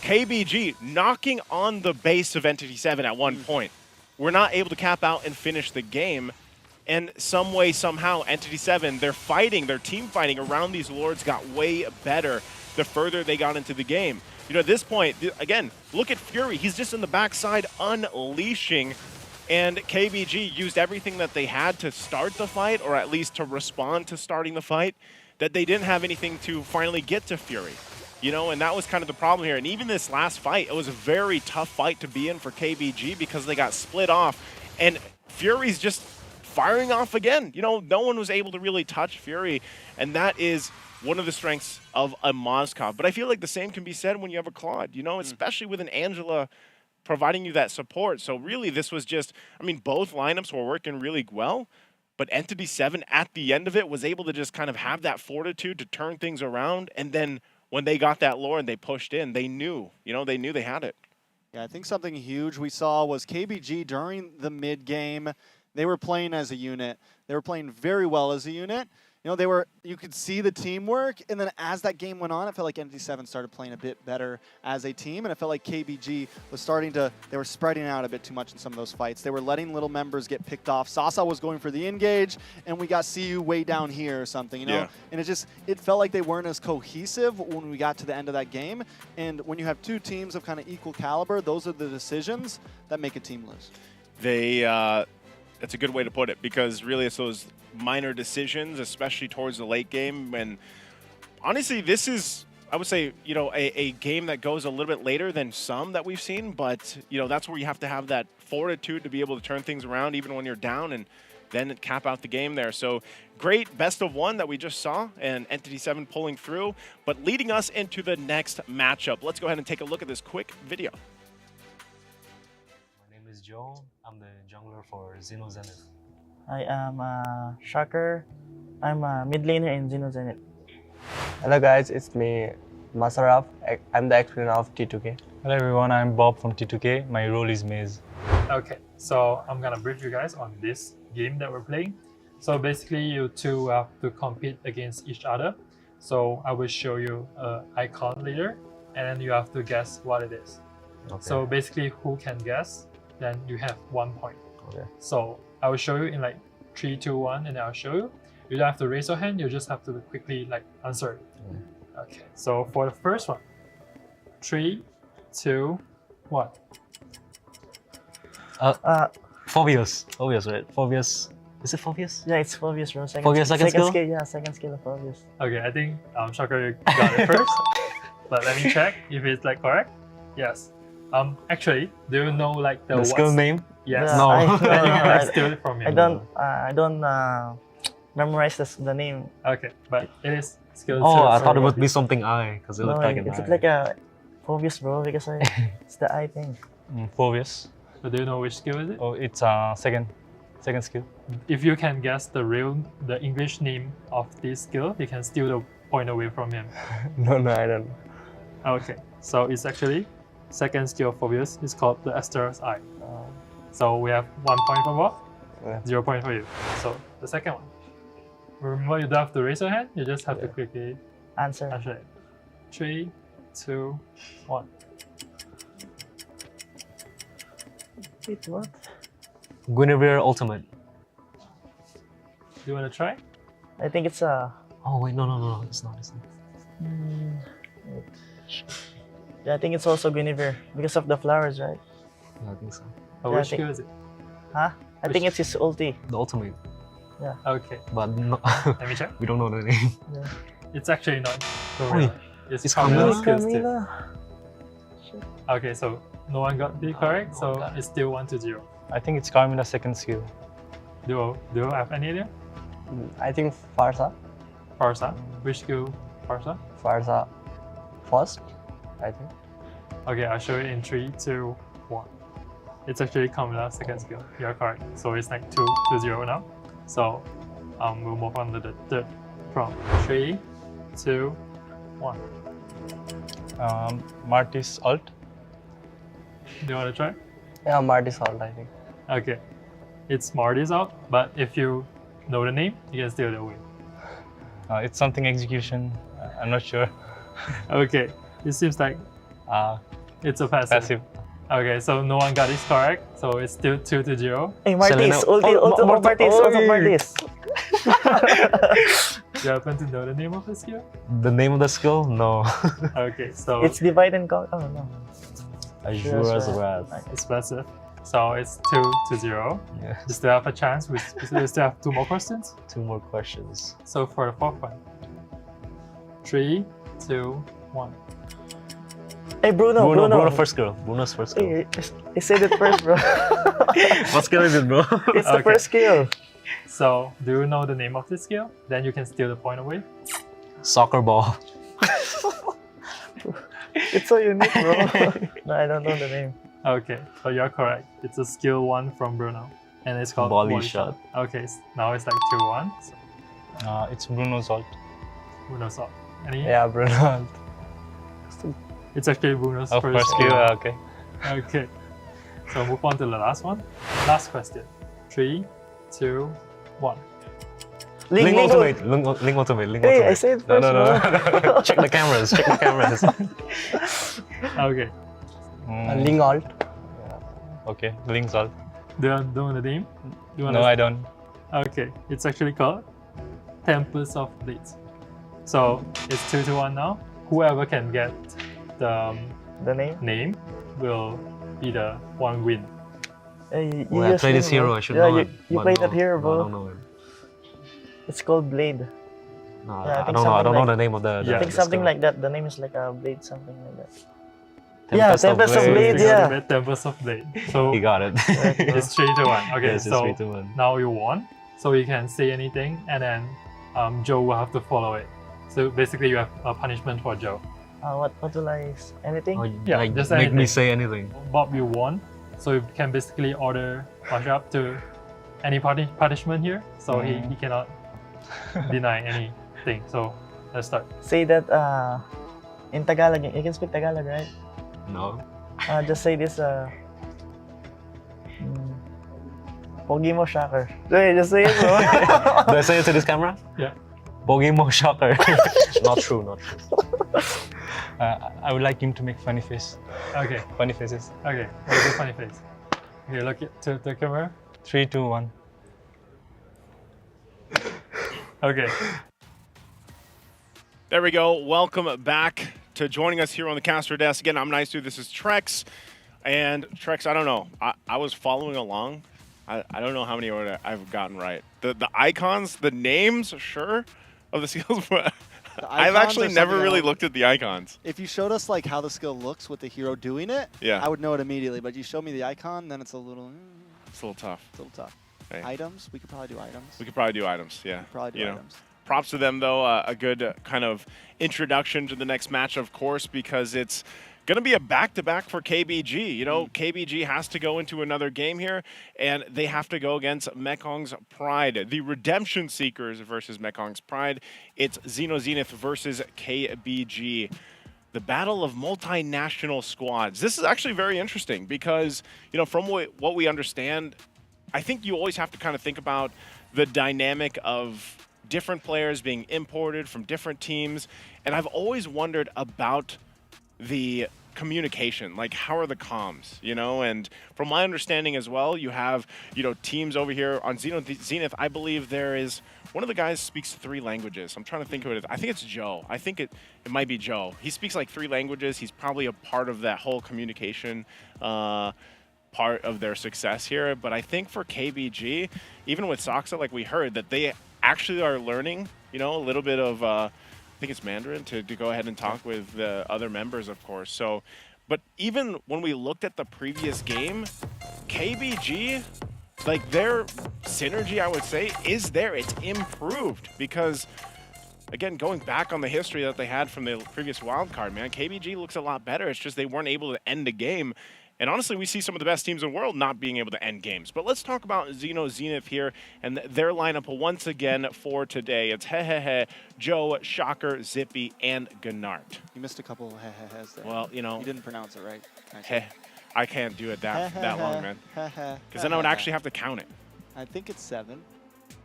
KBG knocking on the base of Entity 7 at one point. We're not able to cap out and finish the game. And some way, somehow, Entity 7, their team fighting around these Lords got way better the further they got into the game. At this point, again, look at Fury. He's just in the backside unleashing. And KBG used everything that they had to start the fight, or at least to respond to starting the fight, that they didn't have anything to finally get to Fury. And that was kind of the problem here. And even this last fight, it was a very tough fight to be in for KBG because they got split off. And Fury's just firing off again. No one was able to really touch Fury. And that is one of the strengths of a Moskov. But I feel like the same can be said when you have a Claude, especially with an Angela providing you that support. So really this was just, both lineups were working really well. But Entity 7 at the end of it was able to just kind of have that fortitude to turn things around. And then when they got that lore and they pushed in, they knew they had it. Yeah, I think something huge we saw was KBG during the mid game. They were playing as a unit. They were playing very well as a unit. You know, you could see the teamwork, and then as that game went on, it felt like NT7 started playing a bit better as a team, and it felt like KBG was they were spreading out a bit too much in some of those fights. They were letting little members get picked off. Sasa was going for the engage, and we got CU way down here or something, you know? Yeah. And it felt like they weren't as cohesive when we got to the end of that game, and when you have two teams of kind of equal caliber, those are the decisions that make a team lose. That's a good way to put it, because really it's those minor decisions, especially towards the late game. And honestly, this is, I would say, you know, a game that goes a little bit later than some that we've seen, but, you know, that's where you have to have that fortitude to be able to turn things around even when you're down and then cap out the game there. So great best of one that we just saw, and Entity 7 pulling through, but leading us into the next matchup. Let's go ahead and take a look at this quick video. My name is Joe. I'm the jungler for Xeno Zenith. I am Shocker. I'm a mid laner in Xeno Zenith. Hello guys, it's me, Masaraf. I'm the explainer of T2K. Hello everyone, I'm Bob from T2K. My role is Maze. Okay, so I'm gonna brief you guys on this game that we're playing. So basically you two have to compete against each other. So I will show you an icon later, and then you have to guess what it is. Okay. So basically who can guess, then you have 1 point. Okay. So I will show you in like 3, 2, 1, and then I'll show you. You don't have to raise your hand, you just have to quickly like answer it. Okay, so for the first one, 3, 2, 1. Phobius, right? Phobius. Is it Phobius? Yeah, it's Phobius, bro. Phobius second skill? Yeah, second skill of Phobius. Okay, I think Shocker, you got it first. But let me check if it's like correct. Yes. Actually, do you know like the skill name? Yes. No. Then you can like steal it from him. I don't memorize the name. Okay, but it is skill. Oh, I thought it would be something I, because it looked like an it's eye. like a Phobius, bro, because it's the eye thing. Phobius. So do you know which skill is it? Oh, it's second skill. If you can guess the English name of this skill, you can steal the point away from him. No, I don't. Okay, so it's actually second skill of Phobius. It's called the Aster's Eye. So we have 1 point for Bob, 0 point for you. So the second one. Remember, you don't have to raise your hand. You just have to quickly answer it. 3, 2, 1. Wait, what? Guinevere Ultimate. Do you want to try? I think it's a. Oh wait, no, it's not. Yeah, I think it's also Guinevere because of the flowers, right? Yeah, I think so. Oh, Yeah, which skill is it? Huh? I think it's his ulti. The ultimate. Yeah. Okay. But no, let me check. we don't know the name. Yeah. It's actually not. Wait, it's Carmilla? Carmilla's skills too. Okay, so no one got the correct, so it's still 1 to 0. I think it's Carmilla's second skill. Do you have any idea? I think Farsa. Farsa? Which skill? Farsa? Farsa first, I think. Okay, I'll show you in 3, 2, 1. It's actually Carmilla's second skill. You're correct. So it's like 2 to 0 now. So we'll move on to the third prompt. 3, 2, 1. Marty's ult. Do you want to try? Yeah, Marty's ult, I think. Okay. It's Marty's ult, but if you know the name, you can steal the win. It's something execution. I'm not sure. Okay. It seems like it's a passive. Passive. Okay, so no one got this correct, so it's still 2 to 0. Hey, Marty's, Marty's. Do you happen to know the name of the skill? The name of the skill? No. Okay, so it's divide and conquer. Oh no. Azura's Wrath. It's passive. So it's 2 to 0. Yeah. You still have a chance. We still have 2 more questions. 2 more questions. So for the fourth one. 3, 2, 1. Hey, Bruno. First skill. Bruno's first skill. Hey, he said it first, bro. What skill is it, bro? It's the first skill. So, do you know the name of this skill? Then you can steal the point away. Soccer ball. It's so unique, bro. No, I don't know the name. Okay, so you're correct. It's a skill 1 from Bruno. And it's called Volley shot. Okay, now it's like 2-1. It's Bruno's ult. Bruno's ult. Any? Yeah, Bruno. It's actually Bruno's first skill. Okay. Okay. So move on to the last one. Last question. 3, 2, 1. Link Ultimate. Link Ultimate. Link Hey, Ultimate. I said No, first. no. Check the cameras. Check the cameras. Okay. Ling Alt. Okay. Link Salt. Do you know the name? No, I don't. Okay. It's actually called Tempest of Blades. So it's 2-1 now. Whoever can get the name will be the one win. Hey, Well, I played this hero. I should know it. You but played no, that hero, no, bro. I don't know it. It's called Blade. No, Yeah, I don't know. I don't know the name of the. I think the something skill. like that. The name is like a Blade, something like that. Tempest of Tempest of Blade. Blade. Yeah. Tempest of Blade. So He got it. it's 3-1. Okay, Yes, it's so 3-1. now you won. So you can say anything, and then Joe will have to follow it. So basically, you have a punishment for Joe. What will I? Anything? Yeah, like, just make me anything. say anything. Bob, you won. So you can basically order Mashrab to any punishment here. So he cannot deny anything. So let's start. Say that in Tagalog. You can speak Tagalog, right? No. Just say this. Pogi mo shocker. Just say it, bro. Do I say it to this camera? Yeah. Bogi mo shocker. Not true. Not true. I would like him to make funny face. Okay. Funny faces. Okay. What's the funny face? Okay, look to the camera. 3, 2, 1. Okay. There we go. Welcome back to joining us here on the caster desk. Again, I'm Nice Dude. This is Trex. And Trex, I don't know. I was following along. I don't know how many I've gotten right. The icons, the names, sure, of the skills, but I've actually never really looked at the icons. If you showed us like how the skill looks with the hero doing it, yeah, I would know it immediately. But you show me the icon, then it's a little. It's a little tough. It's a little tough. Hey. Items? We could probably do items. We could probably do items. Yeah. Probably do items. Props to them though. A good kind of introduction to the next match, of course, because it's going to be a back-to-back for KBG. You know, KBG has to go into another game here, and they have to go against Mekong's Pride. The Redemption Seekers versus Mekong's Pride. It's Xeno Zenith versus KBG. The battle of multinational squads. This is actually very interesting because, you know, from what we understand, I think you always have to kind of think about the dynamic of different players being imported from different teams, and I've always wondered about the communication, like how are the comms, you know? And from my understanding as well, you have, you know, teams over here on Zenith. I believe there is one of the guys speaks 3 languages. I'm trying to think of it. I think it's Joe. I think it might be Joe. He speaks like 3 languages. He's probably a part of that whole communication part of their success here. But I think for KBG, even with Soxa, like we heard, that they actually are learning, you know, a little bit of I think it's Mandarin to go ahead and talk with the other members, of course. So, but even when we looked at the previous game, KBG, like their synergy, I would say, is there. It's improved because, again, going back on the history that they had from the previous wildcard, man, KBG looks a lot better. It's just they weren't able to end the game. And honestly, we see some of the best teams in the world not being able to end games. But let's talk about Xeno Zenith here and their lineup once again for today. It's Hehehe, Joe, Shocker, Zippy, and Gnart. You missed a couple of Hehehes there. Well, you know. You didn't pronounce it right. I can't do it that long, man. Because then I would actually have to count it. I think it's 7.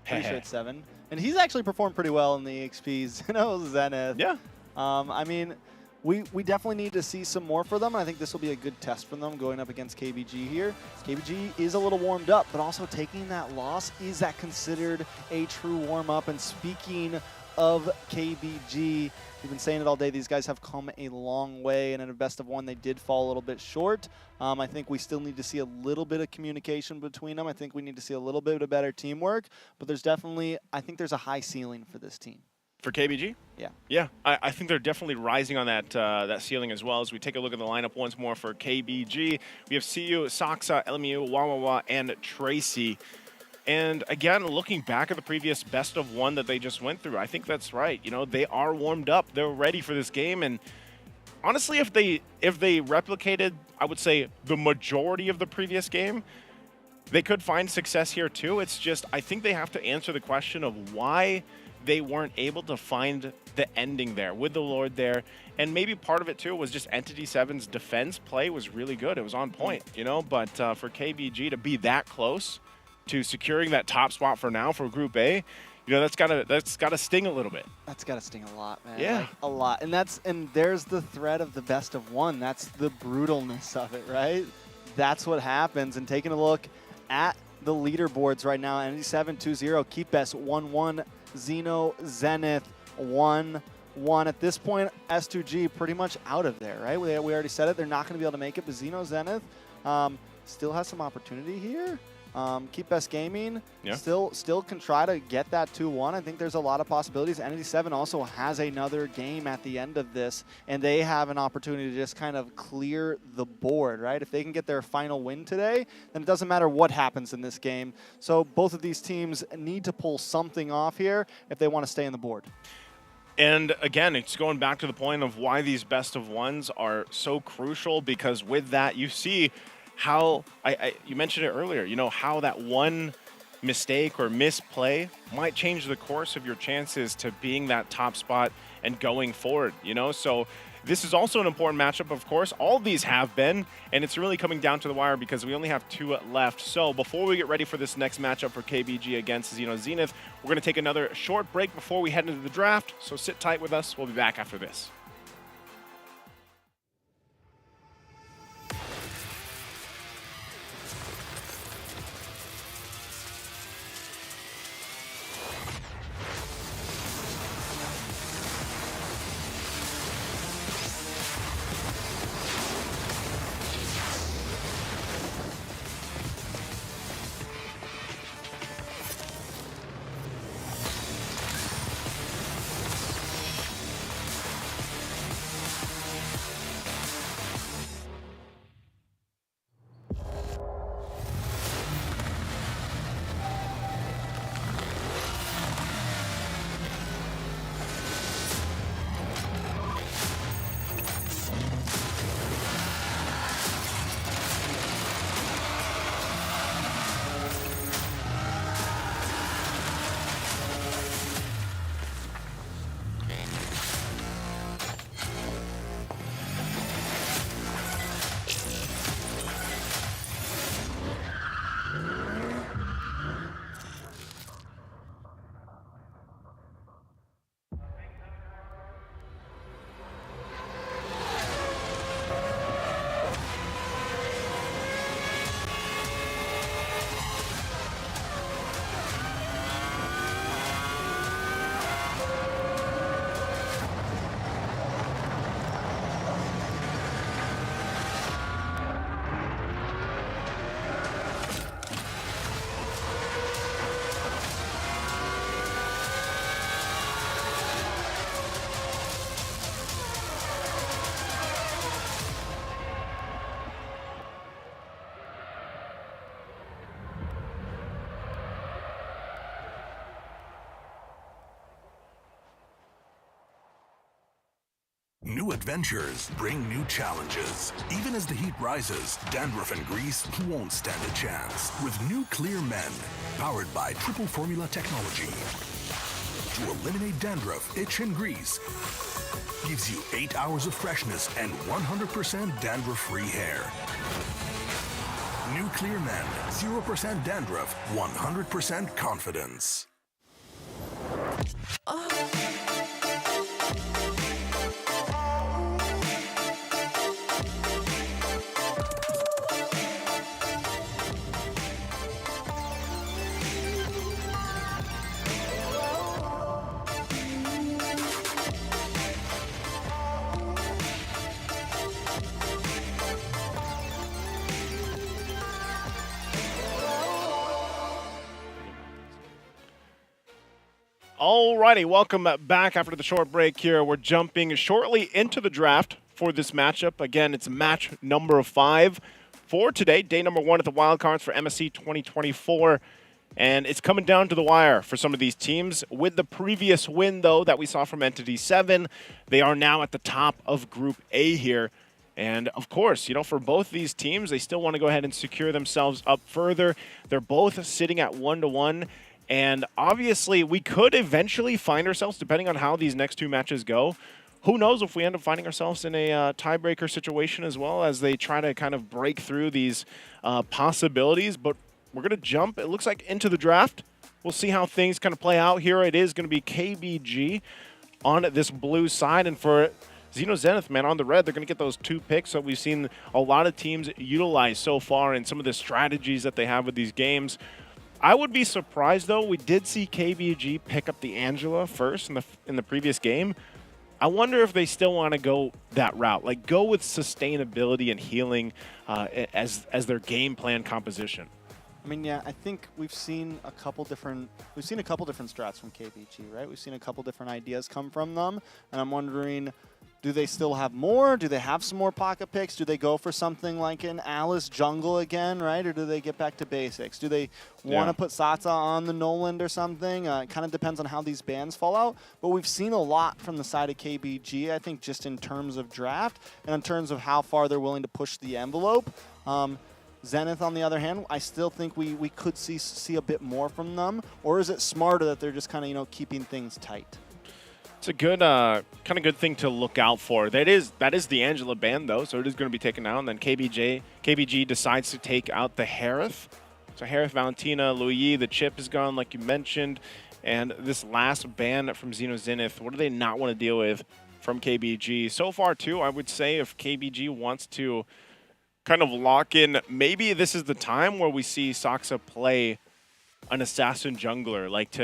Pretty sure it's 7. And he's actually performed pretty well in the XPs. You know, Zenith. Yeah. I mean, we definitely need to see some more for them. I think this will be a good test for them going up against KBG here. KBG is a little warmed up, but also taking that loss, is that considered a true warm-up? And speaking of KBG, we've been saying it all day, these guys have come a long way, and in a best of 1, they did fall a little bit short. I think we still need to see a little bit of communication between them. I think we need to see a little bit of better teamwork, but there's definitely, I think there's a high ceiling for this team. For KBG? Yeah. Yeah, I think they're definitely rising on that that ceiling as well. As we take a look at the lineup once more for KBG, we have CU, Soxa, LMU, Wawawa, and Tracy. And again, looking back at the previous best of 1 that they just went through, I think that's right. You know, they are warmed up. They're ready for this game. And honestly, if they replicated, I would say, the majority of the previous game, they could find success here too. It's just, I think they have to answer the question of why they weren't able to find the ending there with the Lord there. And maybe part of it too was just Entity 7's defense play was really good. It was on point, you know, but for KBG to be that close to securing that top spot for now for Group A, you know, that's gotta sting a little bit. That's gotta sting a lot, man. Yeah. Like, a lot. And there's the threat of the best of one. That's the brutalness of it, right? That's what happens. And taking a look at the leaderboards right now, ND7 2-0, Keepbest 1-1, Xeno, Zenith 1-1. At this point, S2G pretty much out of there, right? We already said it. They're not going to be able to make it, but Xeno, Zenith still has some opportunity here. Keepbest Gaming still can try to get that 2-1. I think there's a lot of possibilities. ND7 also has another game at the end of this, and they have an opportunity to just kind of clear the board, right? If they can get their final win today, then it doesn't matter what happens in this game. So both of these teams need to pull something off here if they want to stay on the board. And again, it's going back to the point of why these best of ones are so crucial, because with that, you see how, you mentioned it earlier, you know, how that one mistake or misplay might change the course of your chances to being that top spot and going forward, you know? So this is also an important matchup, of course. All of these have been, and it's really coming down to the wire because we only have 2 left. So before we get ready for this next matchup for KBG against Xeno Zenith, we're going to take another short break before we head into the draft. So sit tight with us. We'll be back after this. New adventures bring new challenges. Even as the heat rises, dandruff and grease won't stand a chance. With new Clear Men, powered by triple formula technology. To eliminate dandruff, itch, and grease, gives you 8 hours of freshness and 100% dandruff-free hair. New Clear Men, 0% dandruff, 100% confidence. Alrighty, welcome back after the short break here. We're jumping shortly into the draft for this matchup. Again, it's match number 5 for today, day number 1 at the wildcards for MSC 2024. And it's coming down to the wire for some of these teams. With the previous win, though, that we saw from Entity 7, they are now at the top of Group A here. And, of course, you know, for both these teams, they still want to go ahead and secure themselves up further. They're both sitting at 1-1. And obviously, we could eventually find ourselves, depending on how these next 2 matches go, who knows if we end up finding ourselves in a tiebreaker situation as well as they try to kind of break through these possibilities. But we're going to jump, it looks like, into the draft. we'll see how things kind of play out here. It is going to be KBG on this blue side, and for Xeno Zenith, man, on the red, they're going to get those 2 picks that we've seen a lot of teams utilize so far in some of the strategies that they have with these games. I would be surprised, though. We did see KBG pick up the Angela first in the previous game. I wonder if they still want to go that route, like go with sustainability and healing as their game plan composition. I mean, yeah, I think we've seen a couple different strats from KBG, right? We've seen a couple different ideas come from them, and I'm wondering, do they still have more? Do they have some more pocket picks? Do they go for something like an Alice jungle again, right? Or do they get back to basics? Do they want to put Satsa on the Noland or something? It kind of depends on how these bans fall out. But we've seen a lot from the side of KBG, I think, just in terms of draft and in terms of how far they're willing to push the envelope. Zenith, on the other hand, I still think we could see a bit more from them. Or is it smarter that they're just kind of, keeping things tight? It's a good, kind of good thing to look out for. That is the Angela ban, though, so it is going to be taken out. And then KBG decides to take out the Harith. So Harith, Valentina, Louis, the chip is gone, like you mentioned. And this last ban from Xeno Zenith, what do they not want to deal with from KBG? So far, too, I would say if KBG wants to kind of lock in, maybe this is the time where we see Saksa play an assassin jungler, like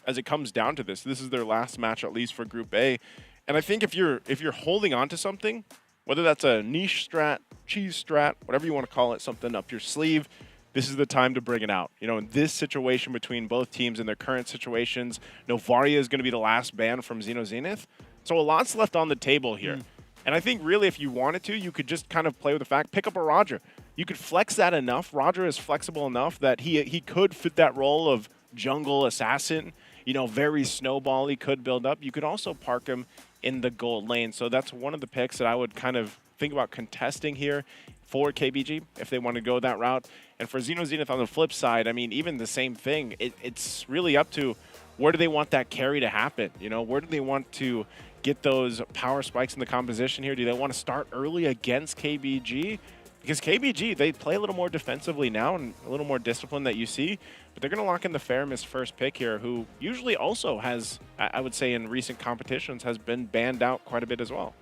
as it comes down to this is their last match, at least for Group A. And I think if you're holding on to something, whether that's a niche strat, cheese strat, whatever you want to call it, something up your sleeve, this is the time to bring it out. In this situation between both teams in their current situations, Novaria is going to be the last ban from Xeno Zenith. So a lot's left on the table here. And I think really if you wanted to, you could just kind of play with the fact, pick up a Roger. You could flex that enough. Roger is flexible enough that he could fit that role of jungle assassin. Very snowball-y, could build up. You could also park him in the gold lane. So that's one of the picks that I would kind of think about contesting here for KBG if they want to go that route. And for Xeno Zenith on the flip side, I mean, even the same thing. It's really up to where do they want that carry to happen? Where do they want to get those power spikes in the composition here? Do they want to start early against KBG? Because KBG, they play a little more defensively now and a little more discipline that you see, but they're going to lock in the Faramis first pick here, who usually also has, I would say in recent competitions, has been banned out quite a bit as well.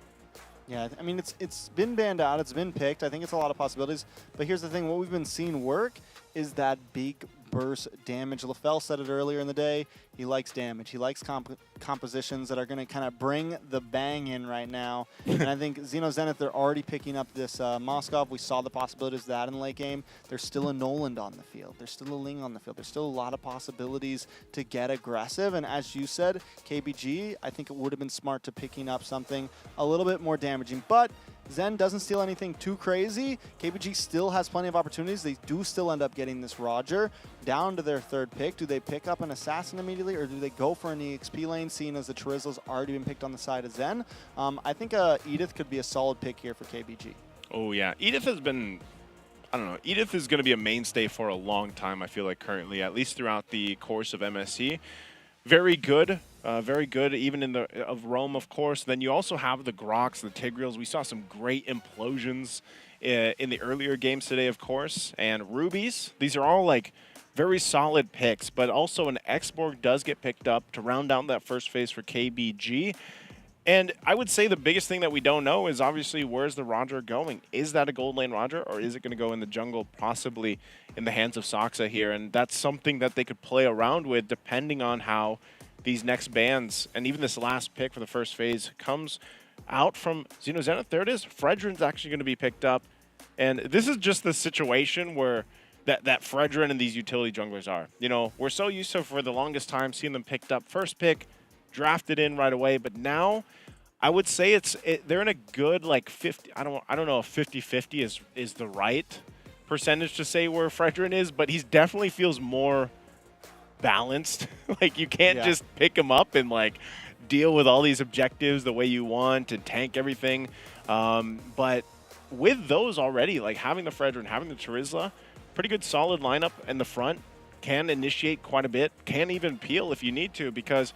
Yeah, I mean, it's been banned out, it's been picked. I think it's a lot of possibilities. But here's the thing, what we've been seeing work is that big burst damage. LaFell said it earlier in the day. He likes damage. He likes compositions that are going to kind of bring the bang in right now. And I think Xeno Zenith, they're already picking up this Moskov. We saw the possibilities of that in the late game. There's still a Noland on the field. There's still a Ling on the field. There's still a lot of possibilities to get aggressive. And as you said, KBG, I think it would have been smart to picking up something a little bit more damaging. But Zen doesn't steal anything too crazy. KBG still has plenty of opportunities. They do still end up getting this Roger down to their third pick. Do they pick up an Assassin immediately, or do they go for an EXP lane, seeing as the Charisla's already been picked on the side of Zen? I think Edith could be a solid pick here for KBG. Oh, yeah. Edith has been, I don't know, Edith is going to be a mainstay for a long time, I feel like, currently, at least throughout the course of MSC. Very good even in of Rome, of course. Then you also have the Grox, the Tigreals. We saw some great implosions in the earlier games today, of course. And Rubies, these are all like very solid picks, but also an Xborg does get picked up to round down that first phase for KBG. And I would say the biggest thing that we don't know is obviously where's the Roger going? Is that a gold lane Roger, or is it going to go in the jungle, possibly in the hands of Saksa here? And that's something that they could play around with depending on how these next bans and even this last pick for the first phase comes out from Xeno Zenith. There it is. Fredrin's actually going to be picked up. And this is just the situation where that Fredrin and these utility junglers are. We're so used to, for the longest time, seeing them picked up first pick, drafted in right away, but now I would say they're in a good like 50. I don't know if 50-50 is the right percentage to say where Fredrin is, but he definitely feels more balanced. Like you can't just pick him up and like deal with all these objectives the way you want and tank everything. But with those already, like having the Fredrin, having the Charizla, pretty good solid lineup in the front, can initiate quite a bit, can even peel if you need to, because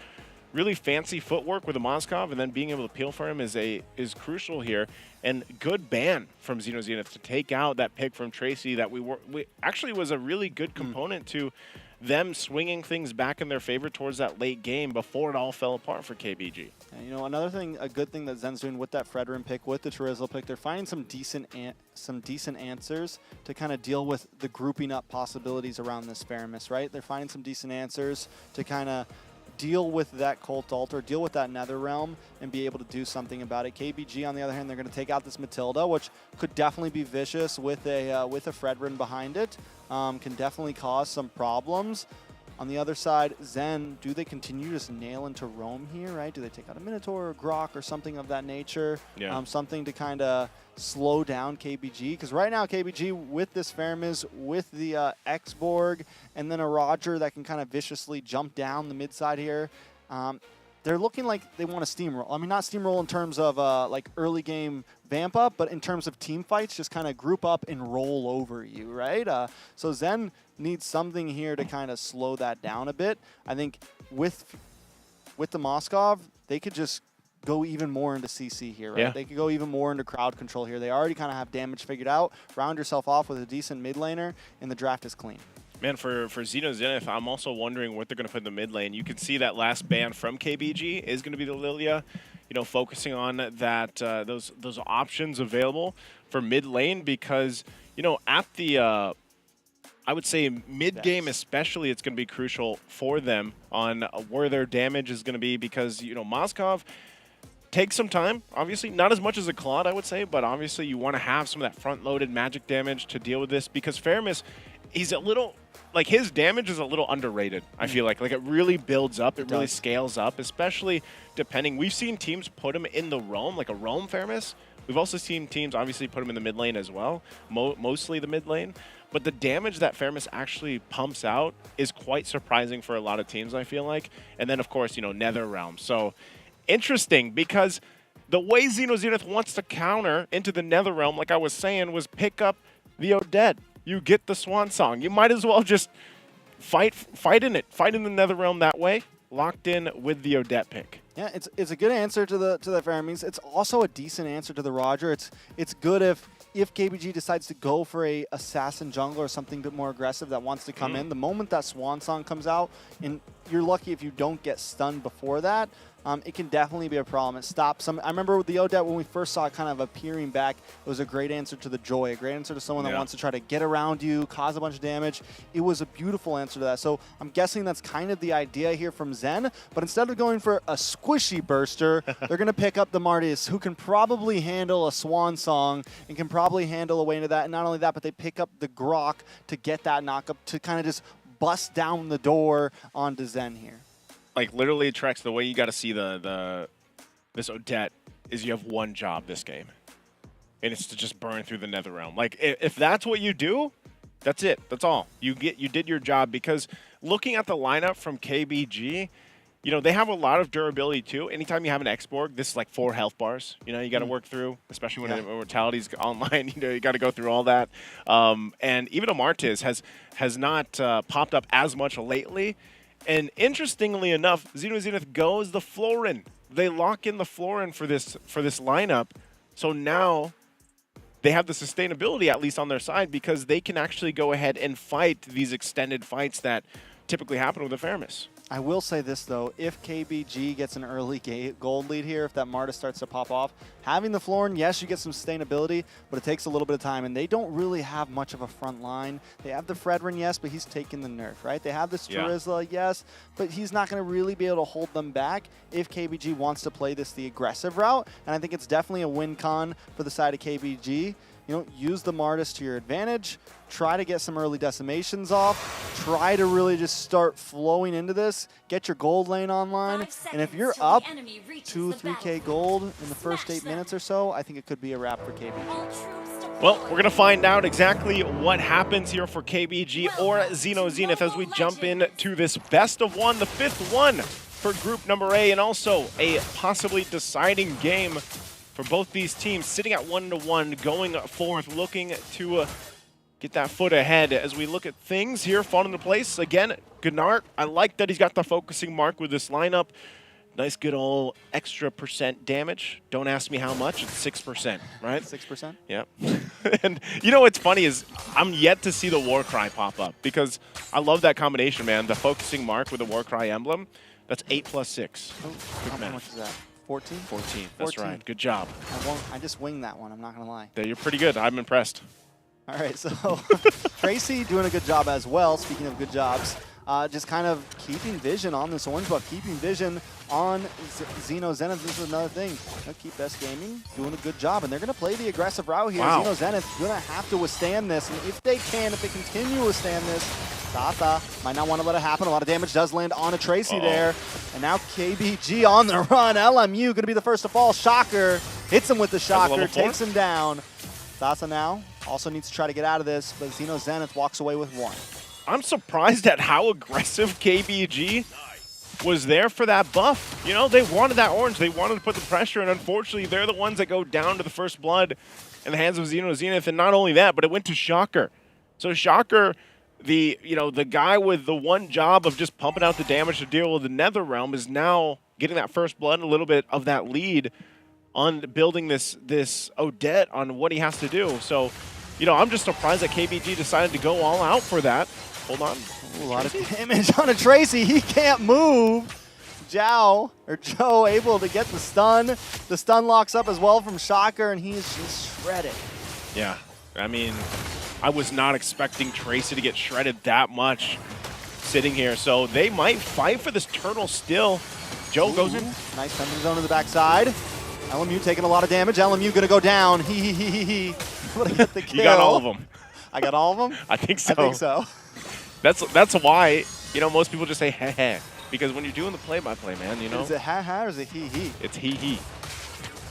really fancy footwork with a Moskov and then being able to peel for him is crucial here. And good ban from Xeno Zenith to take out that pick from Tracy that we actually was a really good component to them swinging things back in their favor towards that late game before it all fell apart for KBG. And, you know, another thing, a good thing that Zen's doing with that Fredrin pick, with the Chorizo pick, they're finding some decent answers to kind of deal with the grouping up possibilities around this Faramis, right? They're finding some decent answers to kind of deal with that Cult Altar, deal with that Nether Realm, and be able to do something about it. KBG, on the other hand, they're going to take out this Matilda, which could definitely be vicious with a Fredrin behind it. Can definitely cause some problems. On the other side, Zen, do they continue to just nail into Roam here, right? Do they take out a Minotaur or Grok or something of that nature? Yeah. Something to kind of slow down KBG. Because right now, KBG, with this Faramis, with the X-Borg, and then a Roger that can kind of viciously jump down the mid side here, they're looking like they want to steamroll. I mean, not steamroll in terms of like early game vamp up, but in terms of team fights, just kind of group up and roll over you, right? So Zen needs something here to kind of slow that down a bit. I think with the Moskov, they could just go even more into CC here, right? Yeah. They could go even more into crowd control here. They already kind of have damage figured out. Round yourself off with a decent mid laner, and the draft is clean. Man, for Xeno Zenith, I'm also wondering what they're going to put in the mid lane. You can see that last ban from KBG is going to be the Lilia, you know, focusing on that those options available for mid lane because, you know, at the I would say mid-game especially, it's going to be crucial for them on where their damage is going to be because, you know, Moskov takes some time, obviously. Not as much as a Claude, I would say, but obviously you want to have some of that front-loaded magic damage to deal with this because Faramis, he's a little, like his damage is a little underrated, I feel like. Like it really builds up, it really scales up, especially depending. We've seen teams put him in the roam, like a roam Faramis. We've also seen teams obviously put him in the mid lane as well, mostly the mid lane. But the damage that Faramis actually pumps out is quite surprising for a lot of teams, I feel like. And then, of course, you know, Nether Realm. So interesting because the way Xeno Zenith wants to counter into the Nether Realm, like I was saying, was pick up the Odette. You get the Swan Song. You might as well just fight in it. Fight in the Nether Realm that way. Locked in with the Odette pick. Yeah, it's a good answer to the Faramis. It's also a decent answer to the Roger. It's good if KBG decides to go for a assassin jungler or something a bit more aggressive that wants to come in. The moment that Swan Song comes out, and you're lucky if you don't get stunned before that, it can definitely be a problem. It stops some. I remember with the Odette, when we first saw it kind of appearing back, it was a great answer to the Joy, a great answer to someone that wants to try to get around you, cause a bunch of damage. It was a beautiful answer to that. So I'm guessing that's kind of the idea here from Zen, but instead of going for a squishy burster, they're going to pick up the Martis, who can probably handle a Swan Song and can probably handle a way into that. And not only that, but they pick up the Grok to get that knockup to kind of just bust down the door onto Zen here. Like literally, Trex, the way you got to see this Odette is you have one job this game, and it's to just burn through the Nether Realm. Like if that's what you do, that's it. That's all. You did your job because looking at the lineup from KBG, you know, they have a lot of durability too. Anytime you have an X-Borg, this is like 4 health bars, you know, you got to work through, especially when Mortality's online, you know, you got to go through all that. And even a Martis has not popped up as much lately. And interestingly enough, Xeno Zenith goes the Florin. They lock in the Florin for this lineup. So now they have the sustainability at least on their side because they can actually go ahead and fight these extended fights that typically happen with the Faramis. I will say this, though. If KBG gets an early gold lead here, if that Marta starts to pop off, having the Florin, yes, you get some sustainability, but it takes a little bit of time, and they don't really have much of a front line. They have the Fredrin, yes, but he's taking the nerf, right? They have this Charizla, yes, but he's not going to really be able to hold them back if KBG wants to play this the aggressive route, and I think it's definitely a win-con for the side of KBG. You know, use the Martis to your advantage. Try to get some early decimations off. Try to really just start flowing into this. Get your gold lane online. And if you're up 2-3K gold in the first 8 minutes or so, I think it could be a wrap for KBG. Well, we're going to find out exactly what happens here for KBG or Xeno Zenith as we jump into this best of one, the 5th one for group number A, and also a possibly deciding game for both these teams, sitting at 1-1, going forth, looking to get that foot ahead as we look at things here falling into place. Again, Gnart, I like that he's got the focusing mark with this lineup. Nice good old extra % damage. Don't ask me how much, it's 6%, right? 6%? Yeah. And you know what's funny is I'm yet to see the war cry pop up because I love that combination, man. The focusing mark with the war cry emblem. That's 8 plus 6. How much is that? 14? 14. That's right. Good job. I just winged that one. I'm not going to lie. You're pretty good. I'm impressed. All right, so Tracy doing a good job as well. Speaking of good jobs, just kind of keeping vision on this orange buff, keeping vision on Xeno Zenith. This is another thing. Keep Best Gaming doing a good job, and they're going to play the aggressive route here. Wow. Xeno Zenith going to have to withstand this, and if they continue to withstand this, Sasa might not want to let it happen. A lot of damage does land on a Tracy there, and now KBG on the run. LMU going to be the first to fall. Shocker hits him with the shocker, takes him down. Sasa now also needs to try to get out of this, but Xeno Zenith walks away with 1. I'm surprised at how aggressive KBG was there for that buff. You know, they wanted that orange. They wanted to put the pressure, and unfortunately, they're the ones that go down to the first blood in the hands of Xeno Zenith. And not only that, but it went to Shocker. So Shocker, the guy with the one job of just pumping out the damage to deal with the Nether Realm, is now getting that first blood, and a little bit of that lead on building this Odette on what he has to do. So, you know, I'm just surprised that KBG decided to go all out for that. Hold on. A lot of damage on a Tracy. He can't move. Joe able to get the stun. The stun locks up as well from Shocker, and he's just shredded. Yeah, I mean, I was not expecting Tracy to get shredded that much sitting here. So they might fight for this turtle still. Joe goes in. Nice Thunder Zone to the backside. LMU taking a lot of damage. LMU going to go down. Able to get the kill. You got all of them. I got all of them? I think so. I think so. That's why, you know, most people just say heh, because when you're doing the play-by-play, man, you know. Is it ha or is it he? It's he.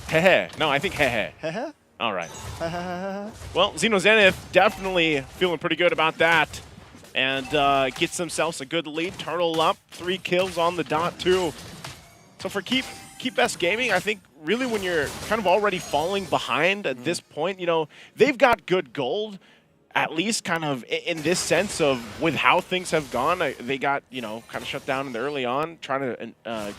Heh. No, I think heh. Heh. All right. Well, Xeno Zenith definitely feeling pretty good about that, and gets themselves a good lead. Turtle up, 3 kills on the dot too. So for keep Best Gaming, I think really when you're kind of already falling behind at this point, you know, they've got good gold. At least kind of in this sense of with how things have gone, they got, you know, kind of shut down in the early on, trying to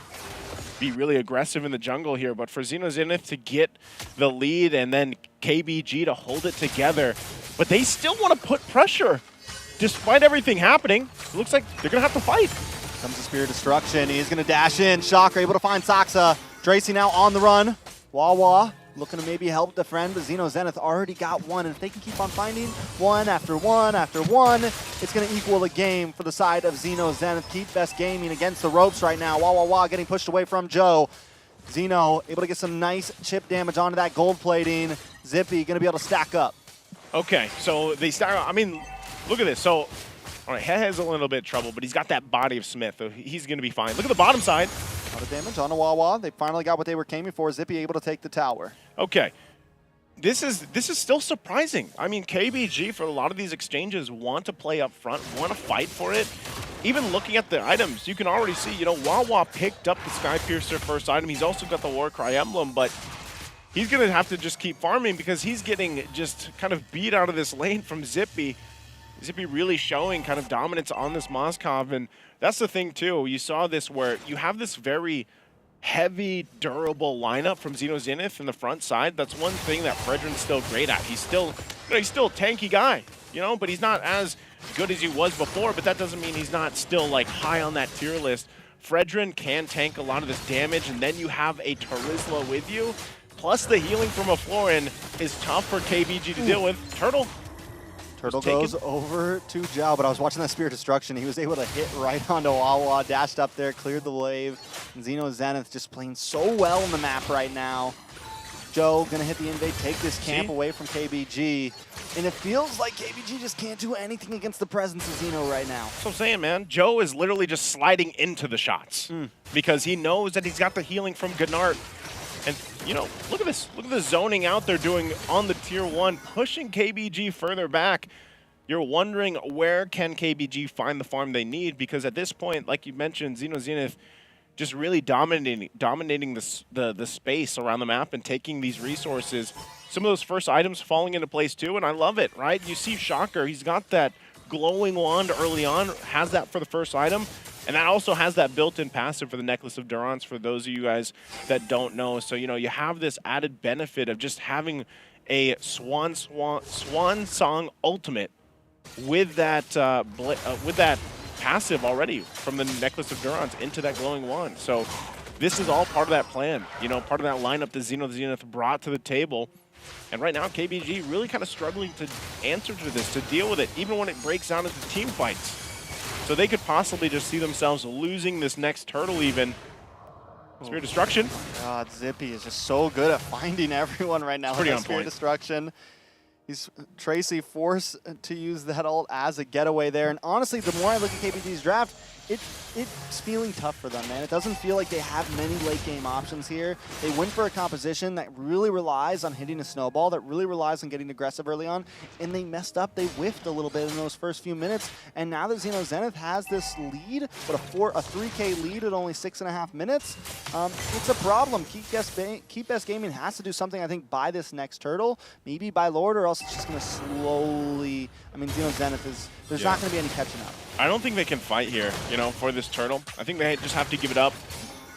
be really aggressive in the jungle here. But for Xeno Zenith to get the lead and then KBG to hold it together, but they still want to put pressure despite everything happening. It looks like they're going to have to fight. Comes the Spear of Destruction. He's going to dash in. Shocker able to find Saxa. Tracy now on the run. Wawa looking to maybe help the friend, but Xeno Zenith already got 1. And if they can keep on finding 1 after 1 after 1, it's going to equal the game for the side of Xeno Zenith. Keep Best Gaming against the ropes right now. Wawa getting pushed away from Joe. Xeno able to get some nice chip damage onto that gold plating. Zippy going to be able to stack up. Okay, so they start, I mean, look at this. So, all right, Hehe's a little bit of trouble, but he's got that body of Smith, so he's going to be fine. Look at the bottom side. A lot of damage on a Wawa. They finally got what they were aiming for. Zippy able to take the tower. Okay. This is still surprising. I mean, KBG, for a lot of these exchanges, want to play up front, want to fight for it. Even looking at the items, you can already see, you know, Wawa picked up the Sky Piercer first item. He's also got the Warcry emblem, but he's going to have to just keep farming because he's getting just kind of beat out of this lane from Zippy. Zippy really showing kind of dominance on this Moskov, and that's the thing too. You saw this where you have this very heavy, durable lineup from Xeno Zenith in the front side. That's one thing that Fredrin's still great at. He's still, you know, he's still a tanky guy, you know, but he's not as good as he was before, but that doesn't mean he's not still like high on that tier list. Fredrin can tank a lot of this damage, and then you have a Tarizla with you, plus the healing from a Florin is tough for KBG to deal with. Turtle goes over to Zhao, but I was watching that Spear of Destruction. He was able to hit right onto Wawa, dashed up there, cleared the wave. And Xeno Zenith just playing so well on the map right now. Joe gonna hit the invade, take this camp away from KBG. And it feels like KBG just can't do anything against the presence of Xeno right now. That's what I'm saying, man. Joe is literally just sliding into the shots because he knows that he's got the healing from Gnart. And, you know, look at this. Look at the zoning out they're doing on the tier 1, pushing KBG further back. You're wondering where can KBG find the farm they need, because at this point, like you mentioned, Xeno Zenith just really dominating the space around the map and taking these resources. Some of those first items falling into place too, and I love it, right? You see Shocker, he's got that glowing wand early on, has that for the first item. And that also has that built-in passive for the Necklace of Durance for those of you guys that don't know. So, you know, you have this added benefit of just having a swan song ultimate with that passive already from the Necklace of Neurons into that glowing wand. So this is all part of that plan, you know, part of that lineup that Zenith brought to the table. And right now, KBG really kind of struggling to answer to this, to deal with it, even when it breaks down into team fights. So they could possibly just see themselves losing this next turtle even. Spirit Destruction. God, Zippy is just so good at finding everyone right now. Pretty on Spirit point. Destruction. He's Tracy forced to use that ult as a getaway there. And honestly, the more I look at KBG's draft, it's feeling tough for them, man. It doesn't feel like they have many late game options here. They went for a composition that really relies on hitting a snowball, that really relies on getting aggressive early on, and they messed up. They whiffed a little bit in those first few minutes. And now that Xeno Zenith has this lead, but a 3K lead at only 6.5 minutes, it's a problem. Keep Best Gaming has to do something, I think, by this next turtle, maybe by Lord, or else it's just going to slowly. I mean, Xeno Zenith there's not going to be any catching up. I don't think they can fight here, you know, for this turtle. I think they just have to give it up.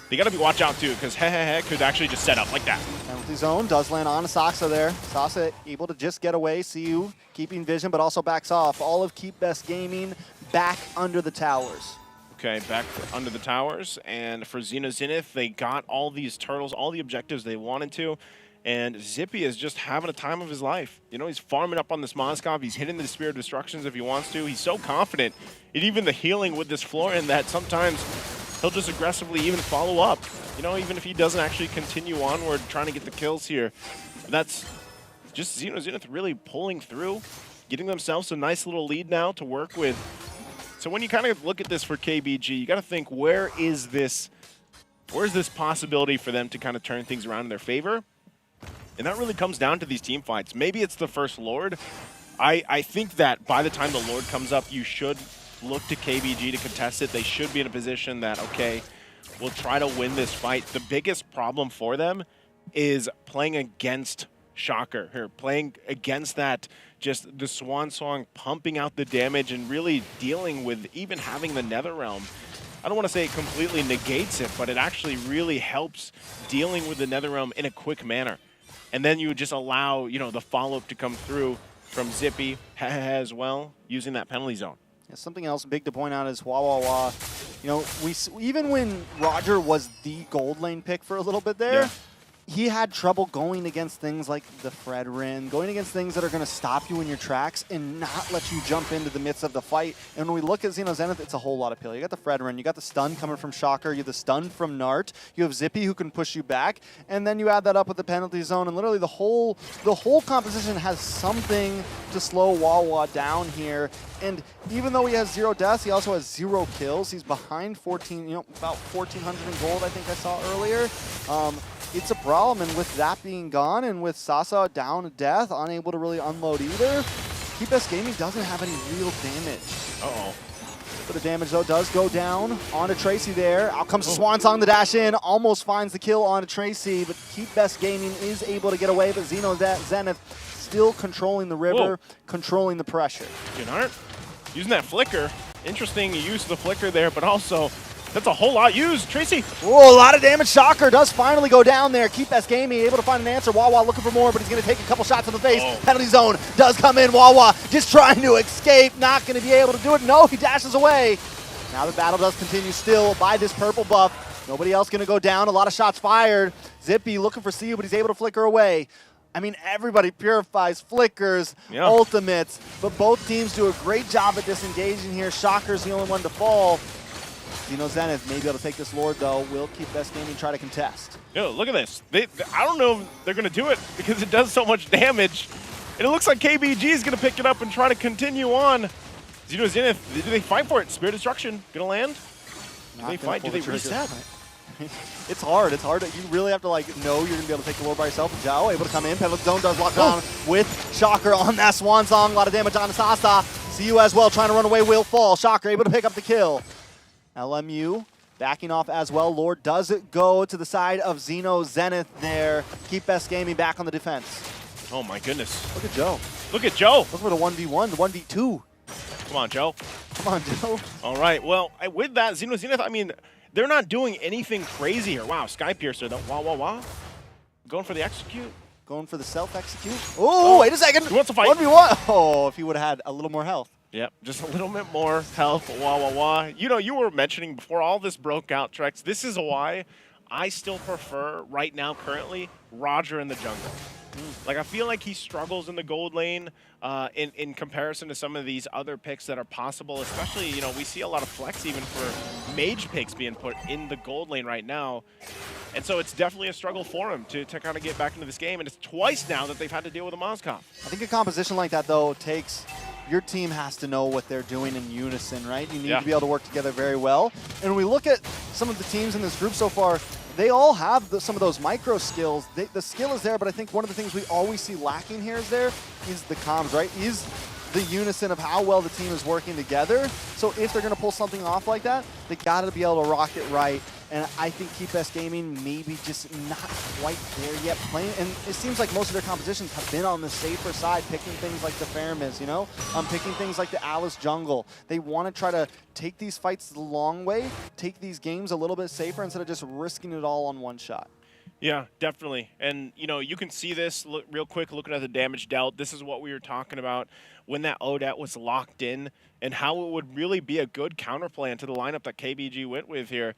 They got to be watch out too, because Hehehe could actually just set up like that. Penalty zone does land on Sasa there. Sasa able to just get away. CU keeping vision, but also backs off. All of Keep Best Gaming back under the towers. Okay, back under the towers. And for Xeno Zenith, they got all these turtles, all the objectives they wanted to. And Zippy is just having a time of his life. You know, he's farming up on this Moskov. He's hitting the Spirit of Destructions if he wants to. He's so confident in even the healing with this Florin that sometimes he'll just aggressively even follow up. You know, even if he doesn't actually continue onward trying to get the kills here. That's just Xeno Zenith really pulling through, getting themselves a nice little lead now to work with. So when you kind of look at this for KBG, you got to think, where's this possibility for them to kind of turn things around in their favor? And that really comes down to these team fights. Maybe it's the first Lord. I think that by the time the Lord comes up, you should look to KBG to contest it. They should be in a position that, okay, we'll try to win this fight. The biggest problem for them is playing against Shocker here, playing against that, just the Swan Song pumping out the damage and really dealing with even having the Nether Realm. I don't want to say it completely negates it, but it actually really helps dealing with the Nether Realm in a quick manner. And then you just allow, you know, the follow-up to come through from Zippy as well, using that penalty zone. Yeah, something else big to point out is Wah. You know, even when Roger was the gold lane pick for a little bit there, he had trouble going against things like the Fredrin, going against things that are going to stop you in your tracks and not let you jump into the midst of the fight. And when we look at Xeno Zenith, it's a whole lot of pill. You got the Fredrin, you got the stun coming from Shocker, you have the stun from Nart, you have Zippy who can push you back, and then you add that up with the penalty zone, and literally the whole composition has something to slow Wawa down here. And even though he has 0 deaths, he also has 0 kills. He's behind 14, you know, about 1,400 in gold, I think I saw earlier. It's a problem, and with that being gone, and with Sasa down to death, unable to really unload either, Keep Best Gaming doesn't have any real damage. Uh-oh. But the damage, though, does go down onto Tracy there. Out comes the Swan Song, the dash in, almost finds the kill onto Tracy, but Keep Best Gaming is able to get away, but Xeno Zenith still controlling the river, controlling the pressure. Art using that flicker. Interesting use of the flicker there, but also that's a whole lot used. Tracy. Whoa, a lot of damage. Shocker does finally go down there. Keep Best Gaming able to find an answer. Wawa looking for more, but he's going to take a couple shots in the face. Penalty zone does come in. Wawa just trying to escape. Not going to be able to do it. No, he dashes away. Now the battle does continue still by this purple buff. Nobody else going to go down. A lot of shots fired. Zippy looking for CU, but he's able to flicker away. I mean, everybody purifies, flickers, ultimates, but both teams do a great job at disengaging here. Shocker's the only one to fall. Xeno Zenith may be able to take this Lord, though. Will Keep Best Gaming try to contest. Yo, look at this. I don't know if they're going to do it because it does so much damage. And it looks like KBG is going to pick it up and try to continue on. Xeno Zenith, do they fight for it? Spirit Destruction going to land? Do they fight? Do they reset? It's hard. It's hard. You really have to know you're going to be able to take the Lord by yourself. Zhao able to come in. Penalty zone does lock on with Shocker on that Swan Song. A lot of damage on Sasa. CU as well trying to run away. Will fall. Shocker able to pick up the kill. LMU backing off as well. Lord does go to the side of Xeno Zenith there. Keep Best Gaming back on the defense. Oh my goodness. Look at Joe. Look at Joe. Look for the 1v1, the 1v2. Come on, Joe. Come on, Joe. All right. Well, with that, Xeno Zenith, I mean, they're not doing anything crazy here. Wow, Sky Piercer, wah. Going for the execute. going for the self-execute. Oh, wait a second. He wants to fight. 1v1. Oh, if he would have had a little more health. Yep, just a little bit more health. Wah, wah, wah. You know, you were mentioning before all this broke out, Trex, this is why I still prefer, right now, currently, Roger in the jungle. Like, I feel like he struggles in the gold lane in comparison to some of these other picks that are possible, especially, you know, we see a lot of flex even for mage picks being put in the gold lane right now. And so it's definitely a struggle for him to kind of get back into this game, and it's twice now that they've had to deal with a Moskov. I think a composition like that, though, takes... Your team has to know what they're doing in unison, right? You need to be able to work together very well. And when we look at some of the teams in this group so far, they all have some of those micro skills. The skill is there, but I think one of the things we always see lacking here is the comms, right? Is the unison of how well the team is working together. So if they're going to pull something off like that, they got to be able to rock it right. And I think Keep Best Gaming maybe just not quite there yet playing. And it seems like most of their compositions have been on the safer side, picking things like the Fermis, you know? Picking things like the Alice Jungle. They want to try to take these fights the long way, take these games a little bit safer instead of just risking it all on one shot. Yeah, definitely. And, you know, you can see this real quick looking at the damage dealt. This is what we were talking about when that Odette was locked in and how it would really be a good counterplay into the lineup that KBG went with here.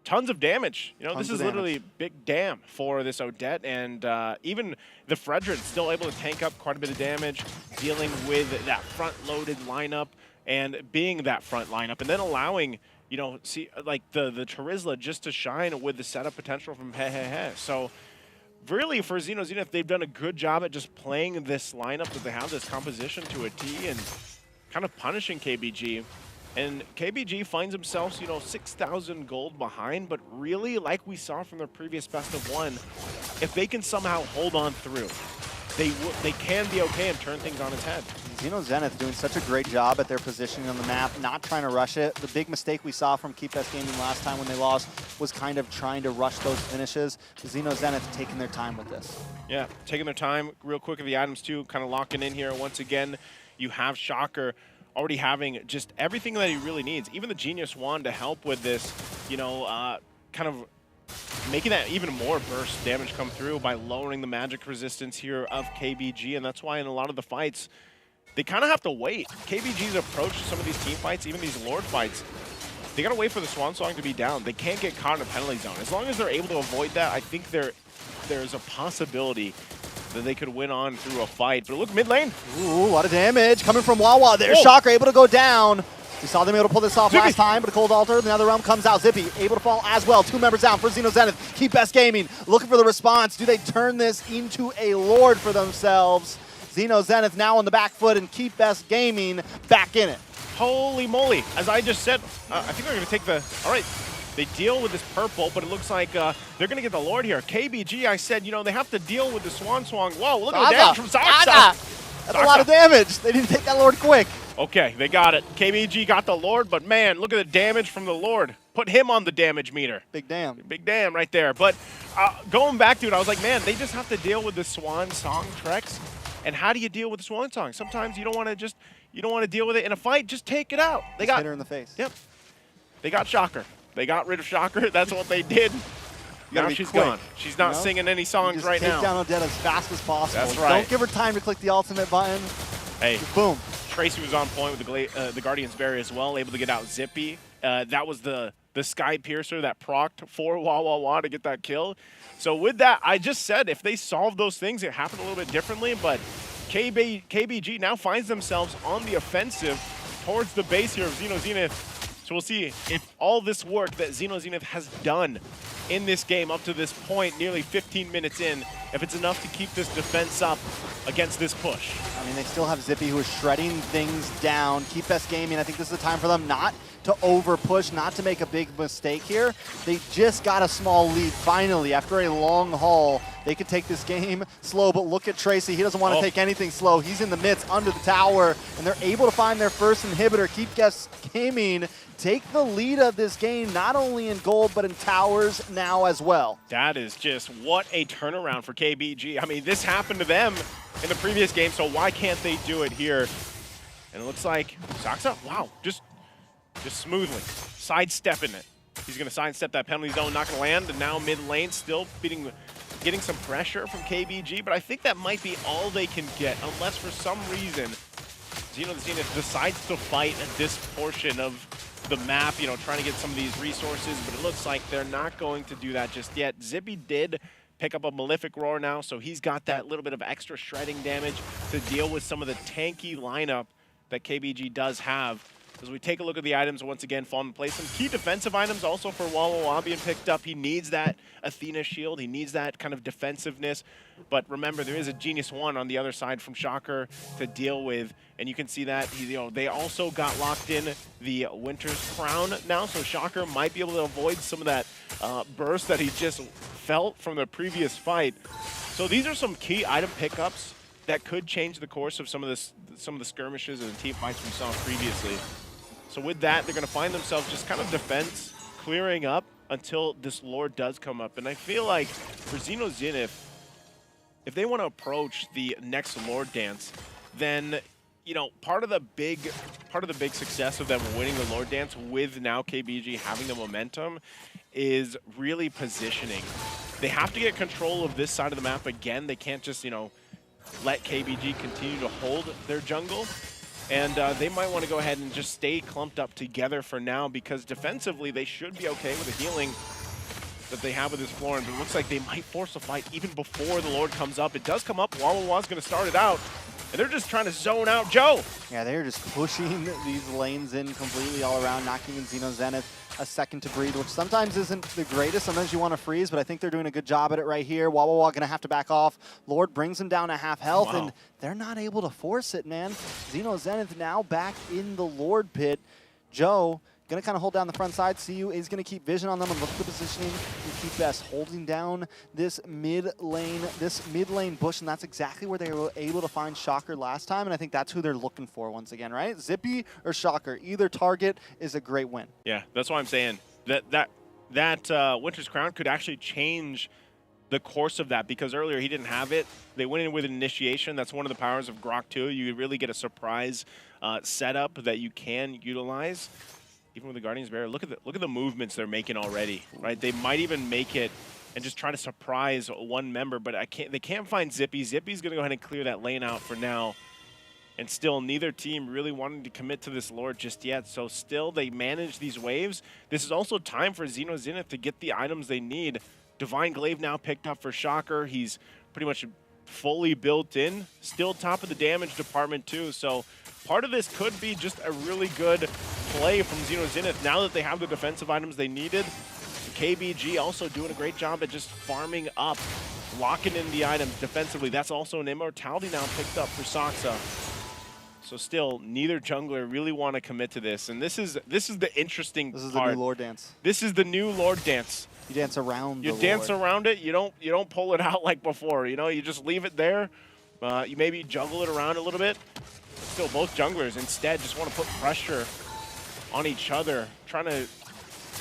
Tons of damage. You know, this is literally big damn for this Odette, and even the Fredrin still able to tank up quite a bit of damage, dealing with that front-loaded lineup and being that front lineup, and then allowing, you know, like the Charizla just to shine with the setup potential from Hehehe. So really for Zenith, they've done a good job at just playing this lineup that they have, this composition to a T, and kind of punishing KBG. And KBG finds themselves, you know, 6,000 gold behind, but really, like we saw from their previous best of one, if they can somehow hold on through, they can be okay and turn things on its head. Zenith doing such a great job at their positioning on the map, not trying to rush it. The big mistake we saw from Keep Best Gaming last time when they lost was kind of trying to rush those finishes. Zenith taking their time with this. Yeah, taking their time real quick at the items too, kind of locking in here. Once again, you have Shocker already having just everything that he really needs. Even the Genius Wand to help with this, you know, kind of making that even more burst damage come through by lowering the magic resistance here of KBG. And that's why in a lot of the fights, they kind of have to wait. KBG's approach to some of these team fights, even these Lord fights, they got to wait for the Swan Song to be down. They can't get caught in a penalty zone. As long as they're able to avoid that, I think there's a possibility that they could win on through a fight. But look, mid lane. Ooh, a lot of damage coming from Wawa. There's Shocker able to go down. We saw them able to pull this off last time, but a Cold Altar, the other realm comes out. Zippy able to fall as well. 2 members down for Zenith. Keep Best Gaming looking for the response. Do they turn this into a Lord for themselves? Zenith now on the back foot and Keep Best Gaming back in it. Holy moly. As I just said, I think they're going to take the... All right. They deal with this purple, but it looks like they're going to get the Lord here. KBG, I said, you know, they have to deal with the Swan Song. Whoa, look at the damage from Saksa. That's a lot of damage. They didn't take that Lord quick. Okay, they got it. KBG got the Lord, but man, look at the damage from the Lord. Put him on the damage meter. Big damn. Big damn right there. But going back to it, I was like, man, they just have to deal with the Swan Song, Trex. And how do you deal with the Swan Song? Sometimes you don't want to deal with it in a fight. Just take it out. They got hit her in the face. Yep. They got Shocker. They got rid of Shocker. That's what they did. Now she's gone. She's not singing any songs right now. Take down Odette as fast as possible. That's right. Don't give her time to click the ultimate button. Hey, just boom. Tracy was on point with the Guardian's Berry as well, able to get out Zippy. That was the Sky Piercer that procced for Wah to get that kill. So with that, I just said if they solve those things, it happened a little bit differently. But KBG now finds themselves on the offensive towards the base here of Zenith. So we'll see if all this work that Zenith has done in this game up to this point, nearly 15 minutes in, if it's enough to keep this defense up against this push. I mean, they still have Zippy who is shredding things down. Keep Best Gaming. I think this is the time for them not to over push, not to make a big mistake here. They just got a small lead finally after a long haul. They could take this game slow, but look at Tracy. He doesn't want to take anything slow. He's in the midst under the tower, and they're able to find their first inhibitor. Keep Best Gaming take the lead of this game, not only in gold, but in towers now as well. That is just what a turnaround for KBG. I mean, this happened to them in the previous game, so why can't they do it here? And it looks like Saksa, wow, just smoothly sidestepping it. He's going to sidestep that penalty zone, not going to land, and now mid lane still beating getting some pressure from KBG, but I think that might be all they can get, unless for some reason Xeno the Zenith decides to fight at this portion of the map, you know, trying to get some of these resources, but it looks like they're not going to do that just yet. Zippy did pick up a Malefic Roar now, so he's got that little bit of extra shredding damage to deal with some of the tanky lineup that KBG does have. As we take a look at the items, once again, fall into place. Some key defensive items also for Wawawa being picked up. He needs that Athena shield. He needs that kind of defensiveness. But remember, there is a Genius 1 on the other side from Shocker to deal with. And you can see that they also got locked in the Winter's Crown now. So Shocker might be able to avoid some of that burst that he just felt from the previous fight. So these are some key item pickups that could change the course of some of the skirmishes and team fights we saw previously. So with that, they're going to find themselves just kind of defense, clearing up until this Lord does come up. And I feel like for Xeno Zenith, if they want to approach the next Lord dance, then, you know, part of the big success of them winning the Lord dance with now KBG having the momentum is really positioning. They have to get control of this side of the map again. They can't just, you know, let KBG continue to hold their jungle. And they might want to go ahead and just stay clumped up together for now, because defensively they should be okay with the healing that they have with this Florin. But it looks like they might force a fight even before the Lord comes up. It does come up. Wawawa's going to start it out. And they're just trying to zone out Joe. Yeah, they're just pushing these lanes in completely all around, not giving Xeno Zenith a second to breathe, which sometimes isn't the greatest. Sometimes you want to freeze, but I think they're doing a good job at it right here. Wawawa going to have to back off. Lord brings him down to half health, and they're not able to force it, man. Xeno Zenith now back in the Lord pit. Joe going to kind of hold down the front side. CU is going to keep vision on them and look at the positioning and keep best holding down this mid lane bush, and that's exactly where they were able to find Shocker last time, and I think that's who they're looking for once again, right? Zippy or Shocker, either target is a great win. Yeah, that's why I'm saying that Winter's Crown could actually change the course of that, because earlier he didn't have it. They went in with an initiation. That's one of the powers of Grok 2. You really get a surprise setup that you can utilize. Even with the Guardian's Barrier, look at the movements they're making already, right? They might even make it and just try to surprise one member, but they can't find Zippy. Zippy's going to go ahead and clear that lane out for now. And still, neither team really wanting to commit to this Lord just yet. So still, they manage these waves. This is also time for Xeno Zenith to get the items they need. Divine Glaive now picked up for Shocker. He's pretty much fully built in. Still top of the damage department too. So part of this could be just a really good play from Xeno Zenith now that they have the defensive items they needed. KBG also doing a great job at just farming up, locking in the items defensively. That's also an immortality now picked up for Saksa. So still, neither jungler really want to commit to this, and this is the interesting part. This is the new Lord dance. This is the new Lord dance. You dance around. You dance around it. You don't pull it out like before. You know, you just leave it there. You maybe juggle it around a little bit. Still, both junglers instead just want to put pressure on each other, trying to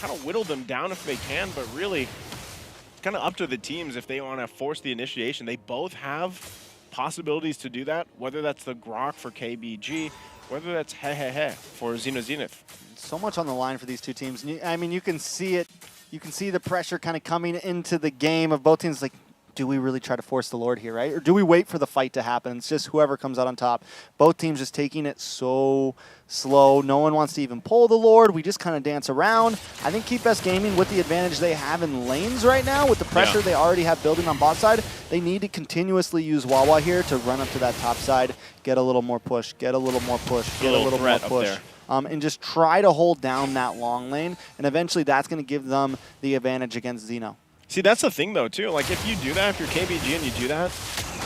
kind of whittle them down if they can, but really it's kind of up to the teams if they want to force the initiation. They both have possibilities to do that, whether that's the Grok for KBG, whether that's Hehehe for Xeno Zenith. So much on the line for these two teams. I mean, you can see it. You can see the pressure kind of coming into the game of both teams. Like, do we really try to force the Lord here, right? Or do we wait for the fight to happen? It's just whoever comes out on top. Both teams just taking it so slow. No one wants to even pull the Lord. We just kind of dance around. I think Keep Best Gaming, with the advantage they have in lanes right now, with the pressure they already have building on bot side, they need to continuously use Wawa here to run up to that top side, get a little more push, get a little more push, get a little more push. And just try to hold down that long lane, and eventually that's going to give them the advantage against Xeno. See, that's the thing, though, too. Like, if you do that, if you're KBG and you do that,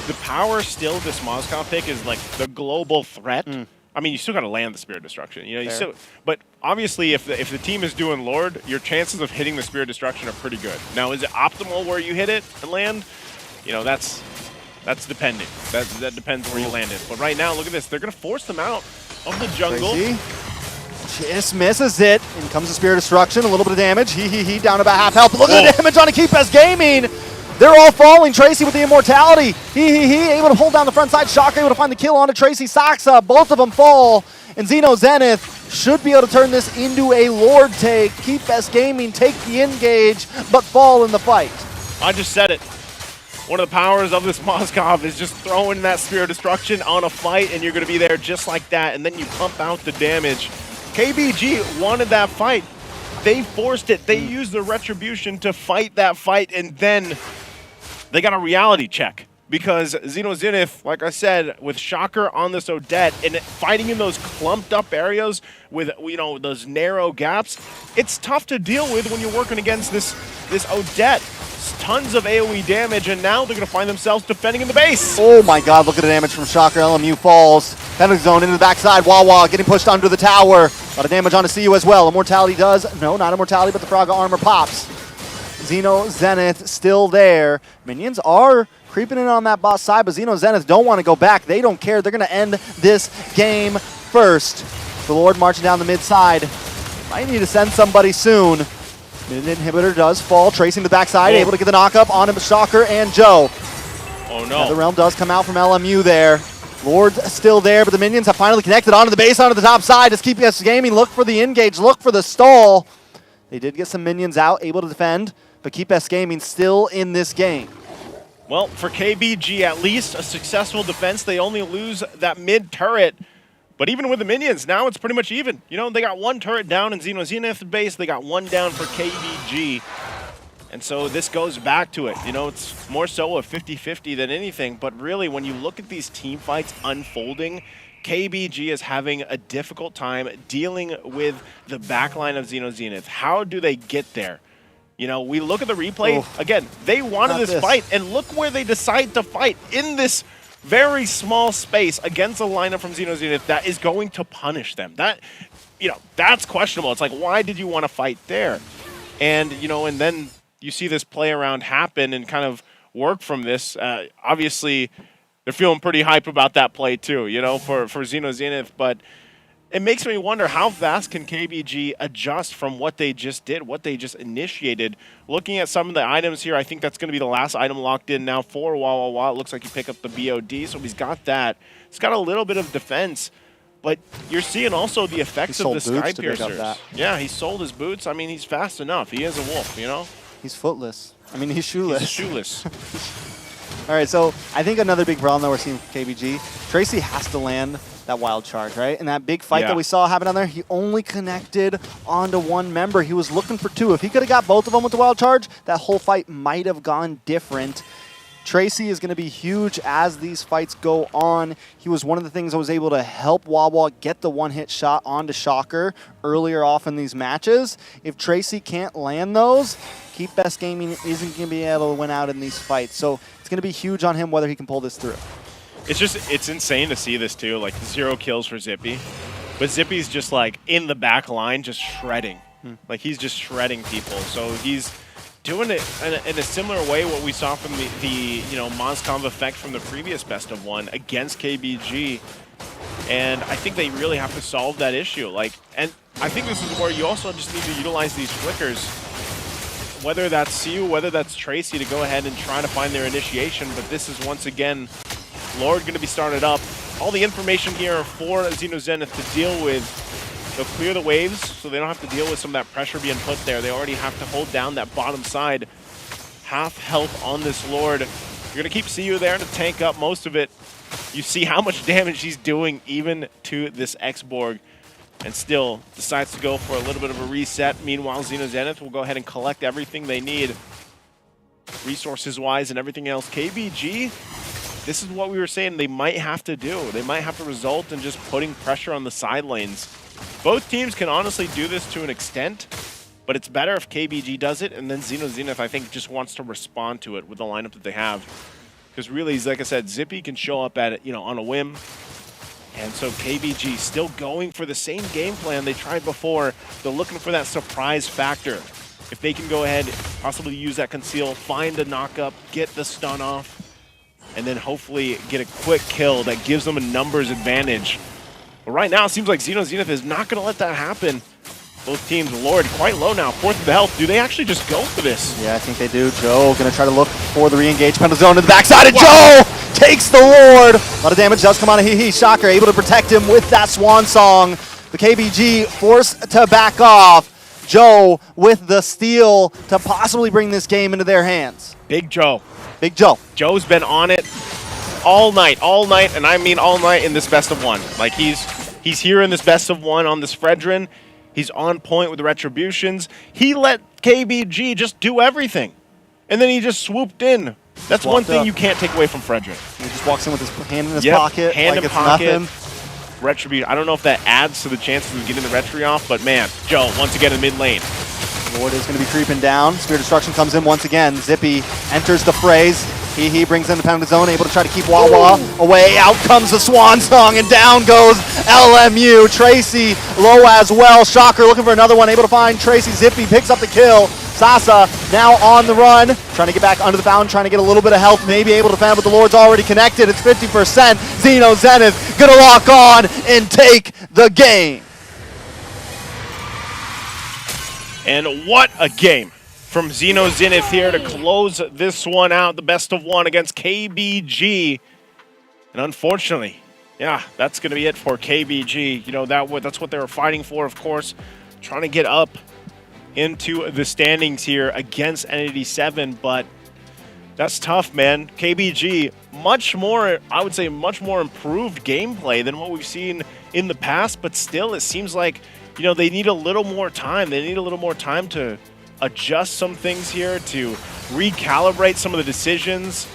the power still of this Moscow pick is, like, the global threat. I mean, you still got to land the Spirit Destruction. You know, you still, but obviously, if the team is doing Lord, your chances of hitting the Spirit Destruction are pretty good. Now, is it optimal where you hit it and land? You know, that's depending. That depends where you land it. But right now, look at this. They're going to force them out of the jungle. Crazy. Just misses it. In comes the Spirit Destruction. A little bit of damage. He down about half health. Look at the damage on a Keep Best Gaming. They're all falling. Tracy with the immortality. He able to hold down the front side. Shocker able to find the kill onto Tracy. Saksa. Both of them fall. And Xeno Zenith should be able to turn this into a Lord take. Keep Best Gaming take the engage, but fall in the fight. I just said it. one of the powers of this Moskov is just throwing that Spear of Destruction on a fight, and you're going to be there just like that, and then you pump out the damage. KBG wanted that fight. They forced it. They used the Retribution to fight that fight, and then they got a reality check. Because Zenith, like I said, with Shocker on this Odette and fighting in those clumped up areas with, you know, those narrow gaps, it's tough to deal with when you're working against this Odette. Tons of AoE damage, and now they're going to find themselves defending in the base. Oh my god, look at the damage from Shocker. LMU falls. Penalty zone into the backside. Wawa getting pushed under the tower. A lot of damage onto CU as well. Immortality does. No, not Immortality, but the Praga armor pops. Xeno Zenith still there. Minions are creeping in on that boss side, but Xeno Zenith don't want to go back. They don't care. They're going to end this game first. The Lord marching down the mid side. Might need to send somebody soon. Mid inhibitor does fall, tracing the backside, able to get the knockup on him, Shocker and Joe. Oh no. The realm does come out from LMU there. Lord's still there, but the minions have finally connected onto the base, onto the top side. As KPS Gaming look for the engage, look for the stall. They did get some minions out, able to defend, but KPS Gaming still in this game. Well, for KBG, at least a successful defense. They only lose that mid turret. But even with the minions, now it's pretty much even. You know, they got one turret down in Zenith's base. They got one down for KBG. And so this goes back to it. You know, it's more so a 50-50 than anything. But really, when you look at these team fights unfolding, KBG is having a difficult time dealing with the backline of Zenith. How do they get there? You know, we look at the replay. Again, they wanted this fight, and look where they decide to fight in this very small space against a lineup from Zenith that is going to punish them. That, you know, that's questionable. It's like, why did you want to fight there? And, you know, and then you see this play around happen and kind of work from this. Obviously, they're feeling pretty hype about that play too, you know, for Zenith. But it makes me wonder, how fast can KBG adjust from what they just did, what they just initiated? Looking at some of the items here, I think that's going to be the last item locked in now for Wawa. It looks like you pick up the BOD, so he's got that. He's got a little bit of defense, but you're seeing also the effects of the Sky Piercers. Yeah, he sold his boots. I mean, he's fast enough. He is a wolf, you know? He's footless. I mean, he's shoeless. He's shoeless. All right, so I think another big problem that we're seeing from KBG, Tracy has to land that wild charge, right? And that big fight that we saw happen down there, he only connected onto one member. He was looking for two. If he could have got both of them with the wild charge, that whole fight might have gone different. Tracy is going to be huge as these fights go on. He was one of the things that was able to help Wawa get the one-hit shot onto Shocker earlier off in these matches. If Tracy can't land those, Keep Best Gaming isn't going to be able to win out in these fights. So it's going to be huge on him whether he can pull this through. It's insane to see this too, like 0 kills for Zippy. But Zippy's just like in the back line, just shredding. Like he's just shredding people. So he's doing it in a similar way what we saw from the you know, Mozcom effect from the previous best of one against KBG. And I think they really have to solve that issue. Like, and I think this is where you also just need to utilize these flickers, whether that's CU, whether that's Tracy, to go ahead and try to find their initiation. But this is once again Lord going to be started up. All the information here for Zenith to deal with. They'll clear the waves so they don't have to deal with some of that pressure being put there. They already have to hold down that bottom side. Half health on this Lord. You're going to keep CU there to tank up most of it. You see how much damage he's doing even to this X-Borg, and still decides to go for a little bit of a reset. Meanwhile, Zenith will go ahead and collect everything they need resources-wise and everything else. KBG, this is what we were saying they might have to do. They might have to result in just putting pressure on the side lanes. Both teams can honestly do this to an extent, but it's better if KBG does it, and then Zenith, I think, just wants to respond to it with the lineup that they have. Because really, like I said, Zippy can show up at it, you know, on a whim. And so KBG still going for the same game plan they tried before. They're looking for that surprise factor. If they can go ahead, possibly use that conceal, find a knock-up, get the stun off, and then hopefully get a quick kill that gives them a numbers advantage. But right now, it seems like Zenith is not going to let that happen. Both teams, Lord, quite low now. 4th of the health. Do they actually just go for this? Yeah, I think they do. Joe going to try to look for the re-engage. Penalty zone to the backside, and Joe takes the Lord. A lot of damage does come on a Shocker, able to protect him with that Swan Song. The KBG forced to back off. Joe with the steal to possibly bring this game into their hands. Big Joe. Big Joe. Joe's been on it all night, and I mean all night in this best of one. Like he's here in this best of one on this Fredrin. He's on point with the retributions. He let KBG just do everything, and then he just swooped in. That's one thing you can't take away from Fredrin. He just walks in with his hand in his pocket, hand like in it's pocket. nothing. Retribution. I don't know if that adds to the chances of getting the retri off, but man, Joe once again in mid lane. Ward is going to be creeping down. Spear Destruction comes in once again. Zippy enters the phrase. He brings in the penalty zone, able to try to keep Wawa away. Out comes the Swan Song, and down goes LMU. Tracy low as well. Shocker looking for another one, able to find Tracy. Zippy picks up the kill. Sasa now on the run, trying to get back under the fountain, trying to get a little bit of health, maybe able to defend, but the Lord's already connected. It's 50%. Xeno Zenith gonna lock on and take the game. And what a game from Xeno Zenith here to close this one out, the best of one against KBG. And unfortunately, yeah, that's going to be it for KBG. You know, that's what they were fighting for, of course, trying to get up into the standings here against N87, but that's tough, man. KBG, much more, I would say, much more improved gameplay than what we've seen in the past, but still, it seems like, you know, they need a little more time. They need a little more time to adjust some things here, to recalibrate some of the decisions.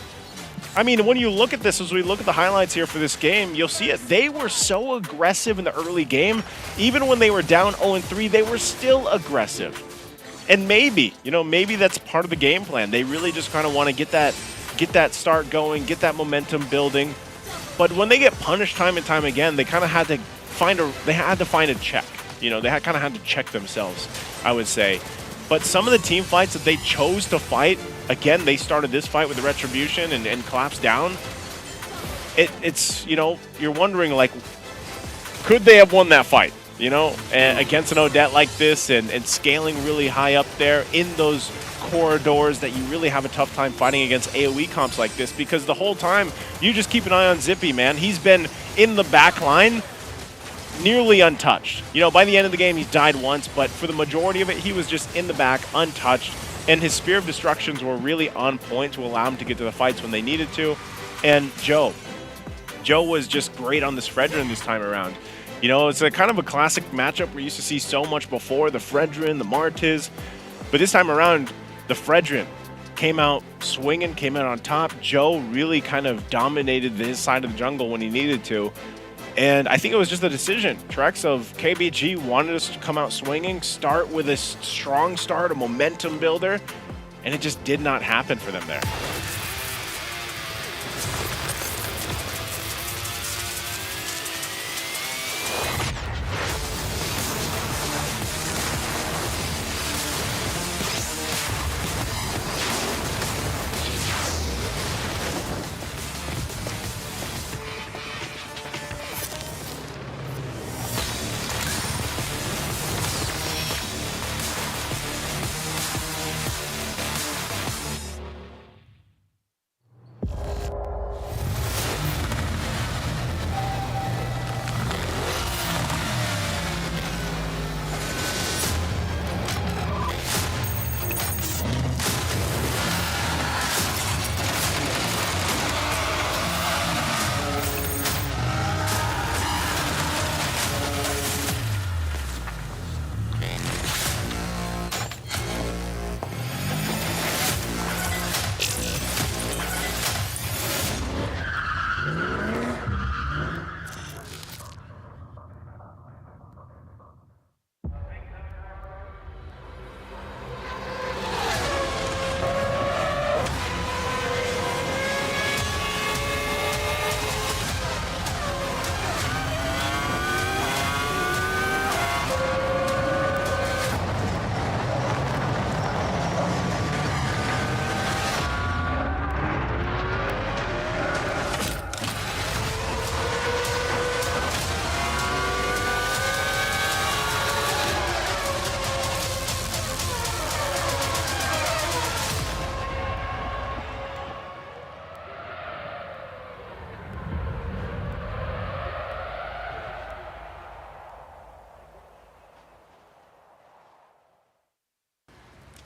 I mean, when you look at this, as we look at the highlights here for this game, you'll see it. They were so aggressive in the early game. Even when they were down 0-3, they were still aggressive. And maybe, you know, maybe that's part of the game plan. They really just kind of want to get that start going, get that momentum building. But when they get punished time and time again, they kind of had to find a check. You know, they kind of had to check themselves, I would say. But some of the team fights that they chose to fight, again, they started this fight with the Retribution and collapsed down. It's, you know, you're wondering, like, could they have won that fight, you know, against an Odette like this and scaling really high up there in those corridors that you really have a tough time fighting against AoE comps like this, because the whole time you just keep an eye on Zippy, man. He's been in the back line nearly untouched. You know, by the end of the game, he's died once, but for the majority of it, he was just in the back, untouched, and his Spear of Destructions were really on point to allow him to get to the fights when they needed to. And Joe was just great on this Fredrin this time around. You know, it's a kind of a classic matchup we used to see so much before, the Fredrin, the Martiz, but this time around, the Fredrin came out swinging, came out on top. Joe really kind of dominated his side of the jungle when he needed to. And I think it was just a decision. Trex of KBG wanted us to come out swinging, start with a strong start, a momentum builder, and it just did not happen for them there.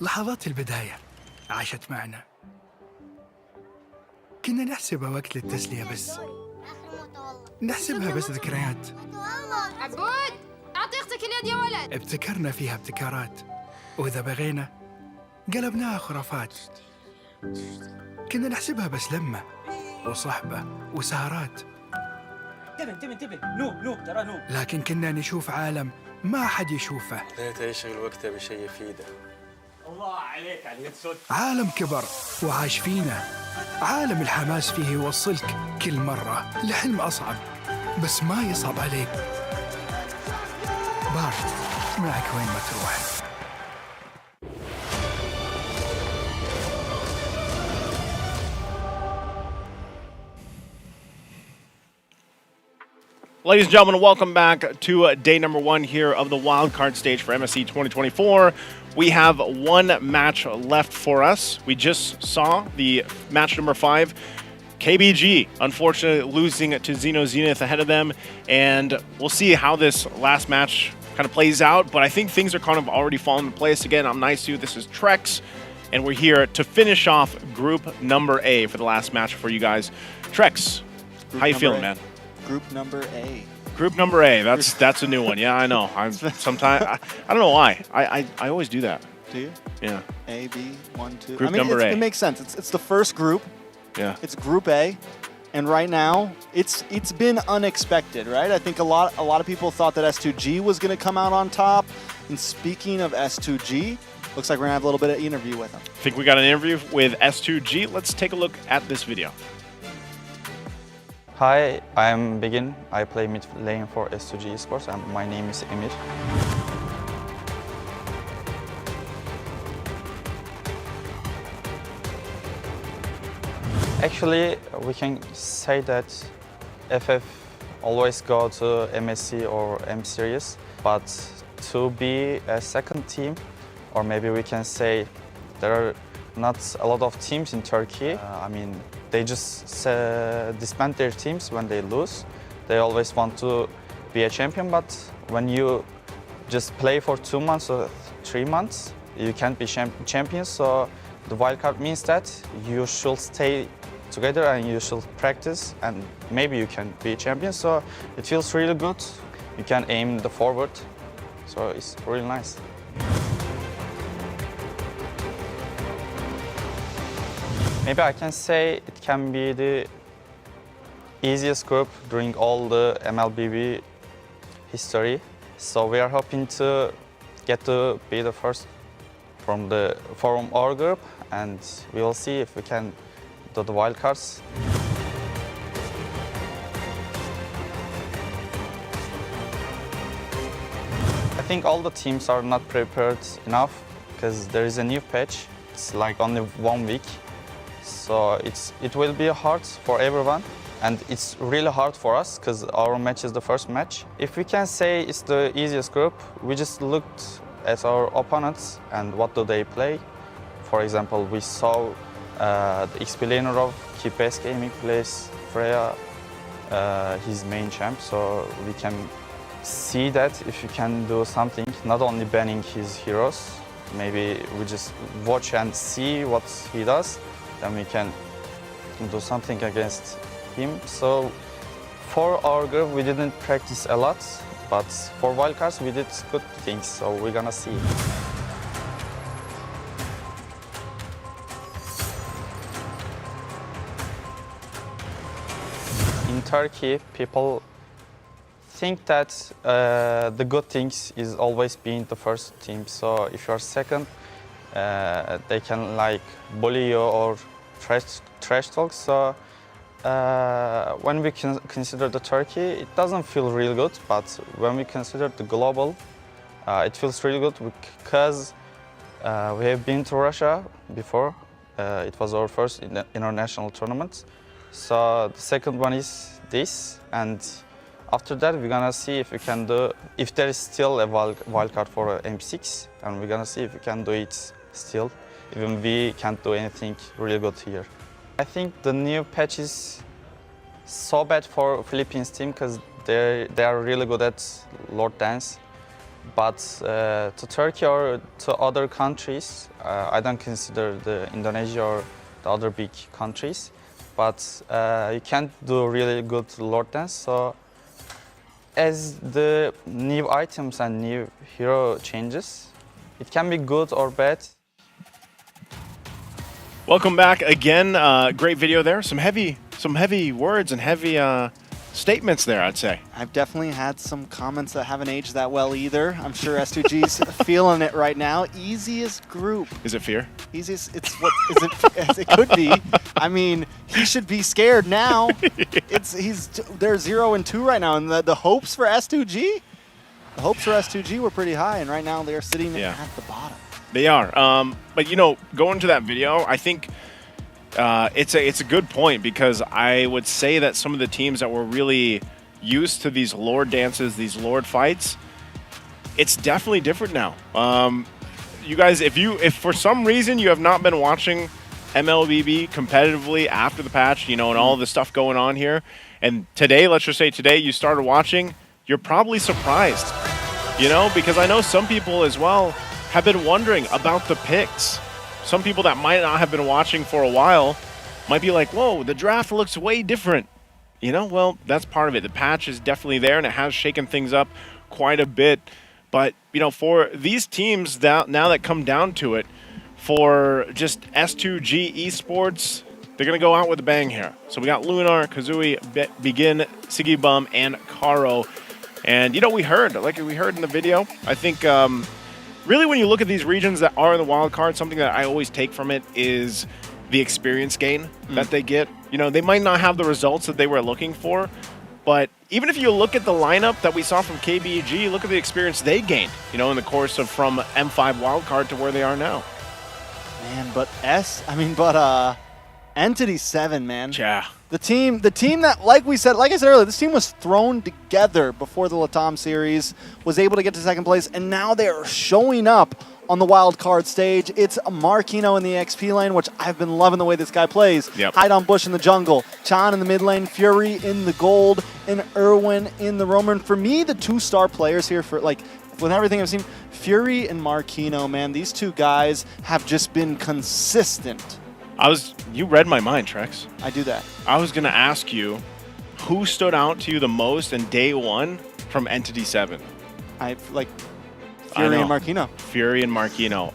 لحظات البداية عاشت معنا كنا نحسبها وقت للتسلية بس. نحسبها بس ذكريات. عبود أعطي أختك اليد يا ولد. ابتكرنا فيها ابتكارات، وإذا بغينا قلبناها خرافات. كنا نحسبها بس لمة وصحبة وسهرات، انتبه نوب ترى نوب. لكن كنا نشوف عالم ما حد يشوفه. ليته يشغل وقته بشيء يفيده. الله عليك على الهيدشوت. عالم كبر وعاش فينا، عالم الحماس فيه يوصلك كل مرة لحلم أصعب، بس ما يصعب عليك. بارد معك وين ما تروح. Ladies and gentlemen, welcome back to day number 1 here of the wildcard stage for MSC 2024. We have one match left for us. We just saw the match number 5. KBG, unfortunately, losing to Xeno Zenith ahead of them. And we'll see how this last match kind of plays out. But I think things are kind of already falling into place. Again, I'm Nice. This is Trex. And we're here to finish off group number A for the last match for you guys. Trex, how you feeling, man? Group number A. Group number A. That's a new one. Yeah, I know. Sometimes I don't know why. I always do that. Do you? Yeah. A, B, 1, 2. Group number A. It makes sense. It's the first group. Yeah. It's Group A, and right now it's been unexpected, right? I think a lot of people thought that S2G was going to come out on top. And speaking of S2G, looks like we're gonna have a little bit of interview with them. I think we got an interview with S2G. Let's take a look at this video. Hi, I'm Begin. I play mid lane for S2G Esports and my name is Emir. Actually, we can say that FF always go to MSC or M Series, but to be a second team, or maybe we can say there are not a lot of teams in Turkey. I mean, they just disband their teams when they lose. They always want to be a champion, but when you just play for 2 months or 3 months, you can't be champion. So the wildcard means that you should stay together and you should practice, and maybe you can be a champion. So it feels really good. You can aim the forward, so it's really nice. Maybe I can say it can be the easiest group during all the MLBB history. So we are hoping to get to be the first from our group, and we will see if we can do the wildcards. I think all the teams are not prepared enough because there is a new patch. It's like only 1 week. So it will be hard for everyone, and it's really hard for us because our match is the first match. If we can say it's the easiest group, we just looked at our opponents and what do they play. For example, we saw the explainer of Kipes Gaming plays Freya, his main champ, so we can see that if you can do something, not only banning his heroes, maybe we just watch and see what he does, then we can do something against him. So for our group, we didn't practice a lot, but for wildcards, we did good things, so we're gonna see. In Turkey, people think that the good things is always being the first team. So if you're second, they can like bully you or trash talk. So when we consider the Turkey, it doesn't feel really good. But when we consider the global, it feels really good because we have been to Russia before. It was our first international tournament. So the second one is this, and after that we're gonna see if we can do, if there is still a wildcard for M6, and we're gonna see if we can do it still, even we can't do anything really good here. I think the new patch is so bad for Philippines team because they are really good at Lord Dance, but to Turkey or to other countries, I don't consider the Indonesia or the other big countries. but you can't do really good Lord Dance. So as the new items and new hero changes, it can be good or bad. Welcome back again. Great video there. Some heavy words and heavy statements there, I'd say. I've definitely had some comments that haven't aged that well either. I'm sure S2G's feeling it right now. Easiest group. Is it fear? Easiest. It's what is it? As it could be. I mean, he should be scared now. They're 0-2 right now, and the hopes for S2G. The hopes for S2G were pretty high, and right now they're sitting at the bottom. They are. But you know, going to that video, I think it's a good point, because I would say that some of the teams that were really used to these Lord dances, these Lord fights, it's definitely different now. You guys, if for some reason you have not been watching MLBB competitively after the patch, you know, and all the stuff going on here, and today, let's just say today you started watching, you're probably surprised, you know, because I know some people as well have been wondering about the picks. Some people that might not have been watching for a while might be like, whoa, the draft looks way different. You know, well, that's part of it. The patch is definitely there, and it has shaken things up quite a bit. But, you know, for these teams that now that come down to it, for just S2G Esports, they're going to go out with a bang here. So we got Lunar, Kazooie, Begin, Sigibum, and Karo. And, you know, we heard in the video, I think really when you look at these regions that are in the wild card, something that I always take from it is the experience gain that they get. You know, they might not have the results that they were looking for, but even if you look at the lineup that we saw from KBG, look at the experience they gained, you know, in the course of from M5 wildcard to where they are now. Man, but Entity 7, man. Yeah. The team that, like I said earlier, this team was thrown together before the Latam series, was able to get to second place, and now they are showing up on the wild card stage. It's Marquino in the XP lane, which I've been loving the way this guy plays. Yep. Hide on Bush in the jungle, Chan in the mid lane, Fury in the gold, and Irwin in the Roamer. And for me, the two-star players here for with everything I've seen, Fury and Marquino, man, these two guys have just been consistent. You read my mind, Trex. I do that. I was going to ask you, who stood out to you the most in day one from Entity 7? Fury and Marquino. Fury and Marquino.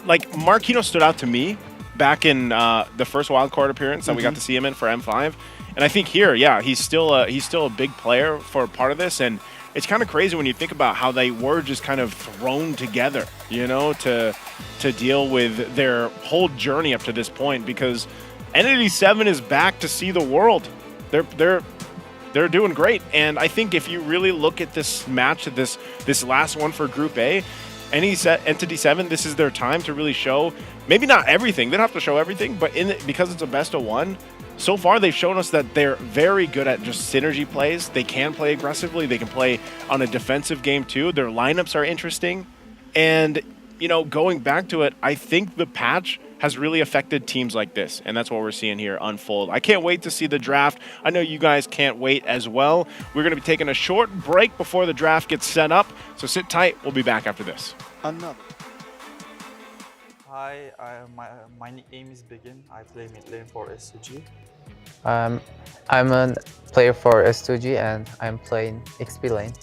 Marquino stood out to me back in the first wildcard appearance that we got to see him in for M5. And I think here, yeah, he's still a big player for part of this. And it's kind of crazy when you think about how they were just kind of thrown together, you know, to deal with their whole journey up to this point, because Entity 7 is back to see the world. They're doing great. And I think if you really look at this match, this last one for Group A, Entity 7, this is their time to really show, maybe not everything, they don't have to show everything, but because it's a best of one, so far they've shown us that they're very good at just synergy plays. They can play aggressively, they can play on a defensive game too. Their lineups are interesting. And, you know, going back to it, I think the patch has really affected teams like this, and that's what we're seeing here unfold. I can't wait to see the draft. I know you guys can't wait as well. We're going to be taking a short break before the draft gets set up, so sit tight. We'll be back after this. Another. Hi, my nickname is Begin. I play mid lane for S2G. I'm a player for S2G and I'm playing XP lane.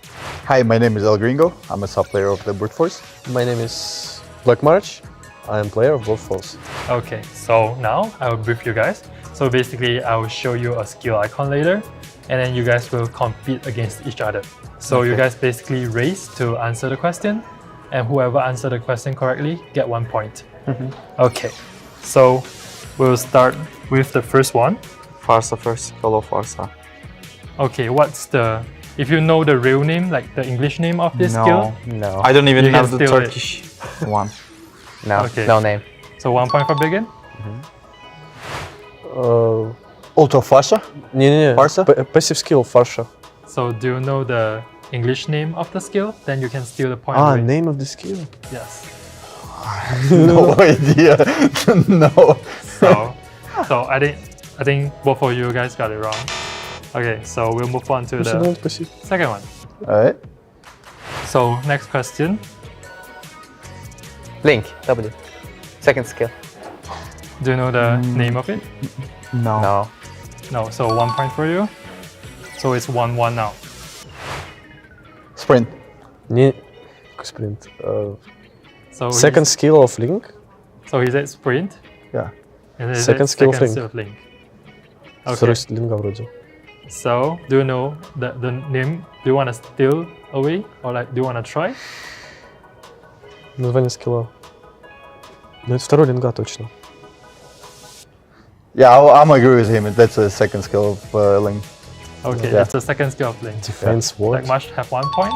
Hi, my name is El Gringo. I'm a sub player of the Brute Force. My name is Black March. I am player of Brute Force. Okay, so now I will brief you guys. So basically, I will show you a skill icon later, and then you guys will compete against each other. So you guys basically race to answer the question, and whoever answered the question correctly get 1 point. Okay, so we'll start with the first one. Farsa first, follow Farsa. Okay, if you know the real name, like the English name of this skill? No. I don't even have the Turkish one. No, okay. No name. So 1 point for Begin? Auto Farsa? No. Farsa? Passive skill, Farsa. So do you know the English name of the skill? Then you can steal the point. Name of the skill? Yes. No idea. No. So I think both of you guys got it wrong. Okay, so we'll move on to the second one. Alright. So next question. Link, W. Second skill. Do you know the name of it? No. No. No, so 1 point for you. So it's 1-1 now. Sprint. Sprint. So second skill of Link? So he said sprint. Yeah. And he Second said skill second of Link. Okay. First Link вроде. So do you know the name? Do you want to steal away or like do you want to try? Название скилла. Ну это второй Линга точно. Yeah, I'm agree with him. That's a second skill of Link. Okay, Yeah. it's the second skill of Link. Defense what? Like must have 1 point.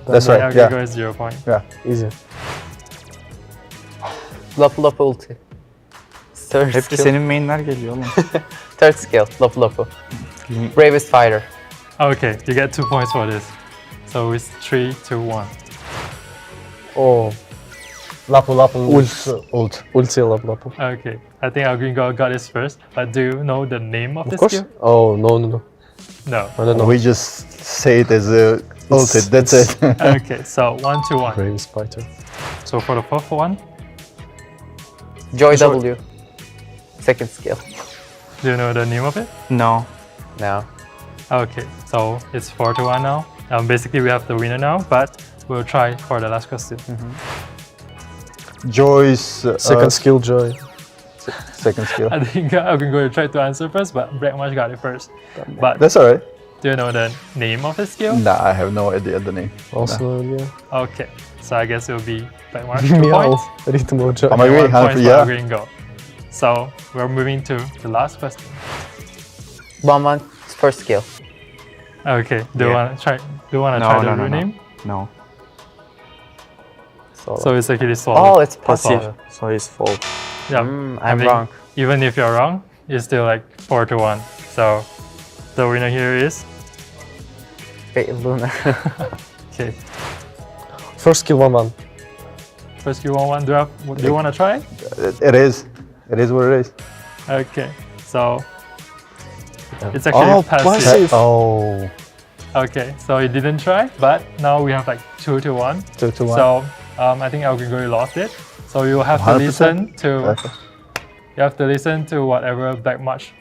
That's then right, the yeah. Agrigo is 0 point. Yeah. Easy. Lapu Lapu ulti. Third Hep de skill. senin mainler geliyor oğlum. Third skill, Lapu Lapu. Bravest fighter. Okay, you get 2 points for this. So it's 3-2-1. Oh. Lapu Lapu Ult. Ulti Lapu Lapu. Okay, I think Agrigo got this first. But do you know the name of Of the course. skill? Oh, no. No. I don't know. We just say it as a ulted. That's it. Okay, so 1-1. Bravest fighter. So for the fourth one, Joy W. Second skill. do you know the name of it? No. No. Okay, so it's 4-1 now. Basically, we have the winner now, but we'll try for the last question. Joy's Second skill, Joy. second skill. I think I'm going to try to answer first, but Blackmarsh got it first. But That's alright. do you know the name of the skill? Nah, I have no idea the name. Also, yeah. Okay, so I guess it'll be Blackmarsh 2 Meow. points. Rhythm of Joy. I'm and agree, 1 point for yeah. Gringo. So we're moving to the last question. Bomban's first skill. Okay, do you want to try? Do you want to No, try the no, no, real no. name? No. So it's actually solid. Oh, it's passive. So his fault. Yeah, I'm wrong. Even if you're wrong, it's still like 4-1. So the winner here is. Wait, Luna. Okay, First skill 1-1. first you want one. Do you want to try? It is. It is what it is. Okay, so it's actually passive. Oh. Okay, so you didn't try, but now we have like 2-1. 2-1. So I think Algrigo lost it. So you have to 100%? listen to. Okay. You have to listen to whatever Blackmarsh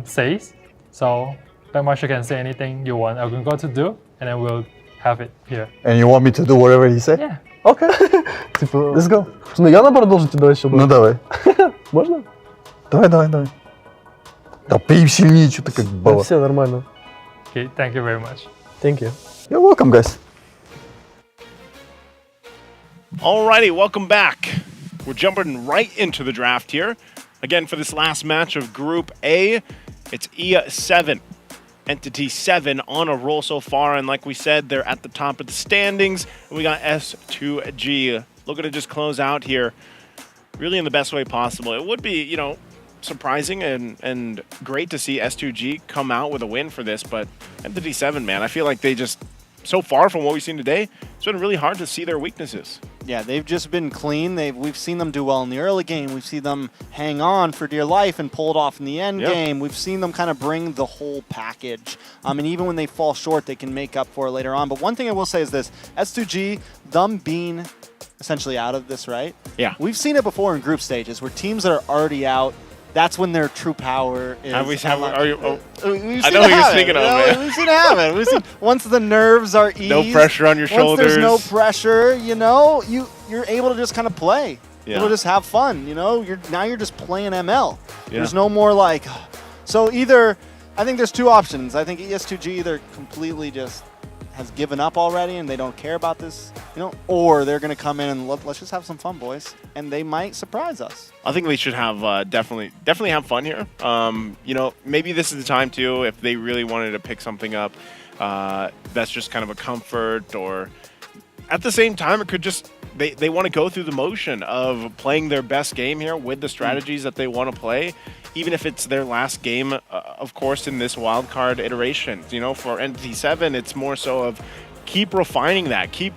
says. So Blackmarsh, you can say anything you want Algrigo to do, and then we'll have it here. And you want me to do whatever he said? Yeah. Okay. Let's go. Ну я наоборот должен тебя еще. Ну давай. Можно? Давай. Да пей сильнее, что-то как Да, баба. все нормально. Okay, thank you very much. Thank you. You're welcome, guys. Alrighty, welcome back. We're jumping right into the draft here. Again, for this last match of Group A, it's E7. Entity 7 on a roll so far, and like we said, they're at the top of the standings. And we got S2G looking to just close out here, really in the best way possible. It would be, surprising and great to see S2G come out with a win for this, but Entity 7, man, I feel like they just, so far from what we've seen today, it's been really hard to see their weaknesses. Yeah, they've just been clean. We've seen them do well in the early game. We've seen them hang on for dear life and pull it off in the end game. We've seen them kind of bring the whole package. And even when they fall short, they can make up for it later on. But one thing I will say is this, S2G, them being essentially out of this, right? Yeah. We've seen it before in group stages where teams that are already out, that's when their true power is. I know who you're thinking of, man. We've seen it happen. We've seen once the nerves are eased. No pressure on your shoulders. Once there's no pressure, you're able to just kind of play. Yeah. You'll just have fun, now you're just playing ML. Yeah. There's no more like, so either, I think there's two options. I think ES2G either completely just has given up already and they don't care about this, or they're going to come in and let's just have some fun, boys. And they might surprise us. I think they should have definitely have fun here. Maybe this is the time too, if they really wanted to pick something up that's just kind of a comfort, or at the same time, it could just, they want to go through the motion of playing their best game here with the strategies that they want to play, even if it's their last game, of course, in this wildcard iteration. For Entity 7, it's more so of keep refining that, keep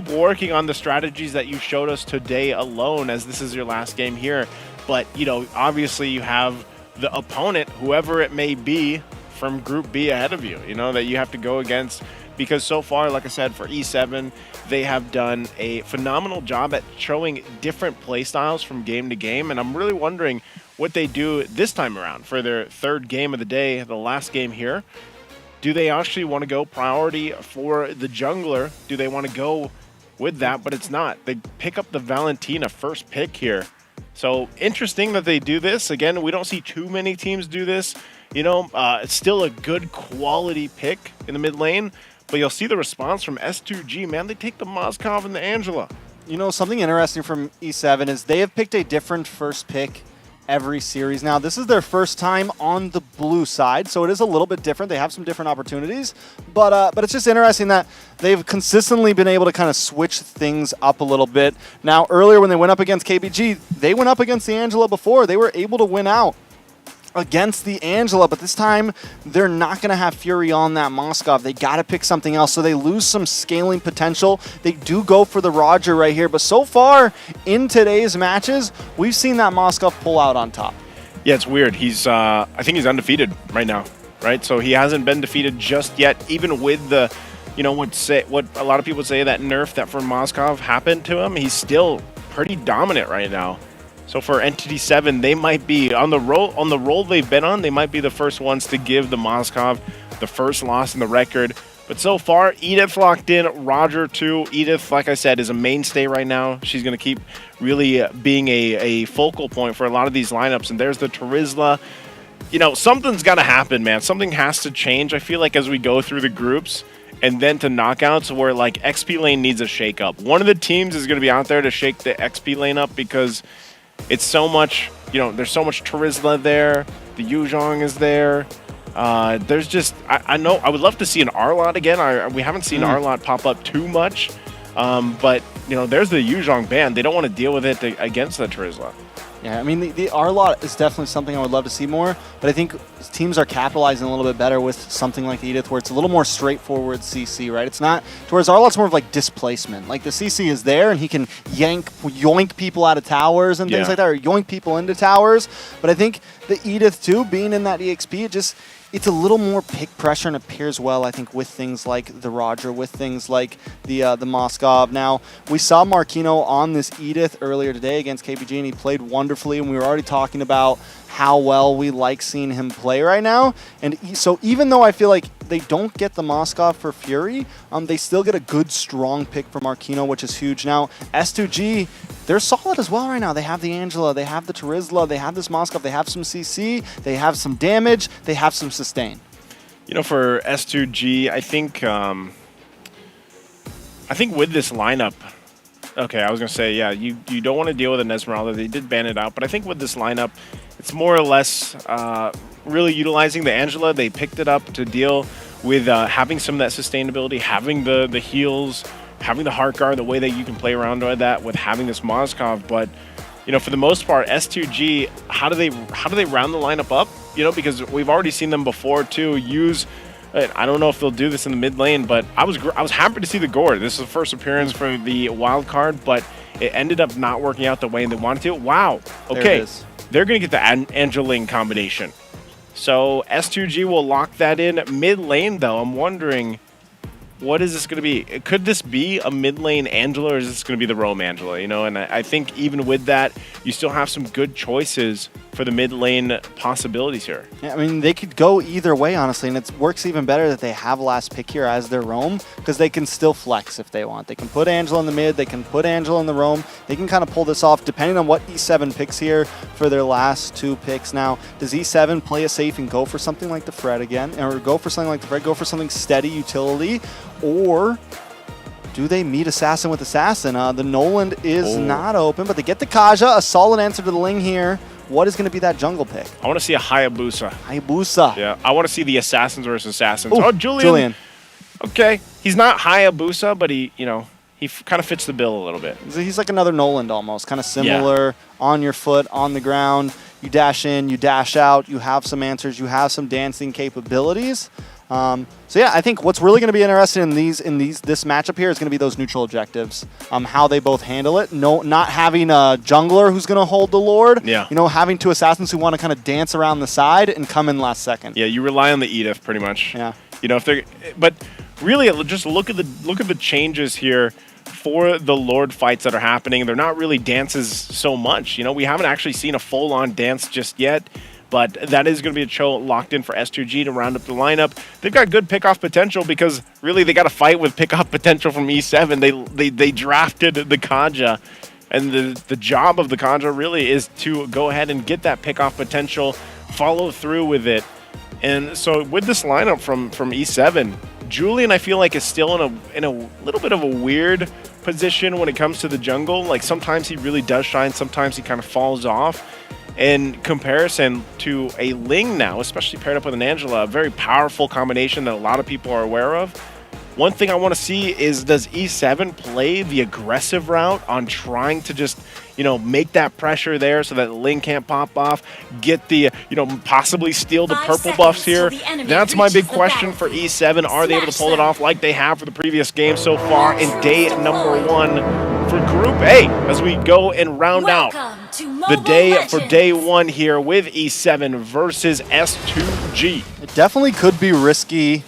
working on the strategies that you showed us today alone, as this is your last game here. But, obviously you have the opponent, whoever it may be, from Group B ahead of you, that you have to go against because so far, like I said, for E7, they have done a phenomenal job at showing different play styles from game to game, and I'm really wondering what they do this time around for their third game of the day, the last game here. Do they actually want to go priority for the jungler? Do they want to go with that? But it's not. They pick up the Valentina first pick here. So interesting that they do this. Again, we don't see too many teams do this. You know, it's still a good quality pick in the mid lane, but you'll see the response from S2G. Man, they take the Moskov and the Angela. You know, something interesting from E7 is they have picked a different first pick every series now. This is their first time on the blue side, so it is a little bit different. They have some different opportunities, but it's just interesting that they've consistently been able to kind of switch things up a little bit. Now, earlier when they went up against KBG, they went up against the Angela before. They were able to win out against the Angela, but this time they're not going to have Fury on that Moskov. They got to pick something else, so they lose some scaling potential. They do go for the Roger right here, but so far in today's matches, we've seen that Moskov pull out on top. Yeah, it's weird. He's I think he's undefeated right now, right? So he hasn't been defeated just yet, even with the, you know, what a lot of people say, that nerf that for Moskov happened to him. He's still pretty dominant right now. So for Entity 7, they might be on the roll they've been on. They might be the first ones to give the Moskov the first loss in the record. But so far, Edith locked in, Roger too. Edith, like I said, is a mainstay right now. She's going to keep really being a focal point for a lot of these lineups. And there's the Terizla. You know, something's got to happen, man. Something has to change, I feel like, as we go through the groups and then to knockouts, where like XP lane needs a shake-up. One of the teams is going to be out there to shake the XP lane up, because it's so much, you know, there's so much Terizla there. The Yuzhong is there. There's just, I know, I would love to see an Arlot again. We haven't seen Arlot pop up too much. But, you know, there's the Yuzhong ban. They don't want to deal with it against the Terizla. Yeah, I mean, the Arlot is definitely something I would love to see more, but I think teams are capitalizing a little bit better with something like the Edith, where it's a little more straightforward CC, right? It's not, towards Arlot's more of like displacement. Like the CC is there and he can yoink people out of towers and things like that, or yoink people into towers. But I think the Edith too, being in that EXP, it's a little more pick pressure, and it pairs well, I think, with things like the Roger, with things like the Moskov. Now, we saw Marquino on this Edith earlier today against KBG, and he played wonderfully, and we were already talking about how well we like seeing him play right now. And so even though I feel like they don't get the Moskov for Fury, they still get a good, strong pick for Marquino, which is huge. Now, S2G, they're solid as well right now. They have the Angela, they have the Terizla, they have this Moskov, they have some CC, they have some damage, they have some sustain. You know, for S2G, I think with this lineup, okay, I was going to say, yeah, you don't want to deal with an Esmeralda. They did ban it out, but I think with this lineup, it's more or less really utilizing the Angela. They picked it up to deal with having some of that sustainability, having the heals, having the heart guard, the way that you can play around with that with having this Moskov. But, you know, for the most part, S2G, how do they round the lineup up? You know, because we've already seen them before too use, I don't know if they'll do this in the mid lane, but I was happy to see the Gore. This is the first appearance for the wild card, but it ended up not working out the way they wanted to. Wow. Okay. They're going to get the Angeling combination. So S2G will lock that in. Mid lane, though, I'm wondering, what is this going to be? Could this be a mid lane Angela, or is this going to be the Rome Angela? You know, and I think even with that, you still have some good choices for the mid lane possibilities here. Yeah, I mean, they could go either way, honestly, and it works even better that they have last pick here as their Rome, because they can still flex if they want. They can put Angela in the mid, they can put Angela in the Rome. They can kind of pull this off depending on what E7 picks here for their last two picks. Now, does E7 play it safe and go for something like the Fred again, or go for something like the Fred, go for something steady utility, or do they meet Assassin with Assassin? The Noland is not open, but they get the Kaja, a solid answer to the Ling here. What is going to be that jungle pick? I want to see a Hayabusa. Hayabusa. Yeah, I want to see the Assassins versus Assassins. Oh, Julian. Okay, he's not Hayabusa, but he kind of fits the bill a little bit. He's like another Noland almost, kind of similar, on your foot, on the ground. You dash in, you dash out, you have some answers, you have some dancing capabilities. So yeah, I think what's really going to be interesting in this matchup here is going to be those neutral objectives, how they both handle it. No, not having a jungler who's going to hold the Lord. Yeah. You know, having two assassins who want to kind of dance around the side and come in last second. Yeah, you rely on the Edith pretty much. Yeah. You know, but really, just look at the changes here for the Lord fights that are happening. They're not really dances so much. You know, we haven't actually seen a full-on dance just yet, but that is going to be a show locked in for S2G to round up the lineup. They've got good pickoff potential because really they got to fight with pickoff potential from E7. They drafted the Kaja, and the job of the Kaja really is to go ahead and get that pickoff potential, follow through with it. And so with this lineup from E7, Julian, I feel like, is still in a little bit of a weird position when it comes to the jungle. Like, sometimes he really does shine, sometimes he kind of falls off. In comparison to a Ling now, especially paired up with an Angela, a very powerful combination that a lot of people are aware of. One thing I want to see is, does E7 play the aggressive route on trying to just, you know, make that pressure there so that Ling can't pop off, get the, you know, possibly steal the purple buffs here? That's my big question for E7. Are they able to pull it off like they have for the previous game so far in day number 1 for Group A, as we go and round out the day for day 1 here with E7 versus S2G. It definitely could be risky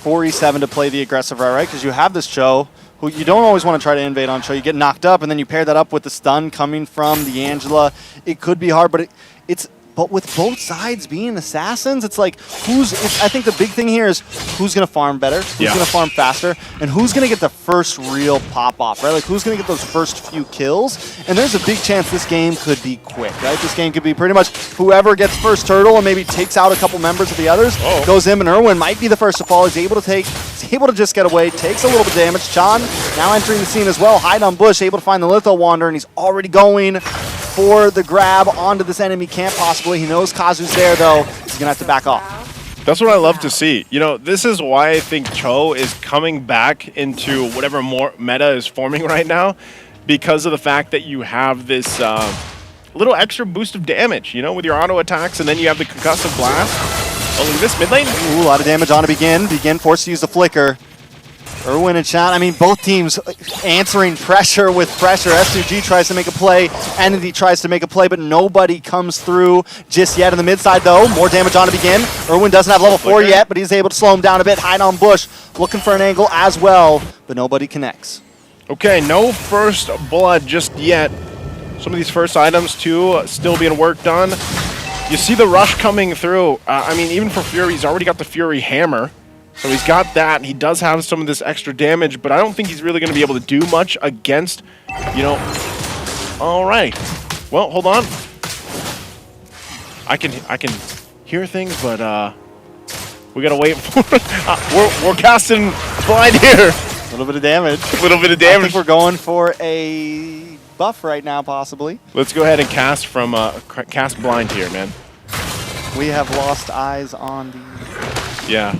for E7 to play the aggressive route, right? Because you have this Cho, who you don't always want to try to invade on Cho. You get knocked up, and then you pair that up with the stun coming from the Angela. It could be hard, but but with both sides being assassins, it's like, I think the big thing here is who's going to farm better, who's going to farm faster, and who's going to get the first real pop-off, right? Like, who's going to get those first few kills? And there's a big chance this game could be quick, right? This game could be pretty much whoever gets first turtle and maybe takes out a couple members of the others, goes in, and Irwin might be the first to fall. He's able to just get away, takes a little bit of damage. Chan now entering the scene as well, hide on bush, able to find the Litho Wander, and he's already going for the grab onto this enemy camp possibly. He knows Kazu's there, though. He's going to have to back off. That's what I love to see. You know, this is why I think Cho is coming back into whatever more meta is forming right now, because of the fact that you have this little extra boost of damage, you know, with your auto attacks, and then you have the concussive blast. Oh, look at this mid lane. Ooh, a lot of damage on to Begin. Begin forced to use the flicker. Irwin and Chan, I mean, both teams answering pressure with pressure. S2G tries to make a play, Entity tries to make a play, but nobody comes through just yet. In the mid side, though, more damage on to Begin. Irwin doesn't have level 4 yet, but he's able to slow him down a bit. Hide on bush, looking for an angle as well, but nobody connects. Okay, no first blood just yet. Some of these first items, too, still being worked on. You see the rush coming through. I mean, even for Fury, he's already got the Fury Hammer. So he's got that. He does have some of this extra damage, but I don't think he's really going to be able to do much against, you know. All right. Well, hold on. I can hear things, but we got to wait for we're casting blind here. A little bit of damage. A little bit of damage. I think we're going for a buff right now, possibly. Let's go ahead and cast from cast blind here, man. We have lost eyes on the... Yeah.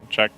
Check.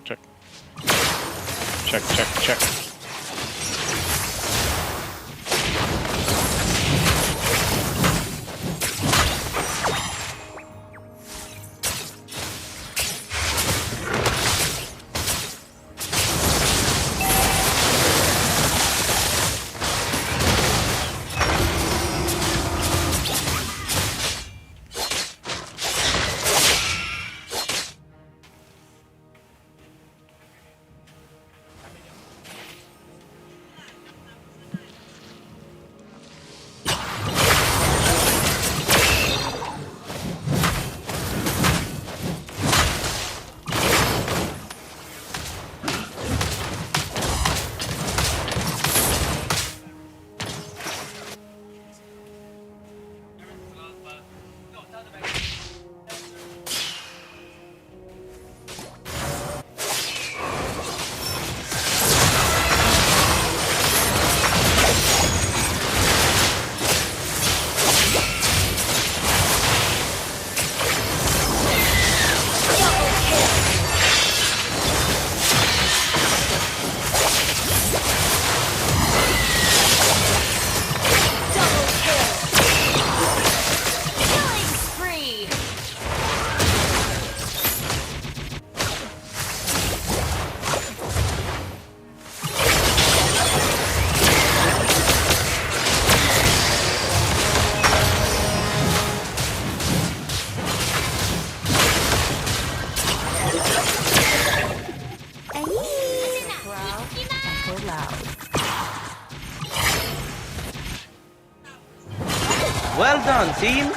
Well done, team!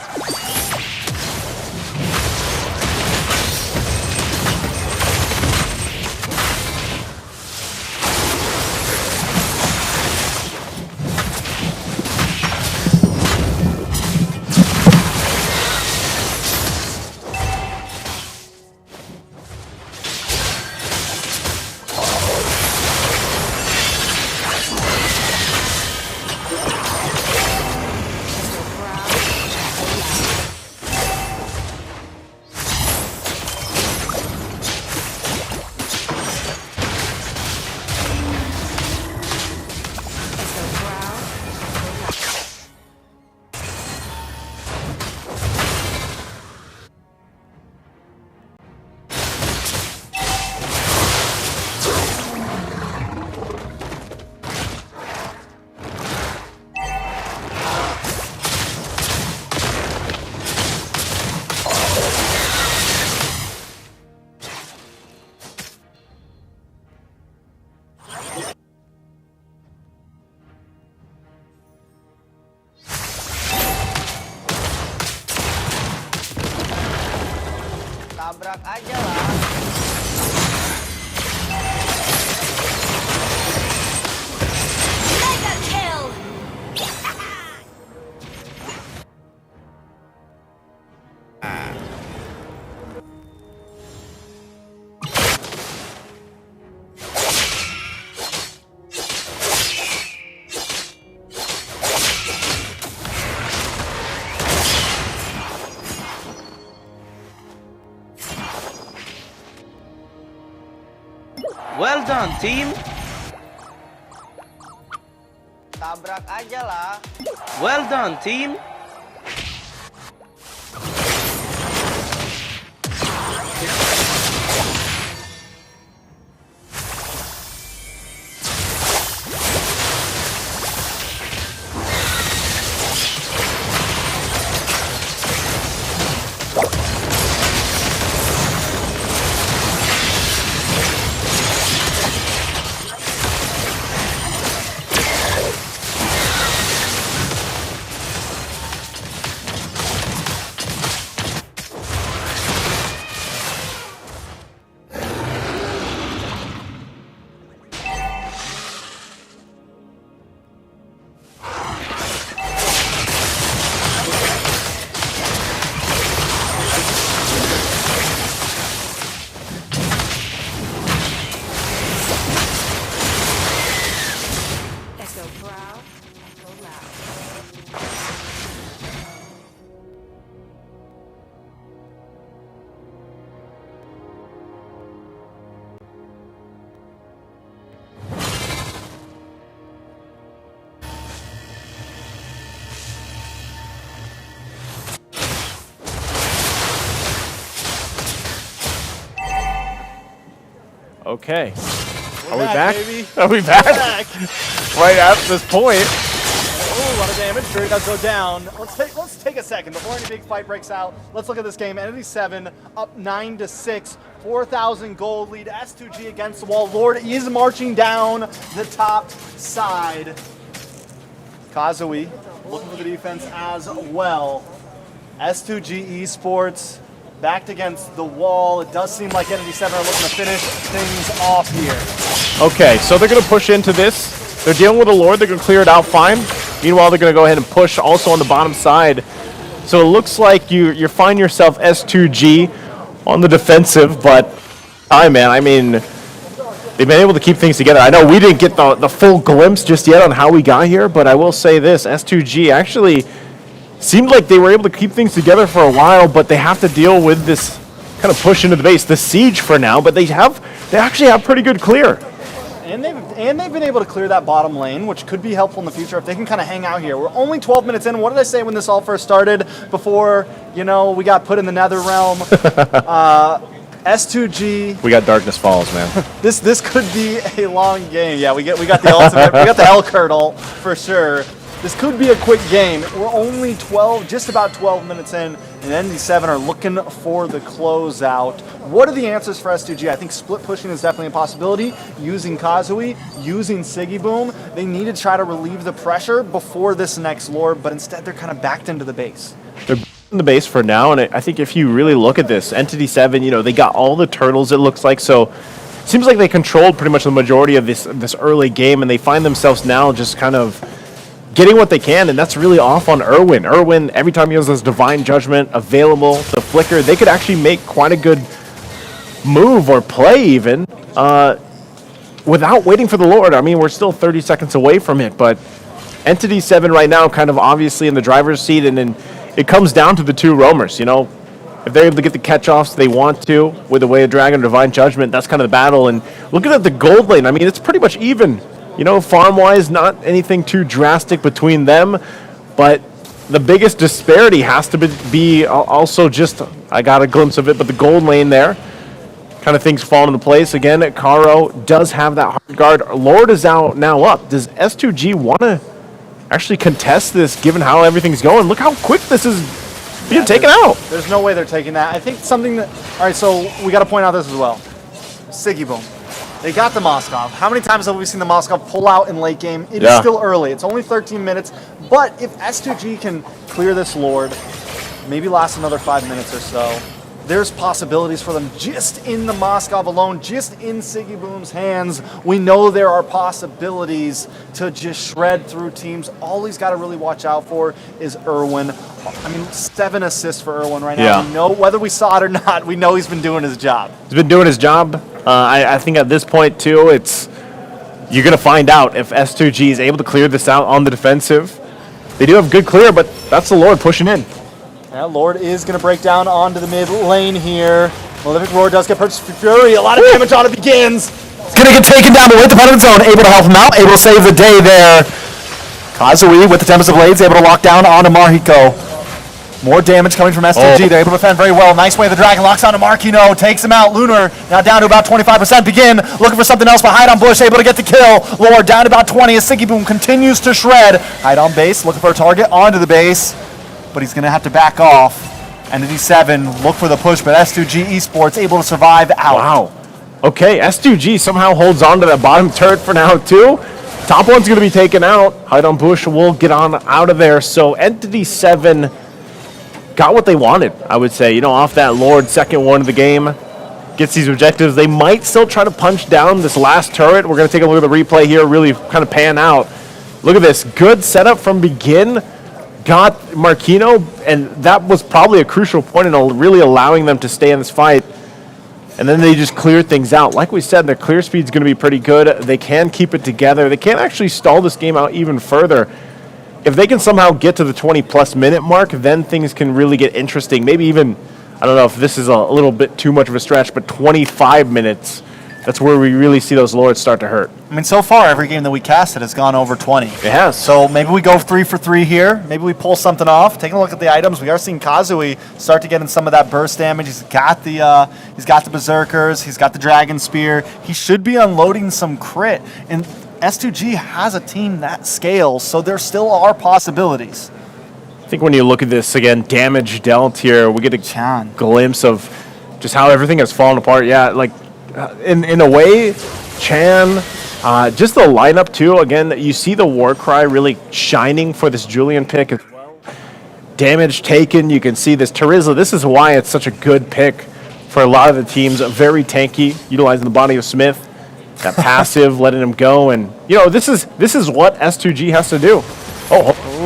Tabrak aja lah. Mega kill! Well done, team! Tabrak aja lah. Well done, team! Okay. Are we back, back? baby. Are we We're back? back. Right at this point. Oh, a lot of damage. Sure, does go down. Let's take a second before any big fight breaks out. Let's look at this game. Entity 7 up 9-6. 4,000 gold lead. S2G against the wall. Lord is marching down the top side. Kazui looking for the defense as well. S2G Esports backed against the wall. It does seem like Entity 7 are looking to finish things off here. Okay, so they're going to push into this. They're dealing with a Lord. They're going to clear it out fine. Meanwhile, they're going to go ahead and push also on the bottom side. So it looks like you find yourself S2G on the defensive, but I mean, they've been able to keep things together. I know we didn't get the full glimpse just yet on how we got here, but I will say this, S2G actually seemed like they were able to keep things together for a while, but they have to deal with this kind of push into the base, the siege for now, but they actually have pretty good clear. And they've been able to clear that bottom lane, which could be helpful in the future if they can kind of hang out here. We're only 12 minutes in. What did I say when this all first started? Before, you know, we got put in the Nether Realm. S2G. We got Darkness Falls, man. This could be a long game. Yeah, we got the ultimate. We got the Hell Curdle for sure. This could be a quick game. We're only just about 12 minutes in, and ND7 are looking for the closeout. What are the answers for S2G? I think split pushing is definitely a possibility. Using Kazui, using Siggy Boom. They need to try to relieve the pressure before this next Lord, but instead they're kind of backed into the base. They're in the base for now, and I think if you really look at this, Entity 7, you know, they got all the turtles, it looks like, so it seems like they controlled pretty much the majority of this early game, and they find themselves now just kind of getting what they can, and that's really off on Irwin. Irwin, every time he has his Divine Judgment available, the Flicker, they could actually make quite a good move or play even without waiting for the Lord. I mean, we're still 30 seconds away from it, but Entity 7 right now kind of obviously in the driver's seat, and then it comes down to the two roamers, you know. If they're able to get the catch-offs they want to with the Way of Dragon, Divine Judgment, that's kind of the battle. And looking at the gold lane, I mean, it's pretty much even. You know, farm-wise, not anything too drastic between them, but the biggest disparity has to be also just, I got a glimpse of it, but the gold lane there, kind of things fall into place. Again, Karo does have that hard guard. Lord is out now up. Does S2G want to actually contest this, given how everything's going? Look how quick this is being taken out. There's no way they're taking that. I think something that, all right, so we got to point out this as well. Siggy Boom. They got the Moskov. How many times have we seen the Moskov pull out in late game? It is still early. It's only 13 minutes. But if S2G can clear this Lord, maybe last another 5 minutes or so, there's possibilities for them just in the Moskov alone, just in Siggy Boom's hands. We know there are possibilities to just shred through teams. All he's got to really watch out for is Irwin. I mean, 7 assists for Irwin right now. Yeah. We know, whether we saw it or not, we know he's been doing his job. He's been doing his job. I think at this point, too, you're going to find out if S2G is able to clear this out on the defensive. They do have good clear, but that's the Lord pushing in. Yeah, Lord is going to break down onto the mid lane here. Malefic Roar does get purchased for Fury. A lot of damage on it begins. It's going to get taken down, but with the part of its own, able to help him out, able to save the day there. Kazui with the Tempest of Blades, able to lock down onto Marhiko. More damage coming from S2G. They're able to defend very well. Nice way the Dragon locks onto Markino, takes him out. Lunar now down to about 25%. Begin looking for something else, but Hide on Bush able to get the kill. Lord down to about 20 as Siggy Boom continues to shred. Hide on base, looking for a target onto the base, but he's going to have to back off. Entity 7 look for the push, but S2G Esports able to survive out. Wow. Okay, S2G somehow holds on to that bottom turret for now, too. Top one's going to be taken out. Hide on Bush will get on out of there. So Entity 7 got what they wanted, I would say. You know, off that Lord, second one of the game, gets these objectives. They might still try to punch down this last turret. We're going to take a look at the replay here, really kind of pan out. Look at this. Good setup from begin. Got Markino, and that was probably a crucial point in really allowing them to stay in this fight. And then they just clear things out. Like we said, their clear speed's going to be pretty good. They can keep it together. They can't actually stall this game out even further. If they can somehow get to the 20-plus minute mark, then things can really get interesting. Maybe even, I don't know if this is a little bit too much of a stretch, but 25 minutes, that's where we really see those Lords start to hurt. I mean, so far, every game that we casted has gone over 20. It has. So maybe we go 3 for 3 here. Maybe we pull something off. Taking a look at the items, we are seeing Kazui start to get in some of that burst damage. He's got the Berserkers. He's got the Dragon Spear. He should be unloading some crit. And S2G has a team that scales, so there still are possibilities. I think when you look at this again, damage dealt here, we get a glimpse of just how everything has fallen apart. Yeah, like in a way, Chan, just the lineup too. Again, you see the war cry really shining for this Julian pick as well. Damage taken, you can see this Terizla. This is why it's such a good pick for a lot of the teams. Very tanky, utilizing the body of Smith. That passive, letting him go, and you know this is what S2G has to do.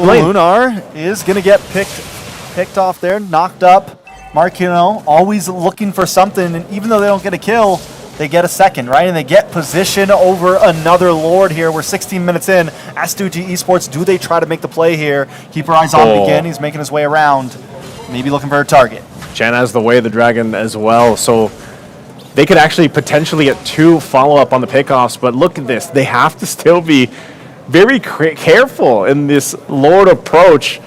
Lunar is gonna get picked off there, knocked up. Marquino always looking for something, and even though they don't get a kill, they get a second, right? And they get position over another Lord here. We're 16 minutes in. S2G Esports, do they try to make the play here? Keep your eyes on Begin. He's making his way around, maybe looking for a target. Chan has the Way of the Dragon as well, so they could actually potentially get 2 follow-up on the pickoffs, but look at this. They have to still be very careful in this Lord approach.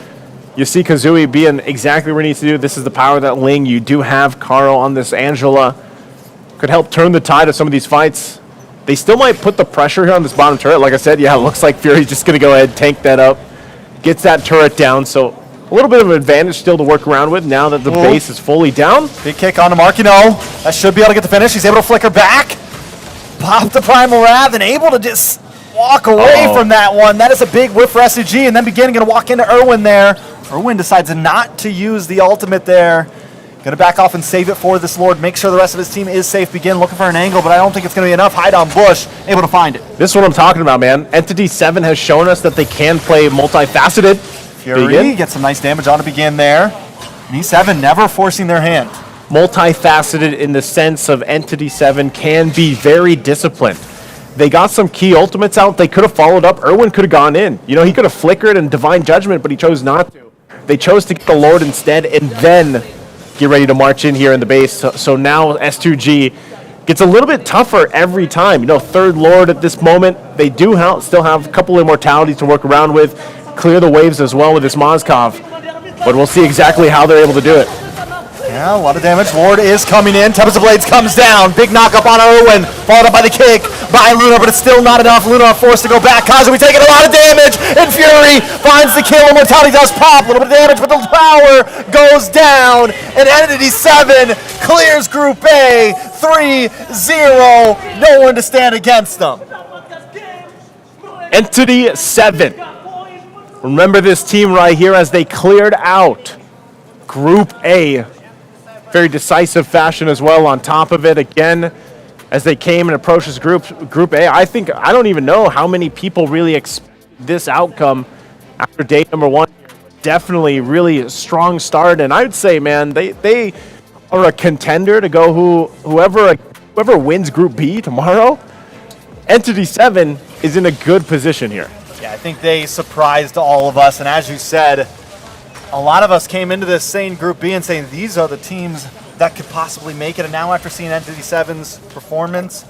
You see Kazui being exactly where he needs to do. This is the power of that Ling. You do have Karo on this Angela. Could help turn the tide of some of these fights. They still might put the pressure here on this bottom turret. Like I said, yeah, it looks like Fury's just going to go ahead, tank that up, gets that turret down. So a little bit of an advantage still to work around with now that the base is fully down. Big kick on to Marquino. That should be able to get the finish. He's able to flicker back. Pop the Primal Wrath and able to just walk away from that one. That is a big whiff for SUG, and then Begin going to walk into Irwin there. Irwin decides not to use the ultimate there. Going to back off and save it for this Lord. Make sure the rest of his team is safe. Begin looking for an angle, but I don't think it's going to be enough. Hide on Bush, able to find it. This is what I'm talking about, man. Entity 7 has shown us that they can play multifaceted. Fury gets some nice damage on to Begin there. And E7 never forcing their hand. Multifaceted in the sense of Entity 7 can be very disciplined. They got some key ultimates out. They could have followed up. Irwin could have gone in. You know, he could have flickered and Divine Judgment, but he chose not to. They chose to get the Lord instead and then get ready to march in here in the base. So now S2G gets a little bit tougher every time. You know, third Lord at this moment. They do still have a couple immortalities to work around with. Clear the waves as well with this Mozkov. But we'll see exactly how they're able to do it. Yeah, a lot of damage. Lord is coming in. Tempest of Blades comes down. Big knock up on Irwin. Followed up by the kick by Luna, but it's still not enough. Luna forced to go back. Kazui taking a lot of damage. And Fury finds the kill. Immortality does pop. A little bit of damage, but the power goes down. And Entity 7 clears Group A 3-0. No one to stand against them. Entity 7. Remember this team right here as they cleared out Group A. Very decisive fashion as well on top of it. Again, as they came and approached this Group A, I don't even know how many people really expect this outcome after day number 1. Definitely really a strong start, and I would say, man, they are a contender to go whoever wins Group B tomorrow. Entity 7 is in a good position here. Yeah, I think they surprised all of us, and as you said, a lot of us came into this saying Group B and saying these are the teams that could possibly make it, and now after seeing Entity 7's performance,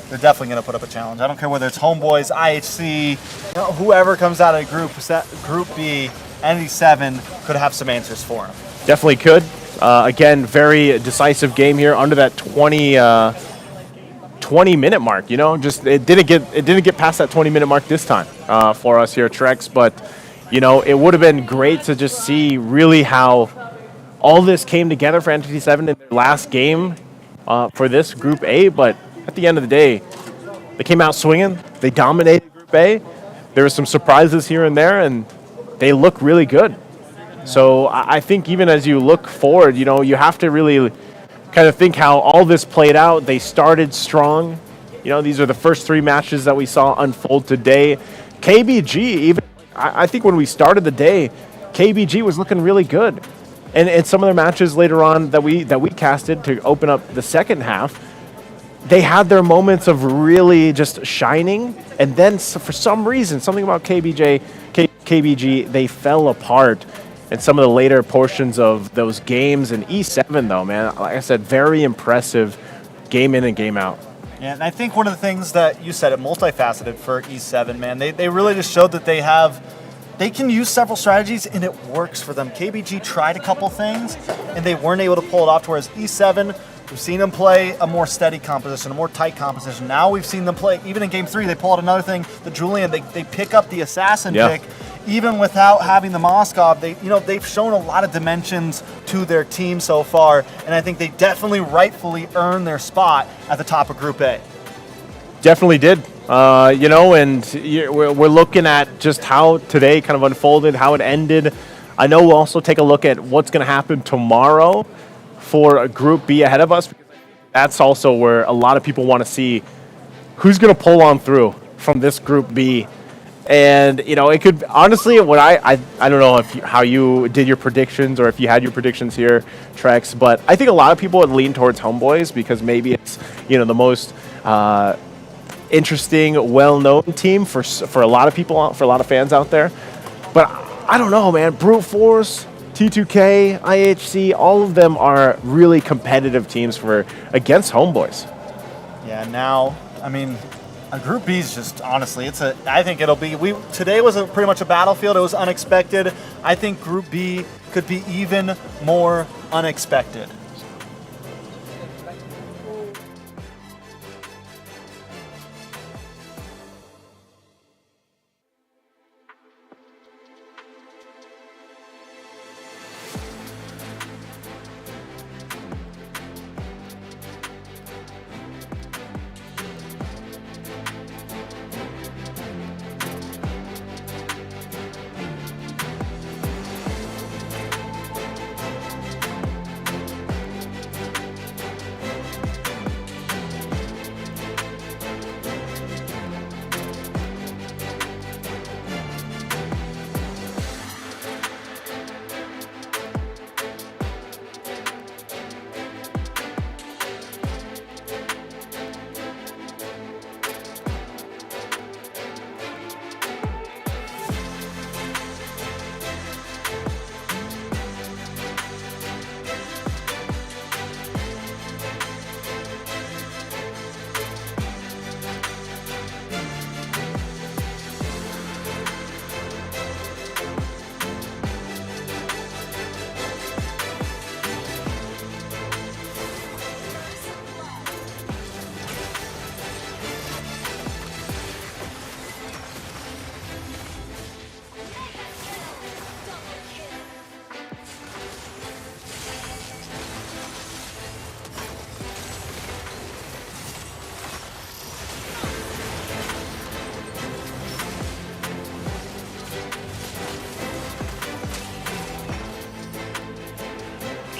they're definitely going to put up a challenge. I don't care whether it's Homeboys, IHC, whoever comes out of Group B, Entity 7 could have some answers for them. Definitely could. Again, very decisive game here under that 20-minute mark. You know, just it didn't get past that 20-minute mark this time for us here at Trex, but you know, it would have been great to just see really how all this came together for Entity 7 in their last game for this Group A. But at the end of the day, they came out swinging. They dominated Group A. There were some surprises here and there, and they look really good. So I think even as you look forward, you know, you have to really kind of think how all this played out. They started strong. You know, these are the first 3 matches that we saw unfold today. KBG even. I think when we started the day, KBG was looking really good. And some of their matches later on that we casted to open up the second half, they had their moments of really just shining. And then for some reason, something about KBG, they fell apart in some of the later portions of those games. And E7, though, man, like I said, very impressive game in and game out. Yeah, and I think one of the things that you said, it multifaceted for E7, man. They really just showed that they can use several strategies and it works for them. KBG tried a couple things and they weren't able to pull it off, whereas E7, we've seen them play a more steady composition, a more tight composition. Now we've seen them play, even in game 3, they pull out another thing, the Julian, they pick up the assassin pick, even without having the Moskov. They've shown a lot of dimensions to their team so far, and I think they definitely rightfully earned their spot at the top of Group A. Definitely did. And we're looking at just how today kind of unfolded, how it ended. I know we'll also take a look at what's going to happen tomorrow for Group B ahead of us. That's also where a lot of people want to see who's going to pull on through from this Group B. And, it could, honestly, what I don't know how you did your predictions or if you had your predictions here, Trex, but I think a lot of people would lean towards Homeboys because maybe it's, the most interesting, well-known team for a lot of people, for a lot of fans out there. But I don't know, man. Brute Force, T2K, IHC, all of them are really competitive teams against Homeboys. Yeah, now, a Group B is just, honestly, I think it'll be, today was pretty much a battlefield. It was unexpected. I think Group B could be even more unexpected.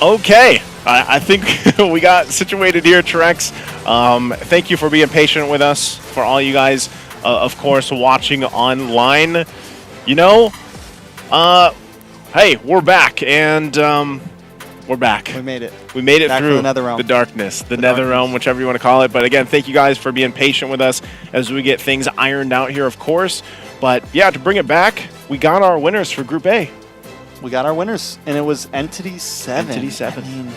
Okay, I think we got situated here, Trex. Thank you for being patient with us, for all you guys, of course, watching online. Hey, we're back, and we're back. We made it. We made it back through the Nether Realm. the darkness, the Nether Realm, whichever you want to call it. But again, thank you guys for being patient with us as we get things ironed out here, of course. But yeah, to bring it back, we got our winners for Group A. We got our winners, and it was Entity 7. Entity 7.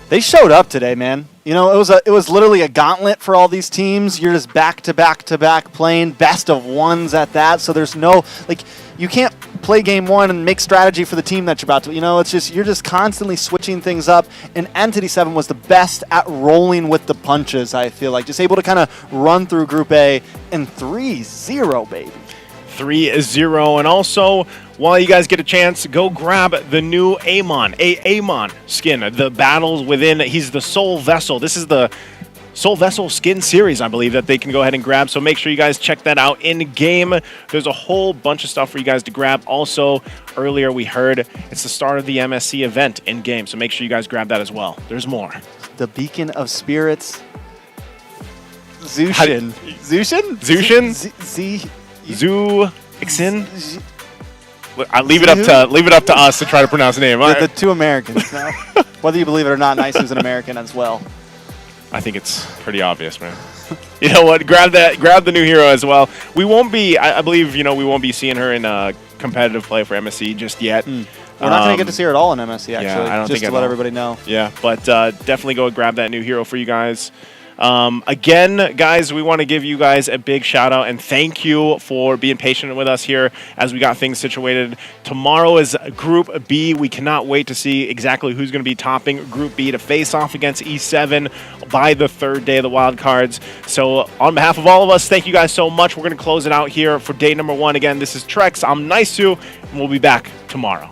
They showed up today, man. It was literally a gauntlet for all these teams. You're just back to back to back playing best of ones at that. So there's no you can't play game 1 and make strategy for the team that you're about to. It's just you're just constantly switching things up. And Entity 7 was the best at rolling with the punches. I feel like just able to kind of run through Group A and 3-0, baby. 3-0, and also, while you guys get a chance, go grab the new Amon skin. The battles within, he's the Soul Vessel. This is the Soul Vessel skin series, I believe, that they can go ahead and grab. So make sure you guys check that out in game. There's a whole bunch of stuff for you guys to grab. Also, earlier we heard it's the start of the MSC event in game. So make sure you guys grab that as well. There's more. The Beacon of Spirits. Zushin. Zoo-Ixin? I leave it up to us to try to pronounce the name. The two Americans. Now. Whether you believe it or not, Nice is an American as well. I think it's pretty obvious, man. You know what? Grab the new hero as well. We won't be, I believe, we won't be seeing her in competitive play for MSC just yet. We're not going to get to see her at all in MSC, actually. Yeah, I don't just think to let everybody know. Yeah, but definitely go grab that new hero for you guys. Again, guys, we want to give you guys a big shout out and thank you for being patient with us here as we got things situated. Tomorrow is Group B. We cannot wait to see exactly who's going to be topping Group B to face off against E7 by the third day of the wild cards. So on behalf of all of us, thank you guys so much. We're going to close it out here for day number 1. Again, this is Trex. I'm Naisu, and we'll be back tomorrow.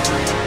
Thank you.